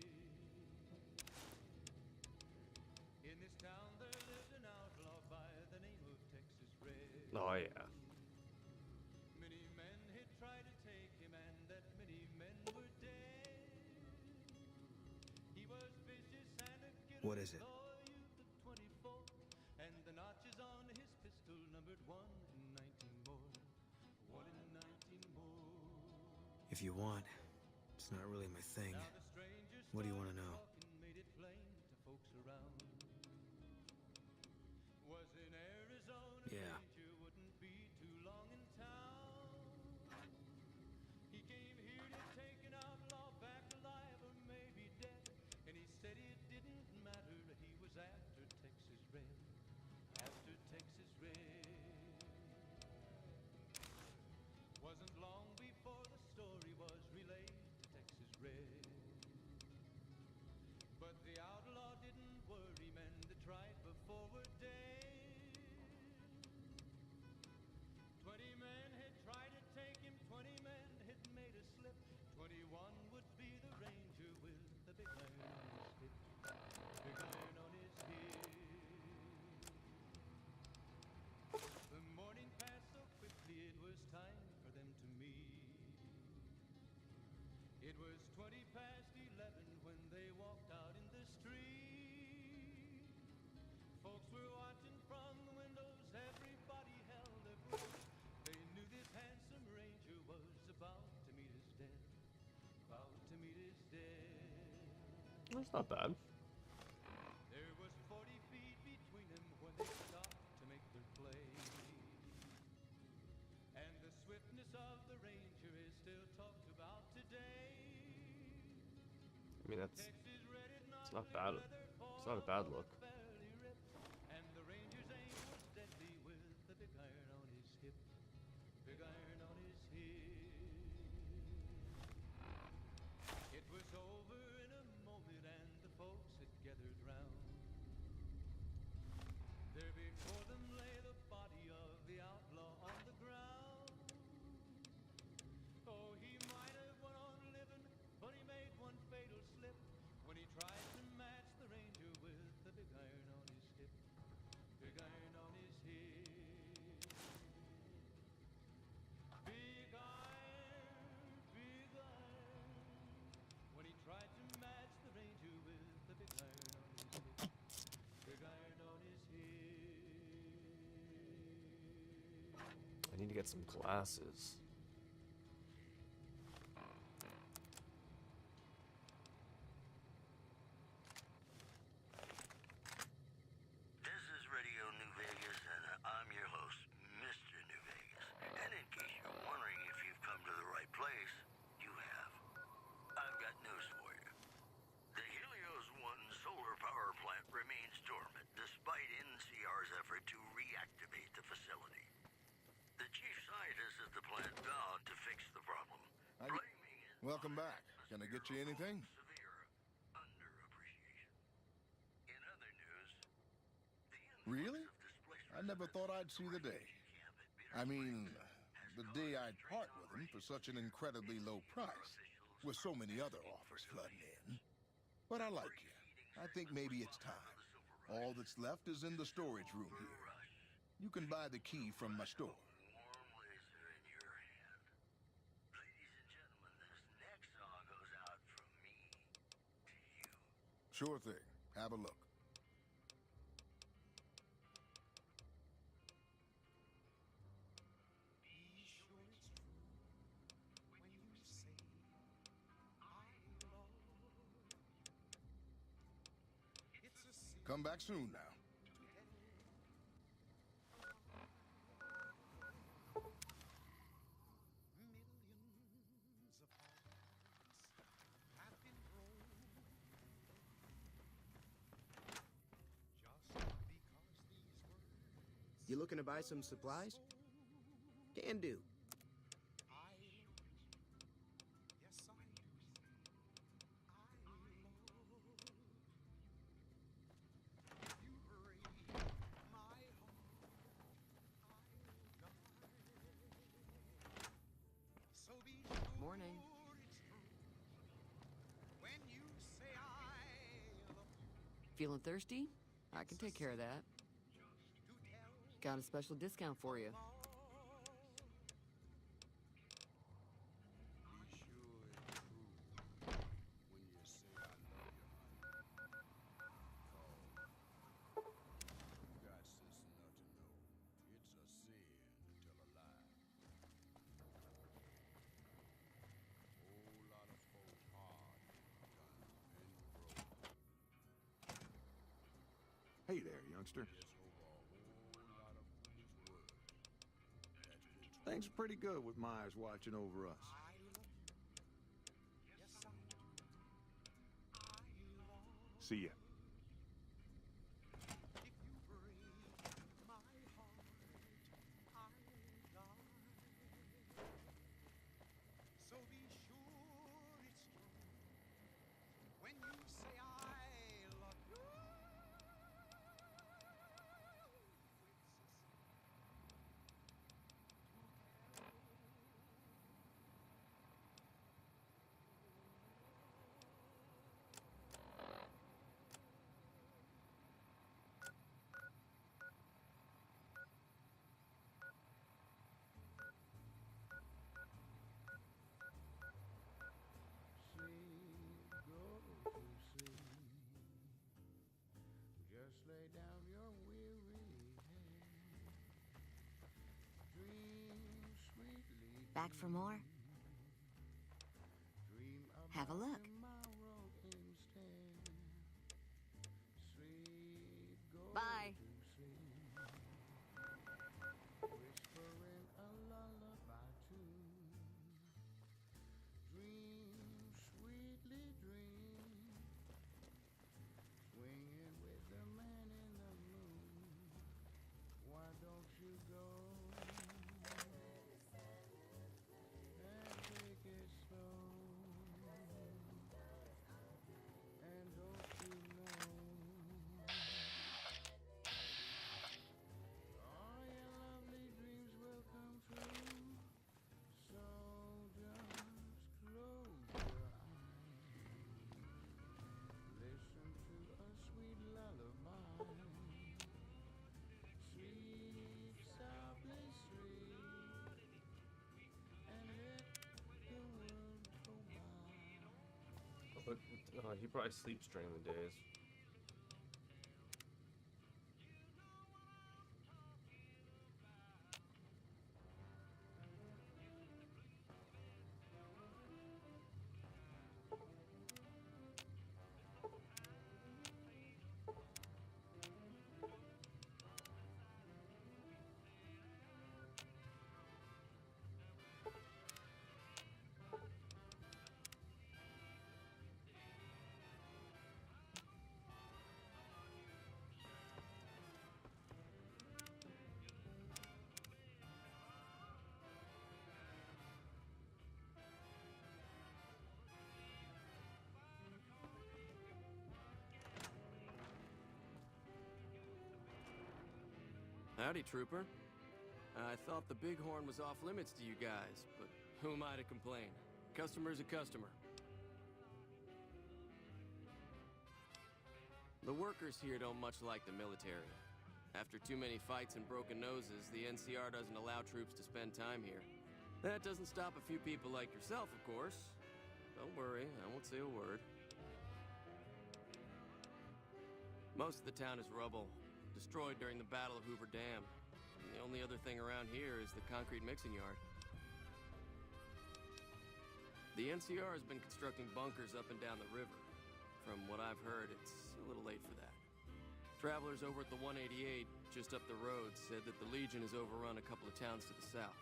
In this town there lived an outlaw by the name of Texas Red. Oh yeah. Many men had tried to take him, and that many men were dead. He was vicious and a killer. What is it? Youth of 24, and the notches on his pistol numbered 1 in 19 more. 1 in 19 more. If you want, it's not really my thing. Now the stranger What do you want to know? talking made it plain to folks around. Was in Arizona, Yeah. danger wouldn't be too long in town. He came here to take an outlaw back alive or maybe dead, and he said it didn't matter. He was after Texas Red, after Texas Red. Wasn't long before the story was relayed to Texas Red. But the outlaw didn't worry, men that tried before were dead. 20 men had tried to take him, 20 men had made a slip. 21 would be the ranger with the big iron on his hip, big iron on his hip. The morning passed so quickly, it was time for them to meet. It was 20 past 11 when they walked out in the street. Folks were watching from the windows, everybody held their breath. They knew this handsome ranger was about to meet his death, about to meet his death. That's not bad. There was 40 feet between them when they stopped to make their play. And the swiftness of the ranger is still talked about today. I mean, it's not bad. It's not a bad look. And the ranger's aim was deadly with the big iron on his hip, big iron on his hip. It was over in a moment and the folks had gathered round. There before them lay the body of the outlaw on the ground. Oh, he might have went on living, but he made one fatal slip when he tried to match the ranger. big iron on his head. Big iron, big iron. When he tried to match the ranger with the big iron on his head. Big iron on his head. I need to get some glasses. This is Radio New Vegas, and I'm your host, Mr. New Vegas. And in case you're wondering if you've come to the right place, you have. I've got news for you. The Helios 1 solar power plant remains dormant despite NCR's effort to reactivate the facility. The chief scientist at the plant vowed to fix the problem. Welcome back. Can I get you anything? Severe underappreciation. In other news, Really? I never thought I'd see the day. I mean, the day I'd part with him for such an incredibly low price, with so many other offers flooding in. But I like you. I think maybe it's time. All that's left is in the storage room here. You can buy the key from my store. warm laser in your hand. Ladies and gentlemen, this next song goes out from me to you. Sure thing. Have a look. Come back soon now. You looking to buy some supplies? Can do. Morning. Feeling thirsty? I can take care of that. Got a special discount for you. Hey there, youngster. Things are pretty good with Myers watching over us. See ya. Just lay down your weary head. Dream sweetly. Back for more? Dream Have a look. tomorrow instead. Sweet go Bye. to sleep. Whispering a lullaby tune. Dream sweetly, dream. Swinging with the man in the moon. Why don't you go and take it slow? But he probably sleeps during the days. Howdy, Trooper. I thought the Bighorn was off limits to you guys, but who am I to complain? Customer's a customer. The workers here don't much like the military. After too many fights and broken noses, the NCR doesn't allow troops to spend time here. That doesn't stop a few people like yourself, of course. Don't worry, I won't say a word. Most of the town is rubble, destroyed during the Battle of Hoover Dam. And the only other thing around here is the concrete mixing yard. The NCR has been constructing bunkers up and down the river. From what I've heard, it's a little late for that. Travelers over at the 188, just up the road, said that the Legion has overrun a couple of towns to the south.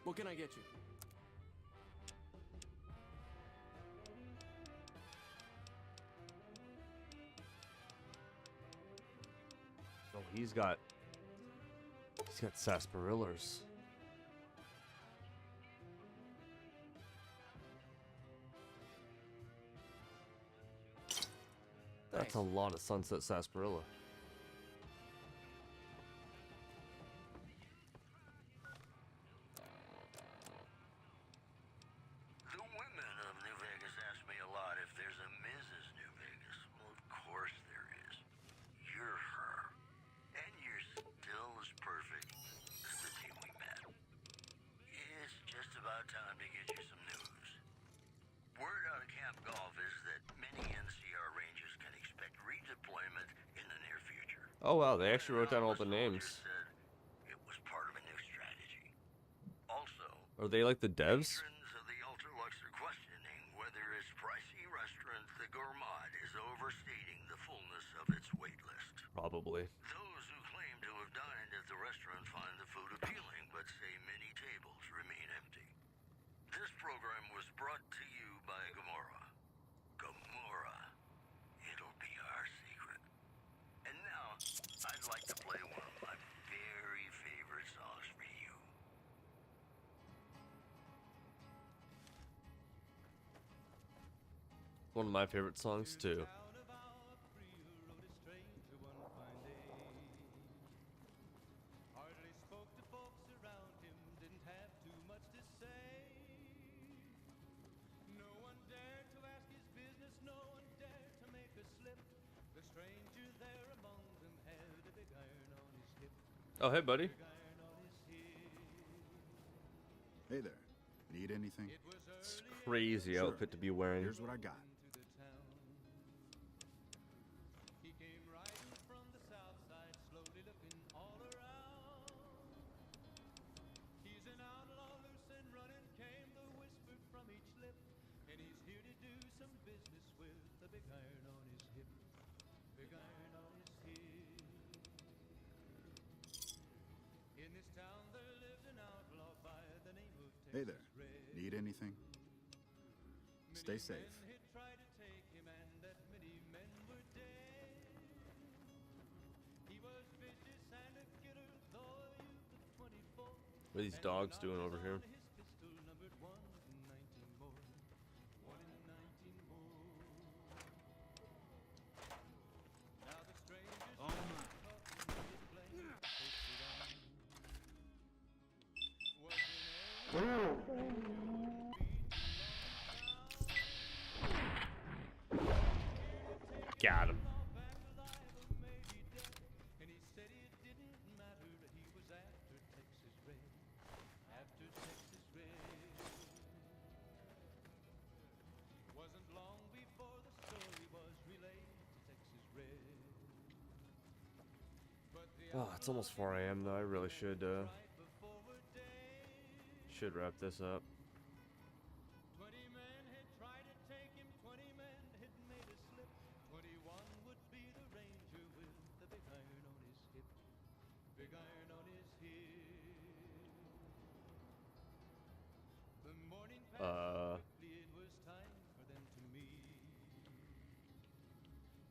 What can I get you? Oh, he's got sarsaparillas. That's a lot of sunset sarsaparilla. The women of New Vegas ask me a lot if there's a Mrs. New Vegas. Well, of course there is. You're her. And you're still as perfect as the day we met. It's just about time to get you some news. Word out of Camp Golf is that many NCR Rangers can expect redeployment in the near future. Oh wow, they actually wrote down all the names. It was part of a new strategy. Also, Are they like the devs? patrons of the Ultralux are questioning whether its pricey restaurant, the Gourmand, is overstating the fullness of its wait list. Probably. Those who claim to have dined at the restaurant find the food appealing, but say many tables remain empty. This program was brought to you by Gamora. Gamora. It'll be our secret. And now, I'd like to play one of my very favorite songs for you. One of my favorite songs too. Hardly spoke to folks around him, didn't have too much to say. No one dared to ask his business, no one dared to make a slip. The stranger there among them had a big iron on his hip. Oh hey buddy. Hey there. Need anything? It's crazy Sure. outfit to be wearing. Here's what I got. He came riding from the south side, slowly looking all around. He's an outlaw, loose and running, came the whisper from each lip. And he's here to do some business with the big iron on his hip. Big iron on his hip. In this town there lived an outlaw by the name of Texas Hey there. Red. Need anything? Stay safe. He tried to take him, and that many men were dead. He was vicious and a killer, though a youth of 24. What are these dogs doing over here? His pistol numbered 1 in 19 more. 1 in 19 more. Now the strangers talking his blame posted on. Got him. And he said it didn't matter, he was after Texas Red. After Texas Oh, it's almost 4 a.m. though. I really should wrap this up. 20 men had tried to take him, 20 men had made a slip. 21 would be the ranger with the big iron on his hip. Big iron on his hip. The morning passed quickly, it was time for them to meet.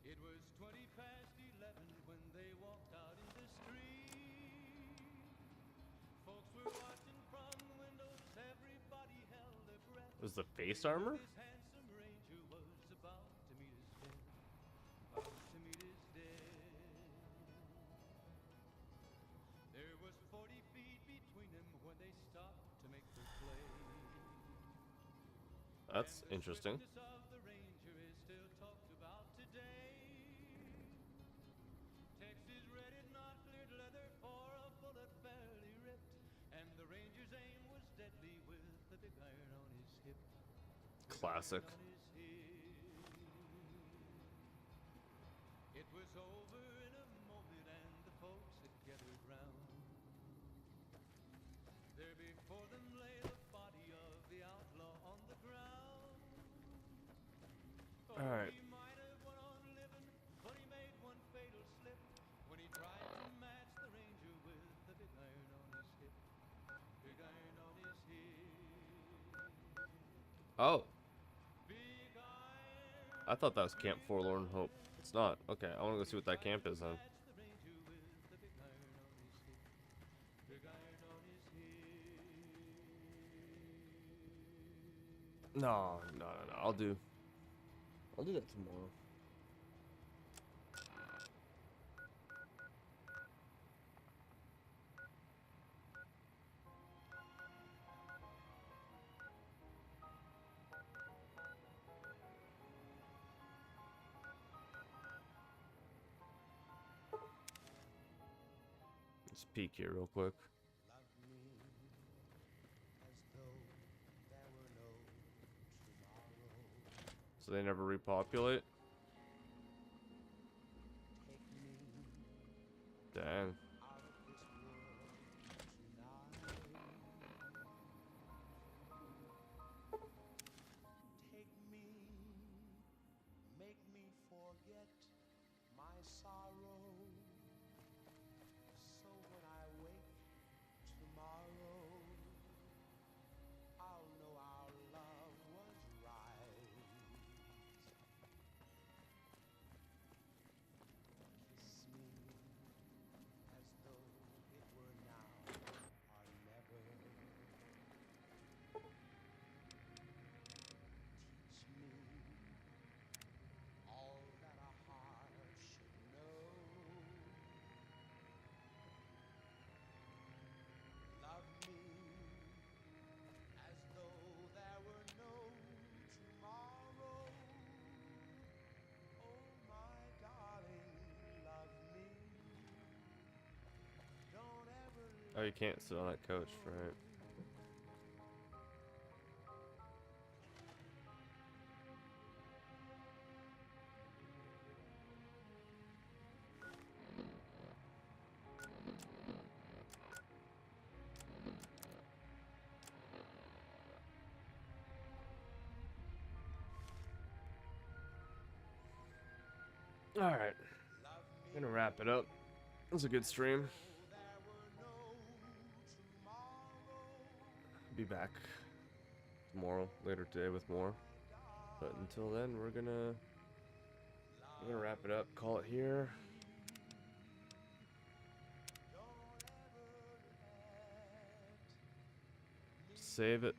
It was 20 past 11 when they walked out in the street. Folks were watching from the windows, everybody held their breath. Was the face armor? This handsome ranger was about to meet his death. About to meet his death. There was 40 feet between them when they stopped to make their play. That's interesting. The swiftness of the ranger is still talked about today. Texas red is not cleared leather, for a bullet barely ripped, and the ranger's aim was deadly with the big iron on his hip. Classic. It was over in a moment, and the folks had gathered round. There before them lay the body of the outlaw on the ground. All right. He might have went on living, but he made one fatal slip when he tried to match the ranger with the big iron on his hip. Big iron on his hip. Oh. I thought that was Camp Forlorn Hope. It's not. Okay, I want to go see what that camp is then. No. I'll do that tomorrow. Let's peek here real quick. So they never repopulate? Dang. Take me, make me forget my sorrow. So when I wake tomorrow, I'll know our love was right. Kiss me as though it were now or never. Teach me all that a heart should know. Love me as though there were no tomorrow. Oh my darling, love me. Don't ever Oh, you can't sit on that couch, right? All right, I'm gonna wrap it up. It was a good stream. Be back tomorrow, later today with more. But until then, we're gonna wrap it up. Call it here. Save it.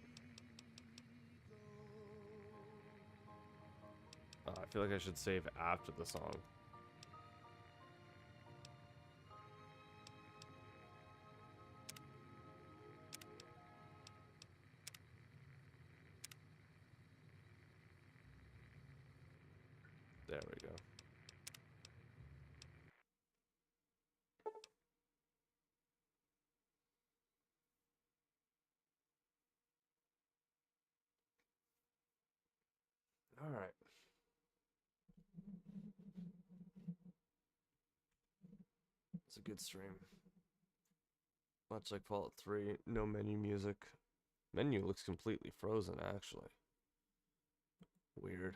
I feel like I should save after the song. There we go. All right. It's a good stream. Much like Fallout 3, no menu music. Menu looks completely frozen, actually. Weird.